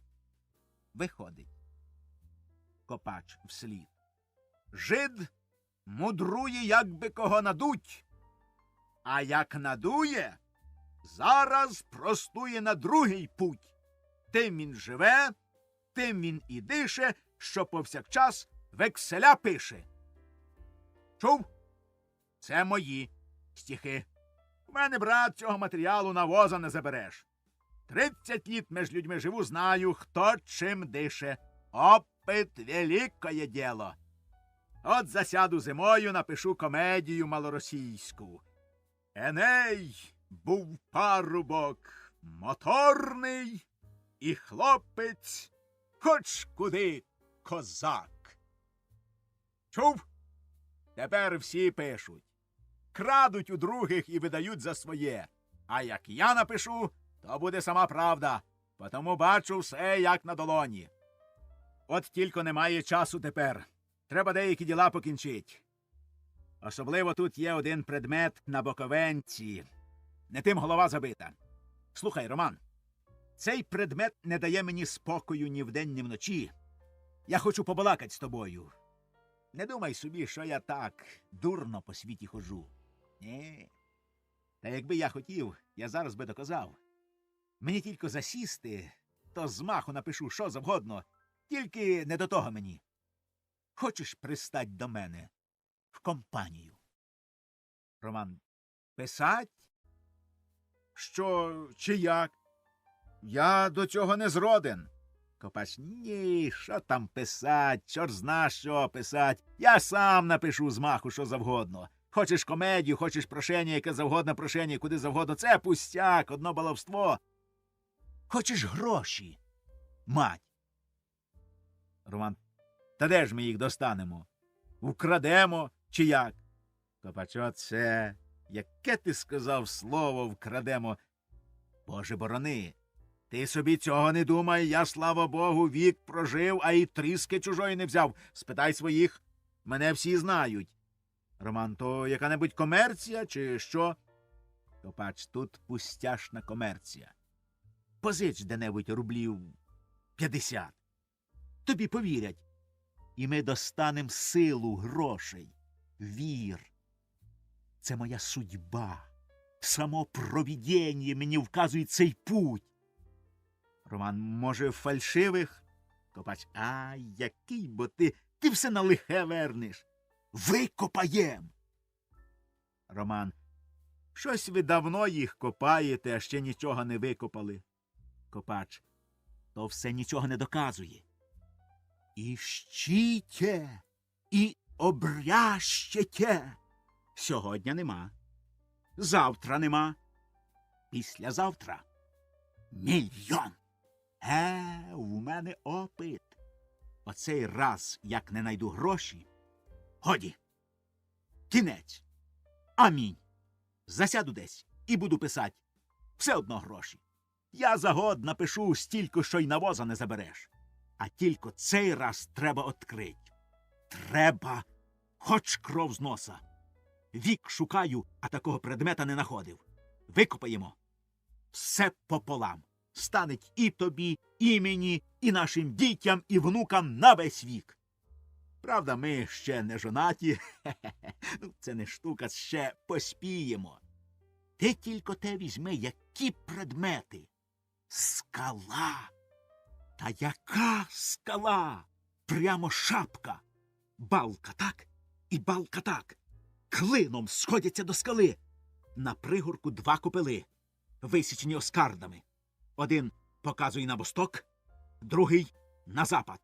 Виходить. Копач вслід. «Жид мудрує, як би кого надуть, а як надує, зараз простує на другий путь. Тим він живе, тим він і дише, що повсякчас векселя пише». Чув? Це мої стихи. У мене, брат, цього матеріалу на воза не забереш. 30 літ між людьми живу, знаю, хто чим дише. Опит — великое діло. От засяду зимою, напишу комедію малоросійську. Еней був парубок моторний, і хлопець хоч куди козак. Чув? Тепер всі пишуть. Крадуть у других і видають за своє. А як я напишу, то буде сама правда. Потому бачу все, як на долоні. От тільки немає часу тепер. Треба деякі діла покінчить. Особливо тут є один предмет на Боковенці. Не тим голова забита. Слухай, Роман, цей предмет не дає мені спокою ні вдень, ні вночі. Я хочу побалакать з тобою. Не думай собі, що я так дурно по світі ходжу. Ні. Та якби я хотів, я зараз би доказав. Мені тільки засісти, то з маху напишу що завгодно, тільки не до того мені. Хочеш пристать до мене в компанію? Роман, писать? Що, чи як? Я до цього не зроден. Копач, ні, що там писать, чорт зна що писать. Я сам напишу з маху що завгодно. Хочеш комедію, хочеш прошення, яке завгодно прошення, куди завгодно. Це пустяк, одно баловство. Хочеш гроші? Мать. Роман, та де ж ми їх достанемо? Вкрадемо чи як? Копач, оце, яке ти сказав слово вкрадемо? Боже борони, ти собі цього не думай, я, слава Богу, вік прожив, а й тріски чужої не взяв. Спитай своїх, мене всі знають. Роман, то яка-небудь комерція чи що? Копач, тут пустяшна комерція. Позич де-небудь рублів 50. Тобі повірять. І ми достанем силу грошей. Вір. Це моя судьба. Само провидіння мені вказує цей путь. Роман, може, фальшивих? Копач, який бо ти все на лихе вернеш. Викопаєм. Роман, щось ви давно їх копаєте, а ще нічого не викопали. Копач, то все нічого не доказує. Іщите, і обрящете. Сьогодні нема. Завтра нема. Післязавтра мільйон. У мене опит. Оцей раз, як не найду гроші, годі. Кінець. Амінь. Засяду десь і буду писати. Все одно гроші. Я за год напишу стільки, що й навоза не забереш. А тільки цей раз треба відкрити. Треба, хоч кров з носа. Вік шукаю, а такого предмета не находив. Викопаємо. Все пополам. Станеть і тобі, і мені, і нашим дітям, і внукам на весь вік. Правда, ми ще не жонаті. Це не штука, ще поспіємо. Ти тільки те візьми, які предмети. Скала. Та яка скала? Прямо шапка. Балка так і балка так. Клином сходяться до скали. На пригорку два копили, висічені оскардами. Один показує на восток, другий – на запад.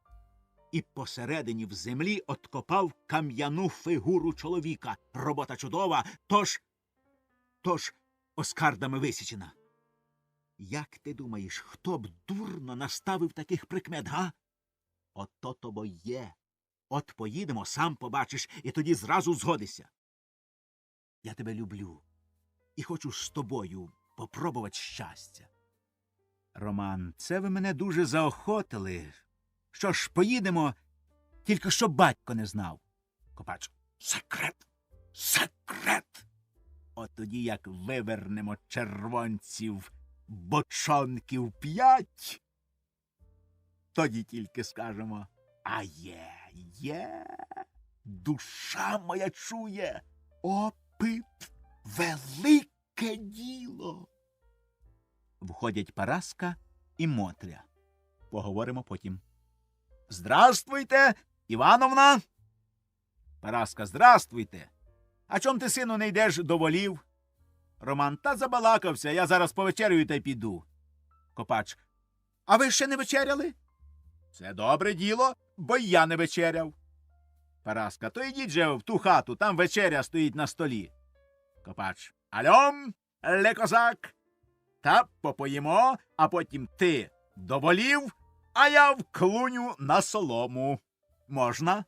І посередині в землі откопав кам'яну фігуру чоловіка. Робота чудова, тож оскардами висічена. Як ти думаєш, хто б дурно наставив таких прикмет, га? Ото тобо є. От поїдемо, сам побачиш, і тоді зразу згодися. Я тебе люблю і хочу з тобою попробувати щастя. Роман, це ви мене дуже заохотили. Що ж, поїдемо, тільки щоб батько не знав. Копач, секрет, секрет. От тоді, як вивернемо червонців бочонків 5, тоді тільки скажемо, а є, душа моя чує, опит, велике діло. Входять Параска і Мотря. Поговоримо потім. Здравствуйте, Івановна. Параска, здравствуйте. А чом ти, сину, не йдеш до волів? Роман, та забалакався, я зараз повечерюю та й піду. Копач, а ви ще не вечеряли? Це добре діло, бо й я не вечеряв. Параска. То йдіть же в ту хату, там вечеря стоїть на столі. Копач. Альом, ле козак. Та попоїмо, а потім ти до волів, а я в клуню на солому. Можна?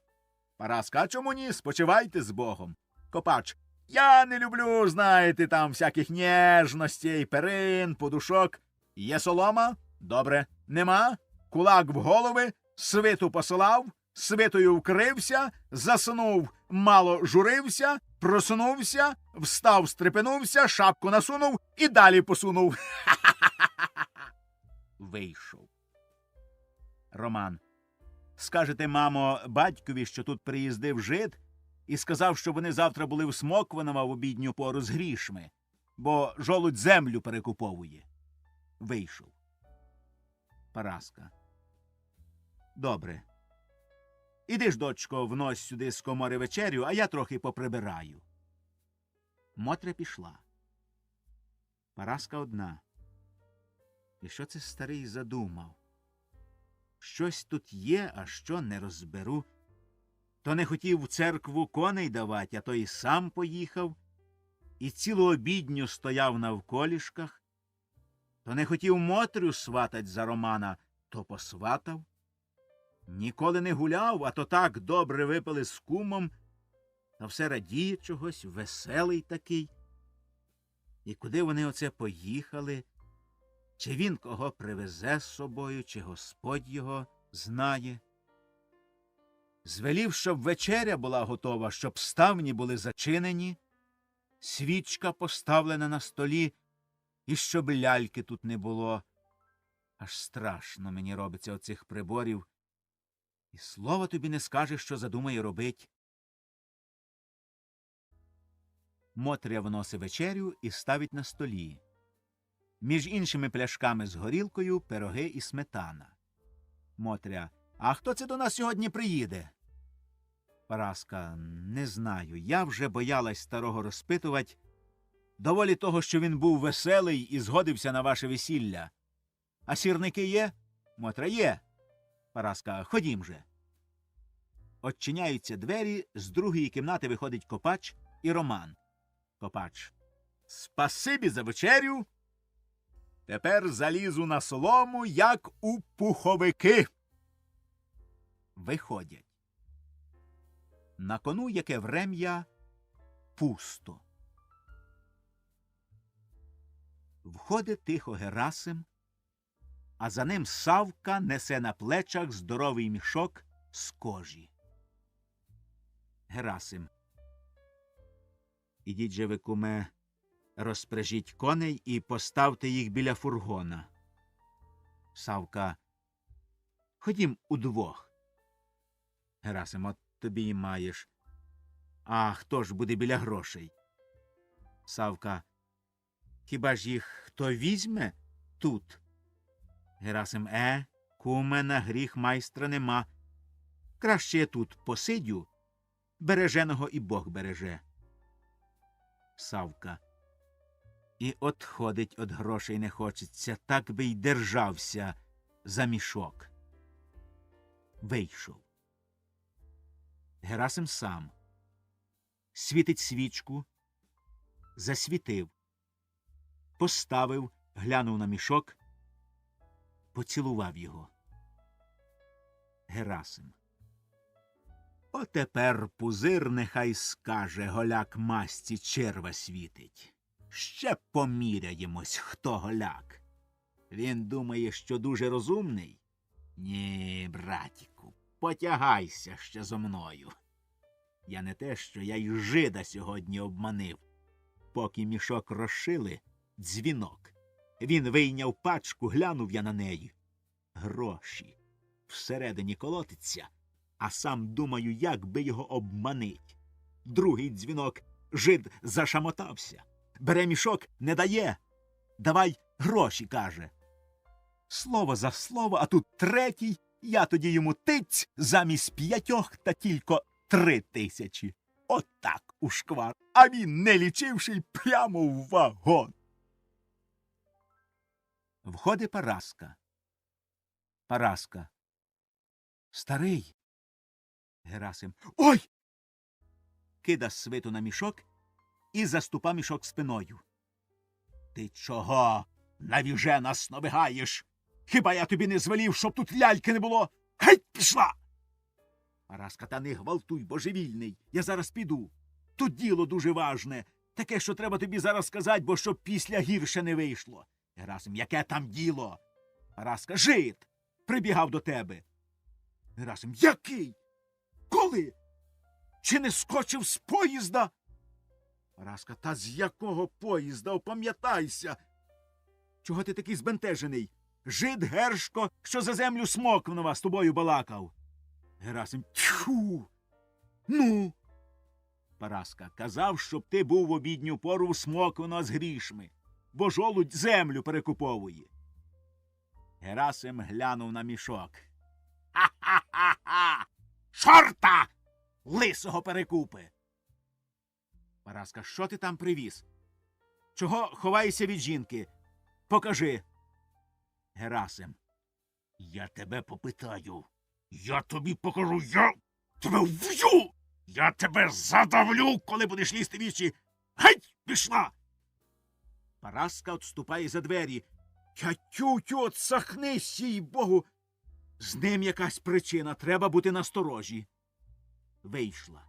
Параска. А чому ні? Спочивайте з Богом. Копач. Я не люблю, знаєте, там всяких ніжностей, перин, подушок. Є солома? Добре. Нема? Кулак в голови, свиту посилав, свитою вкрився, заснув, мало журився, проснувся, встав, стрепенувся, шапку насунув і далі посунув. Вийшов. Роман. Скажете, мамо, батькові, що тут приїздив жид, і сказав, що вони завтра були в Смокванова в обідню пору з грішми, бо жолудь землю перекуповує. Вийшов. Параска. Добре. Іди ж, дочко, внось сюди з комори вечерю, а я трохи поприбираю. Мотря пішла. Параска одна. І що це старий задумав? Щось тут є, а що не розберу. То не хотів в церкву коней давати, а то і сам поїхав, і цілу обідню стояв навколішках. То не хотів Мотрю сватать за Романа, то посватав. Ніколи не гуляв, а то так добре випили з кумом, та все радіє чогось, веселий такий. І куди вони оце поїхали? Чи він кого привезе з собою, чи Господь його знає? Звелів, щоб вечеря була готова, щоб ставні були зачинені, свічка поставлена на столі, і щоб ляльки тут не було. Аж страшно мені робиться оцих приборів. І слова тобі не скажеш, що задумає робить. Мотря вносить вечерю і ставить на столі. Між іншими пляшками з горілкою пироги і сметана. Мотря. А хто це до нас сьогодні приїде? Параска. Не знаю. Я вже боялась старого розпитувати. Доволі того, що він був веселий і згодився на ваше весілля. А сірники є? Мотря. Є. Параска. Ходім же. Отчиняються двері, з другої кімнати виходить Копач і Роман. Копач. Спасибі за вечерю. Тепер залізу на солому, як у пуховики. Виходять. На кону, яке врем'я, пусто. Входить тихо Герасим, а за ним Савка несе на плечах здоровий мішок з кожі. Герасим. Ідіть же ви, куме, розпряжіть коней і поставте їх біля фургона. Савка. Ходім удвох. Герасим. От тобі і маєш. А хто ж буде біля грошей? Савка. Хіба ж їх хто візьме тут? Герасим. Куме, на гріх майстра нема. Краще я тут посидю. Береженого і Бог береже. Савка. І отходить од грошей не хочеться, так би й держався за мішок. Вийшов. Герасим сам. Світить свічку, засвітив, поставив, глянув на мішок, поцілував його. Герасим. Отепер пузир нехай скаже, голяк масті черва світить. Ще поміряємось, хто голяк. Він думає, що дуже розумний? Ні, братіку, потягайся ще зо мною. Я не те, що я й жида сьогодні обманив. Поки мішок розшили, дзвінок. Він вийняв пачку, глянув я на неї. Гроші. Всередині колотиться, а сам думаю, як би його обманить. Другий дзвінок. Жид зашамотався. Бере мішок, не дає. Давай гроші, каже. Слово за слово, а тут третій. Я тоді йому тиць замість 5 та тільки 3000. Отак ушквар. А він, не лічивши, й прямо в вагон. Входить Параска. Параска. Старий. Герасим. Ой! Кида свиту на мішок і заступа мішок спиною. Ти чого навіже нас навигаєш? Хіба я тобі не звелів, щоб тут ляльки не було? Геть пішла! Параска, та не гвалтуй, божевільний. Я зараз піду. Тут діло дуже важне. Таке, що треба тобі зараз сказати, бо щоб після гірше не вийшло. Герасим, яке там діло? Параска, жид! Прибігав до тебе. Герасим, який? Коли? Чи не скочив з поїзда? Параска, та з якого поїзда? Опам'ятайся! Чого ти такий збентежений? Жид Гершко, що за землю Смоквнова з тобою балакав. Герасим, тьху! Ну? Параска, казав, щоб ти був в обідню пору в Смоквино з грішми, бо жолудь землю перекуповує. Герасим глянув на мішок. Ха-ха-ха-ха! Чорта! Лисого перекупи! Параска, що ти там привіз? Чого ховаєшся від жінки? Покажи. Герасим. Я тебе попитаю. Я тобі покажу, я тебе вб'ю! Я тебе задавлю, коли будеш лізти в вічі. Геть, пішла! Параска відступає за двері. Тю-тю, отсахнись, їй богу. З ним якась причина, треба бути насторожі. Вийшла.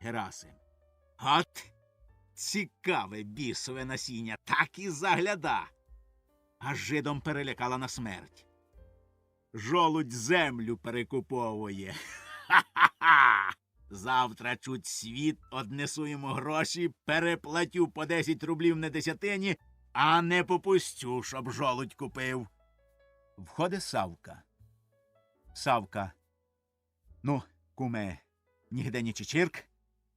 Герасим. От цікаве бісове насіння, так і загляда. А жидом перелякала на смерть. Жолудь землю перекуповує. Ха-ха-ха! Завтра чуть світ, однесу йому гроші, переплатю по 10 рублів на десятині, а не попустю, щоб жолудь купив. Входить Савка. Савка. Ну, куме, нігде не чечірк.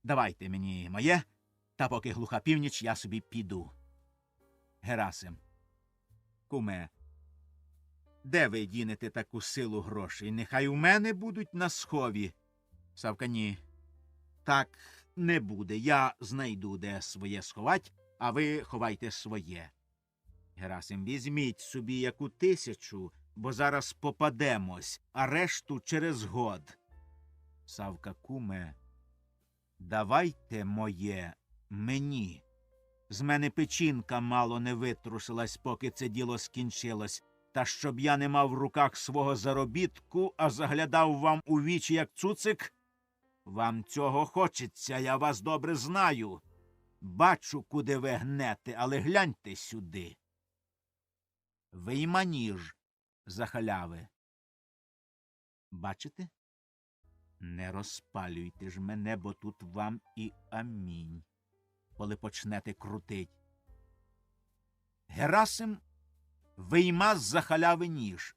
Давайте мені моє, та поки глуха північ, я собі піду. Герасим. Куме, де ви дінете таку силу грошей? Нехай у мене будуть на схові. Савка, ні. Так не буде. Я знайду, де своє сховать, а ви ховайте своє. Герасим, візьміть собі яку 1000, бо зараз попадемось, а решту через год. Савка, куме, давайте моє мені. З мене печінка мало не витрусилась, поки це діло скінчилось. Та щоб я не мав в руках свого заробітку, а заглядав вам у вічі, як цуцик, вам цього хочеться, я вас добре знаю. Бачу, куди ви гнете, але гляньте сюди. Вийма ніж за халяви. Бачите? Не розпалюйте ж мене, бо тут вам і амінь, коли почнете крутить. Герасим вийма з-за халяви ніж.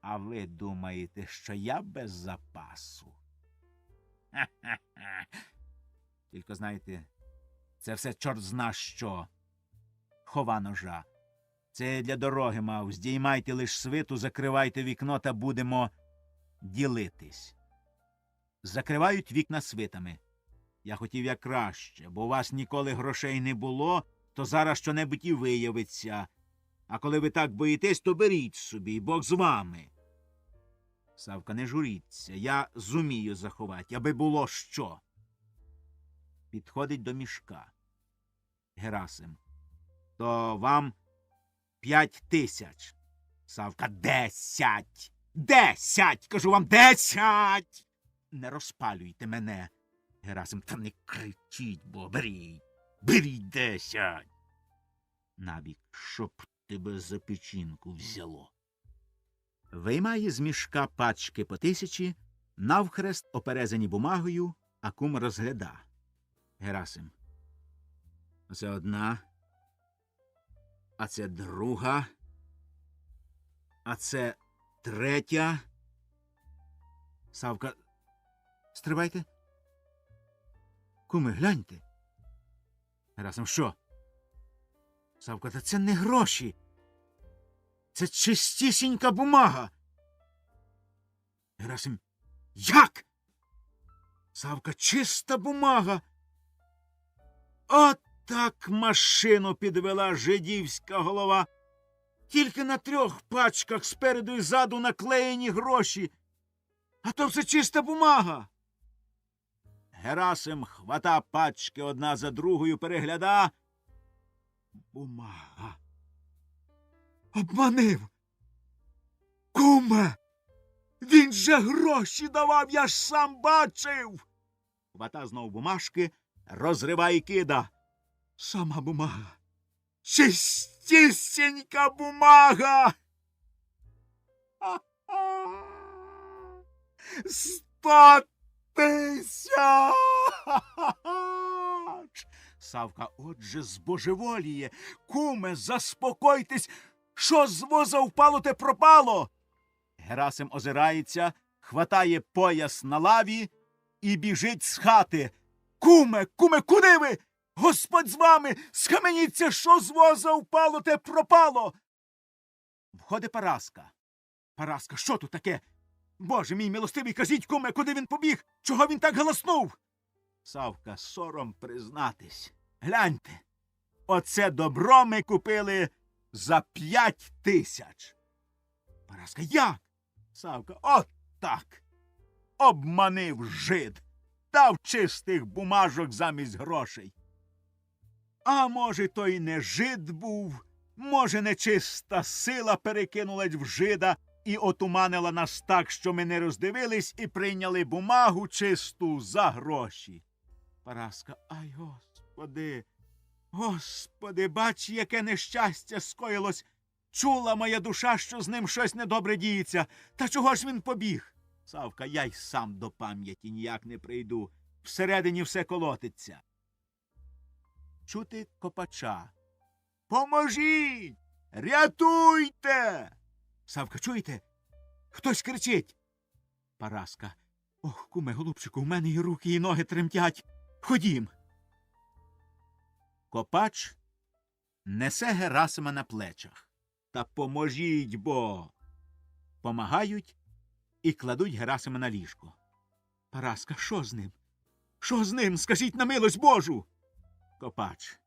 А ви думаєте, що я без запасу? Ха-ха-ха. Тільки, знаєте, це все чорт зна що. Хова ножа. Це для дороги мав. Здіймайте лиш свиту, закривайте вікно та будемо ділитись. Закривають вікна свитами. Я хотів як краще, бо у вас ніколи грошей не було, то зараз що-небудь і виявиться. А коли ви так боїтесь, то беріть собі, Бог з вами. Савка, не журіться, я зумію заховати, аби було що. Підходить до мішка. Герасим. То вам 5000. Савка, 10. 10! Кажу вам, 10! Не розпалюйте мене. Герасим, та не кричіть, бо беріть. Беріть 10. Набік, щоб тебе за печінку взяло. Виймає з мішка пачки по 1000, навхрест оперезані бумагою, а кум розгляда. Герасим. Оце одна, а це друга, а це третя. Савка, стривайте. Куме, гляньте. Герасим, що? Савка, та це не гроші. Це чистісінька бумага. Герасим, як? Савка, чиста бумага. От так машину підвела жидівська голова. Тільки на 3 пачках спереду і ззаду наклеєні гроші. А то все чиста бумага. Герасим хвата пачки одна за другою, перегляда. Бумага. Обманив. Куме, він же гроші давав, я ж сам бачив. Хвата знов бумажки, розриває і кида. Сама бумага. Чистісінька бумага. 100 тисяч! Савка отже збожеволіє. Куме, заспокойтесь. Що з воза впало, те пропало. Герасим озирається, хватає пояс на лаві і біжить з хати. Куме, куди ви? Господь з вами! Схаменіться, що з воза впало, те пропало. Входить Параска. Параска, що тут таке? Боже мій милостивий, кажіть, куме, куди він побіг? Чого він так галаснув? Савка, сором признатись. Гляньте, оце добро ми купили за 5 тисяч. Параска, як? Савка, от так. Обманив жид. Дав чистих бумажок замість грошей. А може, то й не жид був, може, нечиста сила перекинулась в жида і отуманила нас так, що ми не роздивились і прийняли бумагу чисту за гроші. Параска, ай, Господи, Господи, бач, яке нещастя скоїлось. Чула моя душа, що з ним щось недобре діється. Та чого ж він побіг? Савка, я й сам до пам'яті ніяк не прийду. Всередині все колотиться. Чути Копача. Поможіть! Рятуйте! Савка, чуєте? Хтось кричить. Параска. Ох, куме, голубчику, в мене і руки, і ноги тремтять. Ходім. Копач несе Герасима на плечах. Та поможіть, бо. Помагають і кладуть Герасима на ліжко. Параска, що з ним? Що з ним? Скажіть на милость Божу. Копач.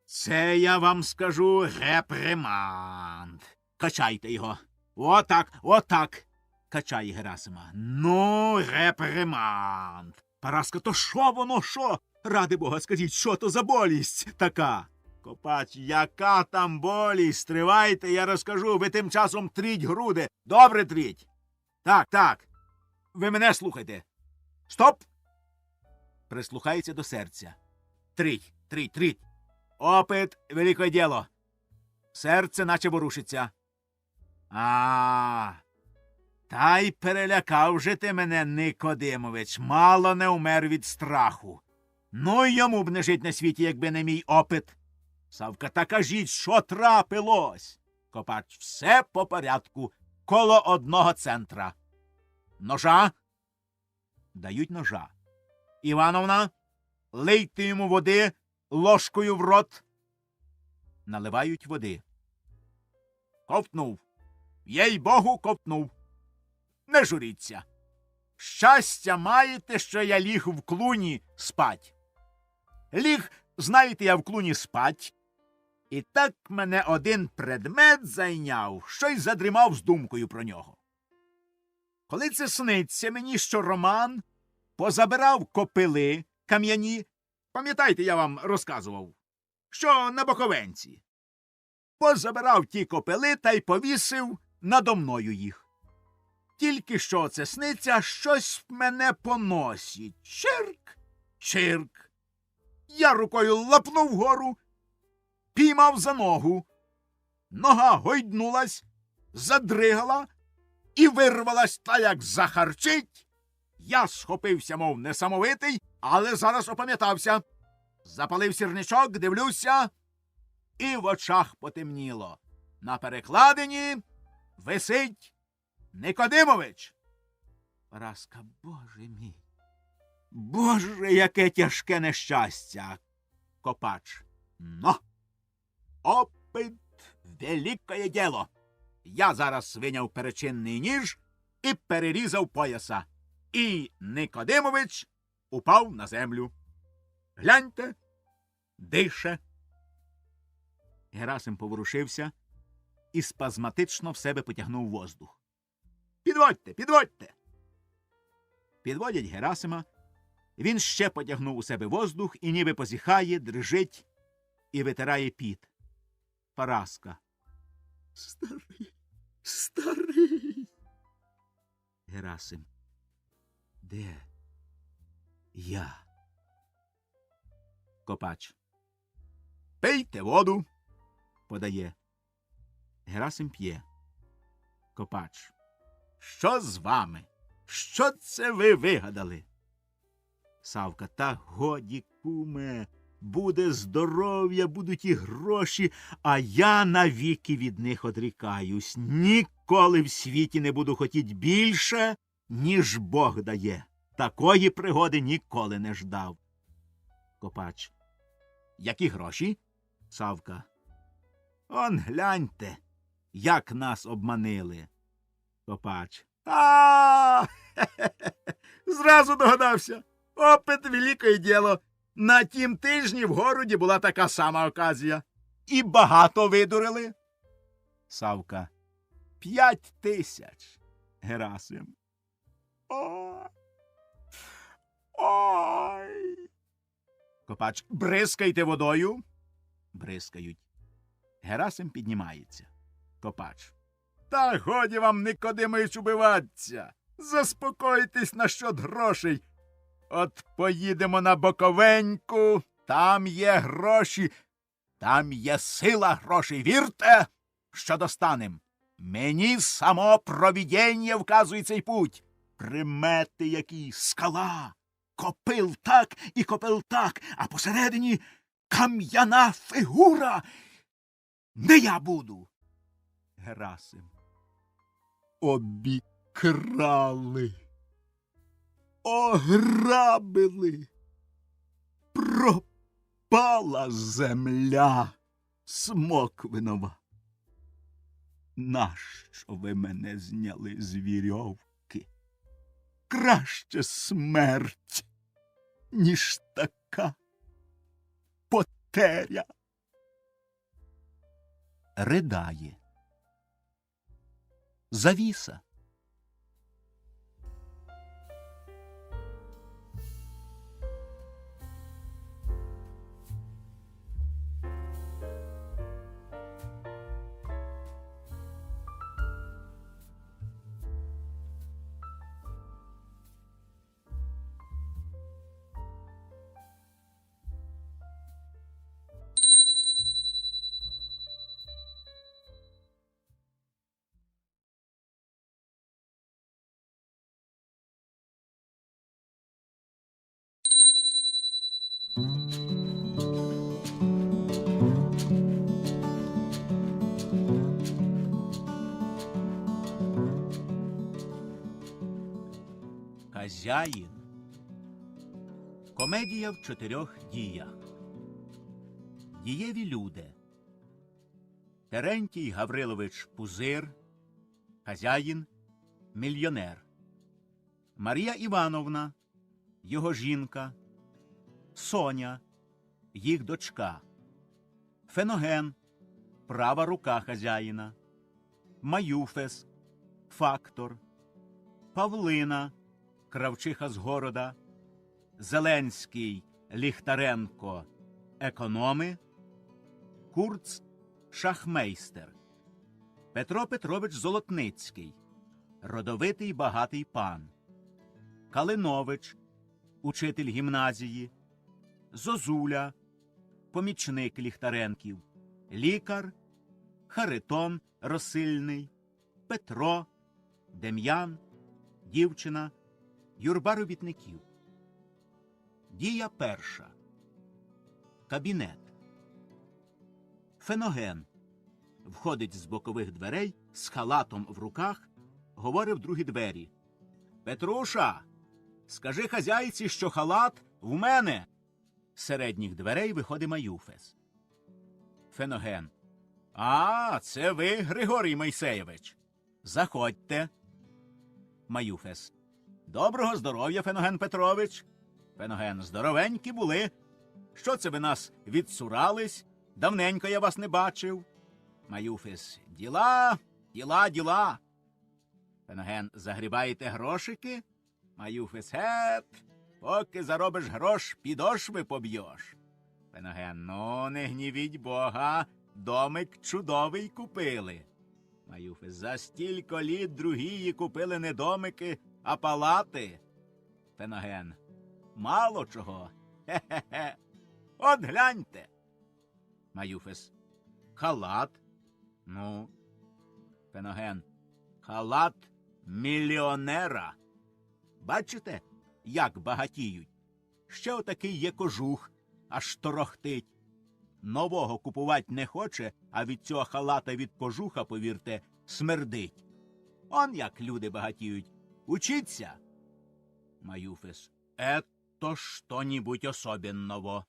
Це я вам скажу реприманд. Качайте його. Отак, отак. Качає Герасима. Ну, реприманд. Параска, то що воно, що? Ради Бога, скажіть, що то за болість така? Копач, яка там болість? Тривайте, я розкажу. Ви тим часом тріть груди. Добре тріть. Так, так. Ви мене слухайте. Стоп! Прислухається до серця. Тріть, тріть, тріть. Опит – велике діло. Серце наче ворушиться. Та й перелякав же ти мене, Никодимович. Мало не умер від страху. Ну, йому б не жить на світі, якби не мій опит. Савка, та кажіть, що трапилось? Копач, все по порядку. Коло одного центра. Ножа? Дають ножа. Івановна, лийте йому води ложкою в рот. Наливають води. Ковтнув. Їй-богу, ковтнув. Не журіться. Щастя маєте, що я ліг в клуні спать. Ліг, знаєте, я в клуні спать. І так мене один предмет зайняв, що й задрімав з думкою про нього. Коли це сниться мені, що Роман позабирав копили кам'яні, пам'ятаєте, я вам розказував, що на Боковенці. Позабирав ті копили та й повісив надо мною їх. Тільки що це сниться, щось мене поносить. Чирк, чирк. Я рукою лапнув вгору, піймав за ногу. Нога гойднулась, задригала і вирвалась та як захарчить. Я схопився, мов несамовитий, але зараз опам'ятався. Запалив сірничок, дивлюся, і в очах потемніло. На перекладині висить Никодимович. Параска, Боже мій. Боже, яке тяжке нещастя. Копач. Но! Опит велике діло. Я зараз виняв перечинний ніж і перерізав пояса. І Никодимович упав на землю. Гляньте, дише. Герасим поворушився і спазматично в себе потягнув воздух. Підводьте, підводьте. Підводять Герасима. Він ще потягнув у себе воздух і ніби позіхає, дрижить і витирає піт. Параска. Старий, старий. Герасим. Де я? Копач. Пийте воду. Подає. Герасим п'є. Копач. Що з вами? Що це ви вигадали? Савка. Та годі, куме, буде здоров'я, будуть і гроші, а я навіки від них одрікаюсь. Ніколи в світі не буду хотіть більше, ніж Бог дає. Такої пригоди ніколи не ждав. Копач. Які гроші? Савка. Он гляньте, як нас обманили. Копач. Зразу догадався. Опит велике діло. На тім тижні в городі була така сама оказія. І багато видурили. Савка. 5000. Герасим. Ой. Копач. Бризкайте водою. Бризкають. Герасим піднімається. Копач. Та годі вам, Никодимович, убиватися. Заспокойтесь насчет грошей. От поїдемо на Боковеньку, там є гроші, там є сила грошей. Вірте, що достанем. Мені само провидіння вказує цей путь. Примети які, скала, копил так і копил так, а посередині кам'яна фігура. Не я буду. Герасим. Обікрали. Ограбили. Пропала земля смоквинова. Нащо ви мене зняли з вірьовки? Краще смерть, ніж така потеря. Ридає. Завіса. Хазяїн. Комедія в 4 діях. Дієві люди. Терентій Гаврилович Пузир, хазяїн, мільйонер. Марія Івановна, його жінка. Соня, їх дочка. Феноген, права рука хазяїна. Маюфес, фактор. Павлина, кравчиха з города. Зеленський, Ліхтаренко, економи. Курц, шахмейстер. Петро Петрович Золотницький, родовитий багатий пан. Калинович, учитель гімназії. Зозуля, помічник Ліхтаренків. Лікар, Харитон Росильний, Петро, Дем'ян, дівчина, юрба робітників. Дія перша. Кабінет. Феноген входить з бокових дверей з халатом в руках, говорить в другі двері. Петруша, скажи хазяйці, що халат в мене. З середніх дверей виходить Маюфес. Феноген. А, це ви, Григорій Мойсеєвич. Заходьте. Маюфес. Доброго здоров'я, Феноген Петрович. Феноген. Здоровенькі були. Що це ви нас відсурались? Давненько я вас не бачив. Маюфес. Діла, діла, діла. Феноген, загрібаєте грошики? Маюфес, гет, поки заробиш грош, підошви поб'єш. Феноген, ну, не гнівіть Бога, домик чудовий купили. Маюфес, за стілько літ другії купили не домики, а палати. Феноген, мало чого. Хе-хе-хе. От гляньте. Маюфес, халат. Ну. Феноген, халат мільйонера. Бачите, як багатіють? Ще отакий є кожух, аж торохтить. Нового купувати не хоче, а від цього халата від кожуха, повірте, смердить. Он як люди багатіють. Учіться. Маюфес, ето що-нібудь особенного.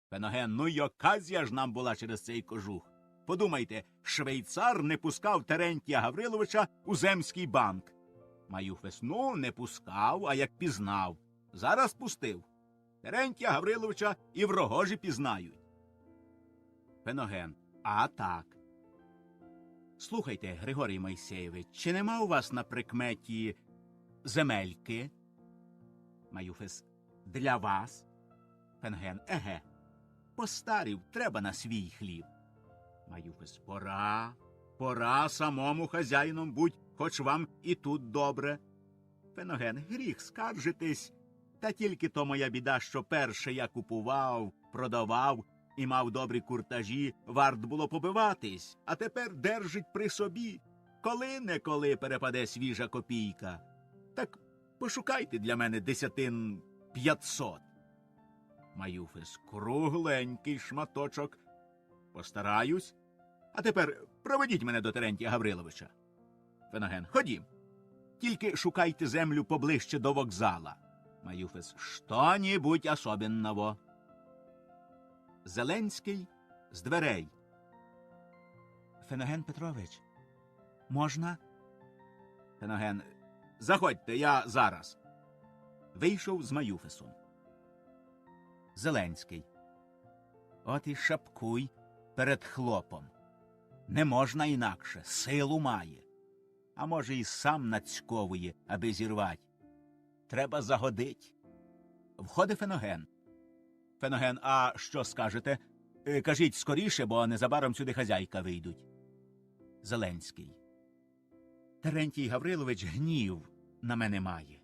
Феноген, ну й оказія ж нам була через цей кожух. Подумайте, швейцар не пускав Терентія Гавриловича у земський банк. Маюфес, ну, не пускав, а як пізнав. Зараз пустив. Терентія Гавриловича і в Рогожі пізнають. Феноген, а так. Слухайте, Григорій Мойсеєвич, чи нема у вас на прикметі земельки? Маюфес, для вас? Феноген, еге. Постарів, треба на свій хліб. Маюфес, пора самому хазяїном будь, хоч вам і тут добре. Феноген, гріх скаржитись, та тільки то моя біда, що перше я купував, продавав і мав добрі куртажі, варт було побиватись, а тепер держить при собі. Коли-неколи перепаде свіжа копійка. Так пошукайте для мене 500. Маюфес, кругленький шматочок. Постараюсь. А тепер проведіть мене до Терентія Гавриловича. Феноген, ходім. Тільки шукайте землю поближче до вокзала. Маюфес, що-нібудь особенного. Зеленський з дверей. Феноген Петрович, можна? Феноген, заходьте, я зараз. Вийшов з Маюфесом. Зеленський. От і шапкуй перед хлопом. Не можна інакше, силу має. А може, і сам нацьковує, аби зірвать. Треба загодить. Входить Феноген. Феноген, а що скажете? Кажіть скоріше, бо незабаром сюди хазяйка вийдуть. Зеленський. Терентій Гаврилович гнів на мене має.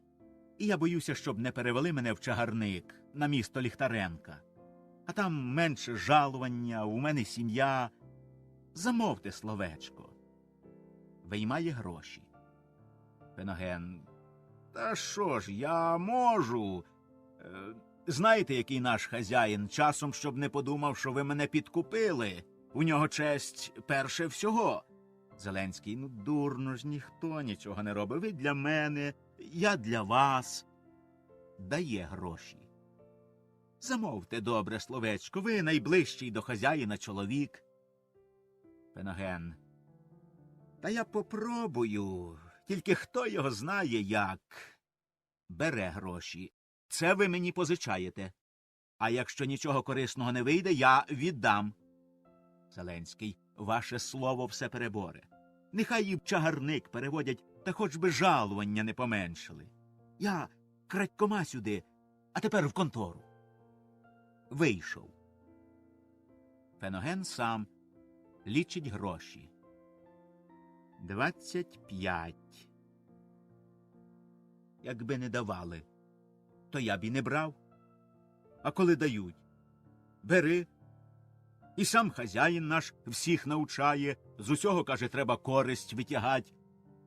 І я боюся, щоб не перевели мене в чагарник на місто Ліхтаренка. А там менше жалування, у мене сім'я. Замовте словечко. Виймає гроші. Феноген. Та що ж, я можу. Знаєте, який наш хазяїн, часом, щоб не подумав, що ви мене підкупили. У нього честь перше всього. Зеленський, ну дурно ж, ніхто нічого не робить. Ви для мене, я для вас. Дає гроші. Замовте добре словечко, ви найближчий до хазяїна чоловік. Феноген. Та я попробую, тільки хто його знає як. Бере гроші. Це ви мені позичаєте. А якщо нічого корисного не вийде, я віддам. Зеленський, ваше слово все переборе. Нехай і в чагарник переводять, та хоч би жалування не поменшили. Я крадькома сюди, а тепер в контору. Вийшов. Феноген сам лічить гроші. 25. Якби не давали, то я б і не брав. А коли дають, бери. І сам хазяїн наш всіх навчає, з усього, каже, треба користь витягать.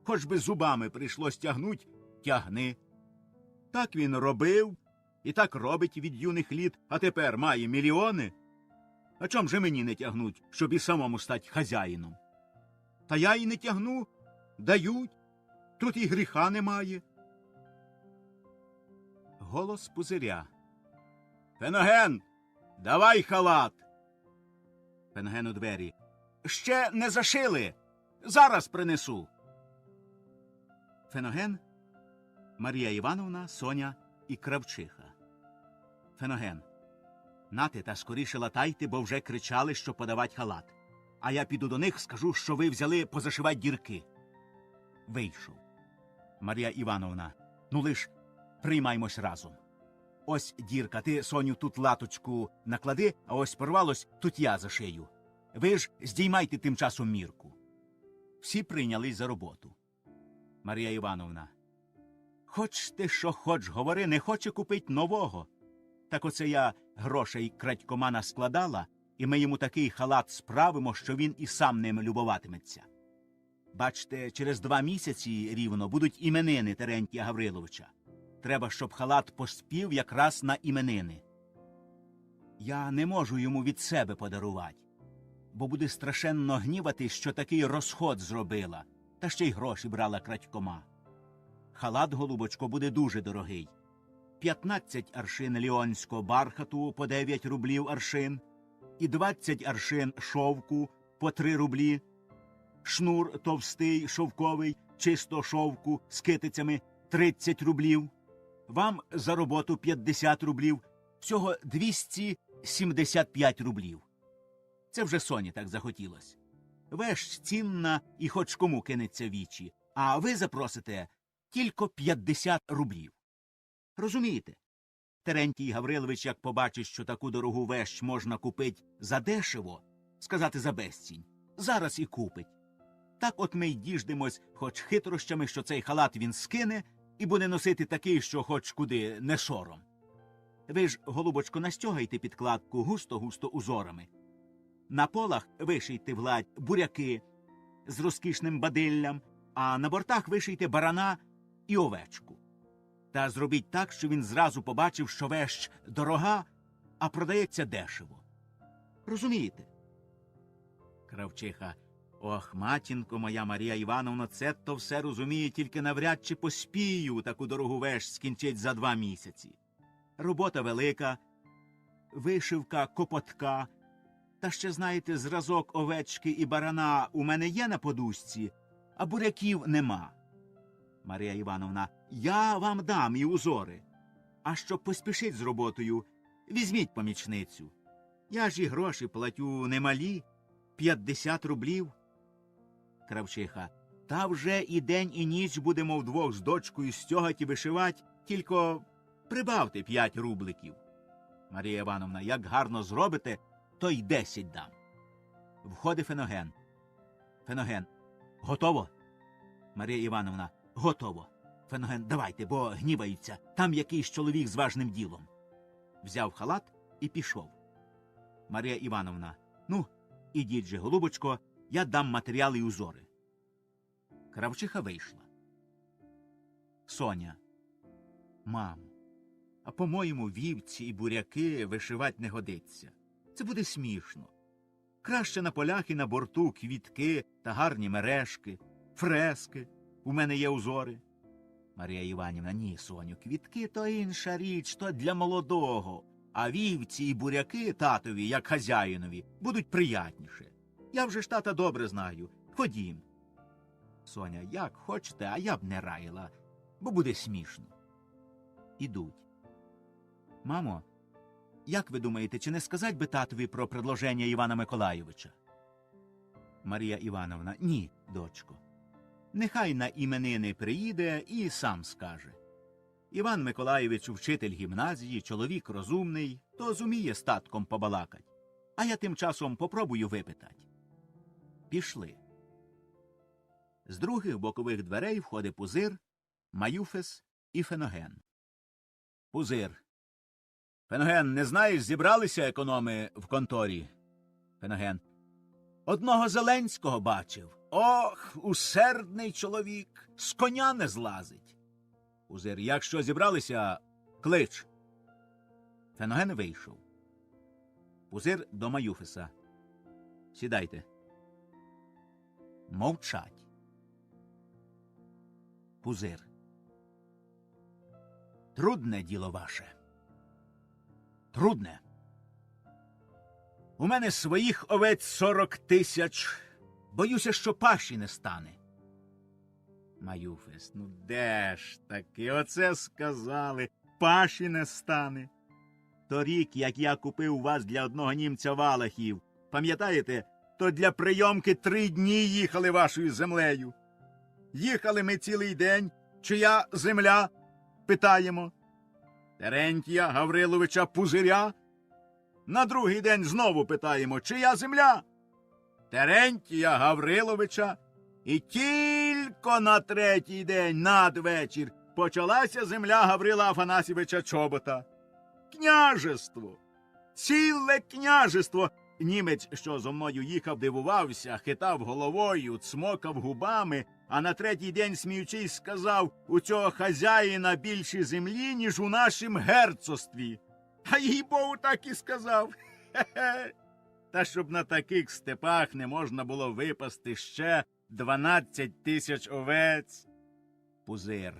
Хоч би зубами прийшлось тягнуть, тягни. Так він робив, і так робить від юних літ, а тепер має мільйони. А чом же мені не тягнуть, щоб і самому стать хазяїном? Та я і не тягну, дають, тут і гріха немає. Голос пузиря. Феноген, давай халат. Феноген у двері. Ще не зашили. Зараз принесу. Феноген, Марія Івановна, Соня і Кравчиха. Феноген. Нате та скоріше латайте, бо вже кричали, що подавать халат. А я піду до них, скажу, що ви взяли позашивать дірки. Вийшов. Марія Івановна, ну лиш приймаймось разом. Ось дірка, ти, Соню, тут латочку наклади, а ось порвалось, тут я зашию. Ви ж здіймайте тим часом мірку. Всі прийнялись за роботу. Марія Івановна, хоч ти що хоч, говори, не хоче купить нового. Так оце я грошей крадькома наскладала, і ми йому такий халат справимо, що він і сам ним любоватиметься. Бачте, через 2 місяці рівно будуть іменини Терентія Гавриловича. Треба, щоб халат поспів якраз на іменини. Я не можу йому від себе подарувати, бо буде страшенно гнівати, що такий розход зробила, та ще й гроші брала крадькома. Халат, голубочко, буде дуже дорогий. 15 аршин ліонського бархату по 9 рублів аршин, і 20 аршин шовку по 3 рублі, шнур товстий, шовковий, чисто шовку з китицями 30 рублів, вам за роботу 50 рублів, всього 275 рублів. Це вже Соні так захотілось. Вещь цінна і хоч кому кинеться вічі, а ви запросите тільки 50 рублів. Розумієте? Терентій Гаврилович, як побачить, що таку дорогу вещь можна купити задешево, сказати за безцінь, зараз і купить. Так от ми й діждемось хоч хитрощами, що цей халат він скине і буде носити такий, що хоч куди не сором. Ви ж, голубочко, настягайте підкладку густо-густо узорами. На полах вишийте владь буряки з розкішним бадиллям, а на бортах вишийте барана і овечку. Та зробіть так, що він зразу побачив, що вещь дорога, а продається дешево. Розумієте? Кравчиха: ох, матінко моя Марія Івановна, це то все розуміє, тільки навряд чи поспію таку дорогу вещь скінчить за 2 місяці. Робота велика, вишивка копотка, та ще, знаєте, зразок овечки і барана у мене є на подушці, а буряків нема. Марія Івановна: я вам дам і узори. А щоб поспішить з роботою, візьміть помічницю. Я ж і гроші платю немалі, 50 рублів. Кравчиха: та вже і день, і ніч будемо вдвох з дочкою стягать і вишивать, тільки прибавте 5 рубликів. Марія Івановна: як гарно зробите, то й 10 дам. Входить Феноген. Феноген: готово? Марія Івановна: готово. Феноген: давайте, бо гніваються, там якийсь чоловік з важним ділом. Взяв халат і пішов. Марія Івановна: ну, ідіть же, голубочко, я дам матеріали і узори. Кравчиха вийшла. Соня: мамо, а по-моєму вівці і буряки вишивать не годиться. Це буде смішно. Краще на полях і на борту квітки та гарні мережки, фрески. У мене є узори. Марія Іванівна: ні, Соню, квітки то інша річ, то для молодого. А вівці і буряки татові, як хазяїнові, будуть приятніше. Я вже ж тата добре знаю. Ходім. Соня: як хочете, а я б не раїла, бо буде смішно. Ідуть. Мамо, як ви думаєте, чи не сказать би татові про предложення Івана Миколайовича? Марія Івановна: ні, дочко. Нехай на іменини приїде і сам скаже. Іван Миколайович вчитель гімназії, чоловік розумний, то зуміє з татком побалакать. А я тим часом попробую випитать. Пішли. З других бокових дверей входить Пузир, Маюфес і Феноген. Пузир: Феноген, не знаєш, зібралися економи в конторі? Феноген: одного Зеленського бачив. Ох, усердний чоловік, з коня не злазить. Пузир: якщо зібралися, клич. Феноген вийшов. Пузир до Маюфеса: сідайте. Мовчать. Пузир: трудне діло ваше. Трудне. У мене своїх овець 40 тисяч. Боюся, що паші не стане. Маюфес: ну де ж таки, оце сказали, паші не стане. Торік, як я купив у вас для одного німця валахів, пам'ятаєте, то для прийомки 3 дні їхали вашою землею. Їхали ми цілий день, чия земля? Питаємо. Терентія Гавриловича Пузиря. На другий день знову питаємо, чия земля? Терентія Гавриловича. І тільки на третій день, надвечір, почалася земля Гаврила Афанасьовича Чобота. Княжество! Ціле княжество! Німець, що зо мною їхав, дивувався, хитав головою, цмокав губами, а на третій день, сміючись, сказав, у цього хазяїна більше землі, ніж у нашім герцогстві. А їй-богу так і сказав. Хе-хе. Та щоб на таких степах не можна було випасти ще 12 тисяч овець. Пузир.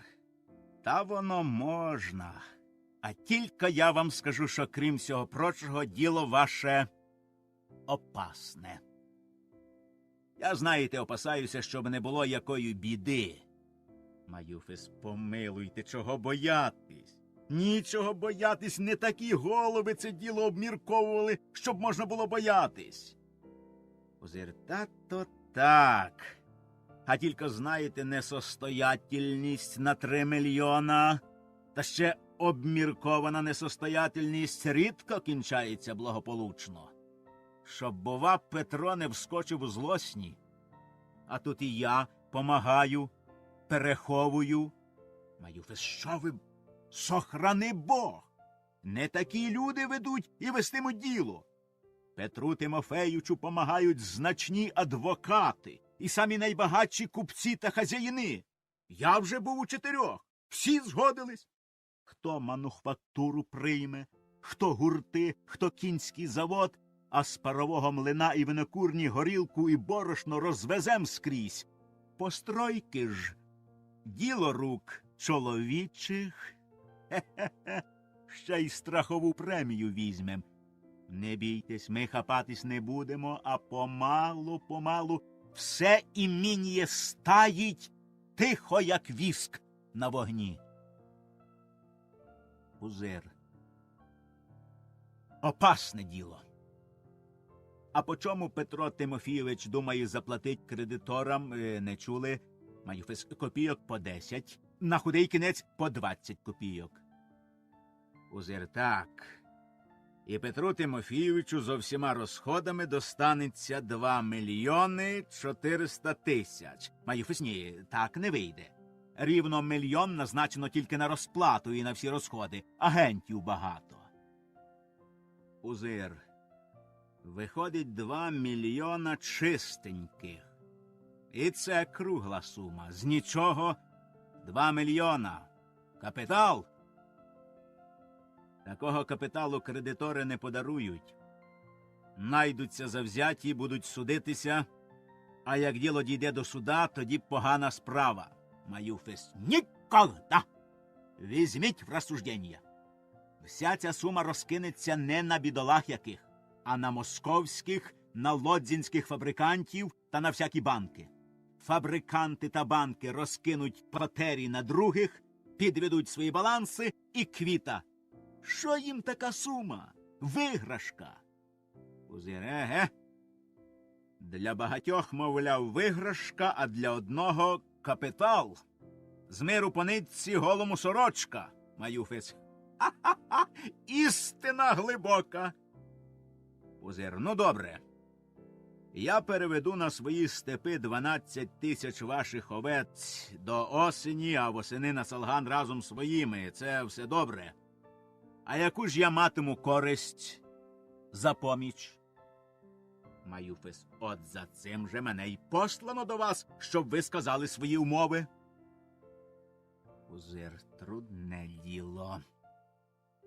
Та воно можна. А тільки я вам скажу, що крім всього прочого, діло ваше опасне. Я, знаєте, опасаюся, щоб не було якої біди. Маюфис, помилуйте, чого боятись? Нічого боятись, не такі голови це діло обмірковували, щоб можна було боятись. Пузир, та-то так. А тільки, знаєте, несостоятельність на 3 мільйона, та ще обміркована несостоятельність рідко кінчається благополучно. Щоб, бува, Петро не вскочив у злосні. А тут і я помагаю, переховую. Маюфис, що ви, сохрани Бог! Не такі люди ведуть і вестимуть діло. Петру Тимофеючу помагають значні адвокати і самі найбагатші купці та хазяїни. Я вже був у 4. Всі згодились. Хто мануфактуру прийме, хто гурти, хто кінський завод, а з парового млина і винокурні горілку і борошно розвезем скрізь. Постройки ж, діло рук чоловічих, хе-хе-хе, ще й страхову премію візьмем. Не бійтесь, ми хапатись не будемо, а помалу все імінє стаїть тихо, як віск на вогні. Пузир. Опасне діло. А по чому Петро Тимофійович думає заплатить кредиторам, не чули? Маюфис, копійок по 10, на худий кінець по 20 копійок. Пузир, так. І Петру Тимофійовичу зо всіма розходами достанеться 2 мільйони 400 тисяч. Маюфис, ні, так не вийде. Рівно 1 мільйон назначено тільки на розплату і на всі розходи. Агентів багато. Пузир. Виходить 2 мільйона чистеньких. І це кругла сума. З нічого 2 мільйона. Капітал. Такого капіталу кредитори не подарують. Найдуться завзяті, будуть судитися, а як діло дійде до суда, тоді погана справа. Маюфис, нікогда! Візьміть в розсуждення. Вся ця сума розкинеться не на бідолах яких, а на московських, на лодзінських фабрикантів та на всякі банки. Фабриканти та банки розкинуть папері на других, підведуть свої баланси і квіта. Що їм така сума? Виграшка. Пузир, еге. Для багатьох, мовляв, виграшка, а для одного капітал. З миру по нитці голому сорочка. Маюфис. Ха-ха-ха! Істина глибока. Пузир, ну добре. Я переведу на свої степи 12 тисяч ваших овець до осені, а восени на Салган разом своїми. Це все добре. А яку ж я матиму користь за поміч? Маюфис, от за цим же мене й послано до вас, щоб ви сказали свої умови. Пузир, трудне діло.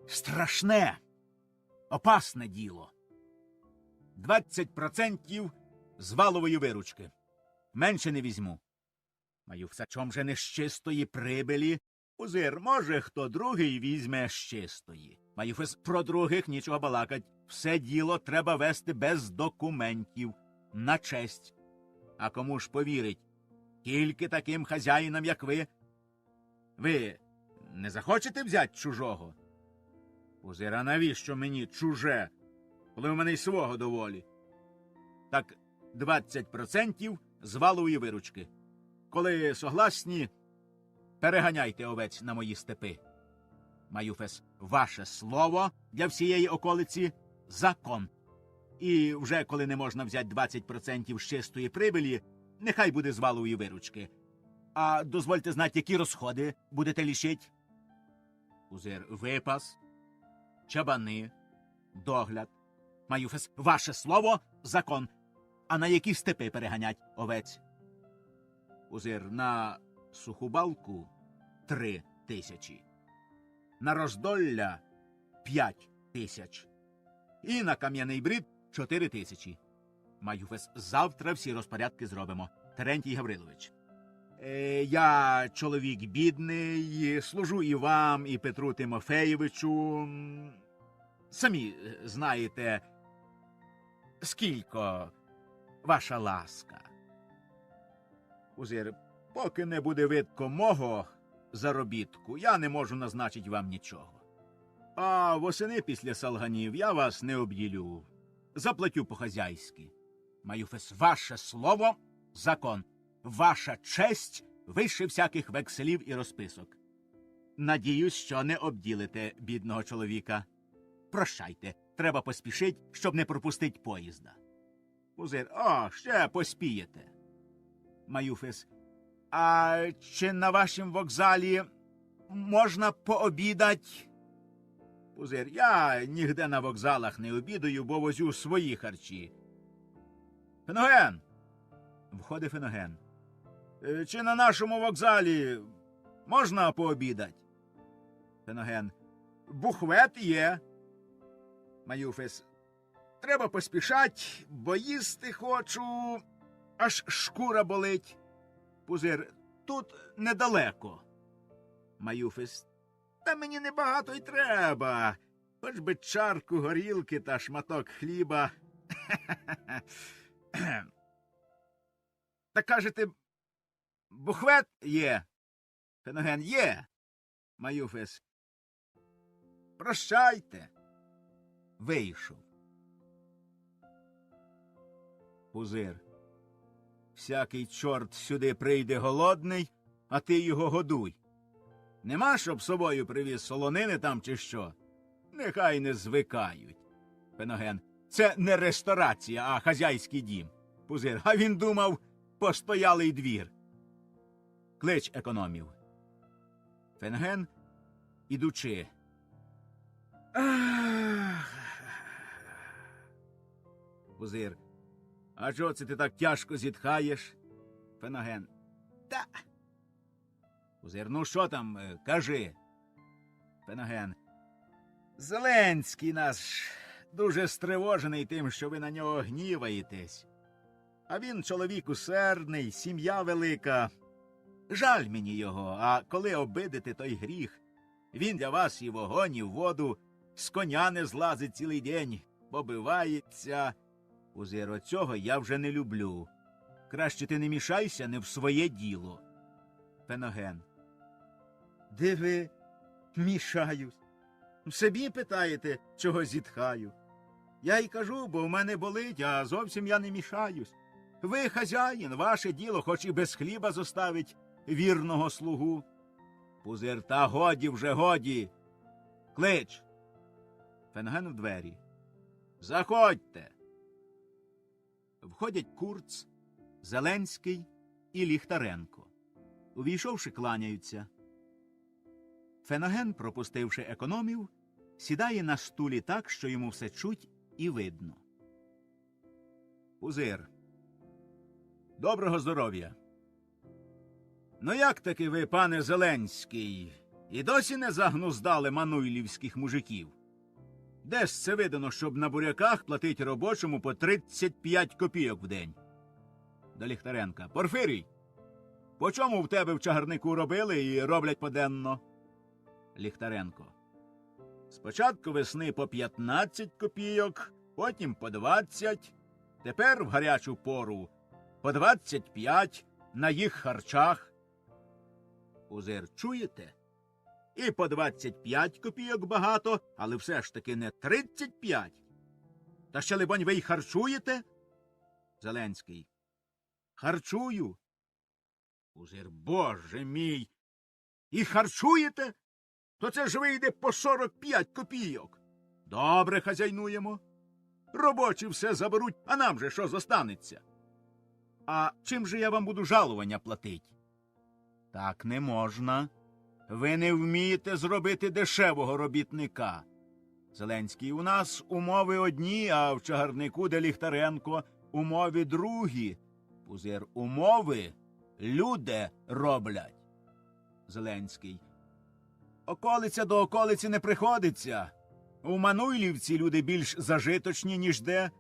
Страшне, опасне діло. 20% з валової виручки. Менше не візьму. Маюфса, чом же не з чистої прибилі? Пузир, може, хто другий візьме з чистої. Маюфис, про других нічого балакать. Все діло треба вести без документів. На честь. А кому ж повірить? Тільки таким хазяїнам, як ви. Ви не захочете взяти чужого? Пузир, а навіщо мені чуже, коли в мене й свого доволі? Так 20% з валової виручки. Коли согласні, переганяйте овець на мої степи. Маюфес, ваше слово для всієї околиці – закон. І вже коли не можна взяти 20% з чистої прибилі, нехай буде з валової виручки. А дозвольте знати, які розходи будете лічить? Пузир, випас, чабани, догляд. Маюфес, ваше слово – закон. А на які степи переганять овець? Пузир, на суху балку – 3 тисячі. На роздолля – 5 тисяч. І на кам'яний брід – 4 тисячі. Маюфес, завтра всі розпорядки зробимо. Терентій Гаврилович. Я чоловік бідний, служу і вам, і Петру Тимофеєвичу. Самі знаєте, скілько ваша ласка. Пузир, поки не буде видко мого заробітку, я не можу назначити вам нічого. А восени після салганів я вас не обділю. Заплатю по-хазяйськи. Маюфес, ваше слово – закон. Ваша честь вище всяких векселів і розписок. Надіюсь, що не обділите бідного чоловіка. Прощайте, треба поспішить, щоб не пропустить поїзда. Пузир, ще поспієте. Маюфес, а чи на вашім вокзалі можна пообідать? Пузир, я нігде на вокзалах не обідаю, бо возю свої харчі. Феноген! Входить Феноген. Чи на нашому вокзалі можна пообідать? Феноген. Бухвет є. Маюфес. Треба поспішать, бо їсти хочу, аж шкура болить. Пузир. Тут недалеко. Маюфес. Та мені небагато й треба. Хоч би чарку горілки та шматок хліба. Та кажете, бухвет є. Феноген є. Маюфес. Прощайте. Вийшов. Пузир. Всякий чорт сюди прийде голодний, а ти його годуй. Нема, щоб собою привіз солонини там чи що? Нехай не звикають. Феноген. Це не ресторація, а хазяйський дім. Пузир. А він думав, постоялий двір. Клич економів. Феноген, ідучи. Пузир. А чого це ти так тяжко зітхаєш? Феноген. Та. Пузир. Ну що там, кажи. Феноген. Зеленський наш дуже стривожений тим, що ви на нього гніваєтесь. А він чоловік усердний, сім'я велика. Жаль мені його, а коли обидите той гріх, він для вас і вогонь, і в воду, з коня не злазить цілий день, побивається. Пузир, оцього я вже не люблю. Краще ти не мішайся не в своє діло. Феноген. Де ви мішаюсь? В собі питаєте, чого зітхаю? Я й кажу, бо в мене болить, а зовсім я не мішаюсь. Ви хазяїн, ваше діло, хоч і без хліба зоставить вірного слугу. Пузир, та годі вже, годі. Клич. Феноген в двері. Заходьте. Входять Курц, Зеленський і Ліхтаренко. Увійшовши, кланяються. Феноген, пропустивши економів, сідає на стулі так, що йому все чуть і видно. Пузир. Доброго здоров'я. Ну як таки ви, пане Зеленський, і досі не загнуздали мануйлівських мужиків? Де ж це видано, щоб на буряках платить робочому по 35 копійок в день? До Ліхтаренка. Порфирій, по чому в тебе в чагарнику робили і роблять поденно? Ліхтаренко. Спочатку весни по 15 копійок, потім по 20, тепер в гарячу пору по 25 на їх харчах. Пузир, чуєте? І по 25 копійок багато, але все ж таки не 35. Та ще, либонь, ви й харчуєте? Зеленський. Харчую. Пузир, боже мій, І харчуєте? То це ж вийде по 45 копійок. Добре хазяйнуємо. Робочі все заберуть, а нам же що зостанеться? А чим же я вам буду жалування платить? Так не можна. Ви не вмієте зробити дешевого робітника. Зеленський, у нас умови одні, а в чагарнику, де Ліхтаренко, умови другі. Пузир, умови люди роблять. Зеленський, околиця до околиці не приходиться. У Мануйлівці люди більш зажиточні, ніж де.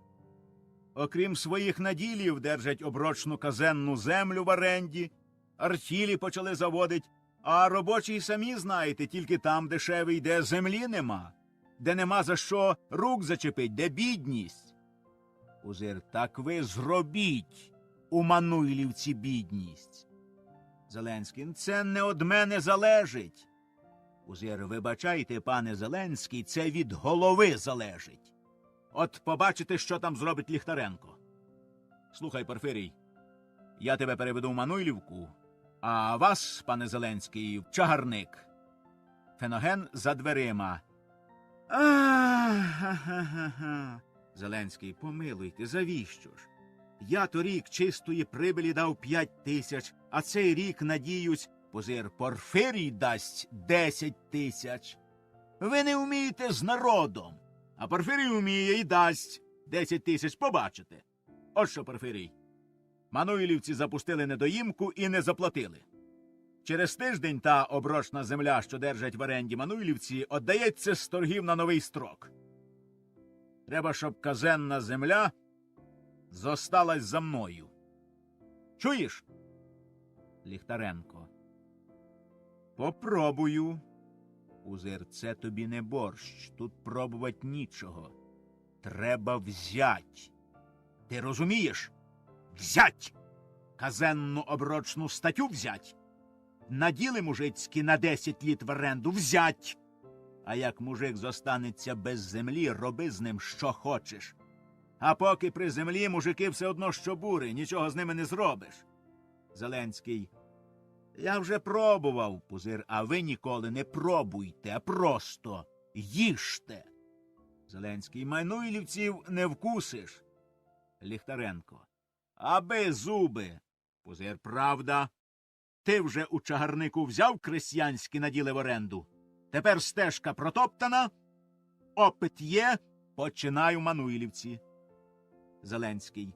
Окрім своїх наділів, держать оброчну казенну землю в оренді, артілі почали заводить, а робочі й самі знаєте, тільки там дешевий, де землі нема, де нема за що рук зачепить, де бідність. Пузир, так ви зробіть у Мануйлівці бідність. Зеленський, це не од мене залежить. Пузир, вибачайте, пане Зеленський, це від голови залежить. От побачите, що там зробить Ліхтаренко. Слухай, Порфирій, я тебе переведу в Мануйлівку, а вас, пане Зеленський, в чагарник. Феноген за дверима. А-ха-ха-ха. Зеленський, помилуйте, завіщо ж? Я торік чистої прибилі дав 5 тисяч, а цей рік, надіюсь, Пузир, Порфирій дасть 10 тисяч. Ви не вмієте з народом, а Порфирій вміє і дасть 10 тисяч, побачите. От що, Порфирій, Мануйлівці запустили недоїмку і не заплатили. Через тиждень та оброчна земля, що держать в оренді Мануйлівці, віддається з торгів на новий строк. Треба, щоб казенна земля зосталась за мною. Чуєш? Ліхтаренко. Попробую. Пузир, це тобі не борщ, тут пробувати нічого. Треба взять. Ти розумієш? Взять! Казенну оброчну статтю взять. Наділи мужицькі на 10 літ в оренду взять. А як мужик зостанеться без землі, роби з ним що хочеш. А поки при землі мужики все одно що бури, нічого з ними не зробиш. Зеленський. Я вже пробував, Пузир, а ви ніколи не пробуйте, а просто їжте. Зеленський. Мануйлівців не вкусиш. Ліхтаренко. Аби зуби. Пузир. Правда. Ти вже у чагарнику взяв крестьянські наділи в оренду. Тепер стежка протоптана, опит є, починаю Мануйлівці. Зеленський.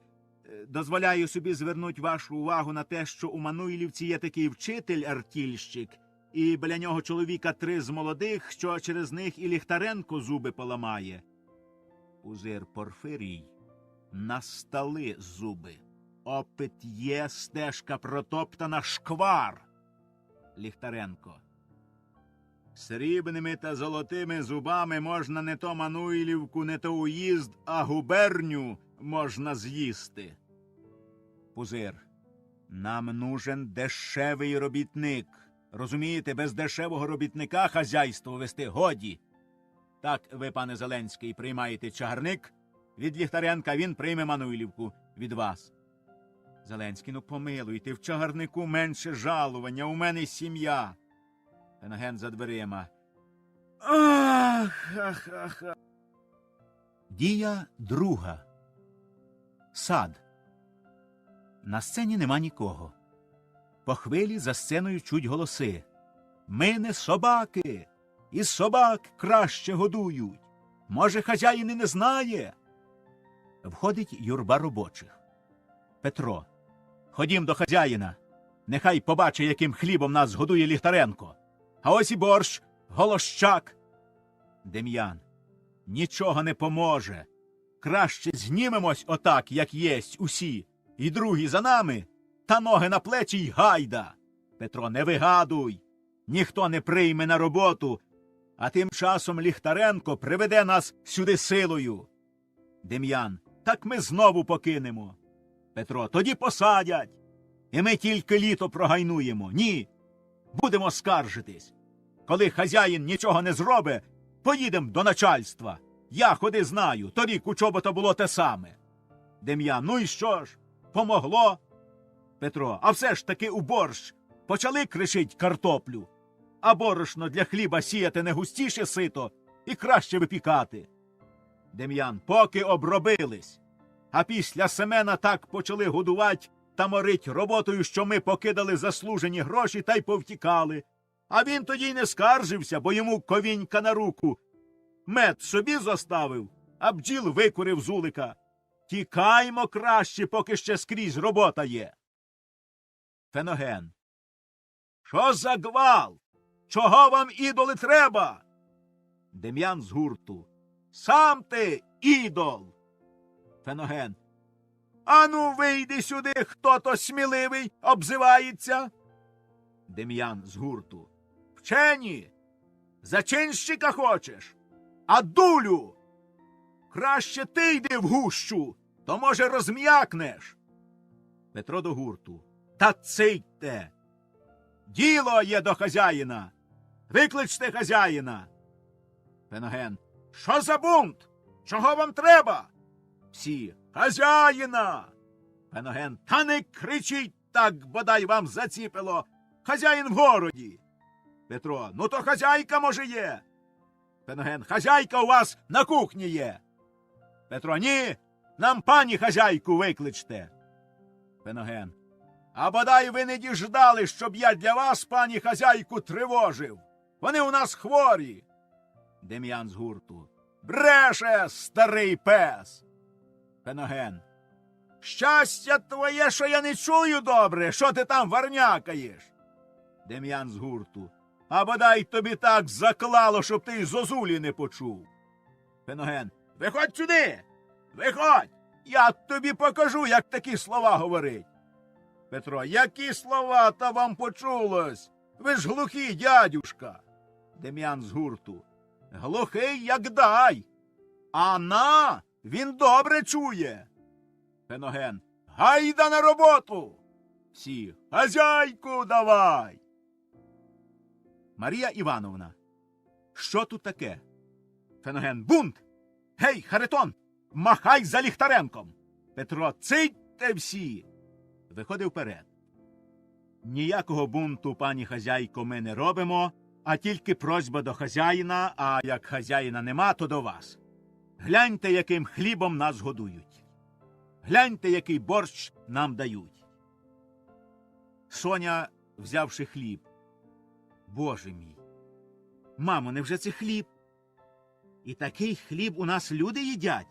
Дозволяю собі звернути вашу увагу на те, що у Мануйлівці є такий вчитель-артільщик, і біля нього чоловіка 3 з молодих, що через них і Ліхтаренко зуби поламає. Пузир, Порфирій. Настали зуби. Опит є, стежка протоптана, шквар. Ліхтаренко. Срібними та золотими зубами можна не то Мануйлівку, не то уїзд, а губерню можна з'їсти. Пузир. Нам нужен дешевий робітник. Розумієте, без дешевого робітника хазяйство вести годі. Так ви, пане Зеленський, приймаєте чагарник. Від Ліхтаренка він прийме Мануйлівку. Від вас. Зеленський, ну помилуйте, в чагарнику менше жалування, у мене сім'я. Феноген за дверима. Ах. Дія друга. Сад. На сцені нема нікого. По хвилі за сценою чуть голоси. Ми не собаки. І собак краще годують. Може, хазяїн і не знає. Входить юрба робочих. Петро. Ходім до хазяїна. Нехай побачить, яким хлібом нас годує Ліхтаренко. А ось і борщ, голощак. Дем'ян. Нічого не поможе. Краще знімемось отак, як єсть усі. І другі за нами, та ноги на плечі й гайда. Петро, не вигадуй. Ніхто не прийме на роботу, а тим часом Ліхтаренко приведе нас сюди силою. Дем'ян. Так ми знову покинемо. Петро. Тоді посадять. І ми тільки літо прогайнуємо. Ні. Будемо скаржитись. Коли хазяїн нічого не зробить, поїдемо до начальства. Я ходи знаю, торік у чобота було те саме. Дем'ян. Ну і що ж? Помогло? Петро. А все ж таки у борщ почали кришить картоплю. а борошно для хліба сіяти не густіше сито і краще випікати. Дем'ян, поки обробились, а після Семена так почали годувати та морить роботою, що ми покидали заслужені гроші та й повтікали. А він тоді й не скаржився, бо йому ковінька на руку. Мед собі зоставив, а бджіл викурив з улика. Тікаймо краще, поки ще скрізь робота є. Феноген. Що за гвалт? Чого вам, ідоли, треба? Дем'ян з гурту. Сам ти, ідол. Феноген. Ану, вийди сюди, хто то сміливий обзивається. Дем'ян з гурту. Вчені, зачинщика хочеш? А дулю? Краще ти йди в гущу, то, може, розм'якнеш. Петро до гурту. Та цийте. Діло є до хазяїна. Викличте хазяїна. Феноген. Що за бунт? Чого вам треба? Всі. Хазяїна. Феноген. Та не кричіть так, бодай вам заціпило. Хазяїн в городі. Петро. Ну то хазяйка, може, є. Феноген. Хазяйка у вас на кухні є. Петро. Ні, нам пані хазяйку викличте. Феноген. А бодай ви не діждали, щоб я для вас, пані хазяйку, тривожив. Вони у нас хворі. Дем'ян з гурту. Бреше, старий пес. Феноген. Щастя твоє, що я не чую добре, що ти там варнякаєш. Дем'ян з гурту. А бодай тобі так заклало, щоб ти й зозулі не почув. Феноген. Виходь сюди. Виходь. Я тобі покажу, як такі слова говорить. Петро. Які слова та вам почулось? Ви ж глухий, дядюшка. Дем'ян з гурту. Глухий, як дай. А на, він добре чує. Феноген. Гайда на роботу. Всі. Хазяйку давай. Марія Івановна. Що тут таке? Феноген. Бунт. Гей, Харитон, махай за Ліхтаренком. Петро. Цийте всі. Виходив вперед. Ніякого бунту, пані хазяйко, ми не робимо, а тільки просьба до хазяїна, а як хазяїна нема, то до вас. Гляньте, яким хлібом нас годують. Гляньте, який борщ нам дають. Соня, взявши хліб. Боже мій! Мамо, невже це хліб? І такий хліб у нас люди їдять?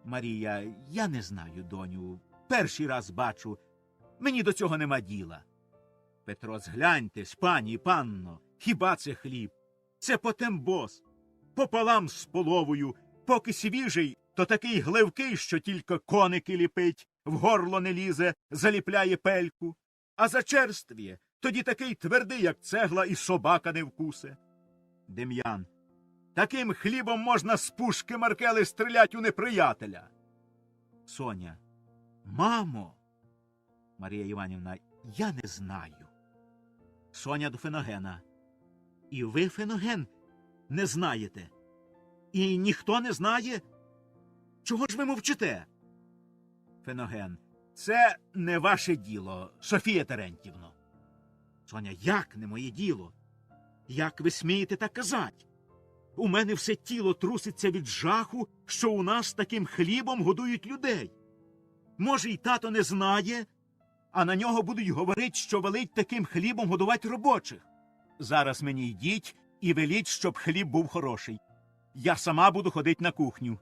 Марія, я не знаю, доню. Перший раз бачу. Мені до цього нема діла. Петро, згляньтесь, пані і панно, хіба це хліб? Це потембос, пополам з половою, поки свіжий, то такий гливкий, що тільки коники ліпить, в горло не лізе, заліпляє пельку. А зачерствіє, тоді такий твердий, як цегла, і собака не вкусе. Дем'ян. Таким хлібом можна з пушки Маркели стрілять у неприятеля. Соня. Мамо. Марія Іванівна. Я не знаю. Соня до Феногена. І ви, Феноген, не знаєте? І ніхто не знає? Чого ж ви мовчите? Феноген. Це не ваше діло, Софія Терентівно. Соня. Як не моє діло? Як ви смієте так казати? У мене все тіло труситься від жаху, що у нас таким хлібом годують людей. Може, й тато не знає, а на нього будуть говорити, що велить таким хлібом годувати робочих. Зараз мені йдіть і веліть, щоб хліб був хороший. Я сама буду ходити на кухню.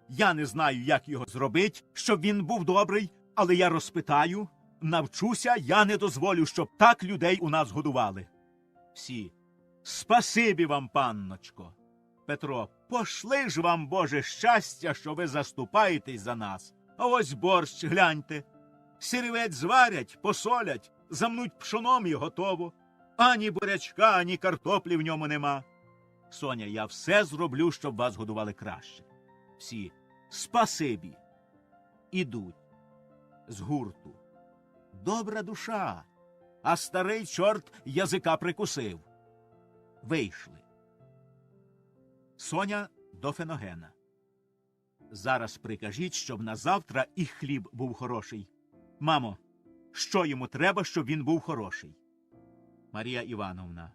Я не знаю, як його зробити, щоб він був добрий, але я розпитаю, навчуся, я не дозволю, щоб так людей у нас годували. Всі. Спасибі вам, панночко. Петро. Пошли ж вам, Боже, щастя, що ви заступаєтесь за нас. А ось борщ, гляньте. Сірівець зварять, посолять, замнуть пшоном і готово. Ані бурячка, ані картоплі в ньому нема. Соня, я все зроблю, щоб вас годували краще. Всі. Спасибі. Ідуть. З гурту. Добра душа. А старий чорт язика прикусив. Вийшли. Соня до Феногена. Зараз прикажіть, щоб на завтра і хліб був хороший. Мамо, що йому треба, щоб він був хороший? Марія Івановна.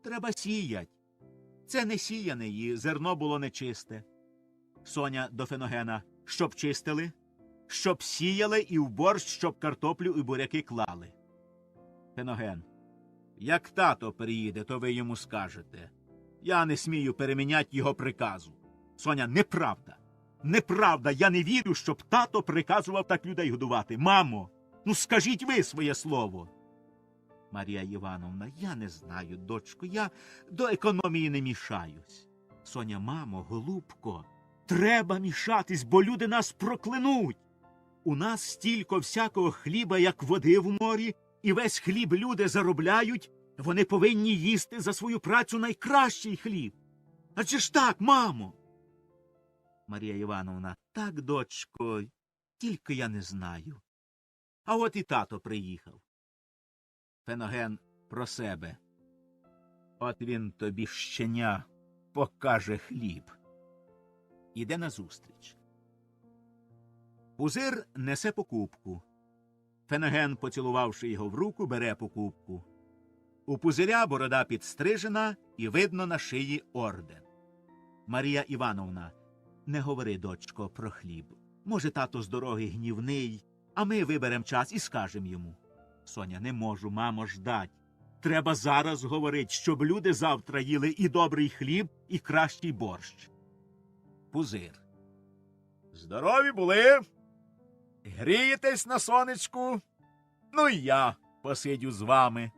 треба сіять. Це не сіяне, і зерно було нечисте. Соня до Феногена: щоб чистили, щоб сіяли і в борщ, щоб картоплю і буряки клали. Феноген: як тато приїде, то ви йому скажете. Я не смію переміняти його приказу. Соня: неправда. Неправда, я не вірю, щоб тато приказував так людей годувати. Мамо, ну скажіть ви своє слово. Марія Івановна: я не знаю, дочко, я до економії не мішаюсь. Соня: мамо, голубко, треба мішатись, бо люди нас проклянуть. У нас стільки всякого хліба, як води в морі, і весь хліб люди заробляють, вони повинні їсти за свою працю найкращий хліб. Адже ж так, мамо? Марія Івановна: так, дочко, тільки я не знаю. А от і тато приїхав. Феноген про себе: от він тобі, щеня, покаже хліб. Іде назустріч. Пузир несе покупку. Феноген, поцілувавши його в руку, бере покупку. У пузиря борода підстрижена і видно на шиї орден. Марія Івановна: не говори, дочко, про хліб. Може, тато з дороги гнівний, а ми виберем час і скажем йому. Соня: не можу, мамо, ждать. Треба зараз говорить, щоб люди завтра їли і добрий хліб, і кращий борщ. Пузир: здорові були, грієтесь на сонечку, ну і я посидю з вами.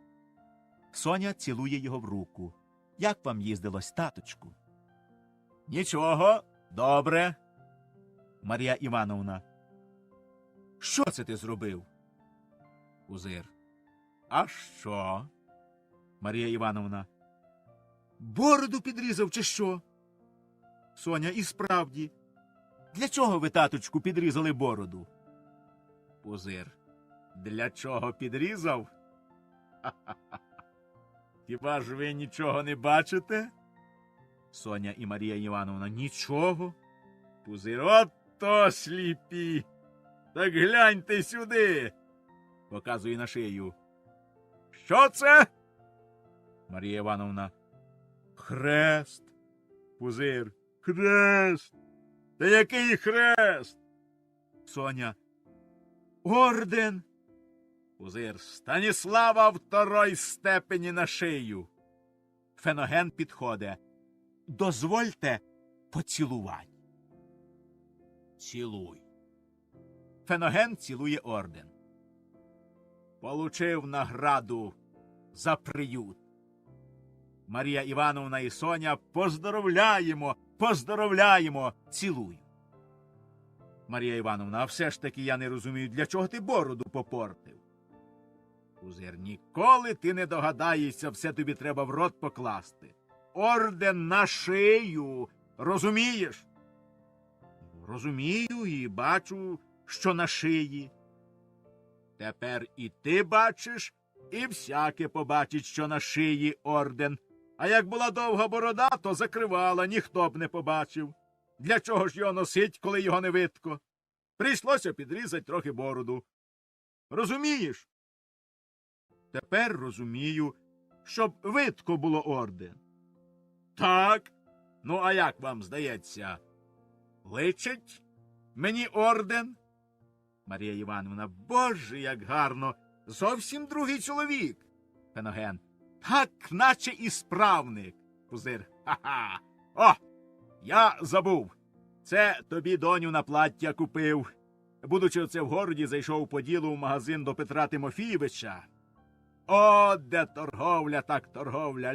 Соня цілує його в руку. Як вам їздилось, таточку? Нічого, добре. Марія Івановна: що це ти зробив? Пузир: а що? Марія Івановна: бороду підрізав чи що? Соня: і справді. Для чого ви, таточку, підрізали бороду? Пузир: для чого підрізав? Ха-ха-ха. Хіба ж ви нічого не бачите? Соня і Марія Івановна: нічого. Пузир: от то сліпі. Так гляньте сюди. Показує на шию. Що це? Марія Івановна: хрест. Пузир: хрест. Та який хрест? Соня: орден. Пузир: Станіслава второй степені на шию. Феноген підходить: дозвольте поцілувати. Цілуй. Феноген цілує орден. Получив награду за приют. Марія Івановна і Соня: поздоровляємо, поздоровляємо, цілуй. Марія Івановна: а все ж таки я не розумію, для чого ти бороду попортив? Пузир: ніколи ти не догадаєшся, все тобі треба в рот покласти. Орден на шию, розумієш? Розумію і бачу, що на шиї. Тепер і ти бачиш, і всяке побачить, що на шиї орден. А як була довга борода, то закривала, ніхто б не побачив. Для чого ж його носить, коли його не видко? Прийшлося підрізати трохи бороду. Розумієш? Тепер розумію, щоб видко було орден. Так? Ну, а як вам здається? Личить мені орден? Марія Івановна: боже, як гарно! Зовсім другий чоловік. Феноген: так, наче і справник. Пузир: ха-ха! О, я забув. Це тобі, доню, на плаття купив. Будучи оце в городі, зайшов по ділу в магазин до Петра Тимофійовича. О, де торговля, так торговля!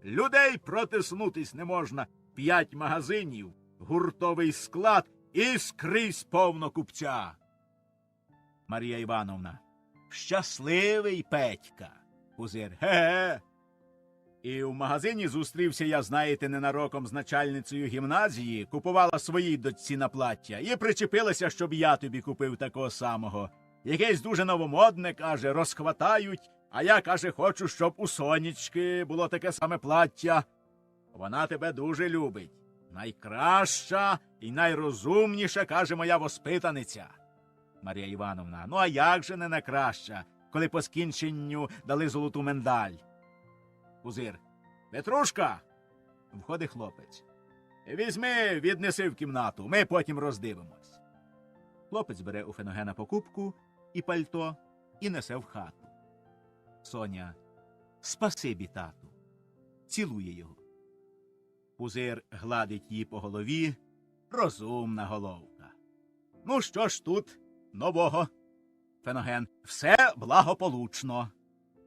Людей протиснутись не можна. 5 магазинів, гуртовий склад і скрізь повно купця. Марія Івановна: щасливий Петька. Пузир: ге-ге. І в магазині зустрівся я, знаєте, ненароком з начальницею гімназії, купувала своїй дочці на плаття і причепилася, щоб я тобі купив такого самого. Якесь дуже новомодне, каже, розхватають, а я, каже, хочу, щоб у Сонечки було таке саме плаття. Вона тебе дуже любить. Найкраща і найрозумніша, каже, моя воспитаниця. Марія Івановна: ну а як же не найкраща, коли по скінченню дали золоту медаль? Пузир. Петрушка. Входить хлопець. Візьми, віднеси в кімнату, ми потім роздивимось. Хлопець бере у Феногена покупку і пальто і несе в хату. Соня. Спасибі, тату. Цілує його. Пузир гладить її по голові. Розумна головка. Ну, що ж тут нового? Феноген. Все благополучно.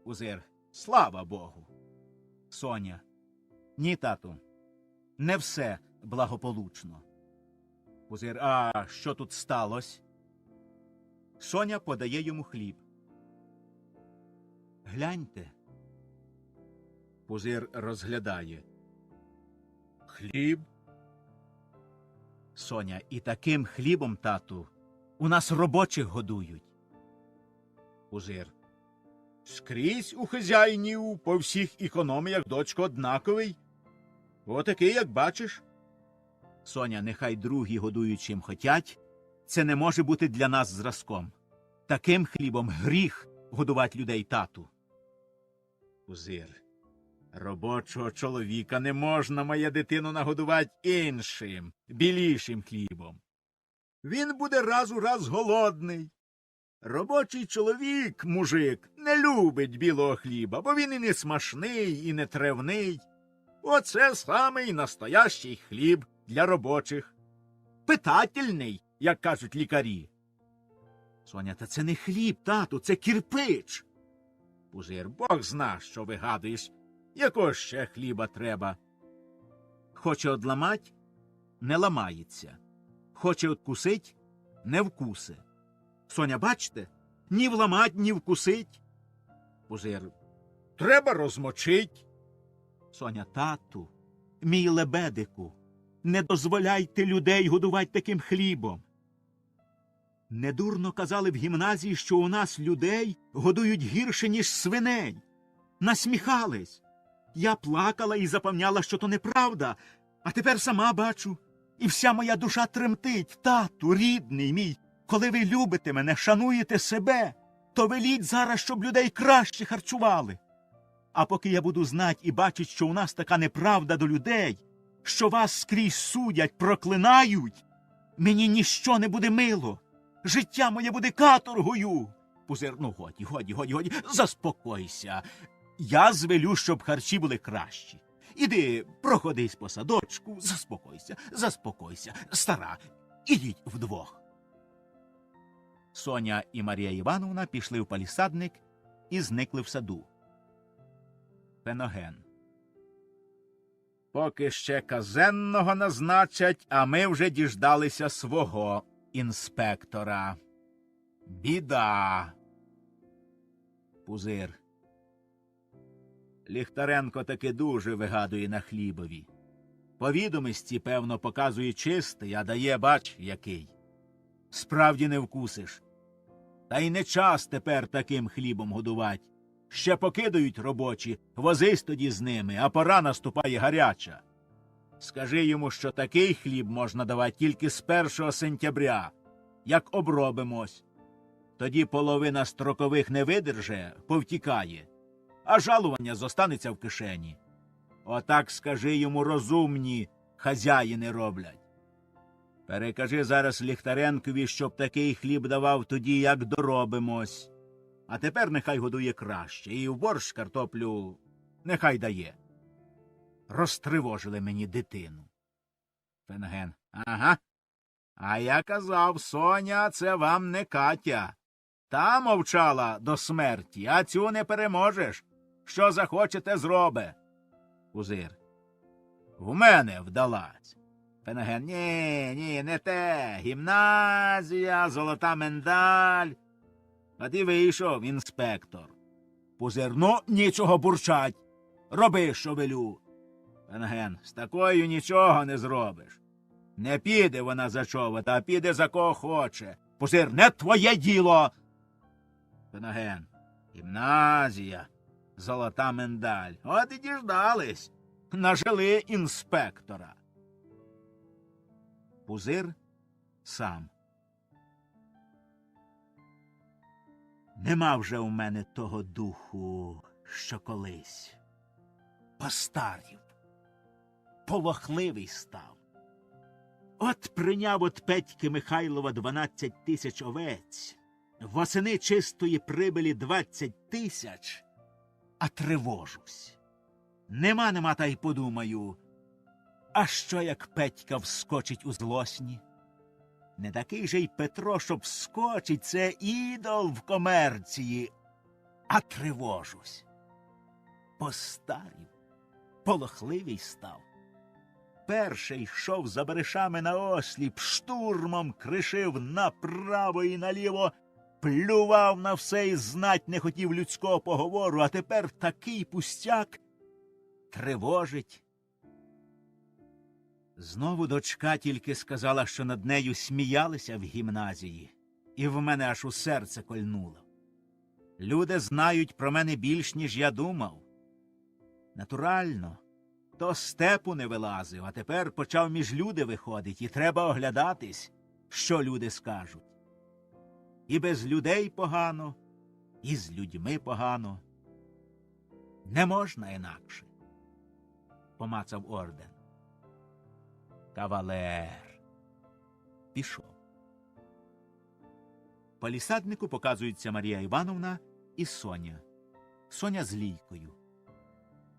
Пузир. Слава Богу. Соня. Ні, тату. Не все благополучно. Пузир. А що тут сталося? Соня подає йому хліб. Гляньте. Пузир розглядає. Хліб? Соня. І таким хлібом, тату, у нас робочих годують. Пузир. Скрізь у хазяїнів по всіх економіях, дочко, однаковий. Отакий, як бачиш. Соня, нехай другі годують чим хотять, це не може бути для нас зразком. Таким хлібом гріх годувати людей, тату. Пузир. Робочого чоловіка не можна, моя дитину, нагодувати іншим, білішим хлібом. Він буде раз у раз голодний. Робочий чоловік, мужик, не любить білого хліба, бо він і не смачний, і не тревний. Оце самий настоящий хліб для робочих. Питательний, як кажуть лікарі. Соня, та це не хліб, тату, це кирпич. Пузир, Бог зна, що вигадуєш. Якого ще хліба треба? Хоче одламать – не ламається. Хоче откусить – не вкусе. Соня, бачите? Ні вламать, ні вкусить. Пузир. Треба розмочить. Соня, тату, мій лебедику, не дозволяйте людей годувати таким хлібом. Недурно казали в гімназії, що у нас людей годують гірше, ніж свиней. Насміхались. Я плакала і запевняла, що то неправда, а тепер сама бачу. І вся моя душа тремтить. Тату, рідний мій, коли ви любите мене, шануєте себе, то веліть зараз, щоб людей краще харчували. А поки я буду знати і бачить, що у нас така неправда до людей, що вас скрізь судять, проклинають, мені ніщо не буде мило. Життя моє буде каторгою. Пузир, ну годі, заспокойся. Я звелю, щоб харчі були кращі. Іди, проходись по садочку, заспокойся. Стара, ідіть вдвох. Соня і Марія Івановна пішли в палісадник і зникли в саду. Феноген. Поки ще казенного назначать, а ми вже діждалися свого інспектора. Біда. Пузир. Ліхтаренко таки дуже вигадує на хлібові. По відомості, певно, показує чистий, а дає, бач, який. Справді не вкусиш. Та й не час тепер таким хлібом годувати. Ще покидають робочі, возись тоді з ними, а пора наступає гаряча. Скажи йому, що такий хліб можна давати тільки з 1 сентября, як обробимось. Тоді половина строкових не видерже, повтікає, а жалування зостанеться в кишені. Отак скажи йому, розумні хазяїни роблять. Перекажи зараз Ліхтаренкові, щоб такий хліб давав тоді, як доробимось. А тепер нехай годує краще, і в борщ картоплю нехай дає. Розтривожили мені дитину. Феноген. Ага. А я казав, Соня, це вам не Катя. Та мовчала до смерті, а цю не переможеш. Що захочете, зробе. Пузир. В мене вдалась. Феноген. Ні, не те. Гімназія, золота медаль. А ти вийшов, інспектор. Пузир. Ну, нічого бурчать. Роби, що велю. Феноген. З такою нічого не зробиш. Не піде вона за човота, а піде за кого хоче. Пузир. Не твоє діло. Феноген. Гімназія, золота медаль. От і діждались. Нажили інспектора. Пузир сам. Нема вже у мене того духу, що колись. постарів, полохливий став. От прийняв от Петьки Михайлова 12 тисяч овець, восени чистої прибилі 20 тисяч, а тривожусь. Нема, та й подумаю, а що як Петька вскочить у злосні? Не такий же й Петро, щоб вскочить, це ідол в комерції, а тривожусь. Постарів, полохливий став. Перший йшов за баришами на осліп, штурмом кришив направо і наліво, плював на все і знать не хотів людського поговору, а тепер такий пустяк тривожить. Знову дочка тільки сказала, що над нею сміялися в гімназії, і в мене аж у серце кольнуло. Люди знають про мене більш, ніж я думав. Натурально, то степу не вилазив, а тепер почав між люди виходить, і треба оглядатись, що люди скажуть. І без людей погано, і з людьми погано. Не можна інакше. Помацав орден. Кавалер. Пішов. По лісаднику показуються Марія Івановна і Соня. Соня з Лійкою.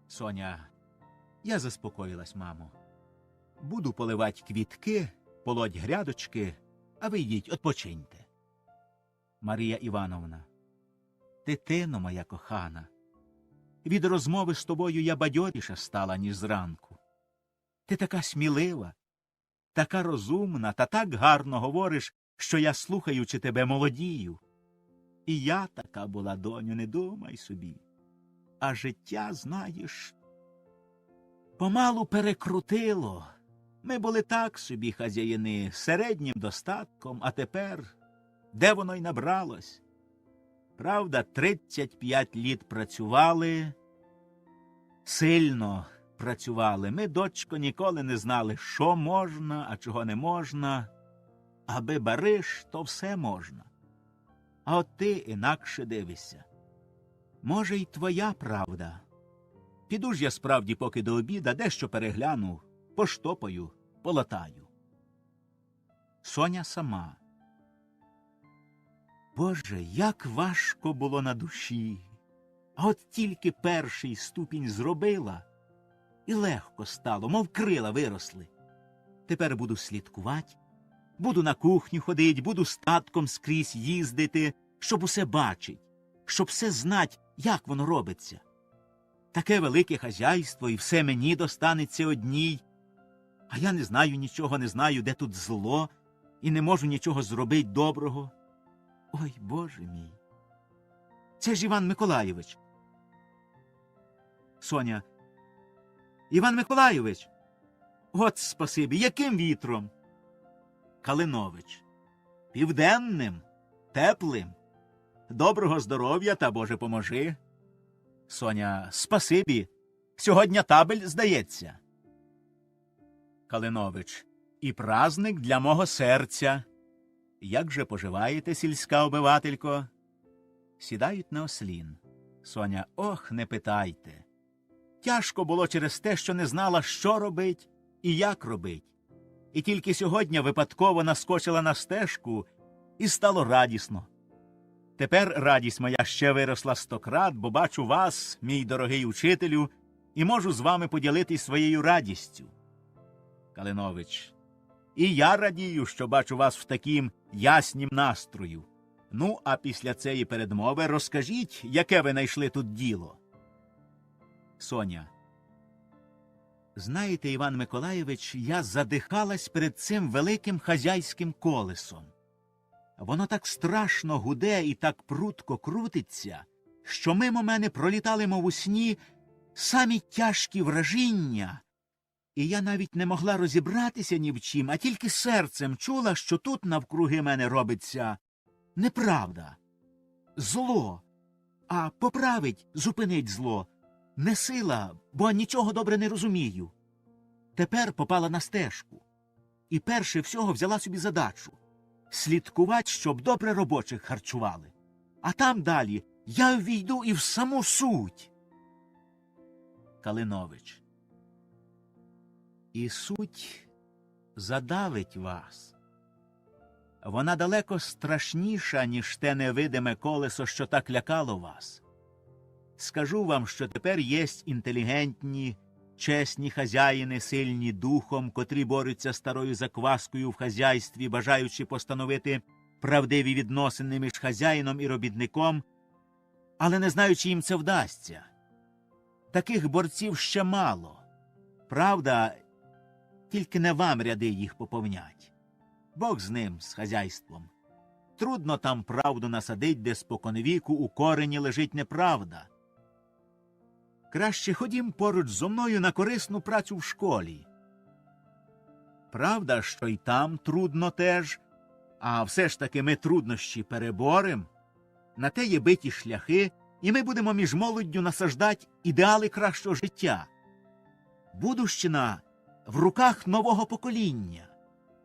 Соня: я заспокоїлась, мамо. Буду поливати квітки, полоть грядочки, а ви йдіть, odpoчиньте. Марія Івановна: дитино моя кохана, від розмови з тобою я бадьоріша стала, ніж зранку. Ти така смілива, така розумна та так гарно говориш, що я, слухаючи тебе, молодію. І я така була, доню, не думай собі. А життя, знаєш, помалу перекрутило. Ми були так собі хазяїни, середнім достатком, а тепер де воно й набралось? Правда, 35 літ працювали, сильно працювали. Ми, дочко, ніколи не знали, що можна, а чого не можна. Аби бариш, то все можна. А от ти інакше дивишся. Може, й твоя правда. Піду ж я справді поки до обіда, дещо перегляну, поштопаю, полатаю. Соня сама. Боже, як важко було на душі. А от тільки перший ступінь зробила, і легко стало, мов крила виросли. Тепер буду слідкувати, буду на кухню ходить, буду з татком скрізь їздити, щоб усе бачить, щоб все знать, як воно робиться. Таке велике хазяйство, і все мені достанеться одній. А я не знаю нічого, не знаю, де тут зло, і не можу нічого зробити доброго. Ой, Боже мій! Це ж Іван Миколайович. Соня: Іван Миколайович! От спасибі, яким вітром? Калинович: південним, теплим. Доброго здоров'я та Боже поможи. Соня: спасибі, сьогодні табель, здається. Калинович: і праздник для мого серця. Як же поживаєте, сільська обивателько? Сідають на ослін. Соня: ох, не питайте. Тяжко було через те, що не знала, що робить і як робить. І тільки сьогодні випадково наскочила на стежку, і стало радісно. Тепер радість моя ще виросла 100 крат, бо бачу вас, мій дорогий учителю, і можу з вами поділитись своєю радістю. Калинович: і я радію, що бачу вас в таким яснім настрою. Ну, а після цієї передмови розкажіть, яке ви знайшли тут діло. Соня: знаєте, Іван Миколайович, я задихалась перед цим великим хазяйським колесом. Воно так страшно гуде і так прудко крутиться, що мимо мене пролітали, мов у сні, самі тяжкі вражіння. І я навіть не могла розібратися ні в чим, а тільки серцем чула, що тут навкруги мене робиться неправда, зло. А поправить, зупинить зло не сила, бо нічого добре не розумію. Тепер попала на стежку. І перше всього взяла собі задачу – слідкувати, щоб добре робочих харчували. А там далі я ввійду і в саму суть. Калинович. І суть задавить вас. Вона далеко страшніша, ніж те невидиме колесо, що так лякало вас. Скажу вам, що тепер єсть інтелігентні, чесні хазяїни, сильні духом, котрі борються старою закваскою в хазяйстві, бажаючи постановити правдиві відносини між хазяїном і робітником, але не знаючи, їм це вдасться. Таких борців ще мало. Правда, тільки не вам ряди їх поповнять. Бог з ним, з хазяйством. Трудно там правду насадить, де споконвіку у корені лежить неправда. Краще ходім поруч зо мною на корисну працю в школі. Правда, що й там трудно теж, а все ж таки ми труднощі переборем. На те є биті шляхи, і ми будемо між молоддю насаждать ідеали кращого життя. Будущина в руках нового покоління.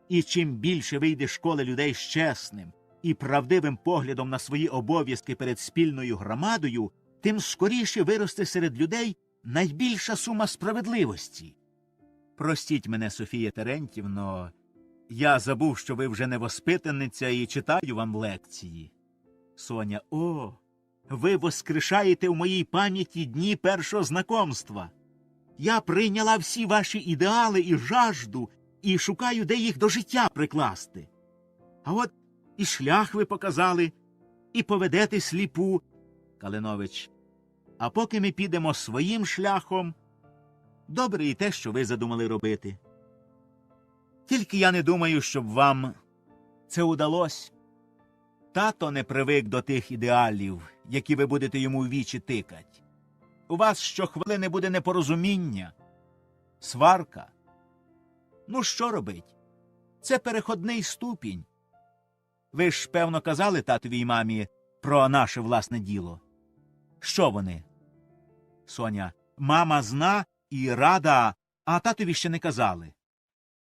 І чим більше вийде школи людей з чесним і правдивим поглядом на свої обов'язки перед спільною громадою, тим скоріше виросте серед людей найбільша сума справедливості. Простіть мене, Софія Терентівно, я забув, що ви вже не воспитаниця і читаю вам лекції. Соня: о, ви воскрешаєте в моїй пам'яті дні першого знакомства. Я прийняла всі ваші ідеали і жажду, і шукаю, де їх до життя прикласти. А от і шлях ви показали, і поведете сліпу. Калинович: а поки ми підемо своїм шляхом, добре і те, що ви задумали робити. Тільки я не думаю, щоб вам це удалось. Тато не привик до тих ідеалів, які ви будете йому в вічі тикать. У вас щохвилини буде непорозуміння, сварка. Ну, що робить? Це переходний ступінь. Ви ж, певно, казали татові й мамі про наше власне діло. Що вони? Соня: мама зна і рада, а татові ще не казали.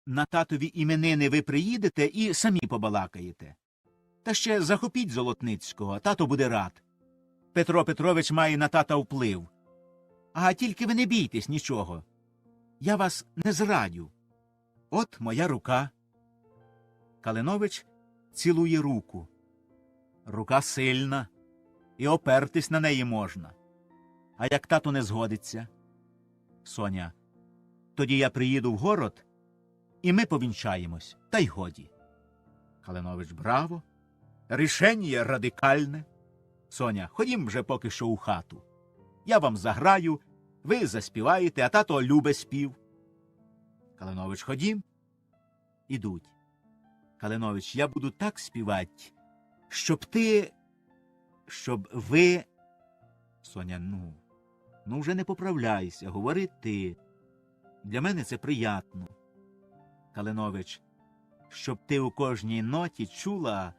На татові іменини ви приїдете і самі побалакаєте. Та ще захопіть Золотницького, тато буде рад. Петро Петрович має на тата вплив. А тільки ви не бійтесь нічого. Я вас не зрадю. От моя рука. Калинович цілує руку. Рука сильна, і опертись на неї можна. А як тато не згодиться? Соня: тоді я приїду в город, і ми повінчаємось, та й годі. Калинович: браво! Рішення радикальне. Соня: ходім вже поки що у хату. Я вам заграю, ви заспіваєте, а тато любить спів. Калинович: ходім. Ідуть. Калинович: я буду так співати, щоб ви... Соня: ну вже не поправляйся, говори ти. Для мене це приятно. Калинович: щоб ти у кожній ноті чула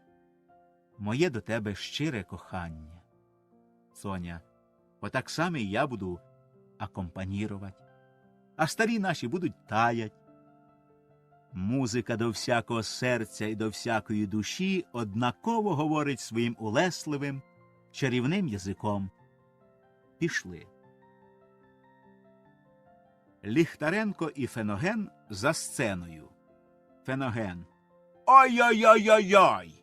моє до тебе щире кохання. Соня: отак само і я буду акомпанірувати, а старі наші будуть таять. Музика до всякого серця і до всякої душі однаково говорить своїм улесливим, чарівним язиком. Пішли. Ліхтаренко і Феноген за сценою. Феноген: ой-ой-ой-ой-ой!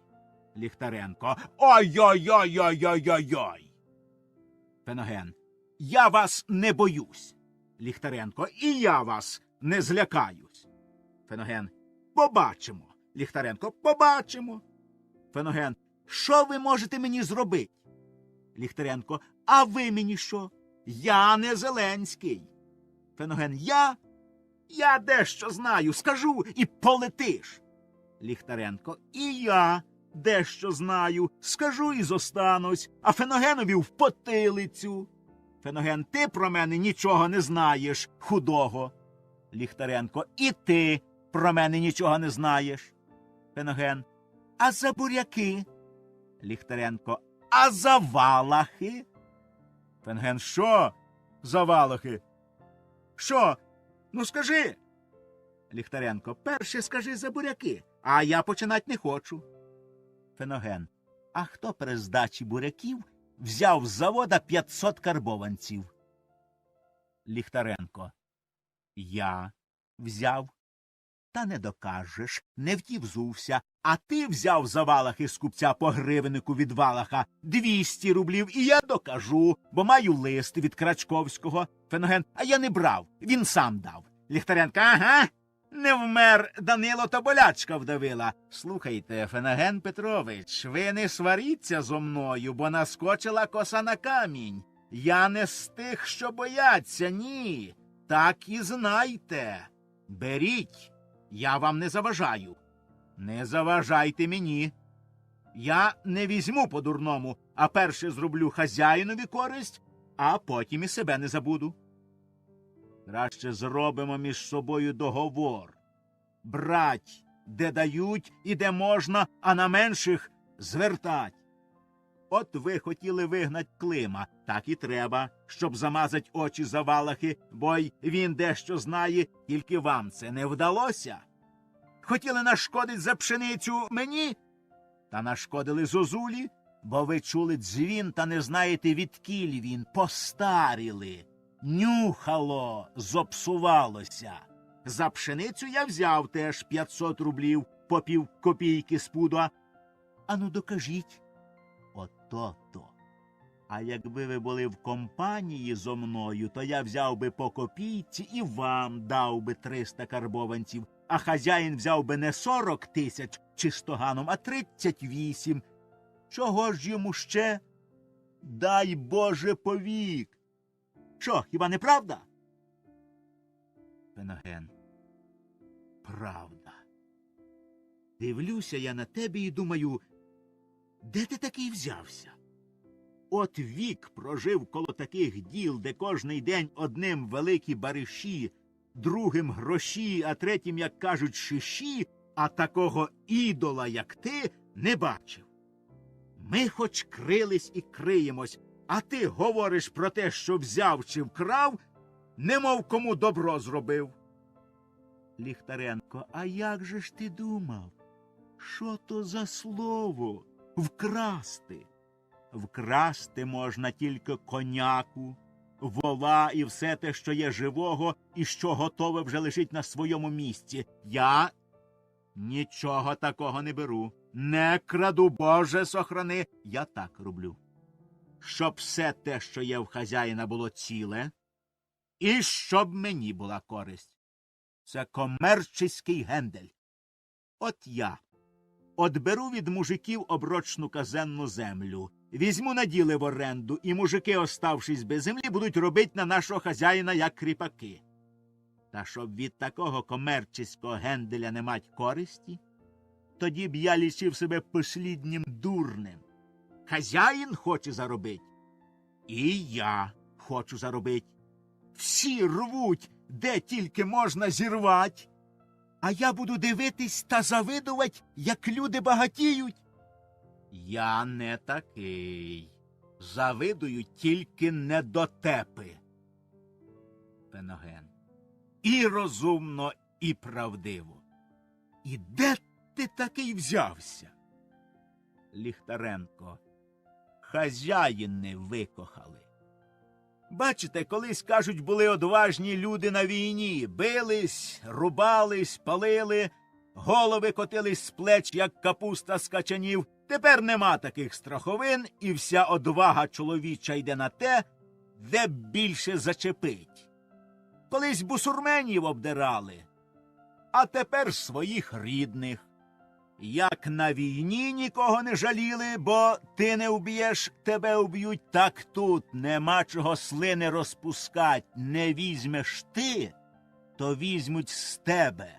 Ліхтаренко: ой-ой-ой-ой-ой-ой-ой! Феноген: я вас не боюсь. Ліхтаренко: і я вас не злякаюсь. Феноген: побачимо. Ліхтаренко: побачимо. Феноген: що ви можете мені зробити? Ліхтаренко: а ви мені що? Я не Зеленський. Феноген: я дещо знаю, скажу і полетиш. Ліхтаренко: і я дещо знаю, скажу і зостанусь, а Феногенові в потилицю. Феноген: ти про мене нічого не знаєш, худого. Ліхтаренко: і ти про мене нічого не знаєш. Феноген: а за буряки? Ліхтаренко: а за валахи? Феноген: що за валахи? Що? Ну скажи. Ліхтаренко: перше скажи за буряки, а я починать не хочу. Феноген: а хто при здачі буряків взяв з завода 500 карбованців? Ліхтаренко. Я взяв. Та не докажеш, не втів взувся, а ти взяв за Валахи з купця по гривеннику від Валаха 200 рублів, і я докажу, бо маю лист від Крачковського. Феноген, а я не брав, він сам дав. Ліхтаренко, ага, не вмер Данило, то болячка вдавила. Слухайте, Феноген Петрович, ви не сваріться зо мною, бо наскочила коса на камінь. Я не з тих, що бояться, ні. Так і знайте. Беріть. Я вам не заважаю. Не заважайте мені. Я не візьму по-дурному, а перше зроблю хазяїнові користь, а потім і себе не забуду. Краще зробимо між собою договор. Брать, де дають і де можна, а на менших звертать. От ви хотіли вигнать Клима, так і треба, щоб замазать очі за Валахи, бо й він дещо знає, тільки вам це не вдалося. Хотіли нашкодить за пшеницю мені, та нашкодили Зозулі, бо ви чули дзвін та не знаєте, відкіль він, постаріли, нюхало, зопсувалося. За пшеницю я взяв теж 500 рублів по півкопійки з пуда. Ану докажіть. Ото-то. А якби ви були в компанії зо мною, то я взяв би по копійці і вам дав би 300 карбованців, а хазяїн взяв би не 40 тисяч чистоганом, а 38. Чого ж йому ще? Дай Боже повік. Що, хіба не правда? Феноген. Правда. Дивлюся я на тебе і думаю, де ти такий взявся? От вік прожив коло таких діл, де кожний день одним великі бариші, другим гроші, а третім, як кажуть, шиші, а такого ідола, як ти, не бачив. Ми хоч крились і криємось, а ти говориш про те, що взяв чи вкрав, немов кому добро зробив. Ліхтаренко, а як же ж ти думав? Що то за слово? Вкрасти. Вкрасти можна тільки коняку, вола і все те, що є живого і що готове вже лежить на своєму місці. Я нічого такого не беру. Не краду, Боже сохрани. Я так роблю. Щоб все те, що є в хазяїна, було ціле, і щоб мені була користь. Це комерческий гендель. От я отберу від мужиків оброчну казенну землю, візьму на діле в оренду, і мужики, оставшись без землі, будуть робити на нашого хазяїна як кріпаки. Та щоб від такого комерчеського генделя не мать користі, тоді б я лічив себе посліднім дурнем. Хазяїн хоче заробити, і я хочу заробити. Всі рвуть, де тільки можна зірвать. А я буду дивитись та завидувати, як люди багатіють. Я не такий. Завидують тільки недотепи. Феноген. І розумно, і правдиво. І де ти такий взявся? Ліхтаренко. Хазяїни викохали. Бачите, колись, кажуть, були одважні люди на війні. Бились, рубались, палили, голови котились з плеч, як капуста з качанів. Тепер нема таких страховин, і вся одвага чоловіча йде на те, де більше зачепить. Колись бусурменів обдирали, а тепер своїх рідних. Як на війні нікого не жаліли, бо ти не вб'єш, тебе вб'ють, так тут нема чого слини розпускать. Не візьмеш ти, то візьмуть з тебе.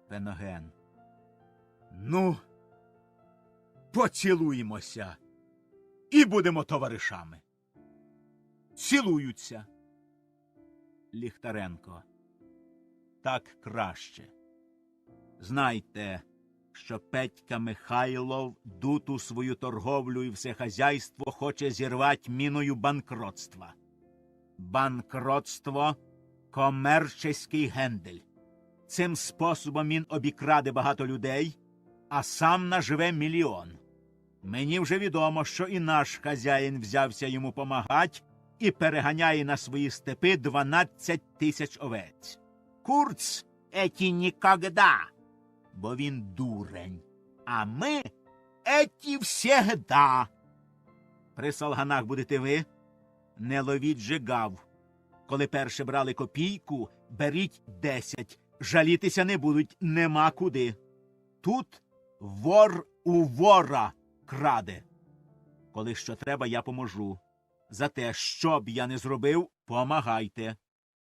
Феноген. Ну, поцілуємося і будемо товаришами. Цілуються. Ліхтаренко. Так краще. Знайте, що Петька Михайлов дуту свою торговлю і все хазяйство хоче зірвати міною банкротства. Банкротство – комерческий гендель. Цим способом він обікраде багато людей, а сам наживе мільйон. Мені вже відомо, що і наш хазяїн взявся йому помагать, і переганяє на свої степи 12 тисяч овець. Курц еті нікогда, бо він дурень, а ми еті всегда. При солганах будете ви, не ловіть же гав. Коли перше брали копійку, беріть 10. Жалітися не будуть, нема куди. Тут вор у вора краде. Коли що треба, я поможу. За те, що б я не зробив, помагайте.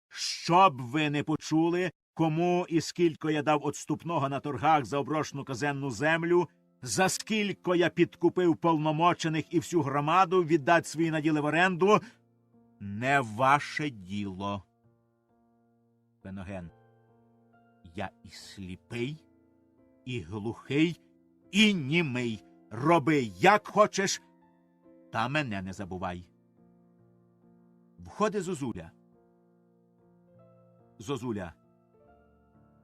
Щоб ви не почули, кому і скільки я дав отступного на торгах за оброшену казенну землю, за скільки я підкупив повномочених і всю громаду віддать свої наділи в оренду, не ваше діло. Феноген. Я і сліпий, і глухий, і німий. Роби, як хочеш, та мене не забувай. Входить Зозуля. Зозуля.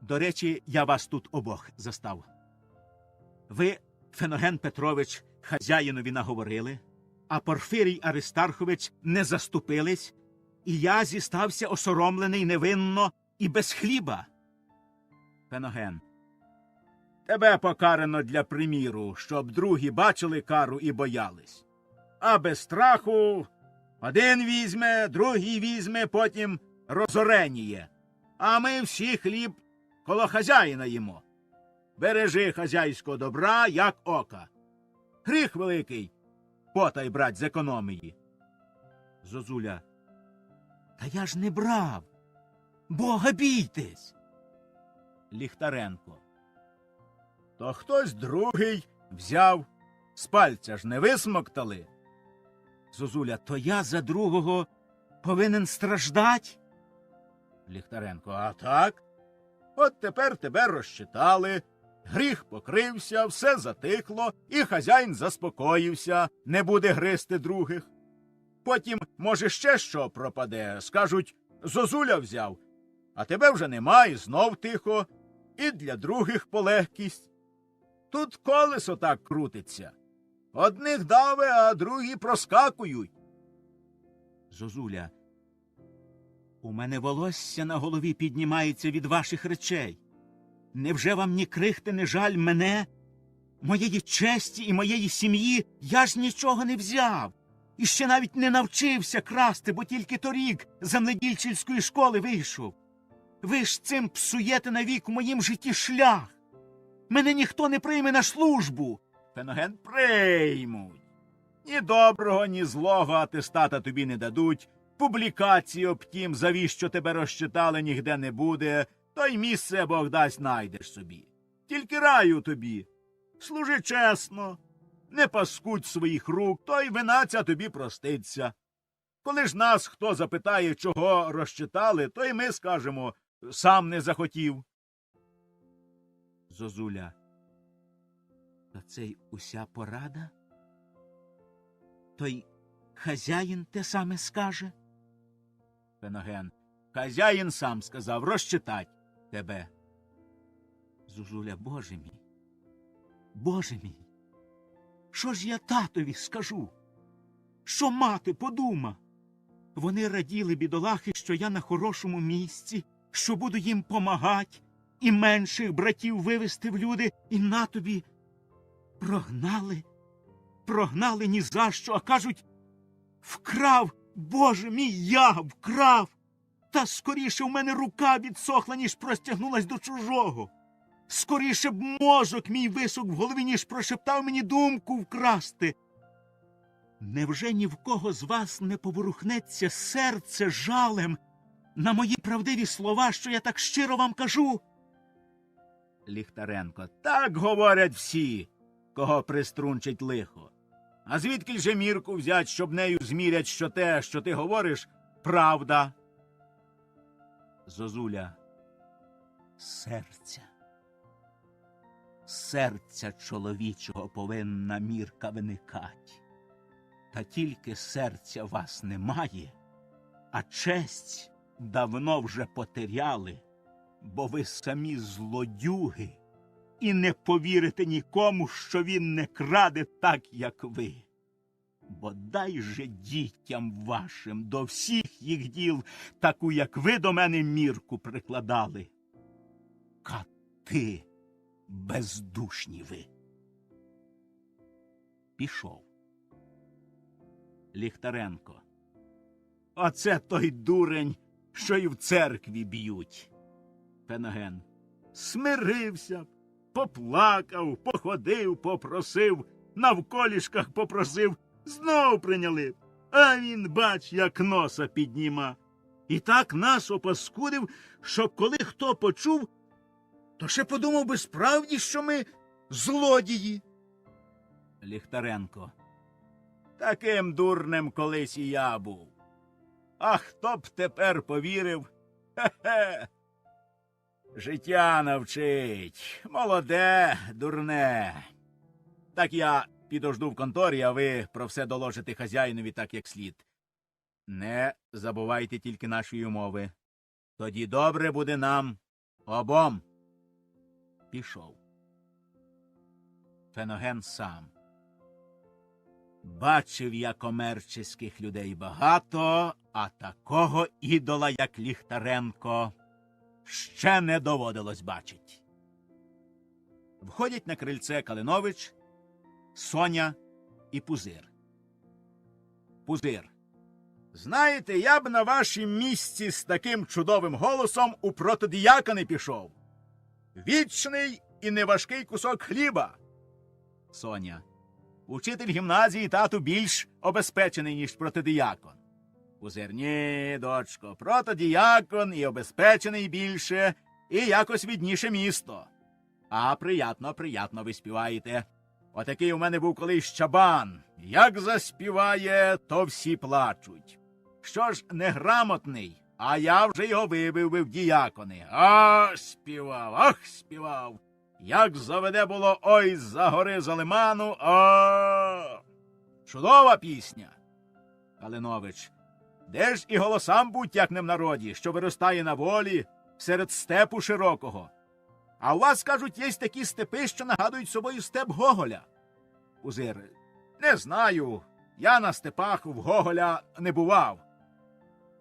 До речі, я вас тут обох застав. Ви, Феноген Петрович, хазяїнові наговорили, а Порфирій Аристархович не заступились, і я зістався осоромлений невинно і без хліба. Феноген. Тебе покарано для приміру, щоб другі бачили кару і боялись. А без страху один візьме, другий візьме, потім розореніє. А ми всі хліб коло хазяїна їмо. Бережи хазяйського добра, як ока. Гріх великий, потай брать з економії. Зозуля. Та я ж не брав. Бога бійтесь. Ліхтаренко. То хтось другий взяв, з пальця ж не висмоктали. Зозуля. То я за другого повинен страждать? Ліхтаренко. А так? От тепер тебе розчитали, гріх покрився, все затихло, і хазяїн заспокоївся, не буде гризти других. Потім, може, ще що пропаде, скажуть, Зозуля взяв, а тебе вже нема, і знов тихо, і для других полегкість. Тут колесо так крутиться. Одних даве, а другі проскакують. Зозуля. У мене волосся на голові піднімається від ваших речей. Невже вам ні крихти не жаль мене, моєї честі і моєї сім'ї? Я ж нічого не взяв. І ще навіть не навчився красти, бо тільки торік з земледільчицької школи вийшов. Ви ж цим псуєте навік у моїм житті шлях. Мене ніхто не прийме на службу. Феноген. Приймуть. Ні доброго, ні злого атестата тобі не дадуть. Публікації об тім, завіщо тебе розчитали, нігде не буде. То й місце Бог дасть найдеш собі. Тільки раю тобі. Служи чесно. Не паскудь своїх рук, то й вина ця тобі проститься. Коли ж нас хто запитає, чого розчитали, то й ми скажемо, сам не захотів. Зозуля. Та це й уся порада? То й хазяїн те саме скаже? Феноген. Хазяїн сам сказав розчитать тебе. Зозуля. Боже мій. Боже мій. Що ж я татові скажу? Що мати подума? Вони раділи, бідолахи, що я на хорошому місці, що буду їм помагать, і менших братів вивести в люди, і на тобі прогнали. Прогнали ні за що, а кажуть, вкрав, Боже мій, я вкрав. Та скоріше в мене рука відсохла, ніж простягнулась до чужого. Скоріше б мозок мій висох в голові, ніж прошептав мені думку вкрасти. Невже ні в кого з вас не поворухнеться серце жалем на мої правдиві слова, що я так щиро вам кажу? Ліхтаренко. Так говорять всі, кого приструнчить лихо. А звідки же мірку взять, щоб нею змірять, що те, що ти говориш, правда? Зозуля. Серця. Серця чоловічого повинна мірка виникать. Та тільки серця вас немає, а честь давно вже потеряли, бо ви самі злодюги і не повірите нікому, що він не краде так, як ви. Бодай же дітям вашим до всіх їх діл таку, як ви до мене, мірку прикладали. Кати бездушні ви. Пішов. Ліхтаренко. Оце той дурень, що і в церкві б'ють. Феноген. Смирився, поплакав, походив, попросив, навколішках попросив, знов прийняли. А він, бач, як носа підніма. І так нас опаскудив, що коли хто почув, то ще подумав би справді, що ми злодії. Ліхтаренко. Таким дурнем колись і я був. А хто б тепер повірив? Хе-хе. Життя навчить. Молоде, дурне. Так я підожду в конторі, а ви про все доложите хазяїнові так, як слід. Не забувайте тільки нашої умови. Тоді добре буде нам обом. Пішов. Феноген сам. Бачив я комерческих людей багато, а такого ідола, як Ліхтаренко, ще не доводилось бачить. Входять на крильце Калинович, Соня і Пузир. Пузир. Знаєте, я б на вашім місці з таким чудовим голосом у протодіякони пішов. Вічний і неважкий кусок хліба. Соня. Учитель гімназії, тату, більш обезпечений, ніж протодіякон. Пузир. Ні, дочко, протодіякон і обезпечений більше, і якось відніше місто. А приятно ви співаєте. Отакий у мене був колись чабан. Як заспіває, то всі плачуть. Що ж, неграмотний, а я вже його вибив би в діякони. Ах, співав. Як заведе було ой за гори за лиману, чудова пісня. Калинович. Де ж і голосам будь, як не в народі, що виростає на волі, серед степу широкого. А у вас, кажуть, є такі степи, що нагадують собою степ Гоголя. Пузир. Не знаю. Я на степах в Гоголя не бував.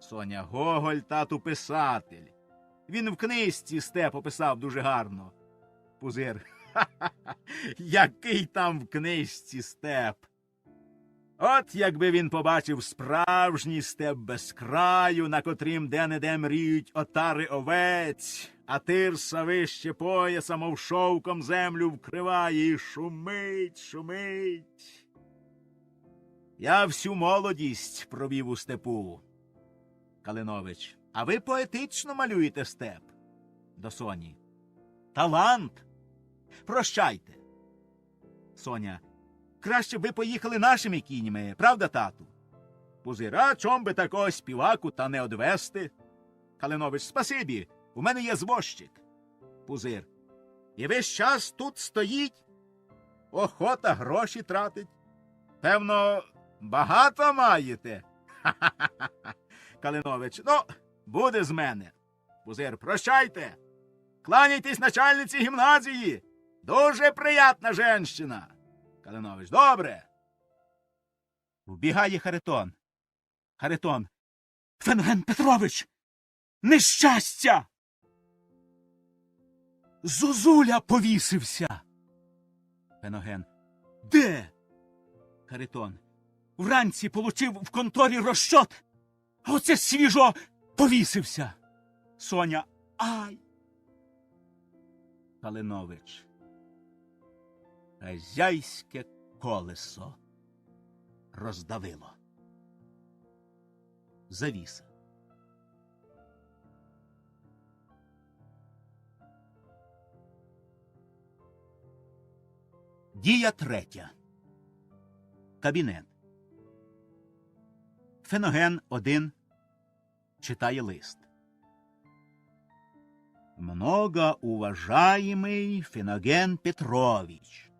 Соня. Гоголь, тату, писатель. Він в книжці степ описав дуже гарно. Пузир. Ха-ха-ха. Який там в книжці степ. От якби він побачив справжній степ без краю, на котрім де-не-де мріють отари овець, а тирса вище пояса, мов шовком землю вкриває і шумить. Я всю молодість провів у степу. Калинович. А ви поетично малюєте степ? До Соні. Талант. Прощайте. Соня. Краще б ви поїхали нашими кіньми, правда, тату? Пузир. А чом би такого співаку та не одвести? Калинович. Спасибі, у мене є звозчик. Пузир. І весь час тут стоїть? Охота гроші тратить. Певно, багато маєте? Ха-ха-ха. Калинович. Ну, буде з мене. Пузир. Прощайте. Кланяйтесь начальниці гімназії. Дуже приятна женщина. Калинович. Добре. Вбігає Харитон. Харитон. Феноген Петрович! Нещастя! Зозуля повісився. Феноген. Де? Харитон. Вранці получив в конторі розчот, а оце свіжо повісився. Соня. Ай! Калинович. Хазяйське колесо роздавило. Завіса. Дія третя. Кабінет. Феноген один читає лист. Многоуважаемый Феноген Петрович,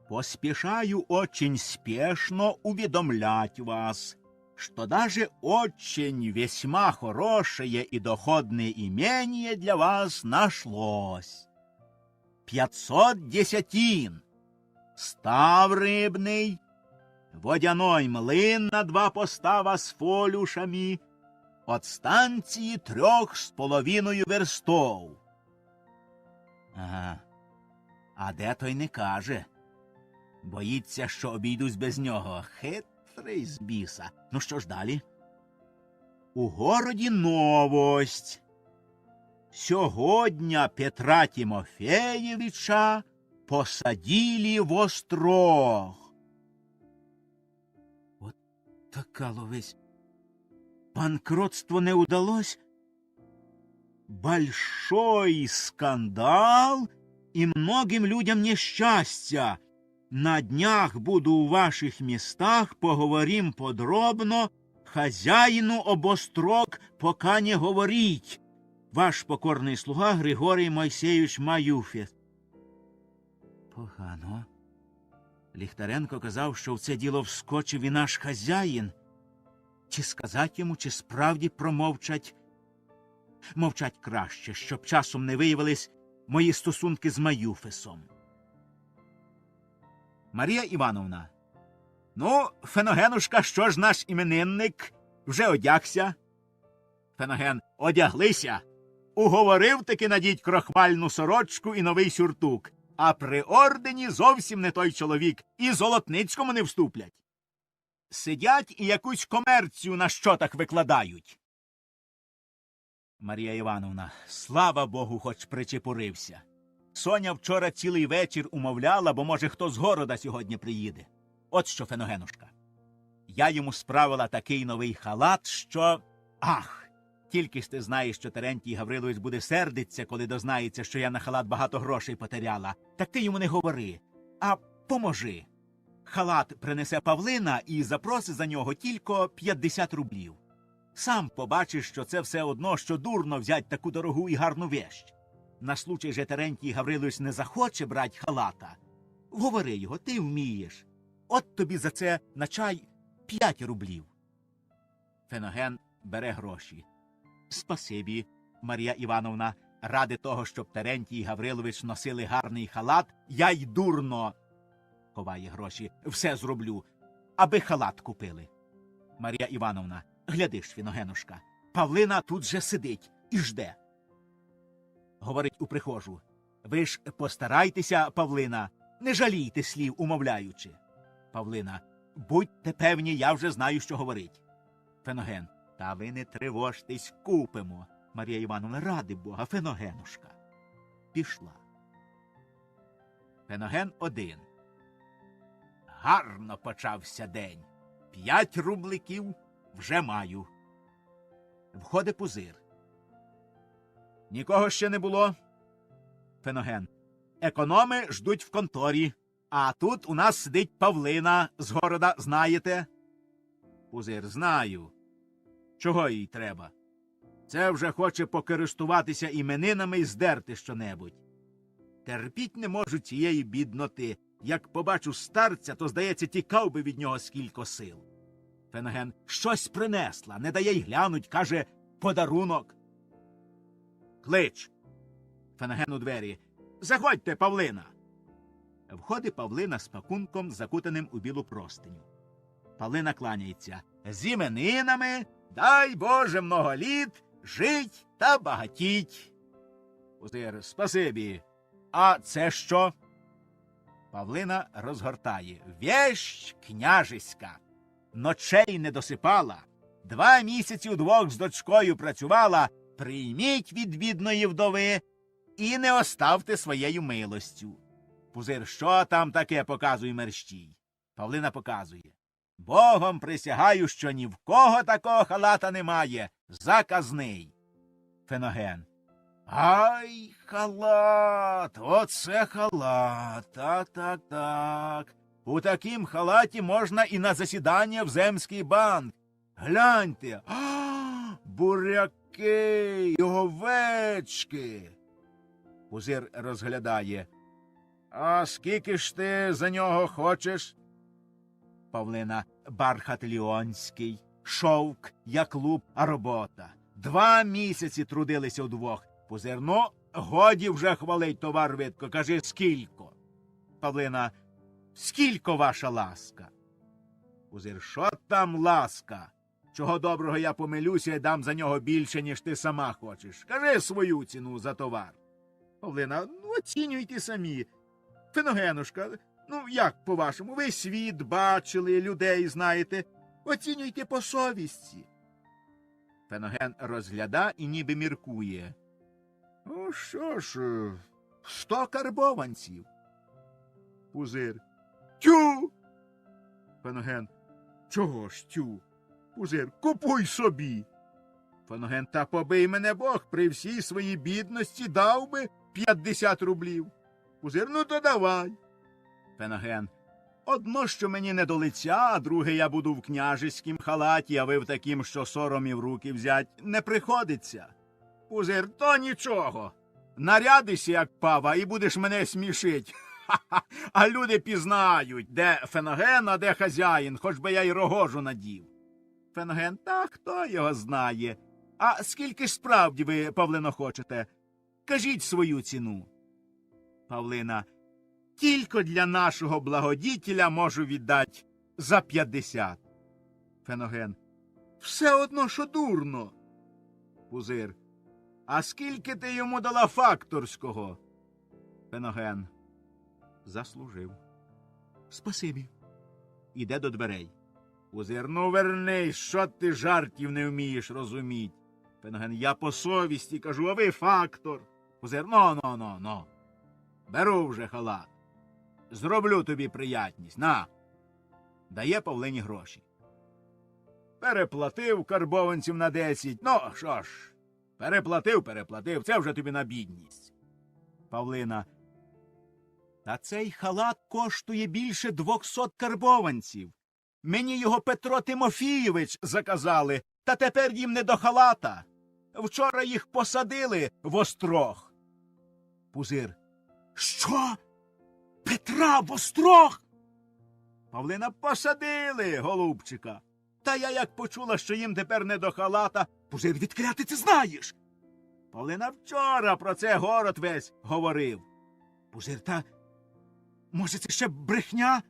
поспешаю очень спешно уведомлять вас, что даже очень весьма хорошее и доходное имение для вас нашлось. 500 десятин, став рыбный, водяной млин на 2 постава з фолюшами, от станції 3,5 верстов. Ага, а де той не каже. Боїться, що обійдусь без нього. Хитрий з біса. Ну що ж далі? У городі новость. Сьогодні Петра Тимофеєвича посадили в острог. От така ловись. Банкротство не удалось? Большой скандал и многим людям несчастья. На днях буду у ваших местах, поговорим подробно, хозяину об острог пока не говорить. Ваш покорний слуга Григорій Мойсеєвич Маюфець. Погано. Ліхтаренко казав, що в це діло вскочив і наш хазяїн. Чи сказать йому, чи справді промовчать? Мовчать краще, щоб часом не виявились мої стосунки з Маюфесом. Марія Івановна. Ну, Феногенушка, що ж наш іменинник? Вже одягся? Феноген. Одяглися. Уговорив таки надіть крохмальну сорочку і новий сюртук. А при ордені зовсім не той чоловік. І Золотницькому не вступлять. Сидять і якусь комерцію на щотах викладають. Марія Івановна, слава Богу, хоч причепурився. Соня вчора цілий вечір умовляла, бо, може, хто з города сьогодні приїде. От що, Феногенушка. Я йому справила такий новий халат, що... Ах! Тільки ж ти знаєш, що Терентій Гаврилович буде сердиться, коли дознається, що я на халат багато грошей потеряла. Так ти йому не говори, а поможи. Халат принесе Павлина і запроси за нього тільки 50 рублів. Сам побачиш, що це все одно, що дурно взять таку дорогу і гарну вещь. На случай же Терентій Гаврилович не захоче брать халата. Говори його, ти вмієш. От тобі за це на чай 5 рублів. Феноген бере гроші. Спасибі, Марія Івановна. Ради того, щоб Терентій Гаврилович носили гарний халат, я й дурно, ховає гроші, все зроблю, аби халат купили. Марія Івановна, глядиш, Фіногенушка, Павлина тут же сидить і жде. Говорить у прихожу. Ви ж постарайтеся, Павлина, не жалійте слів, умовляючи. Павлина, будьте певні, я вже знаю, що говорить. Феноген, та ви не тривожтесь, купимо. Марія Івановна, ради Бога, Феногенушка. Пішла. Феноген 1. Гарно почався день. 5 рубликів вже маю. Входить Пузир. Нікого ще не було? Феноген. Економи ждуть в конторі. А тут у нас сидить Павлина з города, знаєте? Пузир. Знаю. Чого їй треба? Це вже хоче покористуватися іменинами і здерти щонебудь. Терпіть не можу цієї бідноти. Як побачу старця, то, здається, тікав би від нього скілько сил. Феноген. Щось принесла, не дає й глянуть, каже, подарунок. Клич. Феноген у двері. Заходьте, Павлина. Входить Павлина з пакунком, закутаним у білу простиню. Павлина кланяється. З іменинами, дай Боже много літ, жить та багатіть. Пузир. Спасибі. А це що? Павлина розгортає. Вещь княжеська. Ночей не досипала. 2 місяці удвох з дочкою працювала. Прийміть від бідної вдови і не оставте своєю милостю. Пузир. Що там таке, показує мерщій. Павлина показує. Богом присягаю, що ні в кого такого халата немає. Заказний. Феноген. Ай, халат, оце халат, так. У таким халаті можна і на засідання в земський банк. Гляньте, буряки, овечки. Пузир розглядає. А скільки ж ти за нього хочеш? Павлина. Бархат ліонський, шовк, як луп, а робота. 2 місяці трудилися удвох. Пузир. Ну, годі вже хвалить товар видко, кажи, скілько? Павлина. Скілько ваша ласка? Пузир, що там ласка? Чого доброго я помилюся і дам за нього більше, ніж ти сама хочеш. Кажи свою ціну за товар. Павлина, ну оцінюйте самі. Феногенушка, ну як по-вашому, ви світ бачили, людей знаєте. Оцінюйте по совісті. Феноген розгляда і ніби міркує. Ну що ж, 100 карбованців. Пузир. Тю! Феноген. Чого ж тю? Пузир. Купуй собі. Феноген. Та побий мене Бог, при всій своїй бідності дав би 50 рублів. Пузир. Ну то давай. Феноген. Одно, що мені не до лиця, а друге я буду в княжеськім халаті, а ви в такім, що сором і в руки взять, не приходиться. Пузир, то нічого. Нарядишся, як пава, і будеш мене смішить. Ха-ха. А люди пізнають, де Феноген, а де хазяїн, хоч би я й рогожу надів. Феноген, та хто його знає. А скільки ж справді ви, Павлино, хочете? Кажіть свою ціну. Павлина, тільки для нашого благодітеля можу віддати за 50. Феноген, все одно, що дурно. Пузир, а скільки ти йому дала факторського? Феноген, заслужив. Спасибі. Іде до дверей. Пузир, ну вернись, що ти жартів не вмієш розуміть. Феноген, я по совісті кажу, а ви фактор. Пузир, ну. Беру вже халат. Зроблю тобі приятність. На. Дає Павлині гроші. Переплатив карбованців на 10. Ну, що ж, переплатив. Це вже тобі на бідність. Павлина. Та цей халат коштує більше 200 карбованців. Мені його Петро Тимофійович заказали, та тепер їм не до халата. Вчора їх посадили в острог. Пузир. Що? Петра в острог? Павлина, посадили, голубчика. Та я як почула, що їм тепер не до халата. Пузир, відколи ти це знаєш? Павлина, вчора про це город весь говорив. Пузир, та може це ще брехня?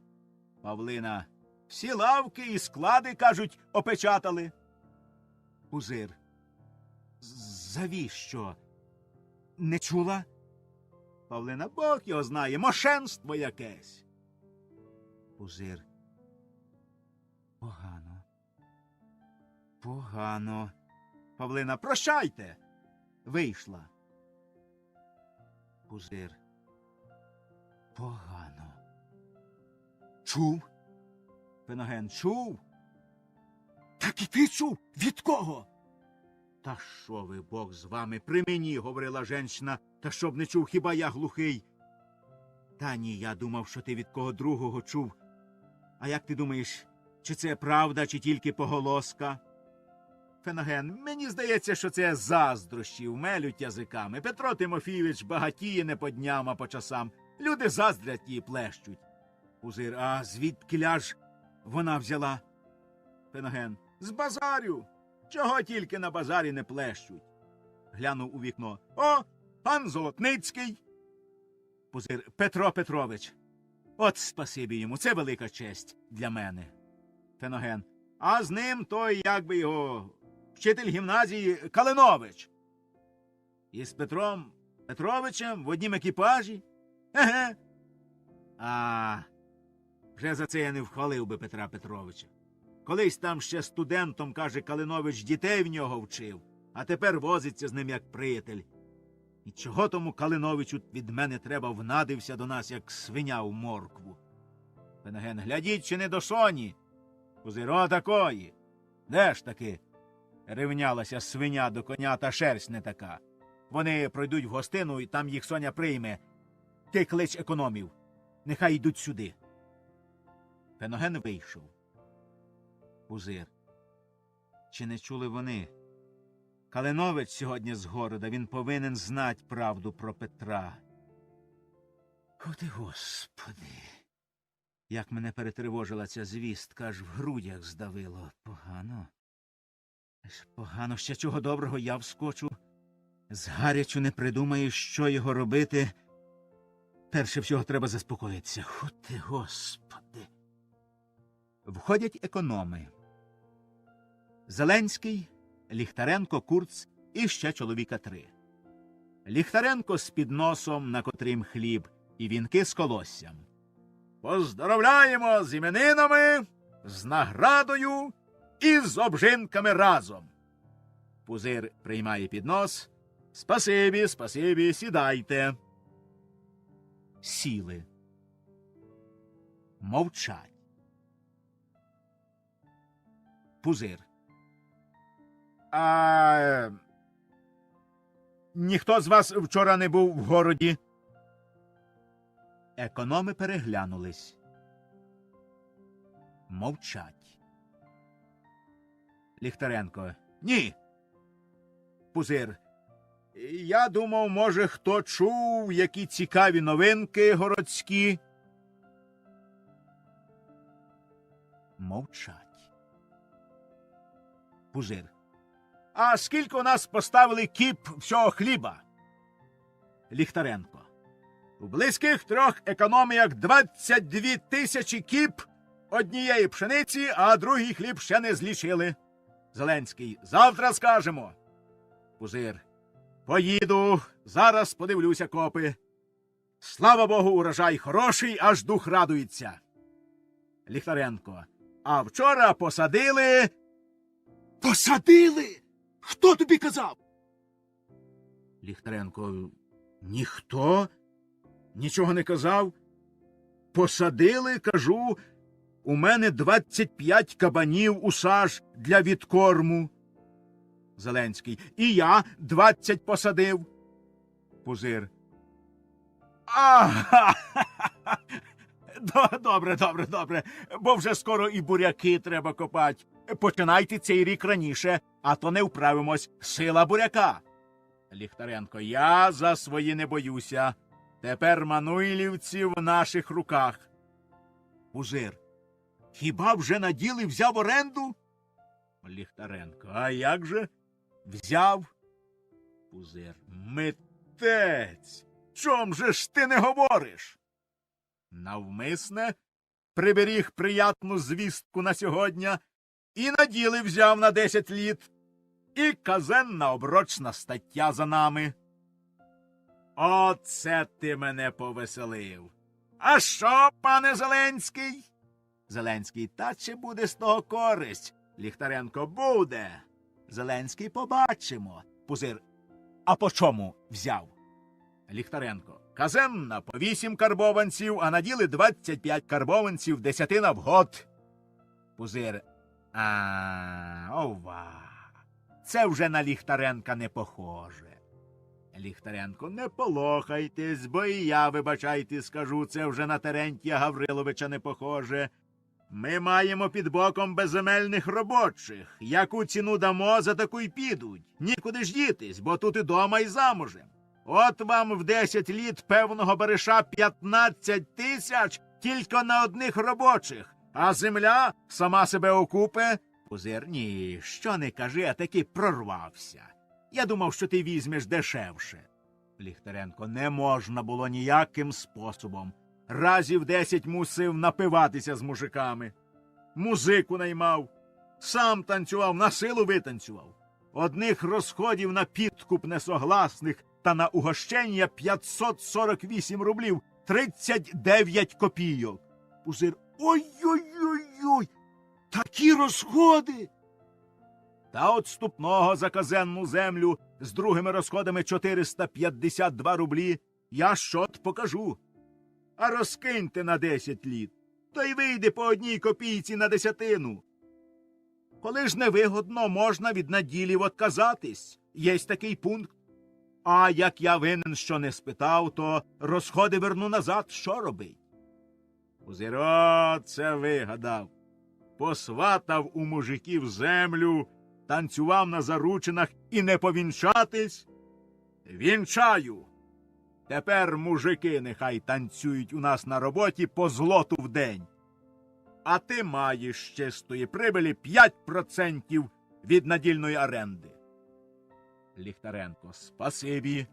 Павлина, всі лавки і склади, кажуть, опечатали. Пузир, завіщо? Не чула? Павлина, Бог його знає, мошенство якесь. Пузир. Погано. Павлина, прощайте. Вийшла. Пузир. Погано. Чув? Феноген, чув? Так і ти чув? Від кого? Та що ви, Бог з вами, при мені, говорила женщина, та щоб не чув, хіба я глухий? Та ні, я думав, що ти від кого другого чув. А як ти думаєш, чи це правда, чи тільки поголоска? Феноген, мені здається, що це заздрощів, мелють язиками. Петро Тимофійович багатіє не по дням, а по часам. Люди заздрять і плещуть. Пузир, а звідкіля ж вона взяла? Феноген, з базарю. Чого тільки на базарі не плещуть. Глянув у вікно. О, пан Золотницький. Пузир, Петро Петрович. От спасибі йому, це велика честь для мене. Феноген, а з ним той, як би його, вчитель гімназії Калинович. І з Петром Петровичем в однім екіпажі? Еге. А, вже за це я не вхвалив би Петра Петровича. Колись там ще студентом, каже, Калинович дітей в нього вчив, а тепер возиться з ним як приятель. І чого тому Калиновичу від мене треба внадився до нас, як свиня в моркву? Феноген, глядіть, чи не до Соні? Пузир, о такої. Де ж таки ревнялася свиня до коня, та шерсть не така. Вони пройдуть в гостину, і там їх Соня прийме. Ти клич економів. Нехай йдуть сюди. Феноген вийшов. Пузир. Чи не чули вони? Калинович сьогодні з города, він повинен знать правду про Петра. О ти, Господи! Як мене перетривожила ця звістка, аж в грудях здавило. Погано. Погано, ще чого доброго я вскочу. Згарячу не придумаю, що його робити. Перше всього треба заспокоїтися. О ти, Господи! Входять економи. Зеленський, Ліхтаренко, Курц і ще чоловіка 3. Ліхтаренко з підносом, на котрім хліб, і вінки з колоссям. Поздоровляємо з іменинами, з наградою і з обжинками разом. Пузир приймає піднос. Спасибі, спасибі, сідайте. Сіли. Мовчать. Пузир. Ніхто з вас вчора не був в городі? Економи переглянулись. Мовчать. Ліхтаренко. Ні. Пузир. Я думав, може, хто чув, які цікаві новинки городські. Мовчать. Пузир. А скільки у нас поставили кіп всього хліба? Ліхтаренко. У близьких 3 економіях 22 тисячі кіп однієї пшениці, а другий хліб ще не злічили. Зеленський. Завтра скажемо. Пузир. Поїду, зараз подивлюся копи. Слава Богу, урожай хороший, аж дух радується. Ліхтаренко. А вчора посадили... Посадили? Хто тобі казав? Ліхтаренко. Ніхто? Нічого не казав? Посадили, кажу, у мене 25 кабанів у саж для відкорму. Зеленський. І я 20 посадив. Пузир. Добре, бо вже скоро і буряки треба копати. Починайте цей рік раніше, а то не вправимось. Сила буряка. Ліхтаренко. Я за свої не боюся. Тепер мануйлівці в наших руках. Пузир. Хіба вже на ділі взяв оренду? Ліхтаренко. А як же? Взяв. Пузир. Митець. Чом же ж ти не говориш? Навмисне приберіг приятну звістку на сьогодні і на ділі взяв на 10 літ. І казенна оброчна стаття за нами. Оце ти мене повеселив. А що, пане Зеленський? Зеленський. Та чи буде з того користь? Ліхтаренко. Буде. Зеленський. Побачимо. Пузир. А по чому взяв? Ліхтаренко. Казенна по 8 карбованців, а на ділі 25 карбованців, 10 в год. Пузир. Ова. Це вже на Ліхтаренка не похоже. Ліхтаренко. Не полохайтесь, бо і я, вибачайте, скажу, це вже на Терентія Гавриловича не похоже. Ми маємо під боком безземельних робочих. Яку ціну дамо, за таку й підуть. Нікуди ж дітись, бо тут і дома, і замужем. От вам в 10 літ певного бариша 15 тисяч тільки на одних робочих, а земля сама себе окупе. Пузир. Ні, що не кажи, а таки прорвався. Я думав, що ти візьмеш дешевше. Ліхтаренко. Не можна було ніяким способом. Разів 10 мусив напиватися з мужиками. Музику наймав. Сам танцював, на силу витанцював. Одних розходів на підкуп несогласних та на угощення 548 рублів, 39 копійок. Пузир. Ой-ой-ой-ой! Такі розходи! Та от ступного за казенну землю з другими розходами 452 рублі я щот покажу. А розкиньте на 10 літ, то й вийде по 1 копійці на десятину. Коли ж невигодно, можна від наділів отказатись. Єсть такий пункт. А як я винен, що не спитав, то розходи верну назад, що робить? Пузир. О, це вигадав. Посватав у мужиків землю, танцював на заручинах і не повінчатись? Вінчаю. Тепер мужики нехай танцюють у нас на роботі по злоту в день. А ти маєш з чистої прибилі 5% від надільної оренди. Ліхтаренко. Спасибі.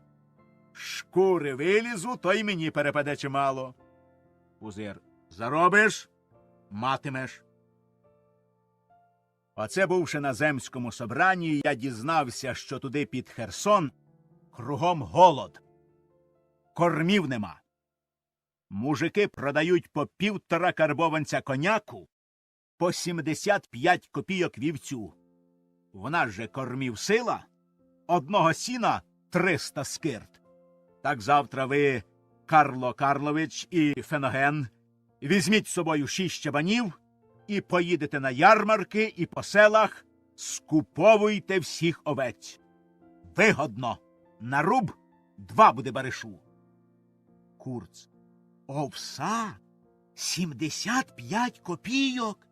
Шкури вилізу, то й мені перепаде чимало. Пузир. Заробиш? Матимеш. Оце, бувши на земському собранні, я дізнався, що туди під Херсон кругом голод. Кормів нема. Мужики продають по 1,5 карбованця коняку, по 75 копійок вівцю. В нас же кормів сила, одного сіна 300 скирт. Так завтра ви, Карло Карлович і Феноген, візьміть з собою 6 чабанів і поїдете на ярмарки і по селах, скуповуйте всіх овець. Вигодно. На руб 2 буде баришу. Курц. Овса? 75 копійок?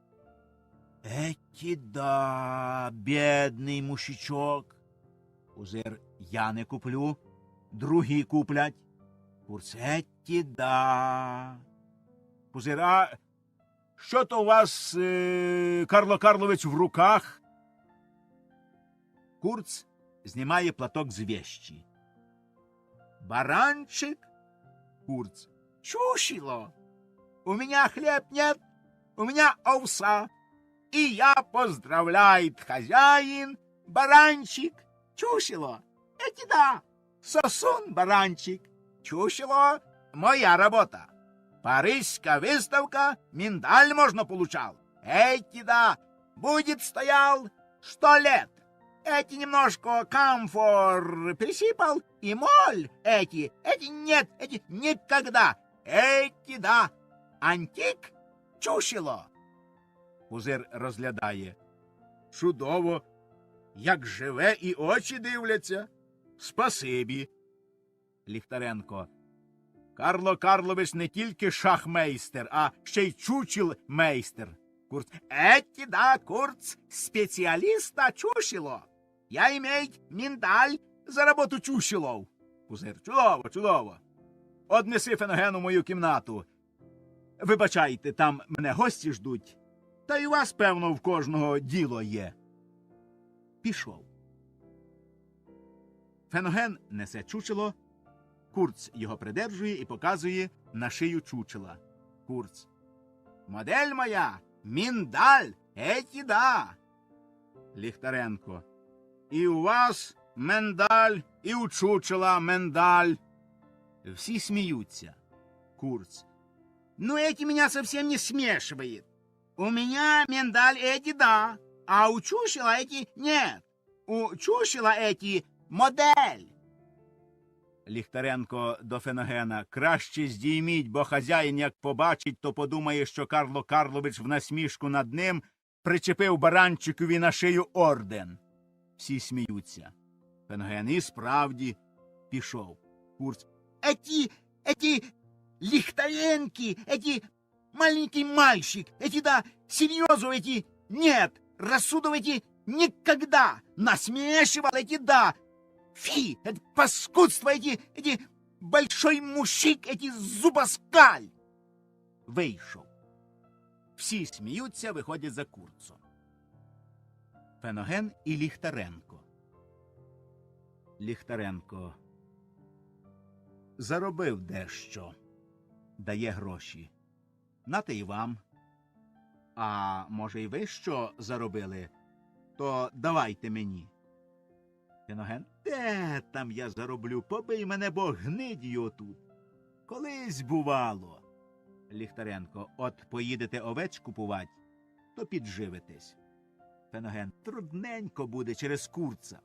Еті да, бідний мушичок. Пузир, я не куплю, другі куплять. Курц, еті да. Пузир, а що то у вас, Карло Карлович, в руках? Курц знімає платок з вещи. Баранчик? Курц. Чушило. У меня хлеб нет, у меня овса. И я поздравляет хозяин, баранчик, чушило. Эти да, сосун баранчик, чушило, моя работа. Парижская выставка, миндаль можно получал. Эти да, будет стоял 100 лет. Эти немножко камфор пересыпал, и моль эти нет, эти никогда. Эти да, антик, чушило. Пузир розглядає. Чудово, як живе і очі дивляться. Спасибі. Ліхтаренко. Карло Карлович не тільки шахмейстер, а ще й чучел-мейстер. Курц. Эти да, Курц, спеціаліста чушило. Я имею миндаль за роботу чушилов. Пузир. Чудово, чудово. Однеси Феногену в мою кімнату. Вибачайте, там мене гості ждуть. Та й у вас, певно, в кожного діло є. Пішов. Феноген несе чучело. Курц його придержує і показує на шию чучела. Курц. Модель моя, миндаль, еті да. Ліхтаренко. І у вас миндаль, і у чучела миндаль. Всі сміються. Курц. Ну, эти меня совсем не смешивает. У меня миндаль эти да, а у чушела эти нет. У чушела эти модель. Ліхтаренко до Феногена. Краще здійміть, бо хазяїн, як побачить, то подумає, що Карло Карлович в насмішку над ним причепив баранчикові на шию орден. Всі сміються. Феноген і справді пішов. Курц. Эти Лихтаренки, эти маленький мальчик, эти да, серьезно, эти нет, рассудов эти никогда, насмешивал эти да. Фи, это паскудство, эти большой мужик, эти зубоскаль. Вийшов. Всі сміються, виходять за Курцом. Феноген і Ліхтаренко. Ліхтаренко. Заробив дещо. Дає гроші. Нате й вам. А може й ви що заробили? То давайте мені. Феноген. Де там я зароблю? Побий мене Бог гнидію отут. Колись бувало. Ліхтаренко. От поїдете овець купувати, то підживитесь. Феноген. Трудненько буде через Курца.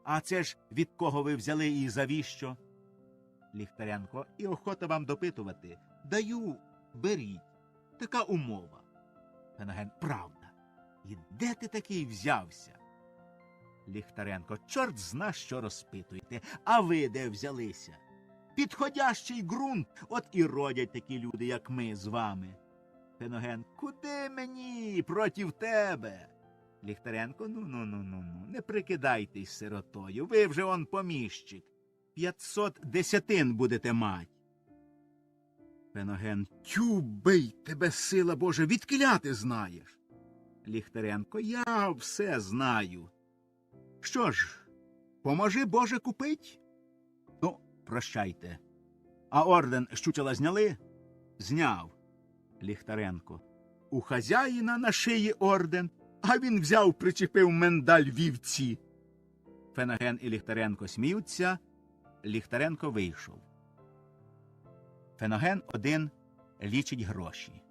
А це ж від кого ви взяли і завіщо? Ліхтаренко. І охота вам допитувати. Даю, беріть. Така умова. Феноген. Правда. І де ти такий взявся? Ліхтаренко. Чорт зна, що розпитуєте. А ви де взялися? Підходящий ґрунт. От і родять такі люди, як ми з вами. Феноген. Куди мені? Против тебе. Ліхтаренко. Ну. Не прикидайтесь сиротою. Ви вже он поміщик. 500 десятин будете мать. Феноген. Тю, бий, тебе сила Божа, відкіля ти знаєш? Ліхтаренко. Я все знаю. Що ж, поможи, Боже, купить? Ну, прощайте. А орден з чучела зняли? Зняв. Ліхтаренко. У хазяїна на шиї орден, А він взяв, причепив миндаль вівці. Феноген і Ліхтаренко сміються. Ліхтаренко вийшов. Феноген один лічить гроші.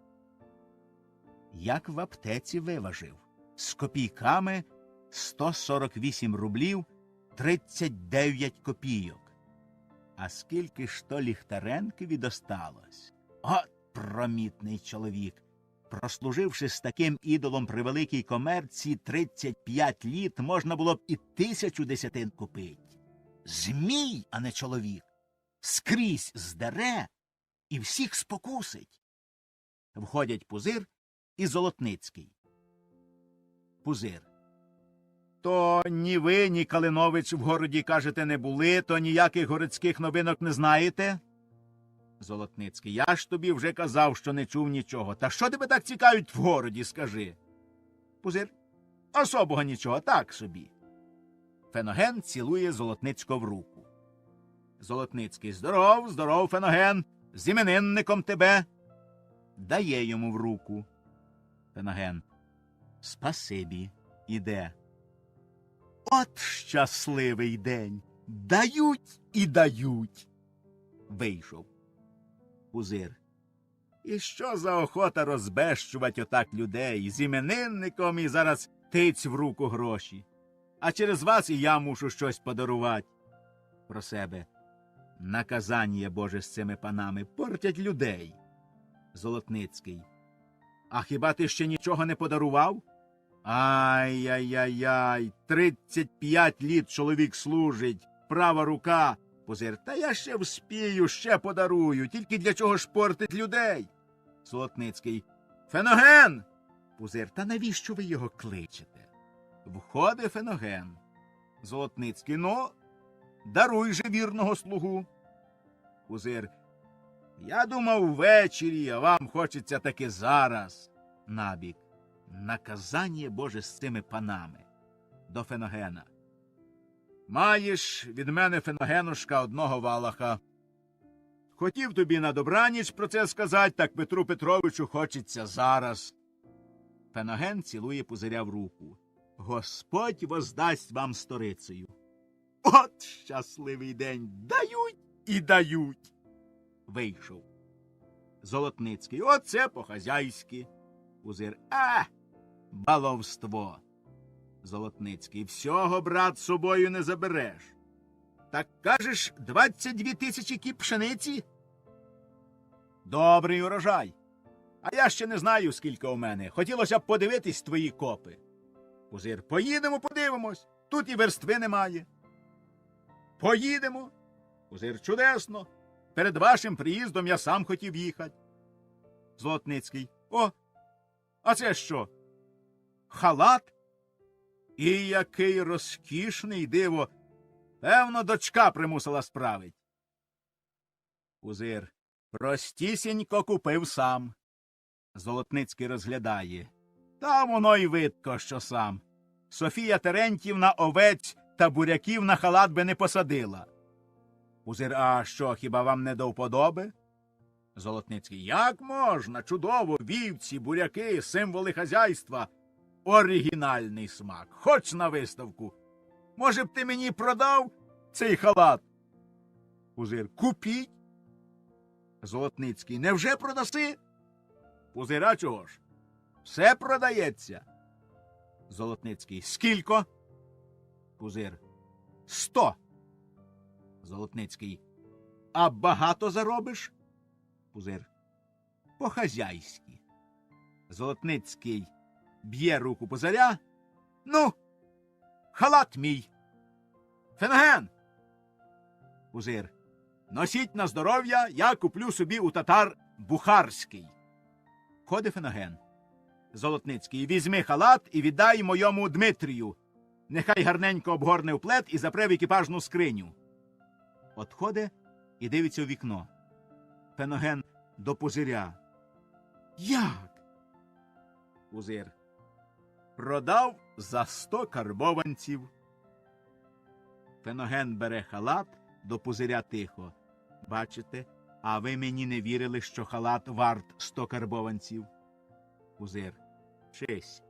Як в аптеці виважив. З копійками 148 рублів 39 копійок. А скільки ж то Ліхтаренкові досталось? От промітний чоловік! Прослуживши з таким ідолом при великій комерції 35 літ, можна було б і 1000 десятин купити. Змій, а не чоловік. Скрізь здере і всіх спокусить. Входять Пузир і Золотницький. Пузир. То ні ви, ні Калинович в городі, кажете, не були, то ніяких городських новинок не знаєте? Золотницький. Я ж тобі вже казав, що не чув нічого. Та що тебе так цікавить в городі, скажи? Пузир. Особого нічого, так собі. Феноген цілує Золотницького в руку. Золотницький. Здоров, здоров, Феноген. З іменинником тебе. Дає йому в руку. Феноген. Спасибі. Іде. От щасливий день. Дають і дають. Вийшов. Пузир. І що за охота розбещувати отак людей з іменинником і зараз тиць в руку гроші? А через вас і я мушу щось подарувати. Про себе. Наказання Боже з цими панами портять людей. Золотницький. А хіба ти ще нічого не подарував? Ай-яй-яй-яй, 35 літ чоловік служить, права рука. Пузир. Та я ще вспію, ще подарую, тільки для чого ж портить людей? Золотницький. Феноген! Пузир. Та навіщо ви його кличете? Входить Феноген. Золотницький. Ну, даруй же вірного слугу. Пузир. Я думав ввечері, а вам хочеться таки зараз. Набік. Наказання Боже з цими панами. До Феногена. Маєш від мене, Феногенушка, одного валаха. Хотів тобі на добраніч про це сказати, так Петру Петровичу хочеться зараз. Феноген цілує Пузиря в руку. Господь воздасть вам сторицею. От щасливий день! Дають і дають. Вийшов. Золотницький. Оце по-хазяйськи. Пузир. Баловство. Золотницький. Всього, брат, з собою не забереш. Так кажеш, 22 тисячі кіп пшениці? Добрий урожай. А я ще не знаю, скільки у мене. Хотілося б подивитись твої копи. Пузир. Поїдемо, подивимось. Тут і верстви немає. Поїдемо. Пузир. Чудесно. Перед вашим приїздом я сам хотів їхати. Золотницький. О, а це що? Халат? І який розкішний, диво. Певно, дочка примусила справить. Пузир. Простісінько купив сам. Золотницький розглядає. Та воно й видко, що сам. Софія Терентівна овець та буряків на халат би не посадила. Пузир. А що, хіба вам не до вподоби? Золотницький. Як можна? Чудово, вівці, буряки, символи хазяйства. Оригінальний смак. Хоч на виставку. Може б ти мені продав цей халат? Пузир. Купіть. Золотницький. Невже продаси? Пузира чого ж? Все продається. Золотницький. Скілько? Пузир. 100. Золотницький. А багато заробиш? Пузир. По-хазяйськи. Золотницький б'є руку Пузиря. Ну, халат мій. Феноген. Пузир. Носіть на здоров'я, я куплю собі у татар бухарський. Ходить Феноген. Золотницький. Візьми халат і віддай моєму Дмитрію. Нехай гарненько обгорне в плед і запре в екіпажну скриню. Отходить і дивиться у вікно. Феноген до Пузиря. Як? Пузир. Продав за 100 карбованців. Феноген бере халат, до Пузиря тихо. Бачите, а ви мені не вірили, що халат варт 100 карбованців. Пузир. Честь.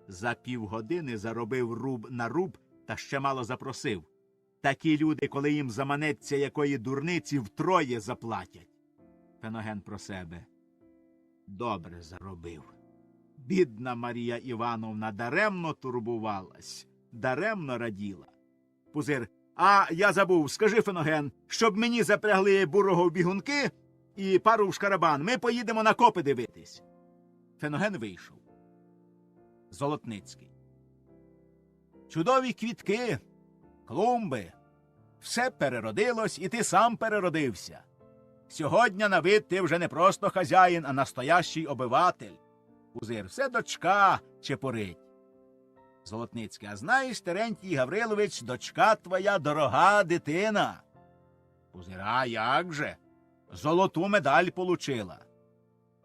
За півгодини заробив руб на руб та ще мало запросив. Такі люди, коли їм заманеться якої дурниці, втроє заплатять. Феноген про себе. Добре заробив. Бідна Марія Івановна даремно турбувалась, даремно раділа. Пузир. А я забув, скажи, Феноген, щоб мені запрягли бурого в бігунки і пару в шкарабан. Ми поїдемо на копи дивитись. Феноген вийшов. Золотницький. Чудові квітки, клумби. Все переродилось, і ти сам переродився. Сьогодні на вид ти вже не просто хазяїн, а настоящий обиватель. Пузир. Все дочка чепурить. Золотницький. А знаєш, Терентій Гаврилович, дочка твоя дорога дитина. Пузир. А як же? Золоту медаль получила.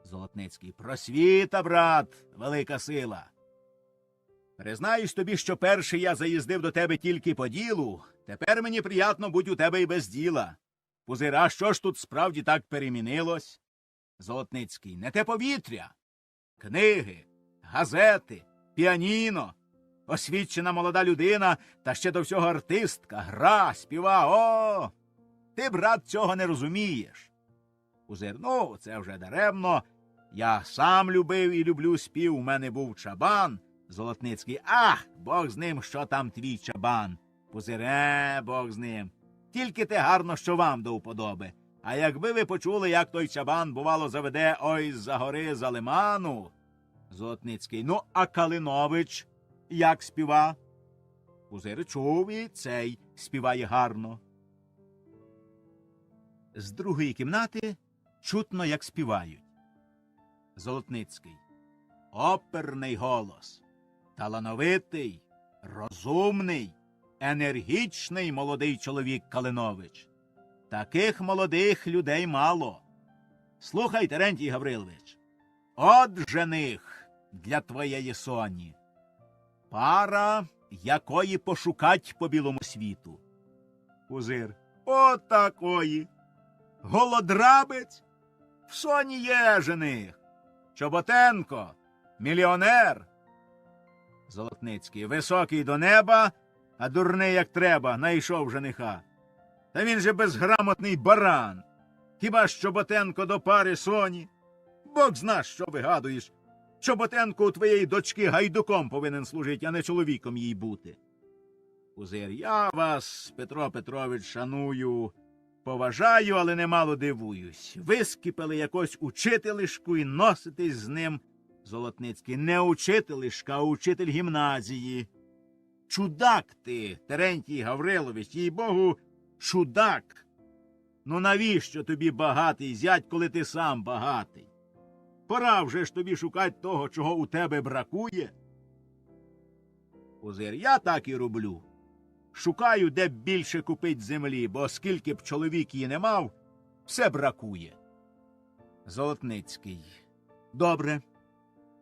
Золотницький. Просвіта, брат, велика сила. Признаюсь тобі, що перший я заїздив до тебе тільки по ділу. Тепер мені приятно будь у тебе і без діла. Пузир. А що ж тут справді так перемінилось? Золотницький. Не те повітря. Книги, газети, піаніно. Освічена молода людина, та ще до всього артистка, гра, співа. О! Ти, брат, цього не розумієш. Пузир. Ну, це вже даремно. Я сам любив і люблю спів, у мене був чабан. Золотницький. Ах, Бог з ним, що там твій чабан. Пузир. Бог з ним. Тільки те гарно, що вам до вподоби. А якби ви почули, як той чабан, бувало, заведе ой з-за гори, за лиману. Золотницький. Ну, а Калинович як співа? Пузир. Чув, і цей співає гарно. З другої кімнати чутно, як співають. Золотницький. Оперний голос. Талановитий, розумний, енергічний молодий чоловік Калинович. Таких молодих людей мало. Слухай, Терентій Гаврилович, от жених для твоєї Соні. Пара, якої пошукать по білому світу. Пузир. От такої. Голодрабець? В Соні є жених. Чоботенко, мільйонер. Золотницький. Високий до неба, а дурний як треба, найшов жениха. Та він же безграмотний баран. Хіба ж Чоботенко до пари Соні? Бог зна, що вигадуєш. Чоботенко у твоєї дочки гайдуком повинен служити, а не чоловіком їй бути. Пузир. Я вас, Петро Петрович, шаную, поважаю, але немало дивуюсь. Вискіпали якось учителишку і носитесь з ним. Золотницький. Не учителишка, а учитель гімназії. Чудак ти, Терентій Гаврилович, їй-богу, чудак. Ну навіщо тобі багатий зять, коли ти сам багатий? Пора вже ж тобі шукати того, чого у тебе бракує. Пузир. Я так і роблю. Шукаю, де б більше купить землі, бо скільки б чоловік її не мав, все бракує. Золотницький. Добре.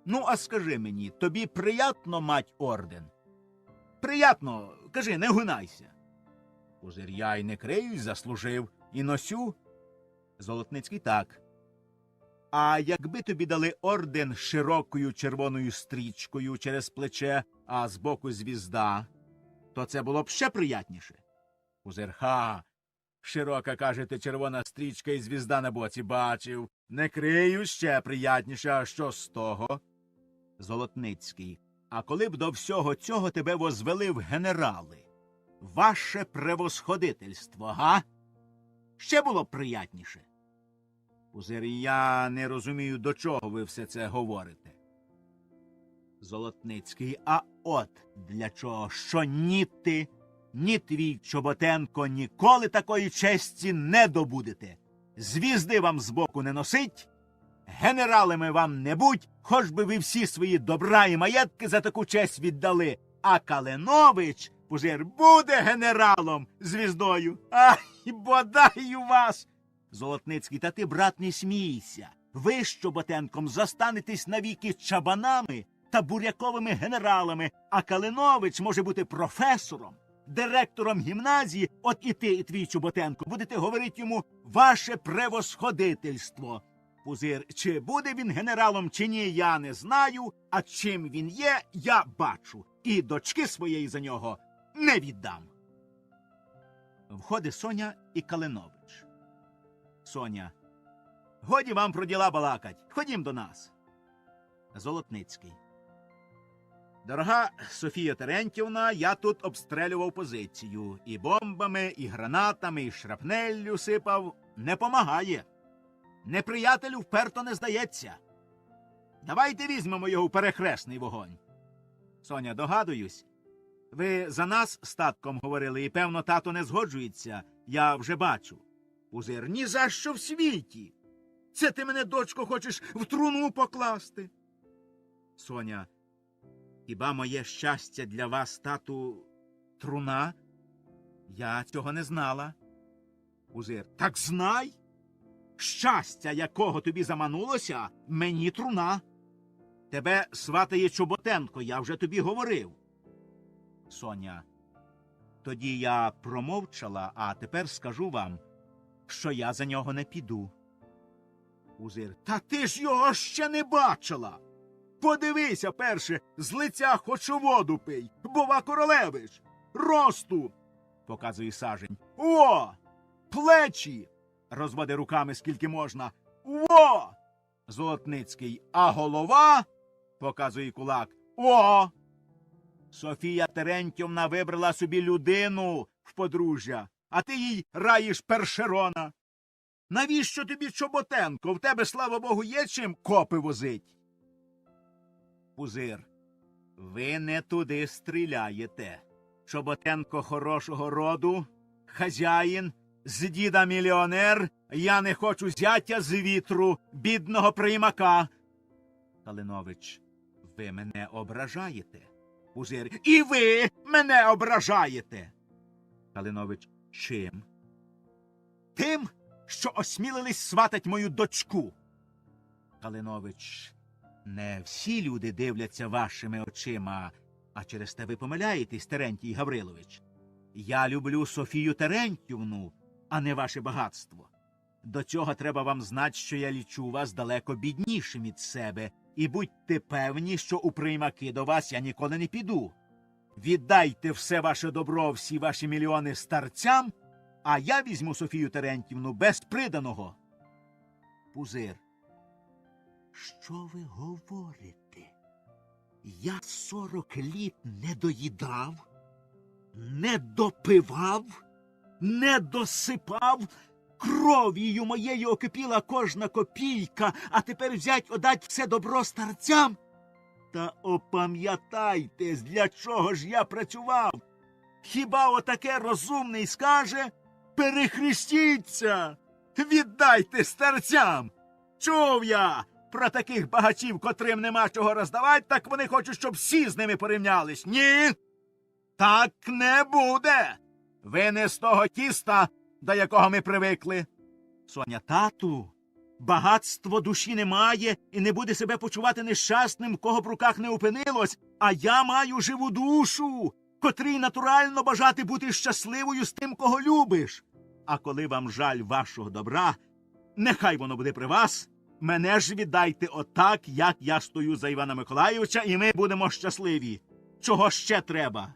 Ну, а скажи мені, тобі приятно мать орден? Приятно, кажи, не гунайся. Пузир. Я й не криюсь, заслужив, і носю. Золотницький. Так. А якби тобі дали орден з широкою червоною стрічкою через плече, а збоку звізда, то це було б ще приятніше. Пузир. Ха, широка, кажете, червона стрічка і звізда на боці бачив. Не крию, ще приятніше, а що з того? Золотницький. А коли б до всього цього тебе возвели в генерали? Ваше превосходительство, га? Ще було б приятніше. Пузир. Я не розумію, до чого ви все це говорите. Золотницький. А от для чого, що ні ти, ні твій Чоботенко ніколи такої честі не добудете. Звізди вам збоку не носить, генералами вам не будь, хоч би ви всі свої добра і маєтки за таку честь віддали. А Калинович, Пузир, буде генералом звіздою. Ай, бодай у вас! Золотницький. Та ти, брат, не смійся. Ви з Чоботенком зостанетесь навіки чабанами та буряковими генералами, а Калинович може бути професором, директором гімназії. От і ти, і твій Чоботенко будете говорити йому «Ваше превосходительство». Пузир, чи буде він генералом, чи ні, я не знаю, а чим він є, я бачу. І дочки своєї за нього не віддам. Входить Соня і Калинович. Соня. Годі вам про діла балакать. Ходім до нас. Золотницький. Дорога Софія Терентівна, я тут обстрелював позицію. І бомбами, і гранатами, і шрапнеллю сипав. Не помагає. Неприятелю вперто не здається. Давайте візьмемо його в перехресний вогонь. Соня, догадуюсь. Ви за нас з татком говорили, і, певно, тато не згоджується. Я вже бачу. Пузир, ні за що в світі. Це ти мене, дочко, хочеш в труну покласти? Соня, хіба моє щастя для вас, тату, труна? Я цього не знала. Пузир, так знай. Щастя, якого тобі заманулося, мені труна. Тебе сватає Чоботенко, я вже тобі говорив. Соня, тоді я промовчала, а тепер скажу вам, що я за нього не піду. Пузир, та ти ж його ще не бачила. Подивися перше, з лиця хоч у воду пий, бува королевич, росту, показує Сажень. О, плечі, розводи руками скільки можна. О, Золотницький, а голова, показує кулак. О, Софія Терентівна вибрала собі людину в подружжя, а ти їй раїш Першерона. Навіщо тобі Чоботенко? В тебе, слава Богу, є чим копи возить? Пузир, ви не туди стріляєте. Чоботенко хорошого роду, хазяїн, з діда мільйонер, я не хочу зятя з вітру, бідного приймака. Калинович, ви мене ображаєте. Пузир, і ви мене ображаєте. Калинович, чим? Тим, що осмілились сватать мою дочку. Калинович, не всі люди дивляться вашими очима, а через те ви помиляєтесь, Терентій Гаврилович. Я люблю Софію Терентівну, а не ваше багатство. До цього треба вам знати, що я лічу вас далеко біднішим від себе, і будьте певні, що у приймаки до вас я ніколи не піду. Віддайте все ваше добро, всі ваші мільйони старцям, а я візьму Софію Терентівну без приданого. Пузир, що ви говорите? Я 40 літ не доїдав, не допивав, не досипав, кров'ю моєю окипіла кожна копійка, а тепер взять одать все добро старцям? Та опам'ятайтесь, для чого ж я працював? Хіба отаке розумний скаже? Перехрестіться, віддайте старцям. Чув я про таких багачів, котрим нема чого роздавати, так вони хочуть, щоб всі з ними порівнялись. Ні, так не буде. Ви не з того тіста, до якого ми привикли. Соня, тату, багатство душі немає і не буде себе почувати нещасним, кого в руках не опинилось, а я маю живу душу, котрій натурально бажати бути щасливою з тим, кого любиш. А коли вам жаль вашого добра, нехай воно буде при вас, мене ж віддайте отак, як я стою за Івана Миколайовича, і ми будемо щасливі. Чого ще треба?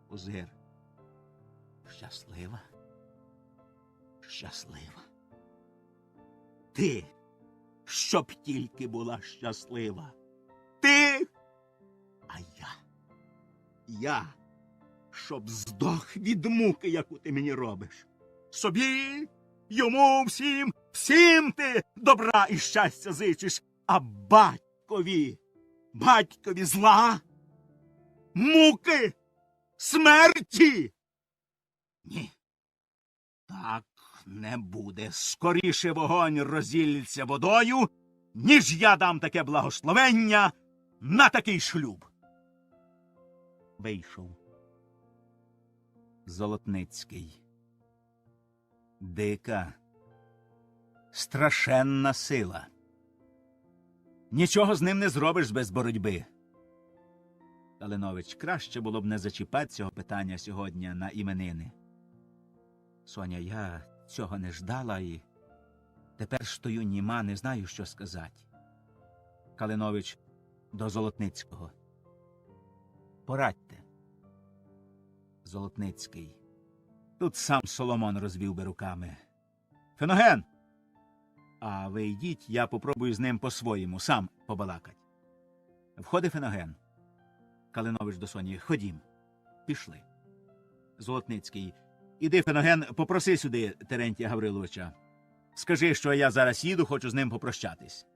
Пузир. Щаслива? Щаслива. Ти, щоб тільки була щаслива. Ти, а я, щоб здох від муки, яку ти мені робиш. Собі, йому, всім ти добра і щастя зичиш, а батькові зла, муки, смерті. Ні, так не буде. Скоріше вогонь розілється водою, ніж я дам таке благословення на такий шлюб. Вийшов. Золотницький. Дика, страшенна сила. Нічого з ним не зробиш без боротьби. Калинович, краще було б не зачіпати цього питання сьогодні на іменини. Соня, я цього не ждала і Тепер стою німа, не знаю, що сказати. Калинович до Золотницького. Порадьте. Золотницький. Тут сам Соломон розвів би руками. Феноген! А ви йдіть, я попробую з ним по-своєму, сам побалакать. Входить Феноген. Калинович до Соні. Ходім. Пішли. Золотницький. Іди, Феноген, попроси сюди Терентія Гавриловича. Скажи, що я зараз їду, хочу з ним попрощатись.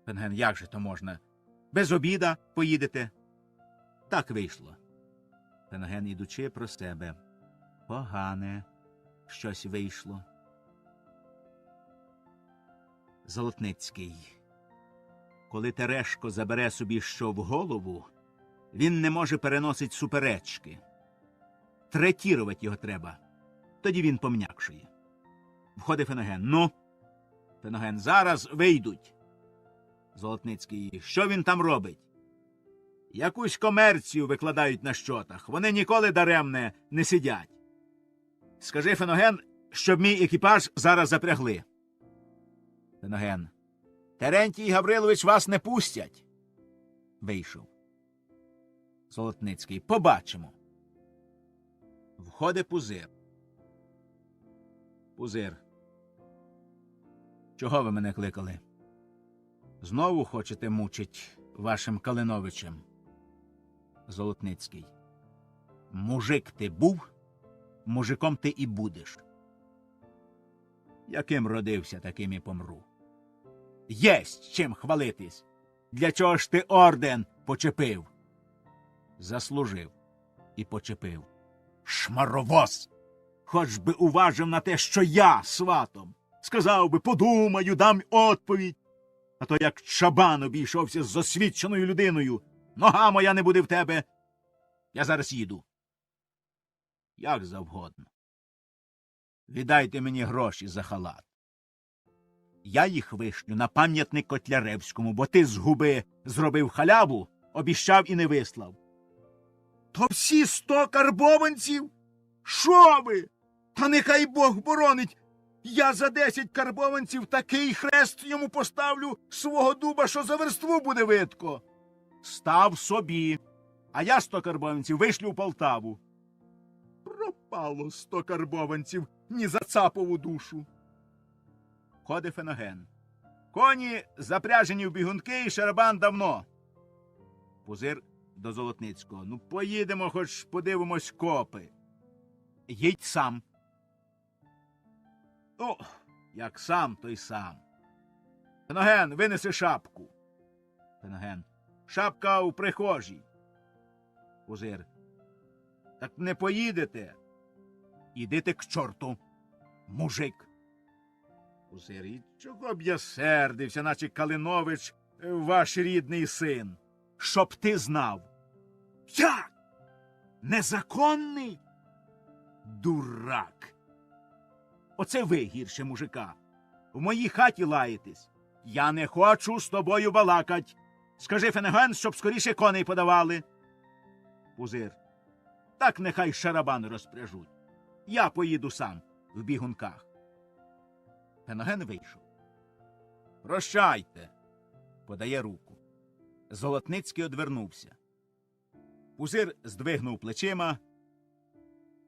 Феноген, як же то можна? Без обіда поїдете? Так вийшло. Феноген, ідучи про себе. Погане щось вийшло. Золотницький. Коли Терешко забере собі що в голову, він не може переносить суперечки. Третірувати його треба. Тоді він пом'якшує. Входить Феноген. Ну? Феноген. Зараз вийдуть. Золотницький. Що він там робить? Якусь комерцію викладають на щотах. Вони ніколи даремне не сидять. Скажи, Феноген, щоб мій екіпаж зараз запрягли. Феноген. Терентій Гаврилович вас не пустять. Вийшов. Золотницький. Побачимо. Входить Пузир. Пузир. Чого ви мене кликали? Знову хочете мучить вашим Калиновичем? Золотницький. Мужик ти був, мужиком ти і будеш. Яким родився, таким і помру. Єсть чим хвалитись. Для чого ж ти орден почепив? Заслужив і почепив. Шмаровоз! Хоч би уважив на те, що я сватом. Сказав би, подумаю, дам відповідь. А то як чабан обійшовся з освіченою людиною. Нога моя не буде в тебе. Я зараз їду. Як завгодно. Віддайте мені гроші за халат. Я їх вишлю на пам'ятник Котляревському, бо ти з губи зробив халяву, обіщав і не вислав. То всі 100 карбованців? Що ви? Та нехай Бог боронить. Я за 10 карбованців такий хрест йому поставлю свого дуба, що за верству буде видко. Став собі, а я 100 карбованців вишлю в Полтаву. Пропало 100 карбованців ні за цапову душу. Ходить Феноген. Коні запряжені в бігунки і шарабан давно. Пузир до Золотницького. Ну, поїдемо, хоч подивимось копи. Їдь сам. О, як сам, то й сам. Феноген, винеси шапку. Феноген. Шапка у прихожій. Пузир. Так не поїдете. Ідите к чорту, мужик. Пузир. І чого б я сердився, наче Калинович, ваш рідний син? Щоб ти знав. Я незаконний? Дурак. Оце ви гірше мужика. В моїй хаті лаєтесь. Я не хочу з тобою балакать. Скажи, Феноген, щоб скоріше коней подавали. Пузир. Так нехай шарабан розпряжуть. Я поїду сам в бігунках. Феноген вийшов. Прощайте, подає руку. Золотницький одвернувся. Пузир здвигнув плечима.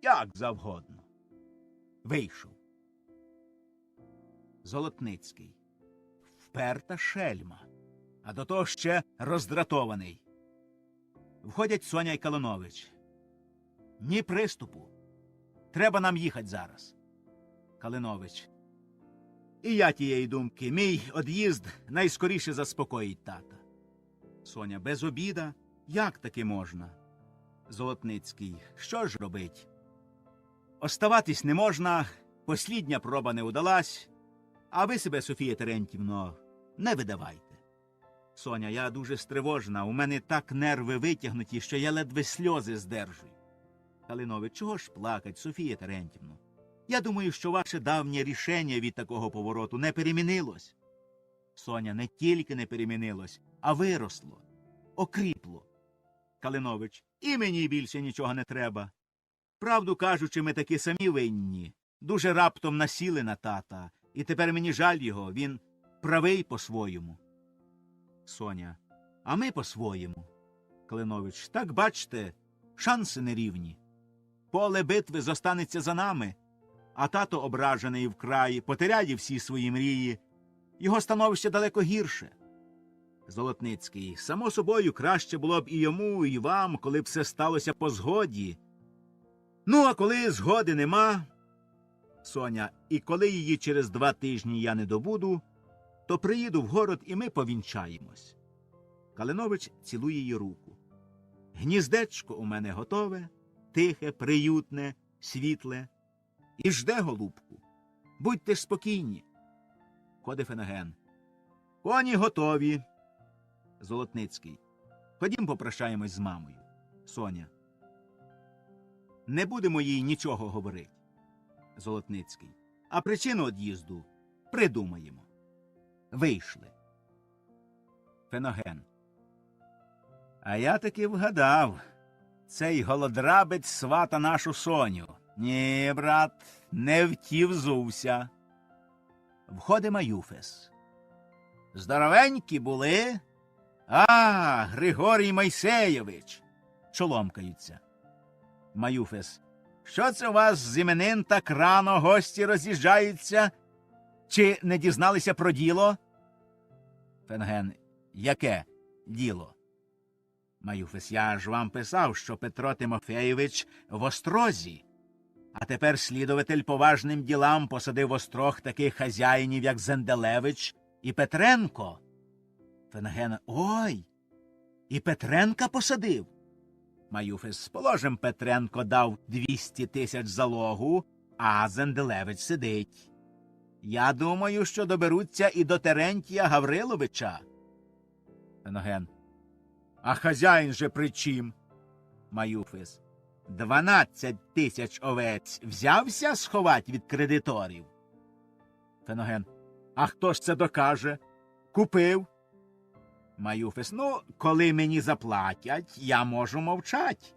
Як завгодно. Вийшов. Золотницький. Вперта шельма, а до того ще роздратований. Входять Соня і Калинович. Ні приступу. Треба нам їхати зараз. Калинович. І я тієї думки. Мій од'їзд найскоріше заспокоїть тата. Соня. Без обіда? Як таки можна? Золотницький. Що ж робить? Оставатись не можна, послідня проба не удалась, а ви себе, Софія Терентівно, не видавайте. Соня, я дуже стривожена, у мене так нерви витягнуті, що я ледве сльози здержую. Калинович, чого ж плакать, Софія Терентівно? Я думаю, що ваше давнє рішення від такого повороту не перемінилось. Соня, не тільки не перемінилось, а виросло, окріпло. Калинович, і мені більше нічого не треба. Правду кажучи, ми таки самі винні. Дуже раптом насіли на тата. І тепер мені жаль його, він правий по-своєму. Соня. А ми по-своєму. Клинович. Так, бачте, шанси нерівні. Поле битви зостанеться за нами, а тато ображений вкрай, потеряє всі свої мрії. Його становище далеко гірше. Золотницький. Само собою, краще було б і йому, і вам, коли б все сталося по згоді. Ну, а коли згоди нема, Соня, і коли її через 2 тижні я не добуду, то приїду в город, і ми повінчаємось. Калинович цілує її руку. Гніздечко у мене готове, тихе, приютне, світле. І жде, голубку. Будьте ж спокійні. Ходить Феноген. Коні готові. Золотницький. Ходім попрощаємось з мамою. Соня. Не будемо їй нічого говорити. Золотницький. А причину од'їзду придумаємо. Вийшли. Феноген. А я таки вгадав. Цей голодрабець свата нашу Соню. Ні, брат, не втівзувся. Входить Маюфес. Здоровенькі були? А, Григорій Мойсейович. Чоломкаються. Маюфес. Що це у вас з іменин так рано гості роз'їжджаються? Чи не дізналися про діло? Феноген. Яке діло? Маюфес. Я ж вам писав, що Петро Тимофеєвич в острозі. А тепер слідователь по важним ділам посадив в острог таких хазяїнів, як Зенделевич і Петренко. Феноген. Ой, і Петренка посадив? Маюфес. Положим, Петренко дав 200 тисяч залогу, а Зенделевич сидить. Я думаю, що доберуться і до Терентія Гавриловича. Феноген. А хазяїн же при чим? Маюфес. 12 тисяч овець взявся сховать від кредиторів? Феноген. А хто ж це докаже? Купив? Маюфес. Ну, коли мені заплатять, я можу мовчать.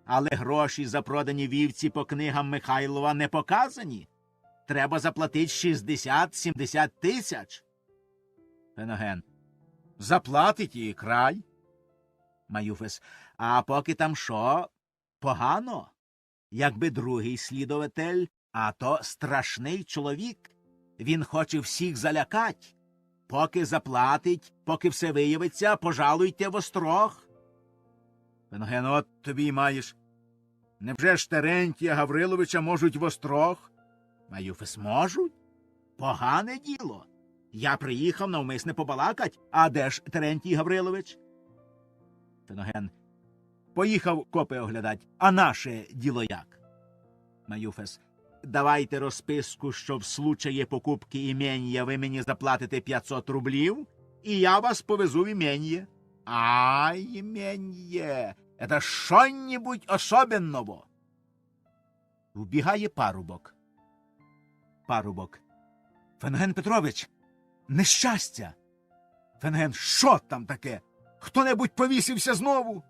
Але гроші за продані вівці по книгам Михайлова не показані. Треба заплатити 60-70 тисяч. Феноген. Заплатить і край. Маюфес. А поки там що? Погано. Якби другий слідователь, а то страшний чоловік. Він хоче всіх залякать. Поки заплатить, поки все виявиться, пожалуйте в острог. Феноген. От тобі й маєш. Невже ж Терентія Гавриловича можуть в острог? Маюфес. Можуть? Погане діло. Я приїхав навмисне побалакать, а де ж Терентій Гаврилович? Феноген. Поїхав копи оглядать, а наше діло як? Маюфес. Давайте розписку, що в случаї покупки імення ви мені заплатите 500 рублів, і я вас повезу в імення. А, імення, это що-нибудь особенного. Вбігає парубок. Парубок. Феноген Петрович, нещастя. Феноген. Що там таке? Хто-небудь повісився знову?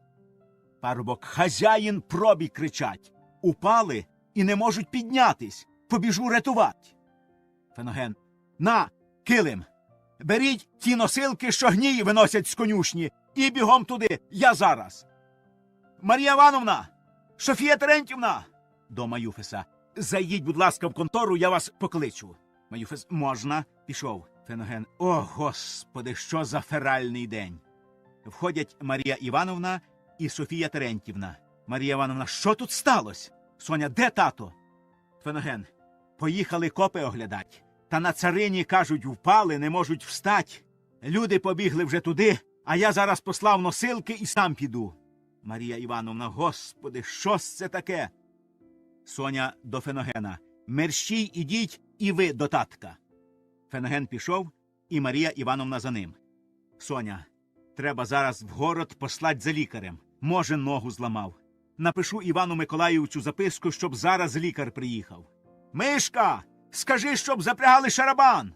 Парубок. Хазяїн пробі кричать. Упали і не можуть піднятись. Побіжу рятувати. Феноген. На, килим. Беріть ті носилки, що гній виносять з конюшні, і бігом туди, я зараз. Марія Івановна! Софія Терентівна! До Маюфеса. Зайдіть, будь ласка, в контору, я вас покличу. Маюфес. Можна. Пішов. Феноген. О, Господи, що за феральний день. Входять Марія Івановна і Софія Терентівна. Марія Івановна. Що тут сталося? Соня. Де тато? Феноген. Поїхали копи оглядать. Та на царині, кажуть, впали, не можуть встать. Люди побігли вже туди, а я зараз послав носилки і сам піду. Марія Івановна. Господи, що це таке? Соня до Феногена. Мерщій ідіть і ви до татка. Феноген пішов, і Марія Івановна за ним. Соня. Треба зараз в город послать за лікарем. Може, ногу зламав. Напишу Івану Миколаївичу записку, щоб зараз лікар приїхав. Мишка! Скажи, щоб запрягали шарабан!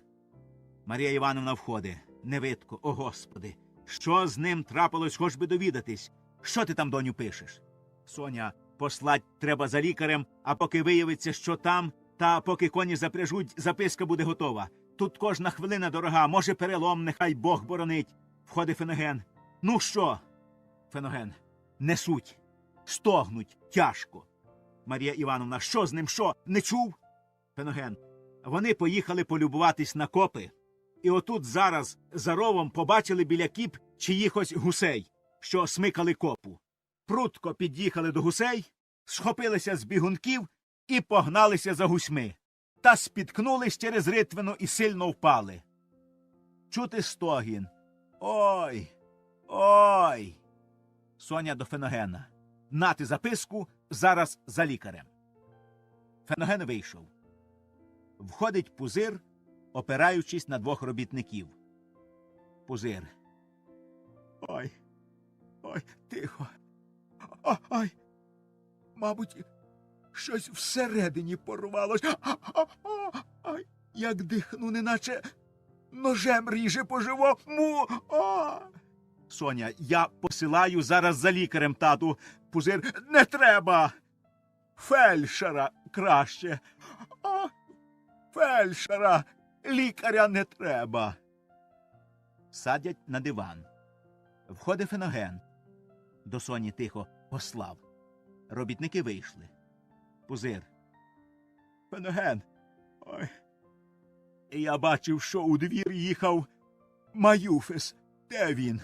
Марія Івановна входить. Невидко. О, Господи! Що з ним трапилось, хоч би довідатись? Що ти там, доню, пишеш? Соня. Послать треба за лікарем, а поки виявиться, що там, Та поки коні запряжуть, записка буде готова. Тут кожна хвилина дорога, може перелом, нехай Бог боронить. Входить Феноген. Ну що? Феноген. Несуть. Стогнуть. Тяжко. Марія Івановна. Що з ним? Що? Не чув? Феноген. Вони поїхали полюбуватись на копи. І отут зараз за ровом побачили біля кіп чиїхось гусей, що смикали копу. Прутко під'їхали до гусей, схопилися з бігунків і погналися за гусьми. Та спіткнулись через ритвину і сильно впали. Чути стогін. Ой! Ой! Соня до Феногена. Нати записку, зараз за лікарем. Феноген вийшов. Входить Пузир, опираючись на двох робітників. Пузир. Ой, ой, тихо. Ой, мабуть, щось всередині порвалось. Ой, як дихну, неначе ножем ріже по живому. Соня, я посилаю зараз за лікарем, тату. Пузир, не треба. Фельдшера краще. Фельдшера, лікаря не треба. Садять на диван. Входить Феноген. До Соні тихо послав. Робітники вийшли. Пузир. Феноген. Ой. Я бачив, що у двір їхав Маюфис. Де він?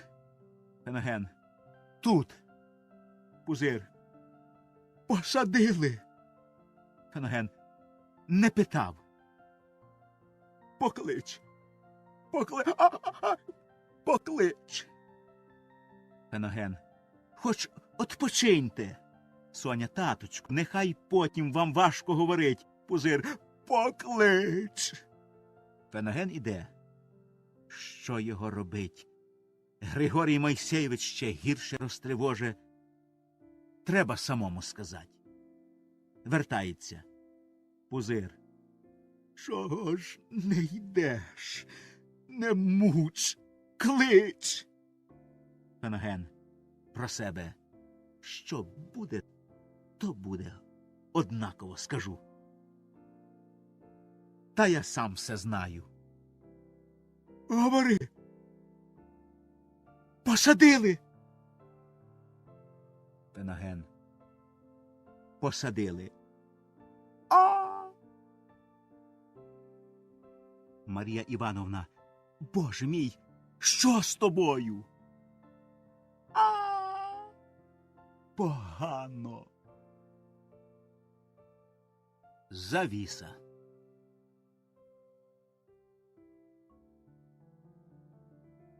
Феноген. Тут. Пузир. Посадили. Феноген. Не питав. Поклич. Поклич. Феноген. Хоч odpoczynьте. Соня, таточку, нехай потім вам важко говорить. Пузир. Поклич. Феноген іде. Що його робить? Григорій Мойсеєвич ще гірше розтривоже. Треба самому сказати. Вертається. Пузир. Чого ж не йдеш? Не муч, клич. Феноген. Про себе. Що буде, то буде. Однаково скажу. Та я сам все знаю. Говори. Посадили. Феноген. Посадили. Марія Івановна. Боже мій, що з тобою? Погано. Завіса.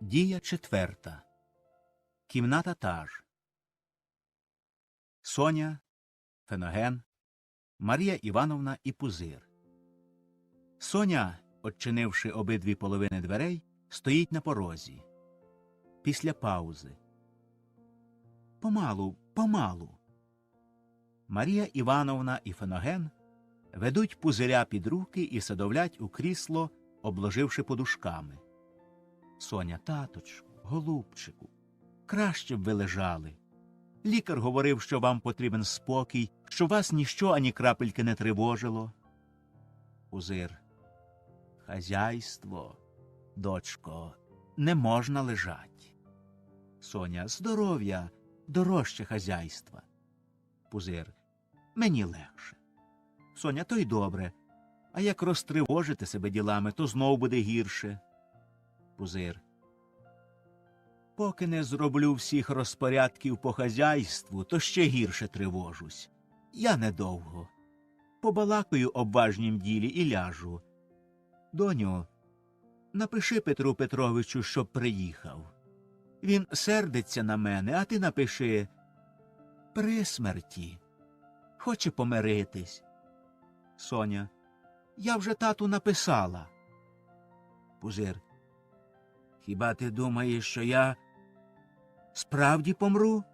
Дія четверта. Кімната та ж. Соня, Феноген, Марія Івановна і Пузир. Соня, odчинивши обидві половини дверей, стоїть на порозі. Після паузи. Помалу, помалу. Марія Івановна і Феноген ведуть Пузиря під руки і садовлять у крісло, обложивши подушками. Соня, таточку, голубчику, краще б ви лежали. Лікар говорив, що вам потрібен спокій, що вас ніщо ані крапельки не тривожило. Пузир. Хазяйство, дочко, не можна лежать. Соня, здоров'я дорожче хазяйства. Пузир. Мені легше. Соня, то й добре. А як розтривожите себе ділами, то знов буде гірше. Пузир. Поки не зроблю всіх розпорядків по хазяйству, то ще гірше тривожусь. Я недовго. Побалакаю об важнім ділі і ляжу. Доню, напиши Петру Петровичу, щоб приїхав. Він сердиться на мене, а ти напиши при смерті. Хоче помиритись. Соня. Я вже тату написала. Пузир. Хіба ти думаєш, що я справді помру?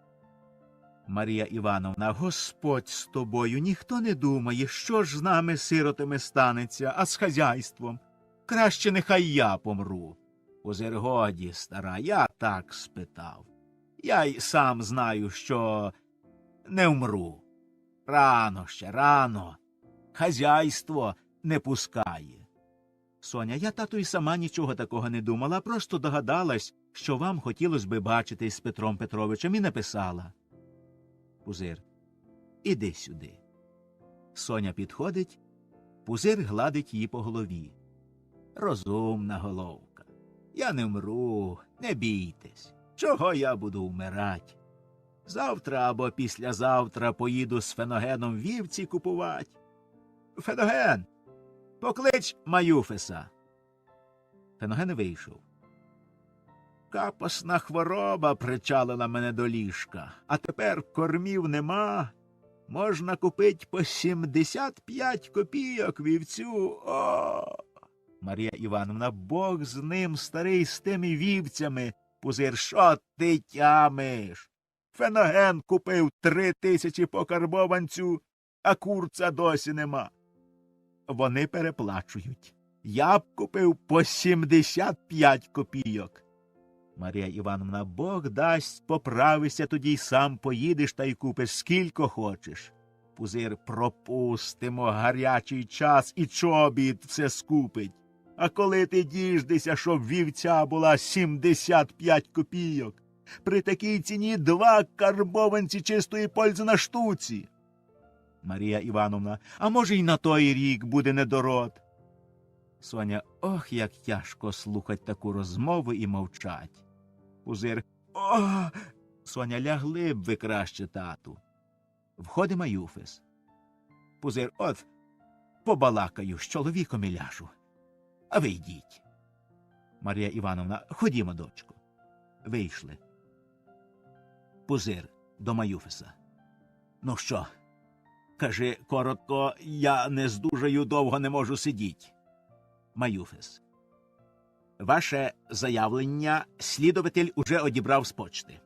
Марія Івановна. Господь з тобою, ніхто не думає, що ж з нами, сиротами, станеться, а з хазяйством. Краще нехай я помру. Пузир. Годі, стара, я так спитав. Я й сам знаю, що не вмру. Рано ще, рано. хазяйство не пускає. Соня, я, тату, і сама нічого такого не думала, просто догадалась, що вам хотілося би бачитись з Петром Петровичем, і написала. Пузир, іди сюди. Соня підходить, Пузир гладить її по голові. Розумна головка. Я не вмру, не бійтесь. Чого я буду вмирать? Завтра або післязавтра поїду з Феногеном вівці купувати. Феноген, поклич Маюфеса. Феноген вийшов. Капосна хвороба причалила мене до ліжка, а тепер кормів нема. Можна купить по 75 копійок вівцю. О! Марія Івановна, Бог з ним, старий, з тими вівцями. Пузир, що ти тямиш? Феноген купив 3000 по карбованцю, а курця досі нема. Вони переплачують. Я б купив по 75 копійок. Марія Івановна, Бог дасть, поправишся, тоді й сам поїдеш та й купиш скільки хочеш. Пузир, пропустимо гарячий час, і чобіт все скупить. А коли ти діждешся, щоб вівця була 75 копійок? При такій ціні 2 карбованці чистої пользи на штуці. Марія Івановна, а може й на той рік буде недород. Соня, ох, як тяжко слухать таку розмову і мовчать. Пузир, о! Соня, лягли б ви краще, тату. Входить Маюфес. Пузир, от, побалакаю, з чоловіком і ляжу. А ви йдіть. Марія Івановна, ходімо, дочко. Вийшли. Пузир до Маюфеса. Ну що? Кажи коротко, я не здужаю, довго не можу сидіти. Маюфес. Ваше заявлення слідователь уже одібрав з почти.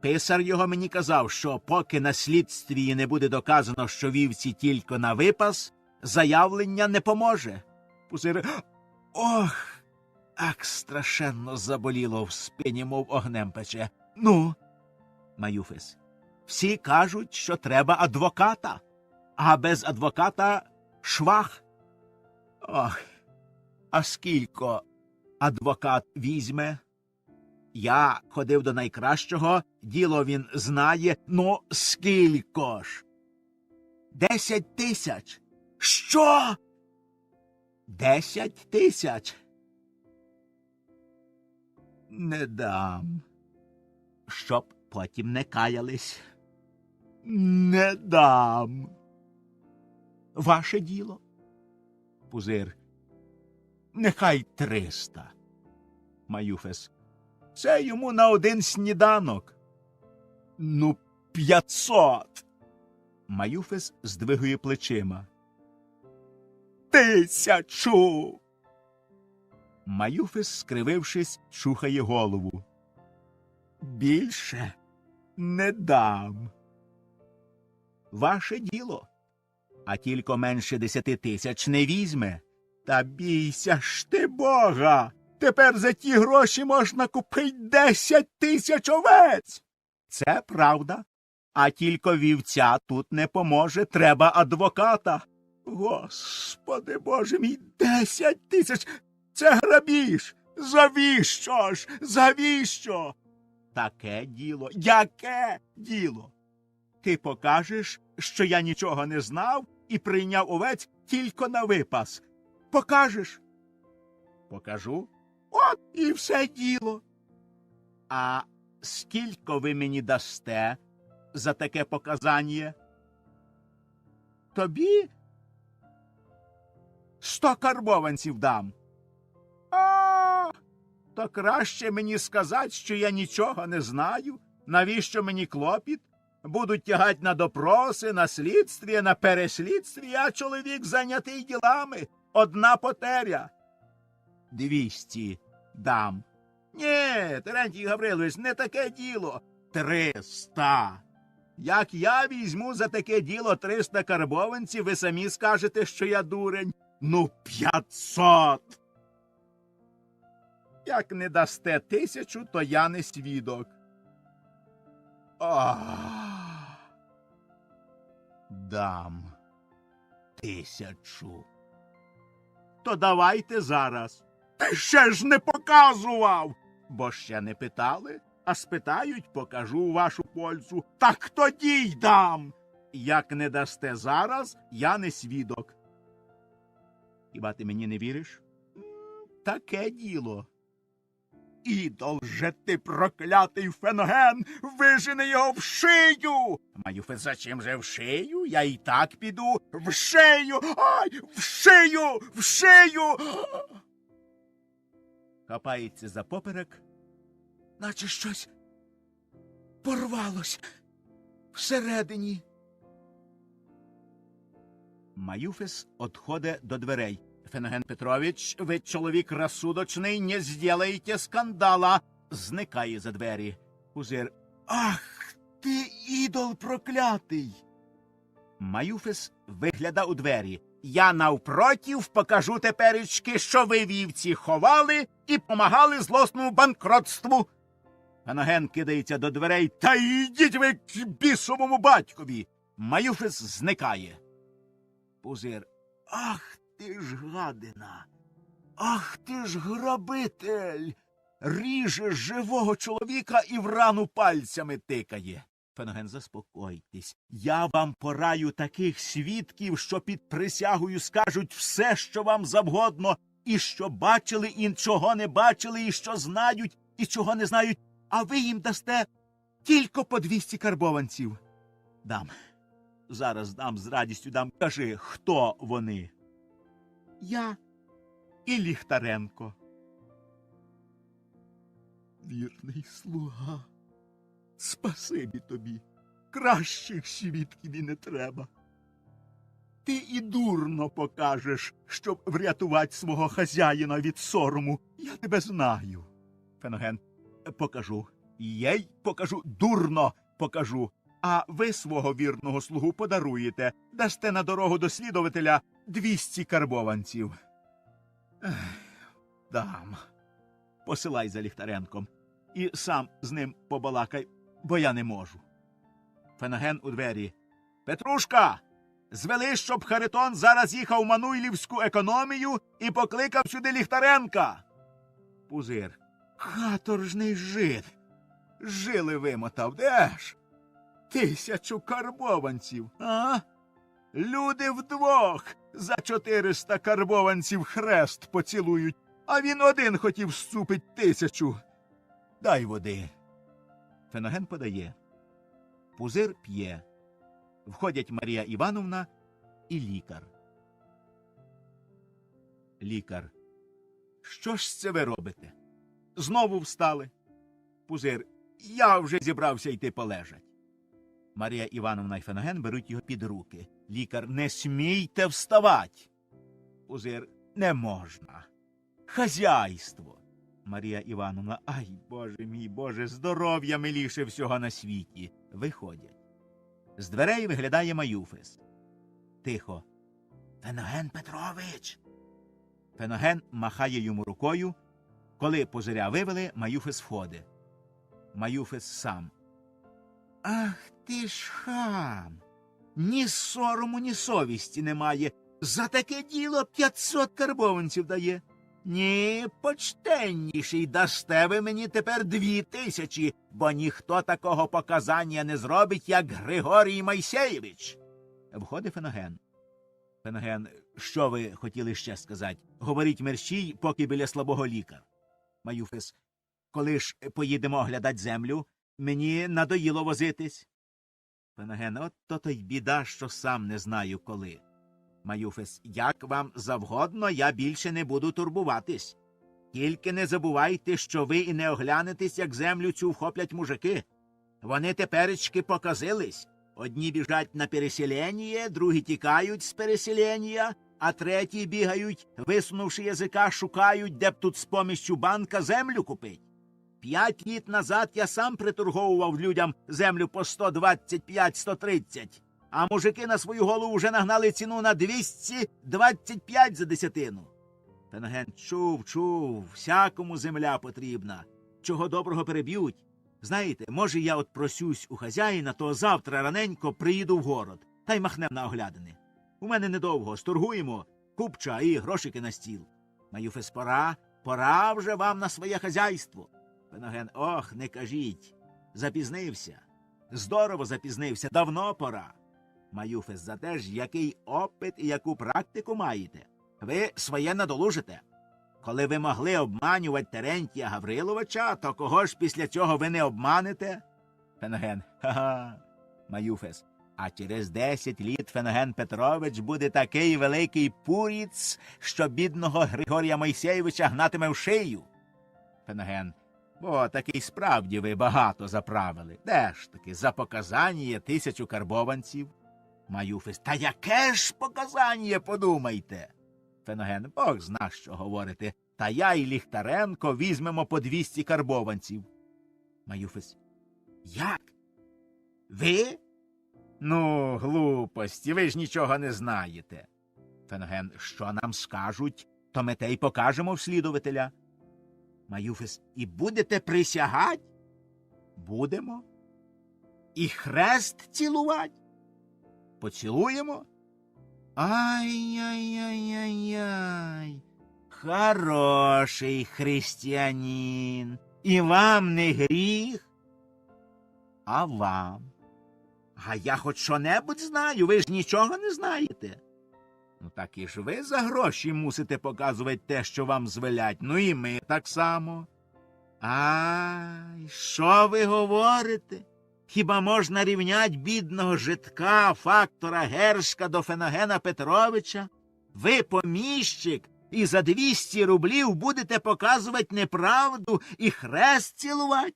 Писар його мені казав, що поки на слідстві не буде доказано, що вівці тільки на випас, заявлення не поможе. Пузир. Ох, ак страшенно заболіло в спині, мов огнем пече. Ну? Маюфес. Всі кажуть, що треба адвоката, а без адвоката швах. Ох, а скільки адвокат візьме? Я ходив до найкращого, діло він знає, ну скільки ж? 10 тисяч. Що? 10 тисяч? Не дам. Щоб потім не каялись. Не дам. Ваше діло? Пузир. Нехай 300. Маюфес. Це йому на один сніданок. Ну, 500. Маюфес здвигує плечима. 1000. Маюфес, скривившись, чухає голову. Більше не дам. Ваше діло. А тільки менше 10 тисяч не візьме. Та бійся ж ти Бога! Тепер за ті гроші можна купити 10 тисяч овець. Це правда. А тільки вівця тут не поможе, треба адвоката. Господи Боже мій, 10 тисяч! Це грабіж! Завіщо ж? Завіщо? Таке діло. Яке діло? Ти покажеш, що я нічого не знав і прийняв овець тільки на випас. Покажеш? Покажу. От і все діло. А скільки ви мені дасте за таке показання? Тобі 100 карбованців дам. А, то краще мені сказати, що я нічого не знаю. Навіщо мені клопіт? Будуть тягати на допроси, на слідстві, на переслідстві, а чоловік зайнятий ділами. Одна потеря. 200 дам. Ні, Терентій Гаврилович, не таке діло. 300. Як я візьму за таке діло 300 карбованців, ви самі скажете, що я дурень. Ну, 500. Як не дасте 1000, то я не свідок. Дам. 1000. То давайте зараз. Ти ще ж не показував. Бо ще не питали, а спитають, покажу у вашу пользу. Так тоді й дам. Як не дасте зараз, я не свідок. Хіба ти мені не віриш? Таке діло. Ідол же ти, проклятий Феноген, вижени його в шию! Маюфе, зачем же в шию? Я і так піду. В шию! Ай! В шию! В шию! Хапається за поперек, наче щось порвалось всередині. Маюфес одходить до дверей. Феноген Петрович, ви чоловік розсудочний, не зділаєте скандала. Зникає за двері. Пузир. Ах, ти ідол проклятий. Маюфес вигляда у двері. Я навпротив покажу теперечки, що ви вівці ховали і помагали злосному банкротству. Феноген кидається до дверей. Та йдіть ви к бісовому батькові. Маюфес зникає. Пузир. Ах ти ж гадина! Ах ти ж грабитель! Ріже живого чоловіка і в рану пальцями тикає. Феноген, заспокойтесь. Я вам пораю таких свідків, що під присягою скажуть все, що вам завгодно, і що бачили, і чого не бачили, і що знають, і чого не знають, а ви їм дасте тільки по 200 карбованців. Дам. Зараз дам, з радістю дам. Кажи, хто вони? Я і Ліхтаренко. Вірний слуга, спасибі тобі. Кращих свідків і не треба. Ти і дурно покажеш, щоб врятувати свого хазяїна від сорому. Я тебе знаю. Феноген. Покажу. Єй покажу. Дурно покажу. А ви свого вірного слугу подаруєте. Дасте на дорогу до слідователя 200 карбованців. Дам. Посилай за Ліхтаренком. І сам з ним побалакай, бо я не можу. Феноген у двері. Петрушка! Звели, щоб Харитон зараз їхав в Мануйлівську економію і покликав сюди Ліхтаренка. Пузир. Каторжний жид. Жили вимотав. Де ж? 1000 карбованців. А? Люди вдвох за 400 карбованців хрест поцілують, а він один хотів зцупить 1000. Дай води. Феноген подає. Пузир п'є. Входять Марія Івановна і лікар. Лікар. Що ж це ви робите? Знову встали. Пузир. Я вже зібрався йти полежать. Марія Івановна і Феноген беруть його під руки. Лікар. Не смійте вставать. Пузир. Не можна. Хазяйство. Марія Івановна. Ай, Боже мій, Боже, здоров'я миліше всього на світі. Виходять. З дверей виглядає Маюфес. Тихо. Феноген Петрович. Феноген махає йому рукою. Коли Пузиря вивели, Маюфес входить. Маюфес сам. Ах ти ж хам! Ні сорому, ні совісті немає. За таке діло 500 карбованців дає. Ні, почтенніший, дасте ви мені тепер 2000, бо ніхто такого показання не зробить, як Григорій Майсеєвич. Входить Феноген. Феноген, що ви хотіли ще сказати? Говоріть мерщій, поки біля слабого лікар. Маюфес, коли ж поїдемо оглядати землю? Мені надоїло возитись. Феноген, от то-то й біда, що сам не знаю коли. Маюфес, як вам завгодно, я більше не буду турбуватись. Тільки не забувайте, що ви і не оглянетесь, як землю цю вхоплять мужики. Вони теперечки показились. Одні біжать на переселення, другі тікають з переселення, а треті бігають, висунувши язика, шукають, де б тут з поміщу банка землю купить. 5 літ назад я сам приторговував людям землю по 125-130. А мужики на свою голову вже нагнали ціну на 225 за десятину. Феноген чув, всякому земля потрібна. Чого доброго переб'ють. Знаєте, може я от просюсь у хазяїна, то завтра раненько приїду в город, та й махнем на оглядини. У мене недовго, сторгуємо, купча і грошики на стіл. Маюфес, пора вже вам на своє хазяйство. Феноген, ох, не кажіть, запізнився. Здорово запізнився, давно пора. Маюфес, зате ж який опит і яку практику маєте. Ви своє надолужите. Коли ви могли обманювати Терентія Гавриловича, то кого ж після цього ви не обманете? Феноген, ха-ха. Маюфес, а через 10 літ Феноген Петрович буде такий великий пуріц, що бідного Григорія Мойсеєвича гнатиме в шию. Феноген, бо такий справді ви багато заправили. Де ж таки, за показання 1000 карбованців? Маюфес, та яке ж показання, подумайте? Феноген, Бог зна, що говорити, та я і Ліхтаренко візьмемо по 200 карбованців. Маюфес, як? Ви? Ну, глупості, ви ж нічого не знаєте. Феноген, що нам скажуть, то ми те й покажемо вслідувателя. Маюфес, і будете присягать? Будемо. І хрест цілувати? Поцілуємо? Ай-яй-яй-яй-яй. Хороший християнин. І вам не гріх? А вам? А я хоч що-небудь знаю, ви ж нічого не знаєте. Ну так і ж ви за гроші мусите показувати те, що вам звелять. Ну і ми так само. Ай, що ви говорите? Хіба можна рівнять бідного житка, фактора Гершка до Феногена Петровича? Ви, поміщик, і за 200 рублів будете показувати неправду і хрест цілувати?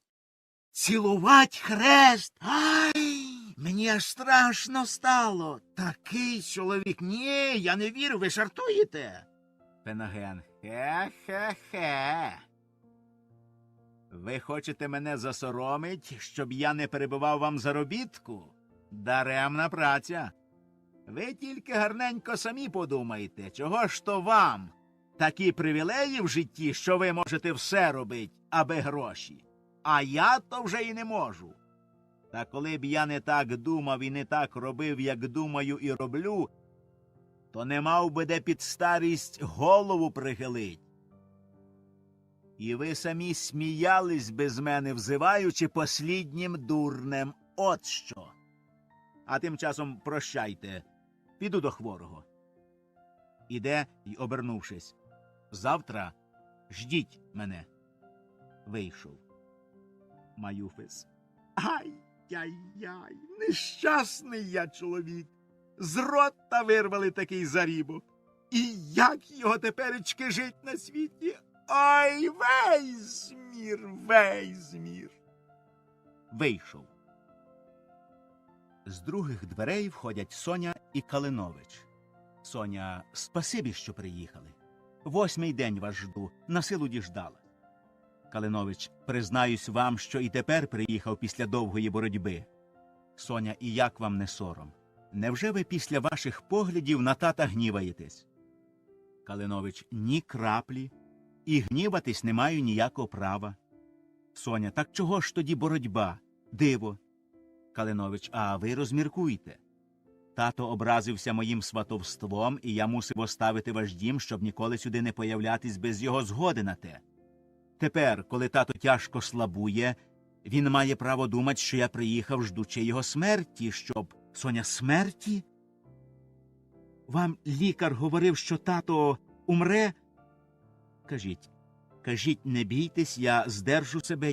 Цілувати хрест? Ай! Мені аж страшно стало. Такий чоловік. Ні, я не вірю, ви жартуєте. Феноген. Хе-хе-хе. Ви хочете мене засоромить, щоб я не перебивав вам заробітку? Даремна праця. Ви тільки гарненько самі подумайте, чого ж то вам такі привілеї в житті, що ви можете все робити, аби гроші. А я то вже і не можу. Та коли б я не так думав і не так робив, як думаю і роблю, то не мав би де під старість голову прихилить. І ви самі сміялись би з мене, взиваючи посліднім дурнем. От що. А тим часом прощайте. Піду до хворого. Іде й обернувшись. Завтра ждіть мене. Вийшов. Маюфес. Ай-яй-яй, нещасний я чоловік. З рота вирвали такий зарібок. І як його теперечки жить на світі? Ой, весь мір, весь мір. Вийшов. З других дверей входять Соня і Калинович. Соня, спасибі, що приїхали. 8-й день вас жду, на силу діждала. Калинович, признаюсь вам, що і тепер приїхав після довгої боротьби. Соня, і як вам не сором? Невже ви після ваших поглядів на тата гніваєтесь? Калинович, ні краплі. І гніватись не маю ніякого права. Соня, так чого ж тоді боротьба? Диво. Калинович, а ви розміркуйте. Тато образився моїм сватовством, і я мусив оставити ваш дім, щоб ніколи сюди не появлятись без його згоди на те. Тепер, коли тато тяжко слабує, він має право думати, що я приїхав, ждучи його смерті, щоб... Соня, смерті? Вам лікар говорив, що тато умре? Кажіть, не бійтесь, я здержу себе,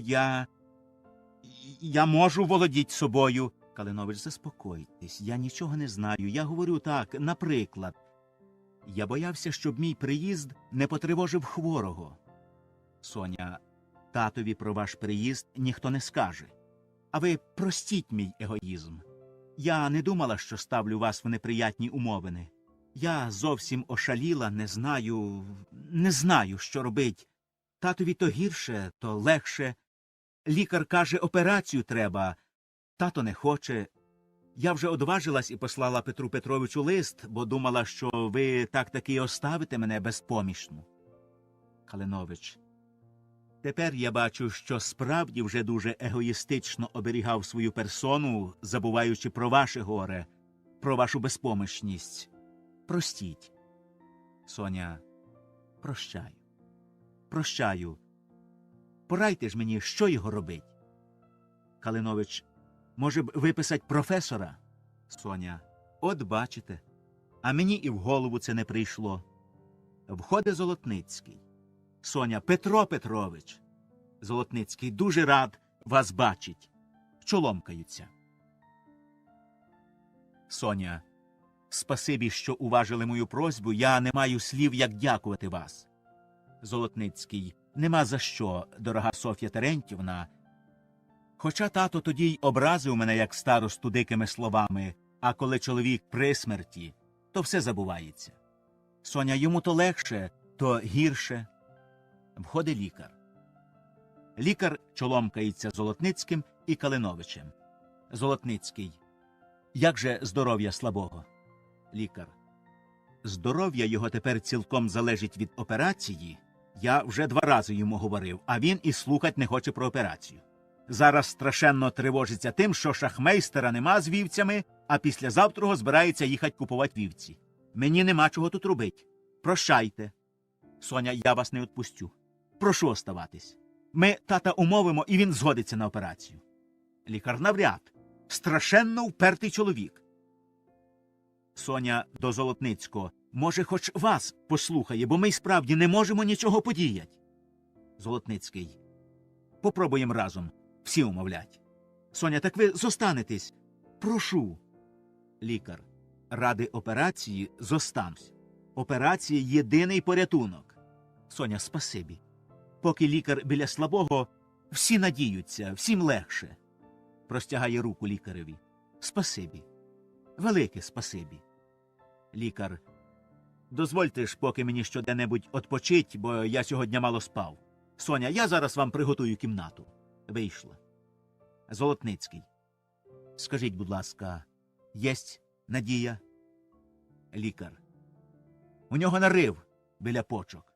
я можу володіть собою. Калинович, заспокойтесь, я нічого не знаю, я говорю так, наприклад. Я боявся, щоб мій приїзд не потривожив хворого. Соня, татові про ваш приїзд ніхто не скаже. А ви простіть мій егоїзм. Я не думала, що ставлю вас в неприятні умовини. Я зовсім ошаліла, не знаю, що робить. Татові то гірше, то легше. Лікар каже, операцію треба. Тато не хоче. Я вже одважилась і послала Петру Петровичу лист, бо думала, що ви так-таки оставите мене безпомічну. Калинович, тепер я бачу, що справді вже дуже егоїстично оберігав свою персону, забуваючи про ваше горе, про вашу безпомічність. Простіть. Соня, прощаю. Прощаю. Порадьте ж мені, що його робить. Калинович, може б виписать професора? Соня, от бачите. А мені і в голову це не прийшло. Входить Золотницький. Соня, Петро Петрович. Золотницький, дуже рад вас бачить. Чоломкаються. Соня, спасибі, що уважили мою просьбу, я не маю слів, як дякувати вас. Золотницький, нема за що, дорога Соф'я Терентівна. Хоча тато тоді й образив мене, як старосту, дикими словами, а коли чоловік при смерті, то все забувається. Соня, йому то легше, то гірше. Входить лікар. Лікар чоломкається Золотницьким і Калиновичем. Золотницький. Як же здоров'я слабого? Лікар. Здоров'я його тепер цілком залежить від операції. Я вже 2 рази йому говорив, а він і слухать не хоче про операцію. Зараз страшенно тривожиться тим, що шахмейстера нема з вівцями, а післязавтра збирається їхать купувати вівці. Мені нема чого тут робить. Прощайте. Соня, я вас не відпустю. Прошу оставатись. Ми тата умовимо, і він згодиться на операцію. Лікар, навряд. Страшенно впертий чоловік. Соня до Золотницького. Може, хоч вас послухає, бо ми й справді не можемо нічого подіять. Золотницький. Попробуємо разом. Всі умовлять. Соня, так ви зостанетесь. Прошу. Лікар. Ради операції зостанусь. Операція – єдиний порятунок. Соня, спасибі. Поки лікар біля слабого, всі надіються, всім легше. Простягає руку лікареві. Спасибі. Велике спасибі. Лікар. Дозвольте ж, поки мені щоденебудь отпочить, бо я сьогодні мало спав. Соня, я зараз вам приготую кімнату. Вийшла. Золотницький. Скажіть, будь ласка, єсть надія? Лікар. У нього нарив біля почок.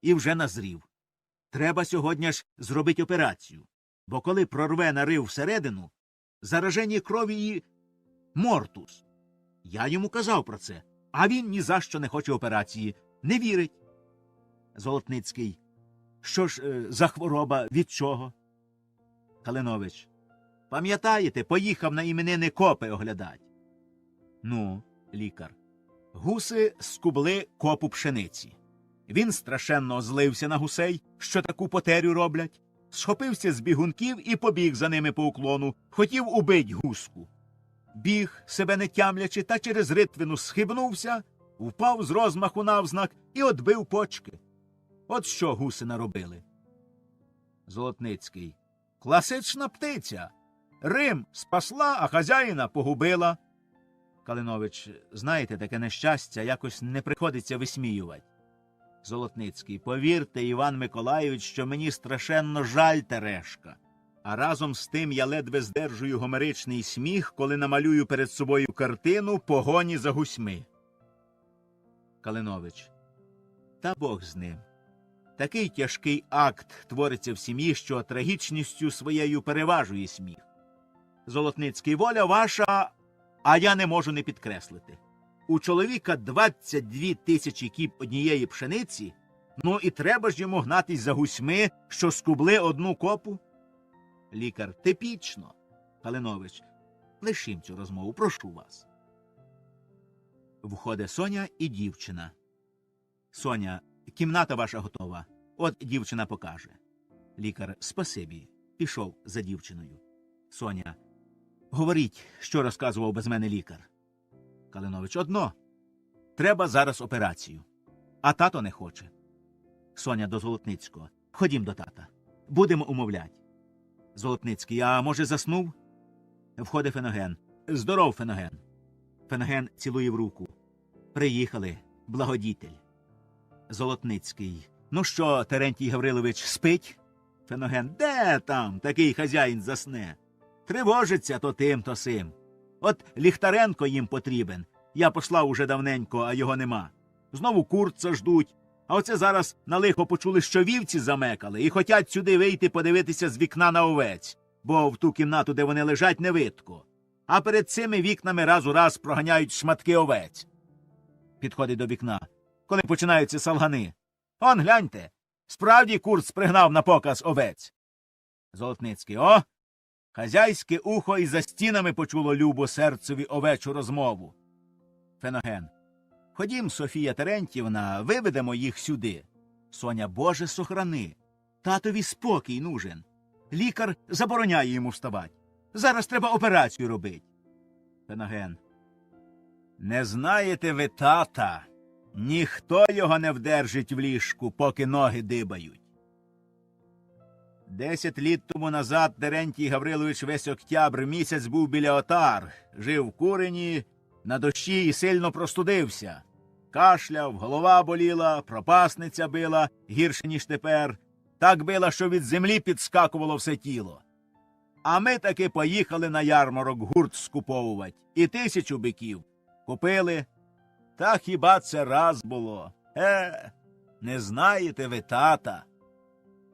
І вже назрів. Треба сьогодні ж зробити операцію. Бо коли прорве нарив всередину, зараження крові і мортус. Я йому казав про це, а він ні за що не хоче операції. Не вірить. Золотницький. Що ж за хвороба, від чого? Калинович. Пам'ятаєте, поїхав на іменини копи оглядать. Ну, лікар. Гуси скубли копу пшениці. Він страшенно озлився на гусей, що таку потерю роблять, схопився з бігунків і побіг за ними по уклону, хотів убить гуску. Біг, себе не тямлячи, та через ритвину схибнувся, впав з розмаху навзнак і отбив почки. От що гуси наробили. Золотницький. Класична птиця. Рим спасла, а хазяїна погубила. Калинович, знаєте, таке нещастя якось не приходиться висміювати. Золотницький. Повірте, Іван Миколайович, що мені страшенно жаль Терешка. А разом з тим я ледве здержую гомеричний сміх, коли намалюю перед собою картину погоні за гусьми. Калинович. Та Бог з ним. Такий тяжкий акт твориться в сім'ї, що трагічністю своєю переважує сміх. Золотницький. Воля ваша, а я не можу не підкреслити. У чоловіка 22 тисячі кіп однієї пшениці, ну і треба ж йому гнатись за гусьми, що скубли одну копу? Лікар. Типічно. Калинович. Лишім цю розмову, прошу вас. Входить Соня і дівчина. Соня. Кімната ваша готова. От дівчина покаже. Лікар. Спасибі. Пішов за дівчиною. Соня. Говоріть, що розказував без мене лікар. Калинович. Одно. Треба зараз операцію. А тато не хоче. Соня до Золотницького. Ходім до тата. Будемо умовлять. Золотницький. А може заснув? Входить Феноген. Здоров, Феноген. Феноген цілує в руку. Приїхали. Благодітель. Золотницький. Ну що, Терентій Гаврилович, спить? Феноген. Де там? Такий хазяїн засне. Тривожиться то тим, то сим. От Ліхтаренко їм потрібен. Я послав уже давненько, а його нема. Знову Курца ждуть. А оце зараз на лихо почули, що вівці замекали, і хотять сюди вийти подивитися з вікна на овець, бо в ту кімнату, де вони лежать, не видко. А перед цими вікнами раз у раз проганяють шматки овець. Підходить до вікна. Коли починаються салгани. Он, гляньте, справді Курц пригнав на показ овець. Золотницький. О! Хазяйське ухо і за стінами почуло любо серцеві овечу розмову. Феноген. Ходім, Софія Терентьєвна, виведемо їх сюди. Соня, Боже, сохрани. Татові спокій нужен. Лікар забороняє йому вставати. Зараз треба операцію робити. Феноген. Не знаєте ви тата, ніхто його не вдержить в ліжку, поки ноги дибають. 10 літ тому назад Терентій Гаврилович весь октябрь місяць був біля отар, жив в курені, на дощі і сильно простудився. Кашляв, голова боліла, пропасниця била, гірше, ніж тепер. Так била, що від землі підскакувало все тіло. А ми таки поїхали на ярмарок гурт скуповувати. І 1000 биків. Купили. Та хіба це раз було? Не знаєте ви тата.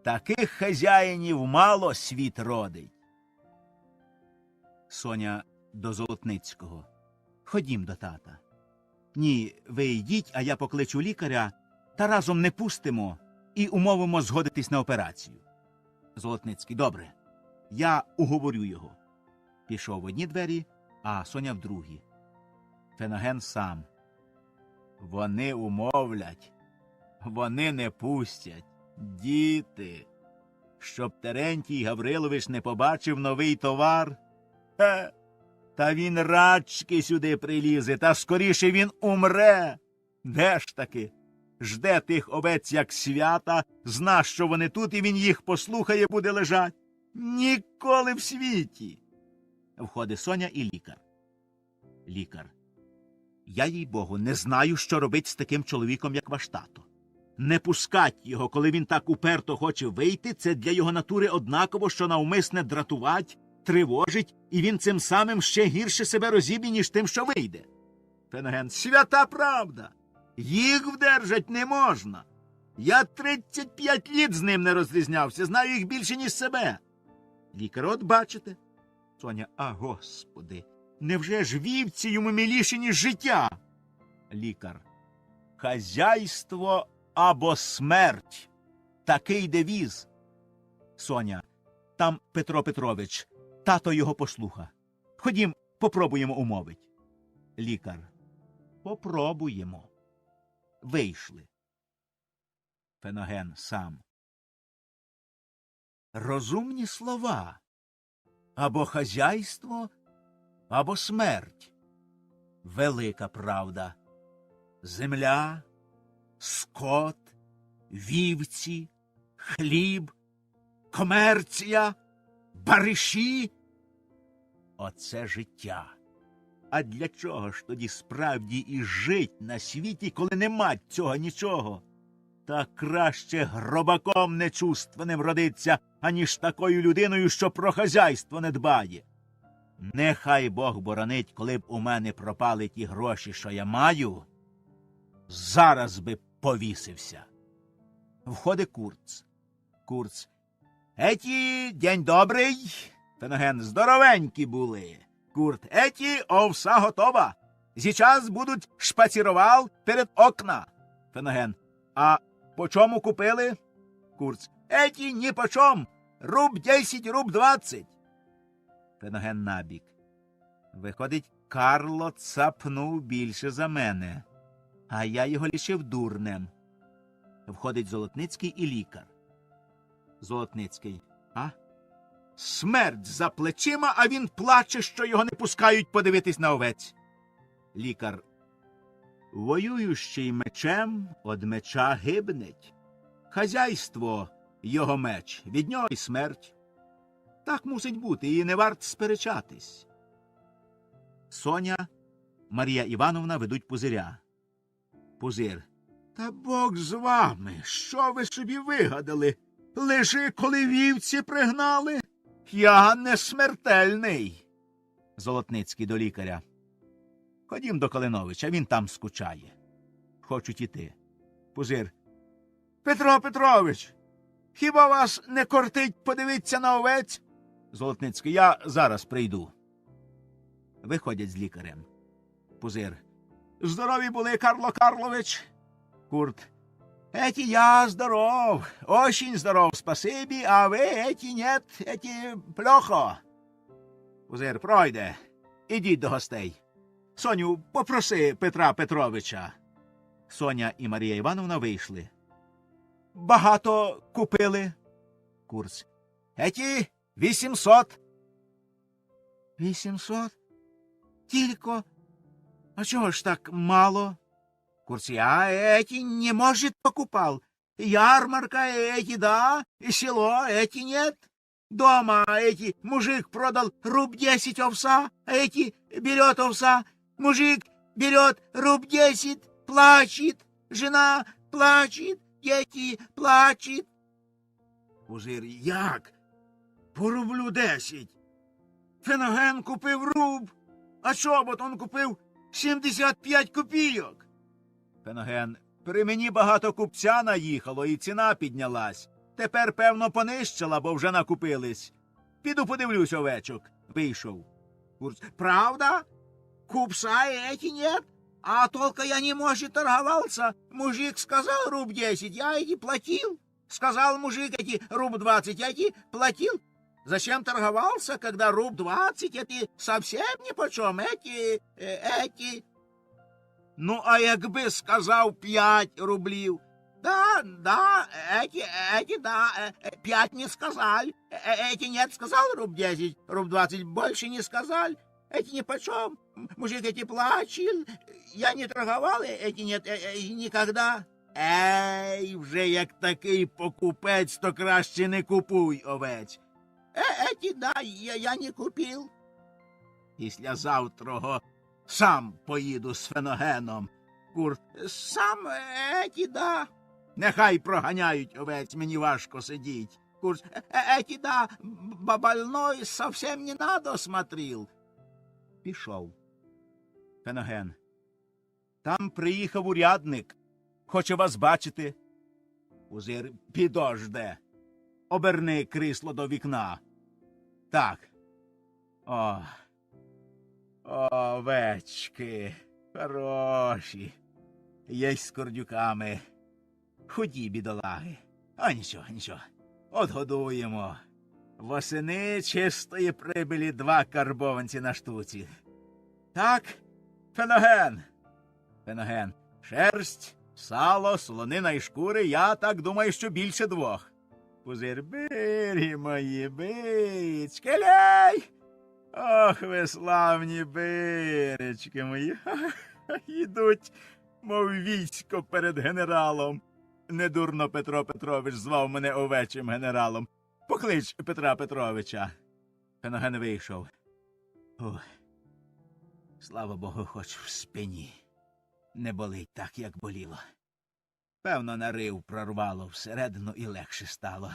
Таких хазяїнів мало світ родить. Соня до Золотницького. Ходім до тата. Ні, ви йдіть, а я покличу лікаря, та разом не пустимо і умовимо згодитись на операцію. Золотницький. Добре. Я уговорю його. Пішов в одні двері, а Соня в другі. Феноген сам. Вони умовлять. Вони не пустять. Діти. Щоб Терентій Гаврилович не побачив новий товар. Та він рачки сюди прилізе, та скоріше він умре. Де ж таки? Жде тих овець, як свята, зна, що вони тут, і він їх послухає, буде лежать. Ніколи в світі. Входить Соня і лікар. Лікар. Я, їй-богу, не знаю, що робить з таким чоловіком, як ваш тато. Не пускать його, коли він так уперто хоче вийти, це для його натури однаково, що навмисне дратувать, тривожить, і він цим самим ще гірше себе розіб'є, ніж тим, що вийде. Феноген. Свята правда. Їх вдержать не можна. Я 35 літ з ним не розрізнявся, знаю їх більше, ніж себе. Лікар, от бачите. Соня, а господи, невже ж вівці йому миліші, ніж життя? Лікар. Хазяйство або смерть. Такий девіз. Соня, там Петро Петрович, тато його послуха. Ходім, попробуємо умовить. Лікар. Попробуємо. Вийшли. Феноген сам. Розумні слова. Або хазяйство, або смерть. Велика правда. Земля, скот, вівці, хліб, комерція, бариші. Оце життя. А для чого ж тоді справді і жить на світі, коли нема цього нічого? Та краще гробаком нечувственним родиться, аніж такою людиною, що про хазяйство не дбає. Нехай Бог боронить, коли б у мене пропали ті гроші, що я маю, зараз би повісився. Входить Курц. Курц. Еті, день добрий. Феноген, здоровенькі були. Курт, еті, овса готова. Зічас будуть шпацірувал перед окна. Феноген, а по чому купили? Курц, еті, ні по чом. Руб 10, руб 20. Феноген набік. Виходить, Карло цапнув більше за мене, а я його лишив дурнем. Входить Золотницький і лікар. Золотницький. А? Смерть за плечима, а він плаче, що його не пускають подивитись на овець. Лікар. Воюючий мечем од меча гибнеть. Хазяйство його меч, від нього й смерть. Так мусить бути, і не варт сперечатись. Соня, Марія Івановна ведуть Пузиря. Пузир. Та Бог з вами, що ви собі вигадали? Лежи, коли вівці пригнали. Я не смертельний. Золотницький до лікаря. Ходім до Калиновича, він там скучає. Хочуть іти. Пузир. Петро Петрович, хіба вас не кортить подивитися на овець? Золотницький. Я зараз прийду. Виходять з лікарем. Пузир. Здорові були, Карло Карлович? Курт. Эти я здоров, очень здоров, спасибі, а ви эти нет, эти плохо. Пузир, пройде. Ідіть до гостей. Соню, попроси Петра Петровича. Соня і Марія Івановна вийшли. Багато купили? Курц. Еті 800. 800? Тільки? А чого ж так мало? Курц, я эти не может покупал. Ярмарка эти, да, и село эти нет. Дома эти мужик продал руб 10 овса, а эти берет овса. Мужик берет руб 10, плачет. Жена плачет, дети плачет. Пузир, як? По рублю 10. Феноген купив руб, а чобот он купив 75 копійок. Феноген, при мені багато купця наїхало і ціна піднялась. Тепер, певно, понищила, бо вже накупились. Піду подивлюсь овечок. Вийшов. Курц, правда? Купца эти нет? А только я не может торговался. Мужик сказал руб 10, я эти платил. Сказал мужик эти руб 20, я эти платил. Зачем торговался, когда руб 20, эти совсем нипочем, эти... Ну, а якби сказав 5 рублів? Да, эти, да, 5 не сказали. Эти нет, сказал руб 10, руб 20, больше не сказали. Эти нипочем. Мужик эти плачет. Я не торговал, эти нет, никогда. Ей, вже як такий покупець, то краще не купуй овець. Эти, да, я не купил. Після завтрого сам поїду з Феногеном. Курт, сам эти, да. Нехай проганяють овець, мені важко сидіть. Курт, эти, да, больной совсем не надо смотрел. Пішов. Феноген. Там приїхав урядник. Хоче вас бачити. Пузир, підожде. Оберни крісло до вікна. Так. Овечки. Хороші. Єсть з кордюками. Худі бідолаги. А нічого. Отгодуємо. Восени чистої прибилі 2 карбованці на штуці. Так, Феноген. Феноген. Шерсть, сало, солонина і шкури, я так думаю, що більше 2. Пузир, бирі мої бички, ляй! Ох, ви славні биречки мої. Ідуть, мов військо перед генералом. Недурно Петро Петрович звав мене овечим генералом. Поклич Петра Петровича. Феноген вийшов. Ух, слава Богу, хоч в спині. Не болить так, як боліло. Певно, нарив прорвало всередину і легше стало.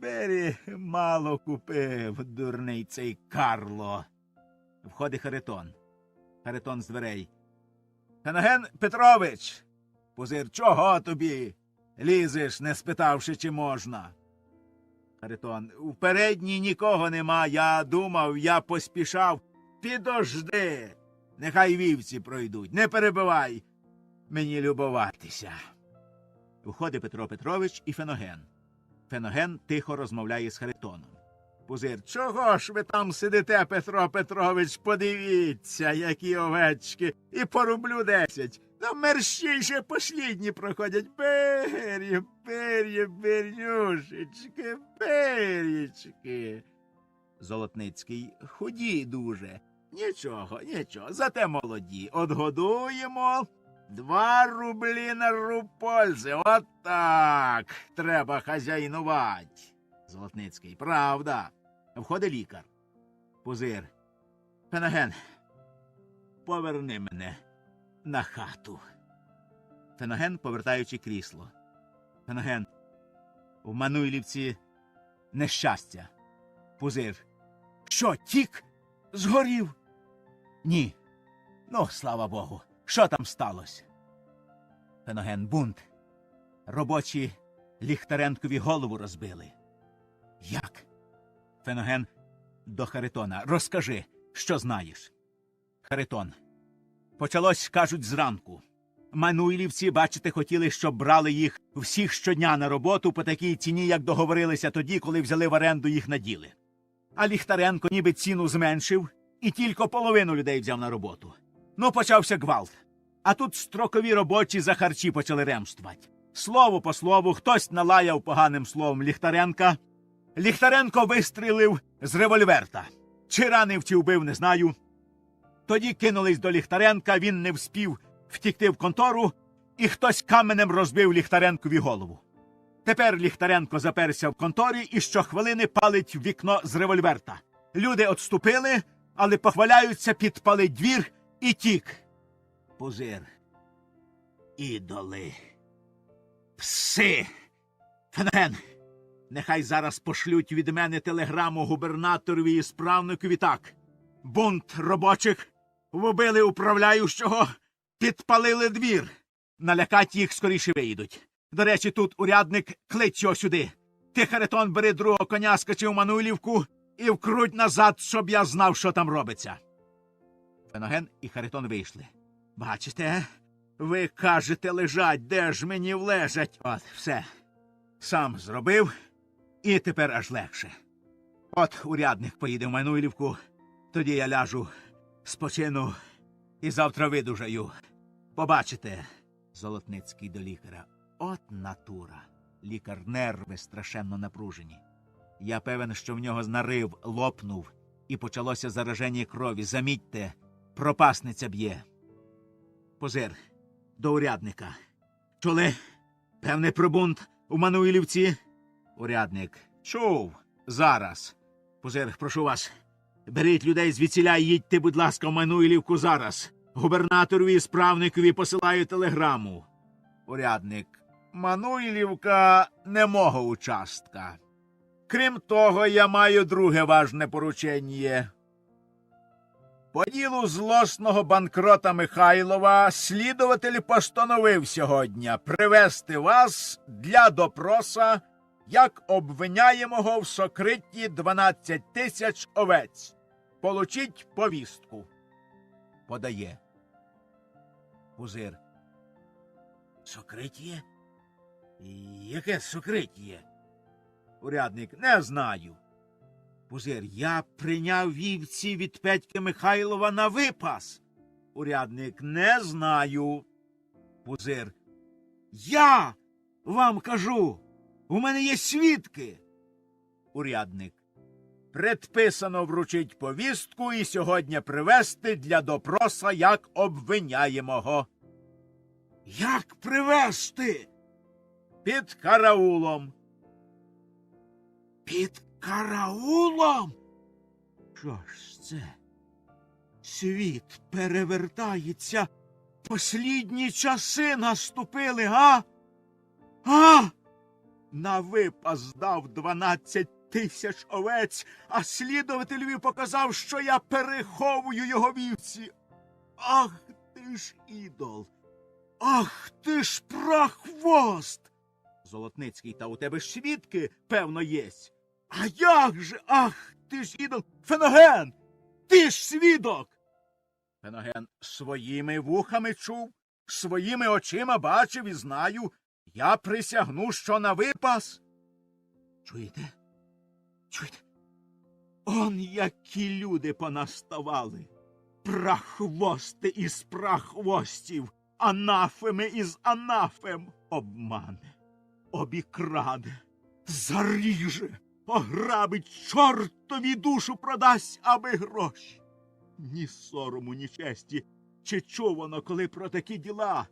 Бері, мало купив, дурний цей Карло. Входить Харитон. Харитон з дверей. Феноген Петрович! Пузир, чого тобі? Лізеш, не спитавши, чи можна. Харитон, у передній нікого нема, я думав, я поспішав. Підожди, нехай вівці пройдуть, не перебивай. Мені любуватися. Входить Петро Петрович і Феноген. Феноген тихо розмовляє з Харитоном. Пузир, чого ж ви там сидите, Петро Петрович, подивіться, які овечки, і по рублю 10. Ну, мерщійше послідні проходять. Берюшечки, берічки. Золотницький, худі дуже. Нічого, зате молоді. Отгодуємо. 2 рублі на руб пользи. От так. Треба хазяйнувати. Золотницький, правда. Входить лікар. Пузир. Феноген, поверни мене на хату. Феноген, повертаючи крісло. Феноген, в Мануйлівці нещастя. Пузир. Що, тік? Згорів? Ні. Ну, слава Богу. Що там сталося? Феноген, бунт. Робочі Ліхтаренкові голову розбили. Як? Феноген до Харитона. Розкажи, що знаєш. Харитон. Почалось, кажуть, зранку. Мануйлівці, бачите, хотіли, щоб брали їх всіх щодня на роботу по такій ціні, як договорилися тоді, коли взяли в оренду їх на діли. А Ліхтаренко ніби ціну зменшив і тільки половину людей взяв на роботу. Ну, почався гвалт. А тут строкові робочі за харчі почали ремствувати. Слово по слову, хтось налаяв поганим словом Ліхтаренка. Ліхтаренко вистрілив з револьверта. Чи ранив, чи вбив, не знаю. Тоді кинулись до Ліхтаренка, він не вспів втікти в контору, і хтось каменем розбив Ліхтаренкові голову. Тепер Ліхтаренко заперся в конторі і щохвилини палить в вікно з револьверта. Люди отступили, але похваляються, підпалить двір і тік. Пузир. Ідоли. Пси. Феноген. Нехай зараз пошлють від мене телеграму губернаторові і справникові так. Бунт робочих, вбили управляючого, підпалили двір. Налякать їх скоріше виїдуть. До речі, тут урядник, клич його сюди. Ти, Харитон, бери другого коня, скачи в Мануйлівку і вкруть назад, щоб я знав, що там робиться. Феноген і Харитон вийшли. Бачите, ви кажете лежать, де ж мені влежать? От, все. Сам зробив, і тепер аж легше. От урядник поїде в Мануйлівку, тоді я ляжу, спочину і завтра видужаю. Побачите, Золотницький до лікаря. От натура. Лікар нерви страшенно напружені. Я певен, що в нього нарив лопнув і почалося зараження крові. Замітьте, пропасниця б'є. Позир, до урядника. Чули? Певний про бунт у Мануйлівці? Урядник. Чув. Зараз. Позир, прошу вас. Беріть людей звідсіля і їдьте, будь ласка, в Мануйлівку зараз. Губернаторові і справникові посилаю телеграму. Урядник. Мануйлівка не мого участка. Крім того, я маю друге важне поручення. По ділу злосного банкрота Михайлова слідуватель постановив сьогодні привезти вас для допроса як обвиняємого в сокритті 12 тисяч овець. Получіть повістку. Подає. Пузир. Сокриттє? Яке сокриттє? Урядник. Не знаю. Пузир. Я прийняв вівці від Петьки Михайлова на випас. Урядник. Не знаю. Пузир. Я вам кажу. У мене є свідки. Урядник. Предписано вручить повістку і сьогодні привезти для допроса як обвиняємого. Як привезти? Під караулом. Під караулом? Що ж це? Світ перевертається. Послідні часи наступили, а? На випас дав 12 тисяч овець, а слідувателеві показав, що я переховую його вівці. Ах ти ж ідол! Ах ти ж прахвост! Золотницький, та у тебе ж свідки, певно, єсть. А як же? Ах ти ж ідол! Феноген! Ти ж свідок! Феноген своїми вухами чув, своїми очима бачив і знаю. Я присягну, що на випас. Чуєте? Чуєте? Он які люди понаставали. Прахвости із прахвостів, анафеми із анафем. Обмане, обікраде, заріже, ограбить, чортові душу продасть, аби гроші. Ні сорому, ні честі. Чи чувано, коли про такі діла?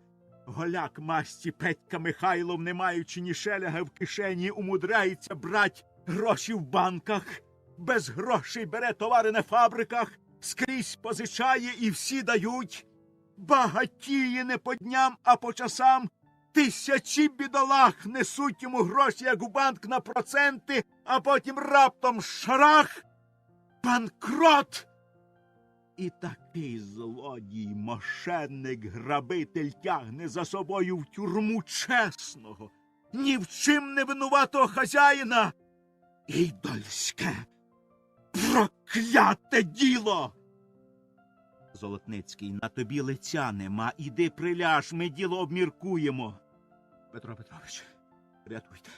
Голяк масті Петька Михайлов, не маючи ні шеляга в кишені, умудряється брать гроші в банках, без грошей бере товари на фабриках, скрізь позичає і всі дають. Багатіє не по дням, а по часам. Тисячі бідолах несуть йому гроші, як у банк, на проценти, а потім раптом шарах, банкрот. І такий злодій, мошенник, грабитель тягне за собою в тюрму чесного, ні в чим не винуватого хазяїна. Ідольське, прокляте діло! Золотницький, на тобі лиця нема. Іди приляж, ми діло обміркуємо. Петро Петрович, рятуйте.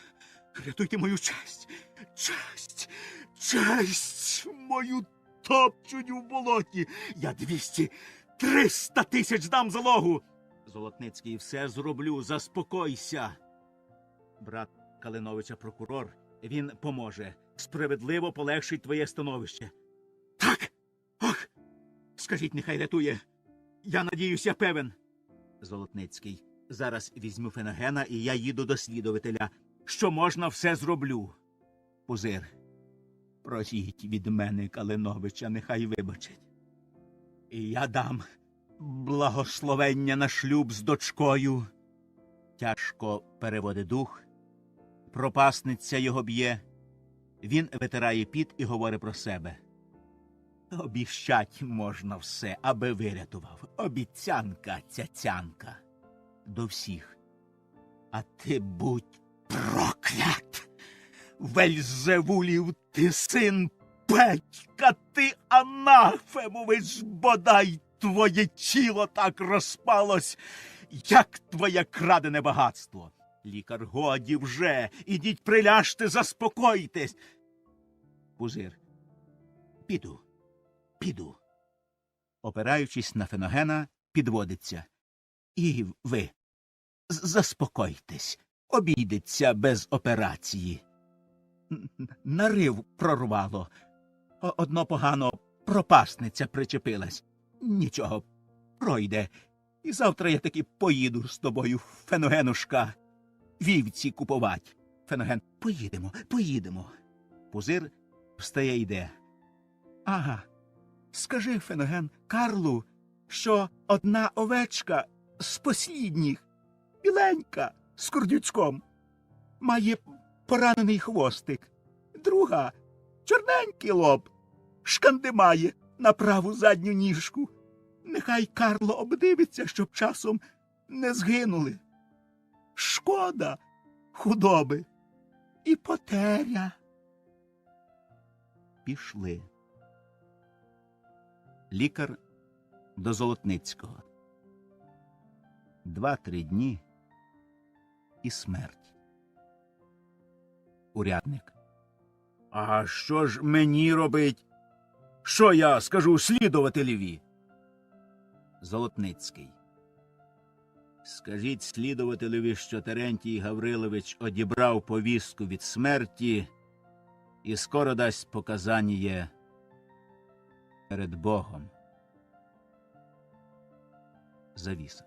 Рятуйте мою честь. Честь. Честь мою топчуть в болоті. Я 200-300 тисяч дам залогу. Золотницький, все зроблю, заспокойся. Брат Калиновича прокурор, він поможе. Справедливо полегшить твоє становище. Так! Ох! Скажіть, нехай рятує. Я надіюся, певен. Золотницький, зараз візьму Феногена, і я їду до слідовителя. Що можна, все зроблю. Пузир, просіть від мене Калиновича, нехай вибачить. І я дам благословення на шлюб з дочкою. Тяжко переводить дух. Пропасниця його б'є. Він витирає піт і говорить про себе. Обіщать можна все, аби вирятував. Обіцянка, цяцянка. До всіх. А ти будь проклят! Вельзевулів ти син Петька, ти анафемович, бодай твоє тіло так розпалось, як твоє крадене багатство. Лікар, годі вже, ідіть приляжте, заспокойтесь. Пузир, піду. Опираючись на Феногена, підводиться. І ви, заспокойтесь, обійдеться без операції. Нарив прорвало. Одно погано пропасниця причепилась. Нічого, пройде. І завтра я таки поїду з тобою, Феногенушка, вівці купувать. Феноген, поїдемо. Пузир встає, йде. Ага, скажи, Феноген, Карлу, що одна овечка з послідніх, біленька, з курдючком, має поранений хвостик. Друга — чорненький лоб, шкандимає на праву задню ніжку. Нехай Карло обдивиться, щоб часом не згинули. Шкода худоби і потеря. Пішли. Лікар до Золотницького. 2-3 дні і смерть. Урядник. А що ж мені робить? Що я скажу слідувателеві? Золотницький. Скажіть слідувателеві, що Терентій Гаврилович одібрав повістку від смерті і скоро дасть показання перед Богом. Завіса.